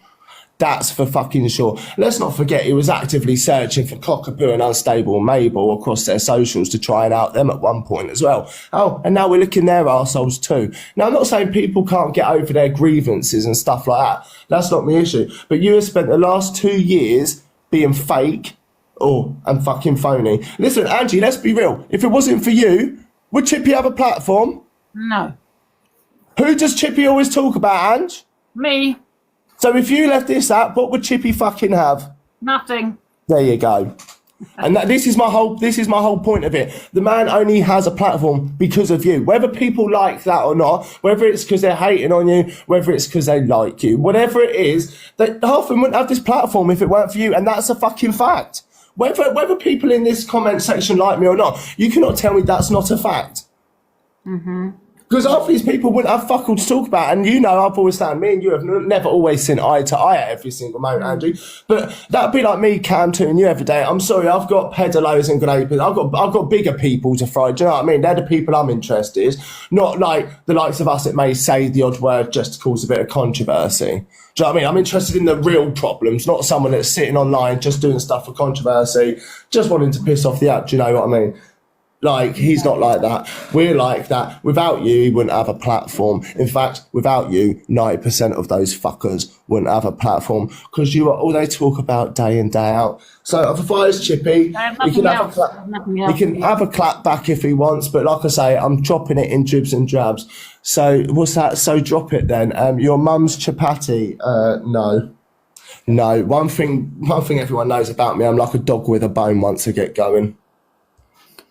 Speaker 4: That's for fucking sure. Let's not forget he was actively searching for Cockapoo and Unstable Mabel across their socials to try and out them at one point as well. Oh, and now we're licking their arseholes too. Now, I'm not saying people can't get over their grievances and stuff like that. That's not my issue. But you have spent the last 2 years being fake and fucking phony. Listen, Angie, let's be real. If it wasn't for you, would Chippy have a platform?
Speaker 1: No.
Speaker 4: Who does Chippy always talk about, Ange?
Speaker 1: Me.
Speaker 4: So if you left this app, what would Chippy fucking have?
Speaker 1: Nothing.
Speaker 4: There you go. And this is my whole point of it. The man only has a platform because of you. Whether people like that or not, whether it's because they're hating on you, whether it's because they like you, whatever it is, that half of them wouldn't have this platform if it weren't for you, and that's a fucking fact. Whether people in this comment section like me or not, you cannot tell me that's not a fact.
Speaker 1: Mm-hmm.
Speaker 4: Because half these people wouldn't have fuck all to talk about, and you know I've always found me and you have never always seen eye to eye at every single moment, Andrew. But that'd be like me canting you every day. I'm sorry, I've got pedalos and grenade people. I've got bigger people to fry. Do you know what I mean? They're the people I'm interested in, not like the likes of us that may say the odd word just to cause a bit of controversy. Do you know what I mean? I'm interested in the real problems, not someone that's sitting online just doing stuff for controversy, just wanting to piss off the app. Do you know what I mean? Like, he's not like that. We're like that. Without you, he wouldn't have a platform. In fact, without you, 90% of those fuckers wouldn't have a platform because you are all they talk about day in, day out. So if I was Chippy, he can have a clap back if he wants. But like I say, I'm dropping it in dribs and drabs. So what's that? So drop it then. Your mum's chapati? No. No. One thing everyone knows about me, I'm like a dog with a bone once I get going.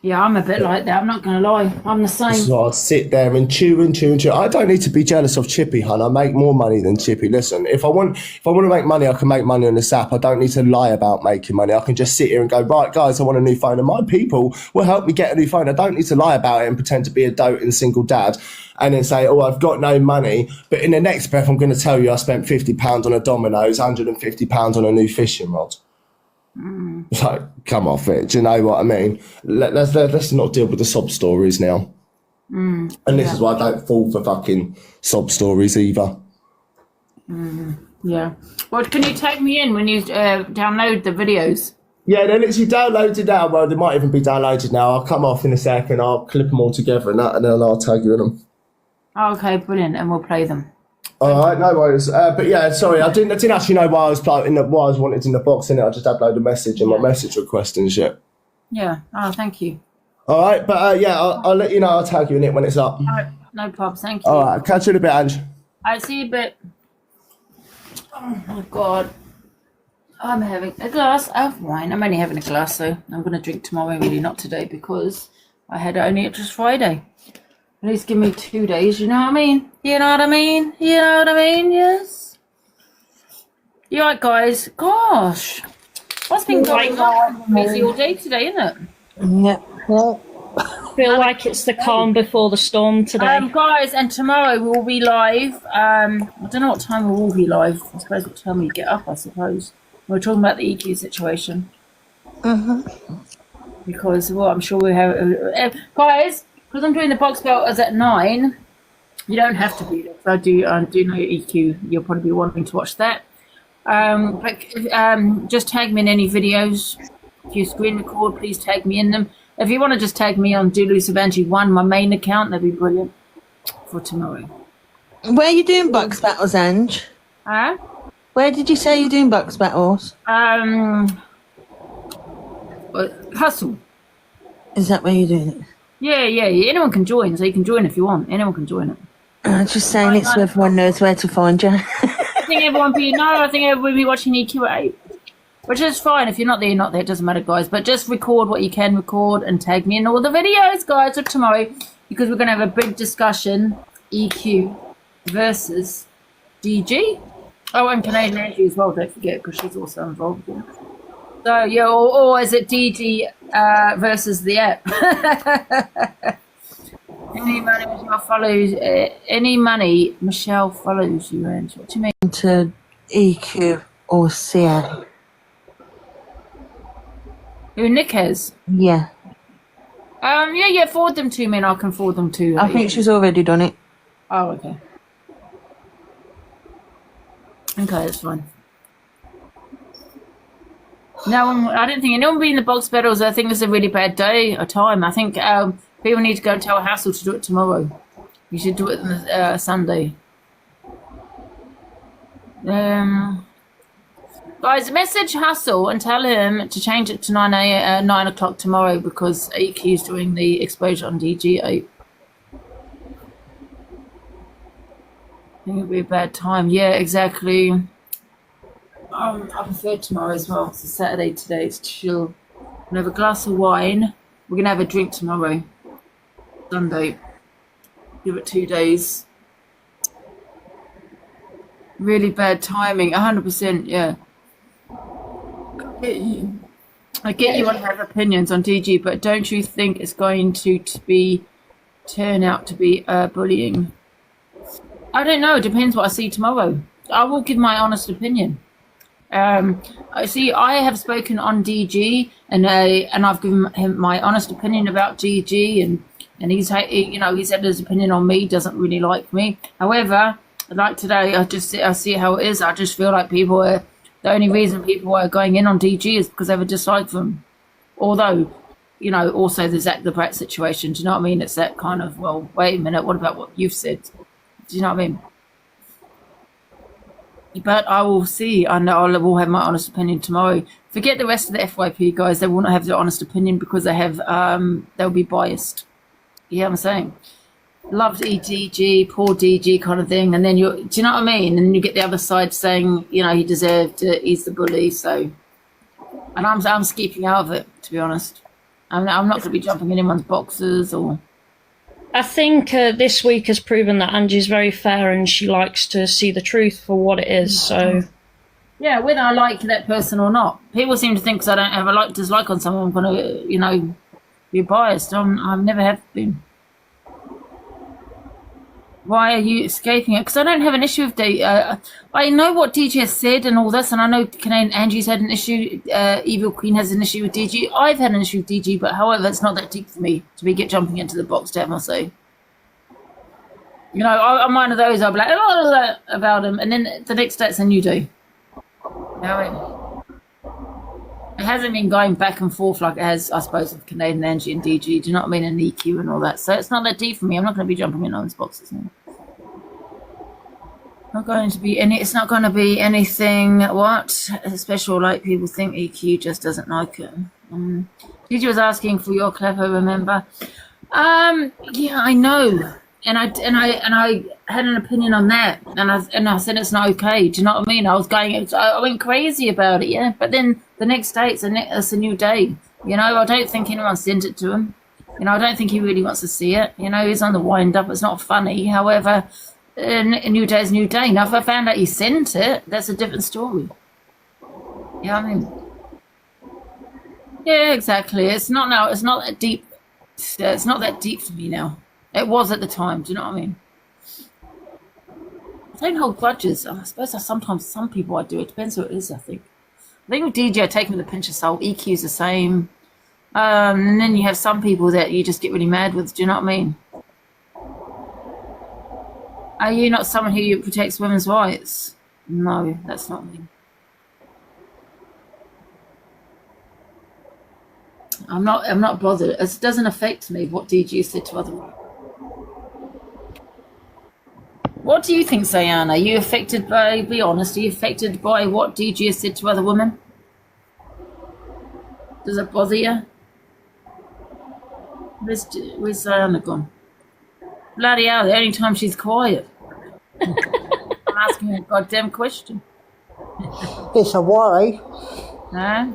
Speaker 1: Yeah, I'm a bit like that. I'm not going to lie. I'm the same.
Speaker 4: So I sit there and chew and chew and chew. I don't need to be jealous of Chippy, hun. I make more money than Chippy. Listen, if I want to make money, I can make money on this app. I don't need to lie about making money. I can just sit here and go, right, guys, I want a new phone. And my people will help me get a new phone. I don't need to lie about it and pretend to be a doting single dad and then say, oh, I've got no money. But in the next breath, I'm going to tell you I spent £50 on a Domino's, £150 on a new fishing rod. Like, come off it. Do you know what I mean? Let's not deal with the sob stories now. And this is why I don't fall for fucking sob stories either.
Speaker 1: Yeah. Well, can you tag me in when you download the videos?
Speaker 4: Yeah, they're literally downloaded now. Well, they might even be downloaded now. I'll come off in a second. I'll clip them all together and then I'll tag you in them.
Speaker 1: Okay, brilliant. And we'll play them.
Speaker 4: All right, no worries. But yeah, sorry, I didn't actually know why I was wanted in the box, and I just uploaded a message and my message request and shit.
Speaker 1: Yeah. Oh, thank you.
Speaker 4: All right, but yeah, I'll let you know. I'll tag you in it when it's up.
Speaker 1: All right, no problem. Thank you.
Speaker 4: All right, catch you in a bit, Ange.
Speaker 1: I'll see you a bit. Oh my God. I'm having a glass of wine. I'm only having a glass though. I'm going to drink tomorrow, really not today, because I had it only just Friday. At least give me 2 days, you know what I mean? You know what I mean? You know what I mean? Yes. You right, guys? Gosh. What's been going on? Busy all day today, isn't it?
Speaker 12: Yeah. Well,
Speaker 5: Feel like it's the calm before the storm today.
Speaker 1: Guys, and tomorrow we'll be live. I don't know what time we will be live. I suppose what time we get up, I suppose. We're talking about the EQ situation. Because, well, I'm sure we have... guys, because I'm doing the box battles at 9, you don't have to be there. I do know EQ. You'll probably be wanting to watch that. But just tag me in any videos. If you screen record, please tag me in them. If you want to just tag me on Dulusavanti1, my main account, that'd be brilliant for tomorrow.
Speaker 12: where are you doing box battles, Ange?
Speaker 1: Huh?
Speaker 12: Where did you say you're doing box battles?
Speaker 1: Hustle.
Speaker 12: Is that where you're doing it?
Speaker 1: Yeah. Anyone can join, so you can join if you want. Anyone can join it.
Speaker 12: I'm just saying it's so everyone knows where to find you.
Speaker 1: I think everyone will be watching EQ at 8. Which is fine. If you're not there, you're not there. It doesn't matter, guys. But just record what you can record and tag me in all the videos, guys, of tomorrow. Because we're going to have a big discussion. EQ versus DG. Oh, and Canadian Angie as well, don't forget, because she's also involved in it. So, yeah, or is it DG versus the app? Any money Michelle follows, Michelle follows you, Angie. What do you mean?
Speaker 12: To EQ or CA.
Speaker 1: Who, Nick has?
Speaker 12: Yeah.
Speaker 1: Yeah, forward them to me and I can forward them to
Speaker 12: I think she's already done it.
Speaker 1: Oh, okay. Okay, that's fine. No, I don't think anyone will be in the box battles. I think it's a really bad day or time. I think people need to go and tell Hassel to do it tomorrow. You should do it on Sunday. Guys, message Hustle and tell him to change it to 9 o'clock tomorrow because EQ is doing the exposure on DG8. I think it'll be a bad time. Yeah, exactly. I prefer tomorrow as well. It's a Saturday today. It's chill. We're going to have a glass of wine. We're going to have a drink tomorrow. Sunday. Give it 2 days. Really bad timing. 100%, yeah. I get you want to have opinions on DG, but don't you think it's going to turn out to be bullying? I don't know. It depends what I see tomorrow. I will give my honest opinion. I have spoken on DG, and I've given him my honest opinion about DG, and he's said his opinion on me. Doesn't really like me. However, like today, I see how it is. I just feel like the only reason people are going in on DG is because they have a dislike for him. Although, also there's the Brat situation. Do you know what I mean? It's that kind of, well, wait a minute, what about what you've said? Do you know what I mean? But I will see. I know I will have my honest opinion tomorrow. Forget the rest of the FYP guys. They will not have their honest opinion because they'll be biased. You know what I'm saying? Loved DG, poor DG kind of thing. And then do you know what I mean? And then you get the other side saying, he deserved it, he's the bully. So, and I'm skipping out of it, to be honest. I'm not going to be jumping in anyone's boxes or.
Speaker 5: I think this week has proven that Angie's very fair and she likes to see the truth for what it is. So,
Speaker 1: yeah, whether I like that person or not, people seem to think because I don't have a dislike on someone, I'm going to, be biased. I've never have been. Why are you escaping it? Because I don't have an issue with I know what DG has said and all this, and I know Canadian Angie's had an issue. Evil Queen has an issue with DG. I've had an issue with DG, but however, it's not that deep for me to be jumping into the box to have my say. I'm one of those. I'll be like about him, and then the next day it's a new day. It hasn't been going back and forth like it has, I suppose, with Canadian Angie and DG. Do you know what I mean? And EQ and all that. So it's not that deep for me. I'm not going to be jumping in on those boxes now. It's not going to be anything, special like people think. EQ just doesn't like it. DG was asking for your clever, remember? Yeah, I know. And I had an opinion on that, and I said it's not okay. Do you know what I mean? I went crazy about it, yeah. But then the next day it's a new day. I don't think anyone sent it to him. I don't think he really wants to see it. He's on the wind up. It's not funny. However, a new day is a new day. Now, if I found out he sent it, that's a different story. You know what I mean? Yeah, exactly. It's not now. It's not that deep. It's not that deep for me now. It was at the time. Do you know what I mean? I don't hold grudges. I suppose sometimes some people I do. It depends who it is, I think. I think with DJ, I take them with a pinch of salt. EQ's the same. And then you have some people that you just get really mad with. Do you know what I mean? Are you not someone who protects women's rights? No, that's not me. I'm not bothered. It doesn't affect me what DG said to other women. What do you think, Sayana? Are you affected by, be honest, are you affected by what DG has said to other women? Does it bother you? Where's Sayana gone? Bloody hell, the only time she's quiet. I'm asking her a goddamn question.
Speaker 11: It's a worry.
Speaker 1: Huh?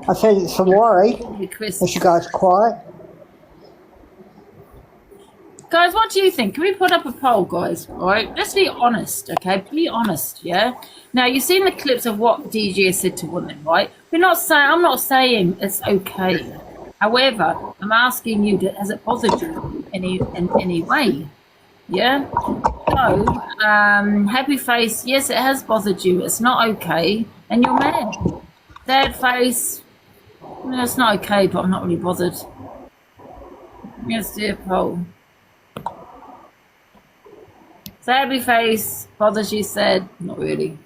Speaker 11: I said it's a worry. If she goes quiet.
Speaker 1: Guys, what do you think? Can we put up a poll, guys? All right, let's be honest, okay? Be honest, yeah? Now, you've seen the clips of what DG has said to women, right? I'm not saying it's okay. However, I'm asking you, has it bothered you in any way? Yeah? So, happy face, yes, it has bothered you. It's not okay, and you're mad. Sad face, no, it's not okay, but I'm not really bothered. Let's do a poll. Happy face, bothers you, said, not really.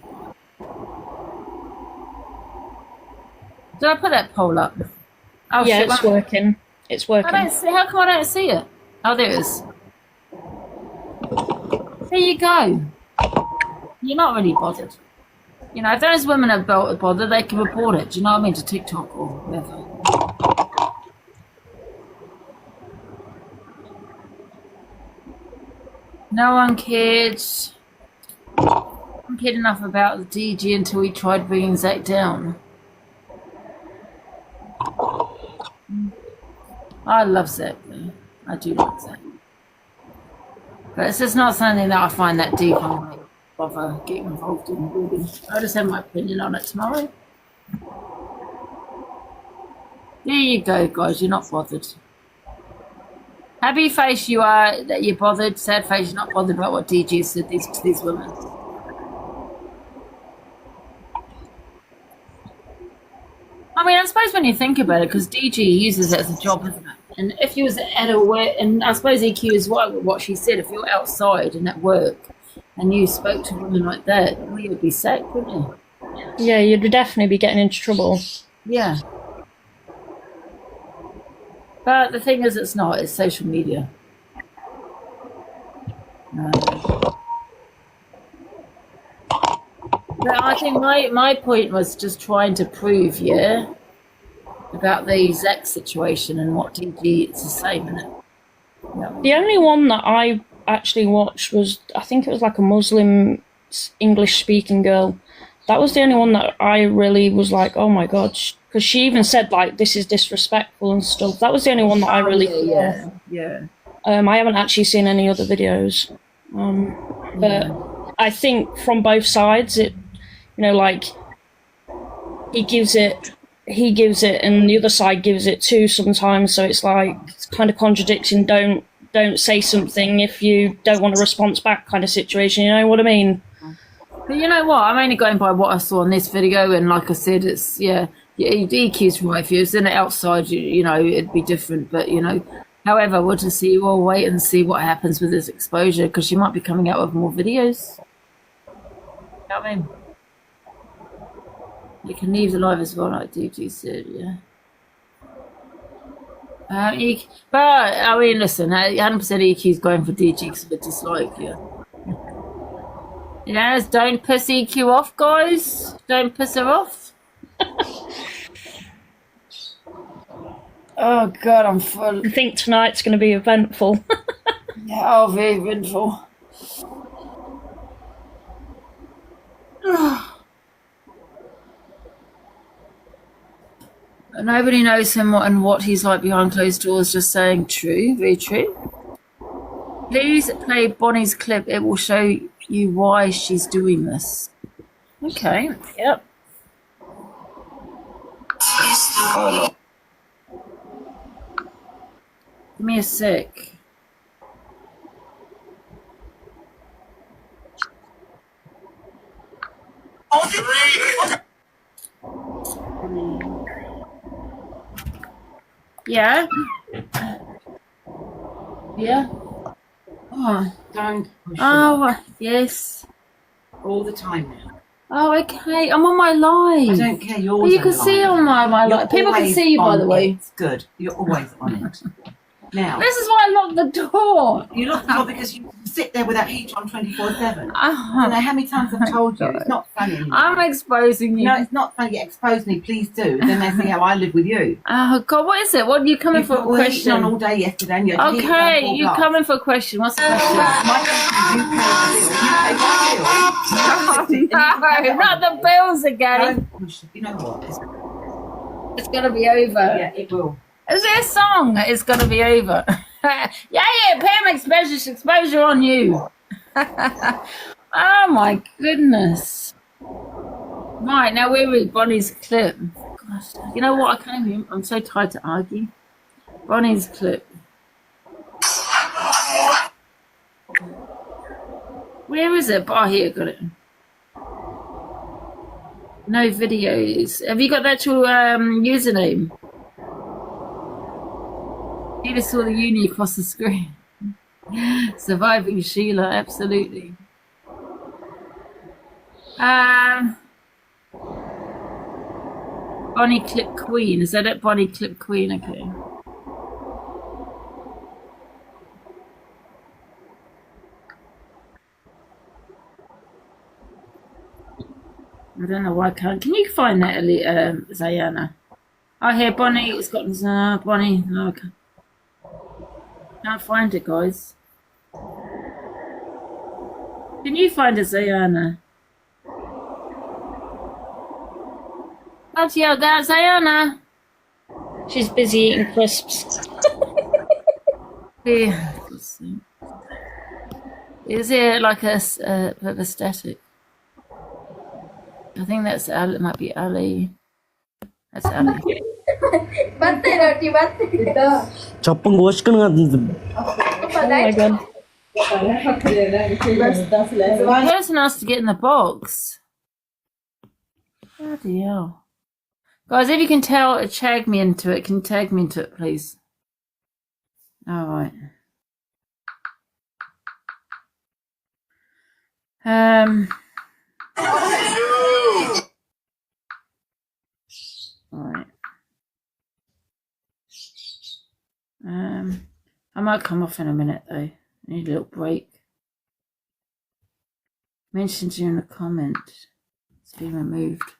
Speaker 1: Did I put that poll up? Oh,
Speaker 5: yeah,
Speaker 1: shit,
Speaker 5: it's working. It's working.
Speaker 1: How come I don't see it? Oh, there it is. There you go. You're not really bothered. You know, if those women are bothered, they can report it. Do you know what I mean? To TikTok or whatever. No one cared. No one cared enough about the DG until he tried bringing Zach down. I love Zach, though. I do love Zach. But it's just not something that I find that deep. I might bother getting involved in. Really. I'll just have my opinion on it tomorrow. There you go, guys. You're not bothered. Happy face you are that you're bothered. Sad face you're not bothered about what DG said to these women. I mean, I suppose when you think about it, because DG uses it as a job, isn't it? And if you was at a work, and I suppose EQ is what she said, if you're outside and at work and you spoke to women like that, well, you would be sacked, wouldn't you?
Speaker 5: Yeah, you'd definitely be getting into trouble.
Speaker 1: Yeah. But the thing is, it's not. It's social media. But I think my point was just trying to prove, yeah, about the exact situation and what DG, it's the same, isn't it? Yeah.
Speaker 5: The only one that I actually watched was, I think it was like a Muslim English-speaking girl. That was the only one that I really was like, oh my god, because she even said like this is disrespectful and stuff. That was the only one that I really
Speaker 1: yeah.
Speaker 5: I haven't actually seen any other videos, but I think from both sides, it, you know, like he gives it, and the other side gives it too sometimes. So it's like it's kind of contradicting. Don't say something if you don't want a response back, kind of situation. You know what I mean?
Speaker 1: But you know what? I'm only going by what I saw in this video, and like I said, it's DQ's right. If you was in it outside, you know, it'd be different. But you know, however, we'll just see. We'll wait and see what happens with this exposure, because she might be coming out with more videos. You know what I mean? You can leave the live as well, like DG said. Yeah. But I mean, listen, 100% EQ's going for DG because of a dislike. Yeah. Yes, don't piss EQ off, guys. Don't piss her off. Oh, God, I'm full.
Speaker 5: I think tonight's going to be eventful.
Speaker 1: Yeah, very eventful. Nobody knows him and what he's like behind closed doors, just saying true, very true. Please play Bonnie's clip. It will show you why she's doing this. Okay, yep.
Speaker 3: Is
Speaker 1: Give me a sec. Yeah? Yeah? Oh.
Speaker 15: Don't push
Speaker 1: Oh, yes.
Speaker 15: all the time now.
Speaker 1: Oh, okay. I'm on my live.
Speaker 15: I don't care. You're
Speaker 1: But you can see on my live. People can see you, by the way.
Speaker 15: It's good. You're always on it. Now.
Speaker 1: This is why I locked the door.
Speaker 15: You locked the door because you sit there with that heat on 24/7.
Speaker 1: Oh,
Speaker 15: You know how many times I've told you it's not funny anymore.
Speaker 1: I'm exposing you.
Speaker 15: No, it's not funny. Expose me, please do. Then they see how I live with you.
Speaker 1: Oh God, what is it? What are you coming for a
Speaker 15: Were
Speaker 1: question?
Speaker 15: on all day yesterday. And you had to heat
Speaker 1: Okay,
Speaker 15: down
Speaker 1: you
Speaker 15: 4
Speaker 1: coming for a question? What's the question?
Speaker 15: My question is, you pay my bill.
Speaker 1: No, not the bills again.
Speaker 15: You know what?
Speaker 1: It's gonna be over.
Speaker 15: Yeah, it will.
Speaker 1: Is there a song? It's gonna be over. yeah, Pam exposure on you. Oh my goodness. Right, now we're with Bonnie's clip. Gosh, you know what? I can't even, I'm so tired to argue. Bonnie's clip. Where is it? Oh, here, got it. No videos. Have you got the actual username? You just saw the uni across the screen. Surviving Sheila, absolutely. Bonnie Clip Queen. Is that it? Bonnie Clip Queen, okay. I don't know why I can't. Can you find that, Zayana? Oh, here, Bonnie. It's got Bonnie. No, I can't find it, guys. Can you find it, Zayana? Bloody hell, that's Zayana.
Speaker 5: She's busy eating crisps.
Speaker 1: Yeah. Is it like a bit of static? I think that's Ali. It might be Ali. That's Ali.
Speaker 16: Chapang waskan nga.
Speaker 5: Oh my god.
Speaker 1: The person asked to get in the box. Bloody hell. Guys, if you can tag me into it, can you tag me into it, please? Alright. Alright. I might come off in a minute though. I need a little break. Mentioned you in the comment. It's been removed.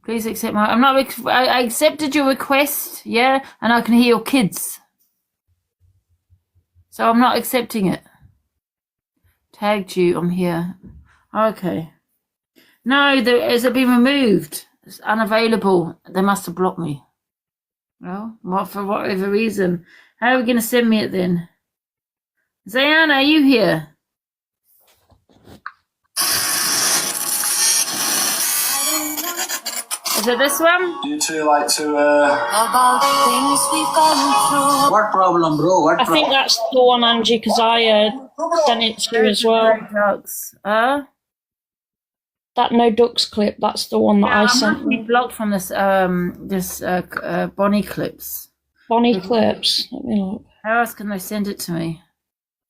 Speaker 1: Please accept my. I accepted your request, yeah, and I can hear your kids. So I'm not accepting it. Tagged you. I'm here. Okay. No, has it been removed? It's unavailable. They must have blocked me. Well, for whatever reason. How are we going to send me it then? Zayana, are you here? Is it this one?
Speaker 10: You two like to
Speaker 19: About things we've gone through.
Speaker 16: What problem, bro?
Speaker 5: I think that's the one, Angie, because I sent it to you as well.
Speaker 1: Ducks.
Speaker 5: That No Ducks clip, that's the one that I sent.
Speaker 1: I'm blocked from this Bonnie clips.
Speaker 5: Bonnie Clips. Let me look.
Speaker 1: How else can they send it to me?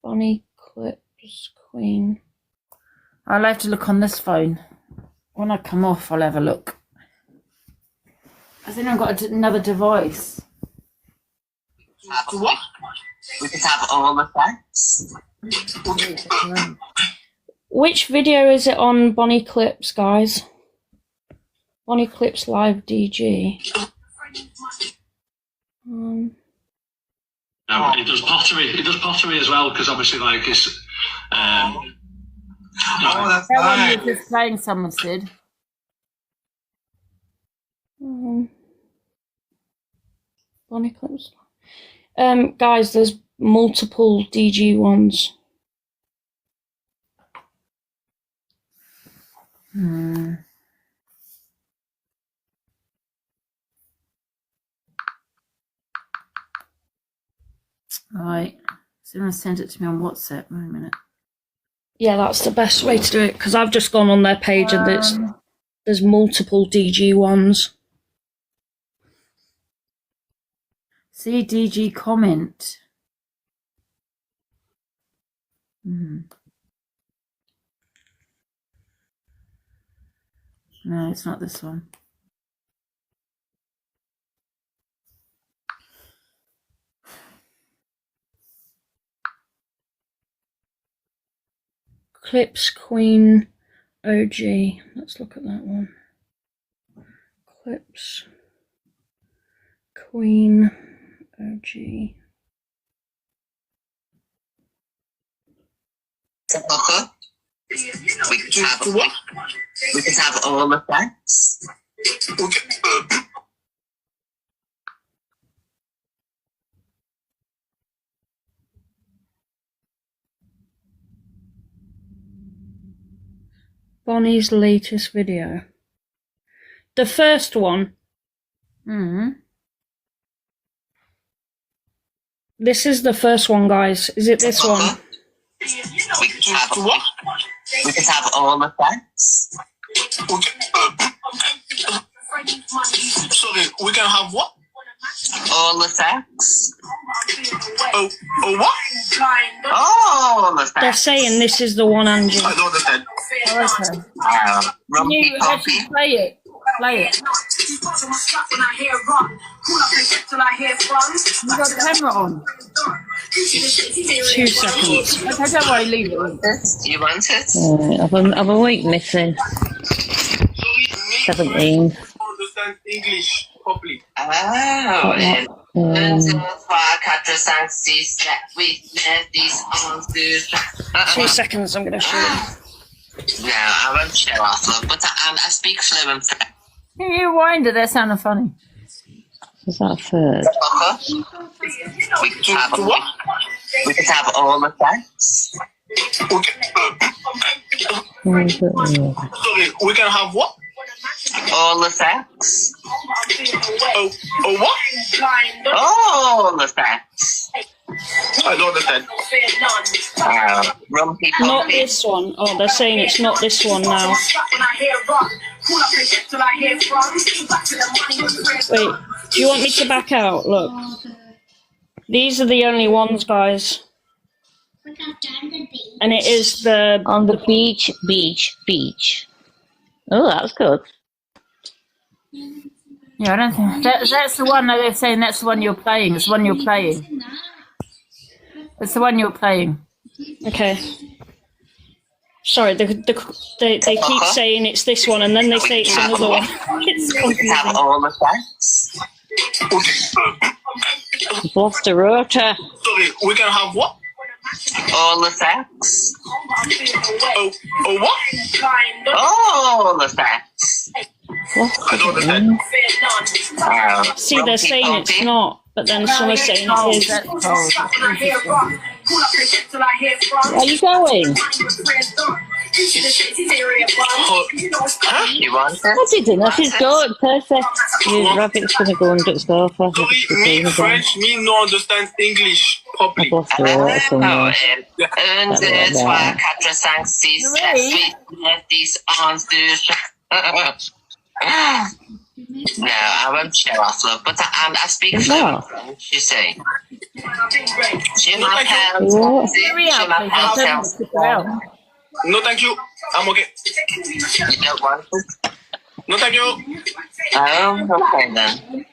Speaker 5: Bonnie Clips Queen.
Speaker 1: I'll have to look on this phone. When I come off, I'll have a look. I think I've got another device.
Speaker 13: What? We could have all the facts.
Speaker 5: Which video is it on Bonnie Clips, guys? Bonnie Clips Live DG.
Speaker 24: No, it does pottery. It does pottery as well, because obviously, like, it's.
Speaker 1: That one you were just playing, someone said.
Speaker 5: Bonnie Clips. Guys, there's multiple DG ones.
Speaker 1: Right. Someone sent it to me on WhatsApp. Wait a minute.
Speaker 5: Yeah, that's the best way to do it, because I've just gone on their page and there's multiple DG ones.
Speaker 1: See DG comment. No, it's not this one.
Speaker 5: Clips Queen OG. Let's look at that one. Clips Queen OG.
Speaker 13: We could have all of that.
Speaker 5: Bonnie's latest video. The first one. This is the first one, guys. Is it this one?
Speaker 13: We could have what? We could have all of that.
Speaker 3: Sorry, we can have what?
Speaker 13: All the sex.
Speaker 3: Oh, what?
Speaker 13: All the sex.
Speaker 5: They're saying this is the one, Angie.
Speaker 3: I don't understand.
Speaker 1: Can you actually play it? Play it. You got the camera on.
Speaker 5: 2 seconds.
Speaker 1: Okay, don't worry, leave it.
Speaker 13: Do you want it?
Speaker 6: I'm a week missing. 17.
Speaker 3: Understand English properly.
Speaker 13: Oh, and accusations that witness these on
Speaker 5: 2 seconds, I'm going to show you.
Speaker 13: No, I won't show off, love, but I speak fluent French.
Speaker 1: Can you wind it? That sounded funny.
Speaker 6: Was that a third?
Speaker 13: We could have what? We could have all the sex.
Speaker 3: Sorry, we can have what?
Speaker 13: All the sex.
Speaker 3: Oh, what?
Speaker 13: All the sex.
Speaker 3: I don't understand.
Speaker 13: Rumpy
Speaker 5: Not this one. Oh, they're saying it's not this one now. Wait, do you want me to back out? Look. These are the only ones, guys. And it is the...
Speaker 6: On the beach. Oh, that's good.
Speaker 1: Yeah, I don't think... That's the one that they're saying that's the one you're playing. It's the one you're playing. It's the one you're playing.
Speaker 5: Okay. Sorry, they keep saying it's this one, and then they say it's another one. It's confusing.
Speaker 13: Have all the sex.
Speaker 6: You've lost a rota.
Speaker 3: Sorry, we can have what?
Speaker 13: All the sex.
Speaker 3: Oh, what?
Speaker 13: All the sex.
Speaker 3: I don't understand.
Speaker 5: See, they're saying it's not, but then some are saying it is.
Speaker 6: Where are you going?
Speaker 13: You want it?
Speaker 6: I didn't. That's his door. Perfect. Your rabbit's going to go under the sofa.
Speaker 3: Me French, me no understand English properly.
Speaker 6: I've lost a rota somewhere.
Speaker 13: And it's why accusations that witness these on No, I won't show off, love, but I speak fluent French, you see.
Speaker 3: No, thank you. I'm okay.
Speaker 13: You don't want it?
Speaker 3: No, thank you.
Speaker 13: Oh, okay then.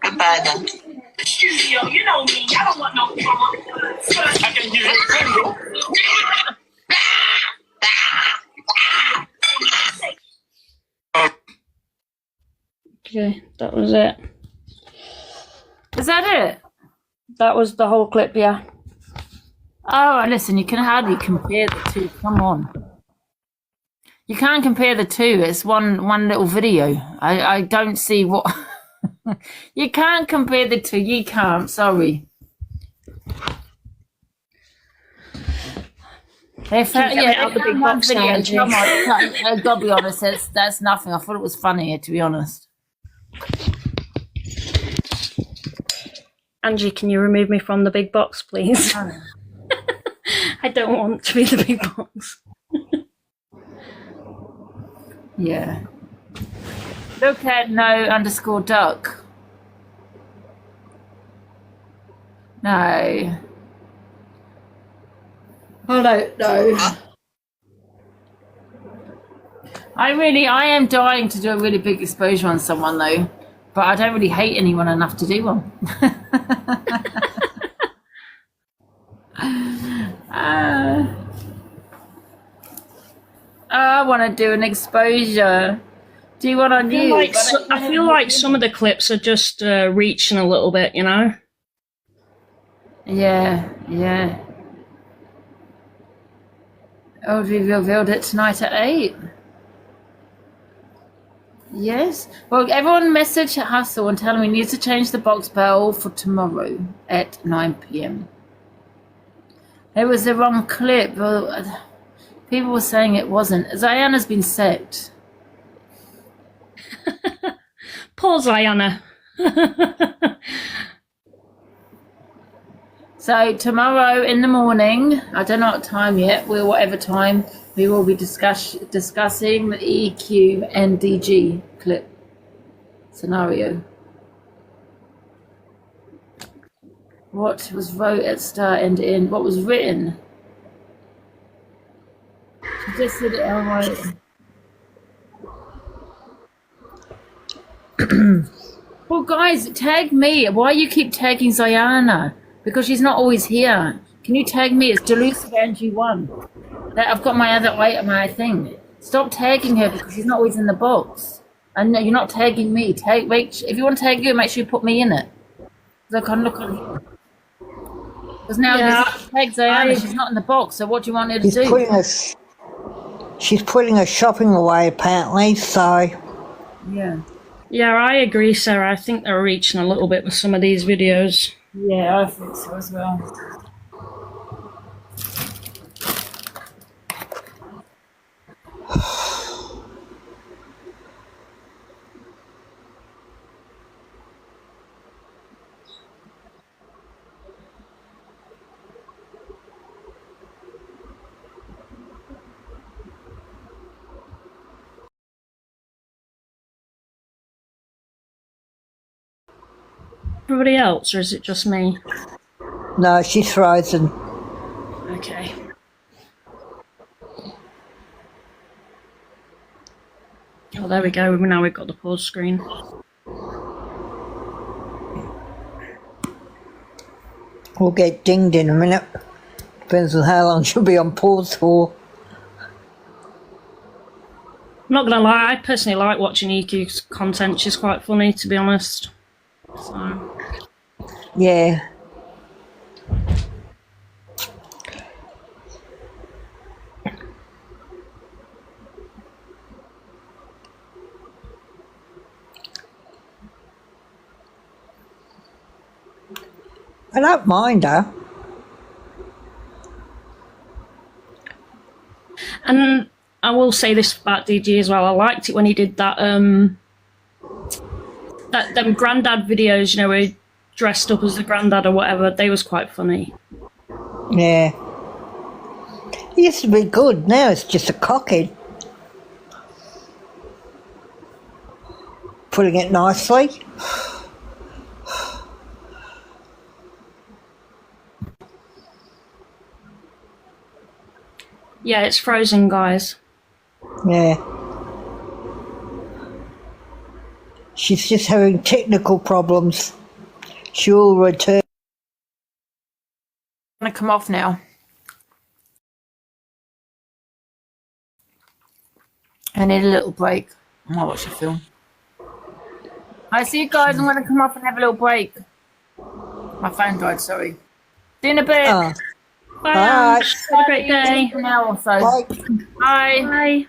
Speaker 13: Goodbye then.
Speaker 3: You know me. I don't want no drama. I can give it.
Speaker 5: Okay, that was it.
Speaker 1: Is that it?
Speaker 5: That was the whole clip, yeah.
Speaker 1: Oh, listen, you can hardly compare the two. Come on. You can't compare the two. It's one little video. I don't see what... You can't compare the two. You can't. Sorry. They found,
Speaker 5: out the big box now, Angie.
Speaker 1: Come on, I've got to be honest. That's nothing. I thought it was funnier, to be honest.
Speaker 5: Angie, can you remove me from the big box, please? I don't want to be the big box.
Speaker 1: Yeah. Look at no_duck. No. I don't know. I am dying to do a really big exposure on someone though, but I don't really hate anyone enough to do one. I want to do an exposure. Do one on you.
Speaker 5: I feel like some of the clips are just reaching a little bit, you know?
Speaker 1: Yeah. Oh, we revealed it tonight at 8. Yes. Well, everyone message Hustle and tell him he needs to change the box bell for tomorrow at 9 p.m. It was the wrong clip. Well, people were saying it wasn't. Ziana's been set.
Speaker 5: Poor Ziana.
Speaker 1: So tomorrow in the morning, I don't know what time yet, whatever time, we will be discussing the EQ and DG clip scenario. What was wrote at start and end? What was written? She just said it all right. Well, guys, tag me. Why you keep tagging Ziana? Because she's not always here. Can you tag me? It's Delusive Angie 1. I've got my my thing. Stop tagging her because she's not always in the box. And no, you're not tagging me. If you want to tag you, make sure you put me in it. Look on here. Because now tag Ziana, she's not in the box. So what do you want her to do?
Speaker 11: She's putting her shopping away apparently. So
Speaker 1: yeah.
Speaker 5: Yeah, I agree, Sarah. I think they're reaching a little bit with some of these videos.
Speaker 1: Yeah, I think so as well.
Speaker 5: Everybody else, or is it just me?
Speaker 11: no, she's frozen.
Speaker 5: Okay. Oh, there we go. Now we've got the pause screen.
Speaker 11: We'll get dinged in a minute. Depends on how long she'll be on pause for.
Speaker 5: I'm not gonna lie, I personally like watching EQ's content. She's quite funny, to be honest. So.
Speaker 11: Yeah. I don't mind her.
Speaker 5: And I will say this about DG as well. I liked it when he did that them granddad videos, you know, where he dressed up as the granddad or whatever. They was quite funny.
Speaker 11: Yeah. It used to be good. Now it's just a cockhead. Putting it nicely.
Speaker 5: Yeah, it's frozen, guys.
Speaker 11: Yeah. She's just having technical problems. She'll return.
Speaker 1: I'm going to come off now. I need a little break. I might watch a film. I see you guys. I'm going to come off and have a little break. My phone died, sorry. See you in a bit.
Speaker 11: Oh.
Speaker 5: Bye.
Speaker 11: Bye.
Speaker 5: Have a great day.
Speaker 1: An hour or so.
Speaker 11: Bye.
Speaker 1: Bye.
Speaker 5: Bye.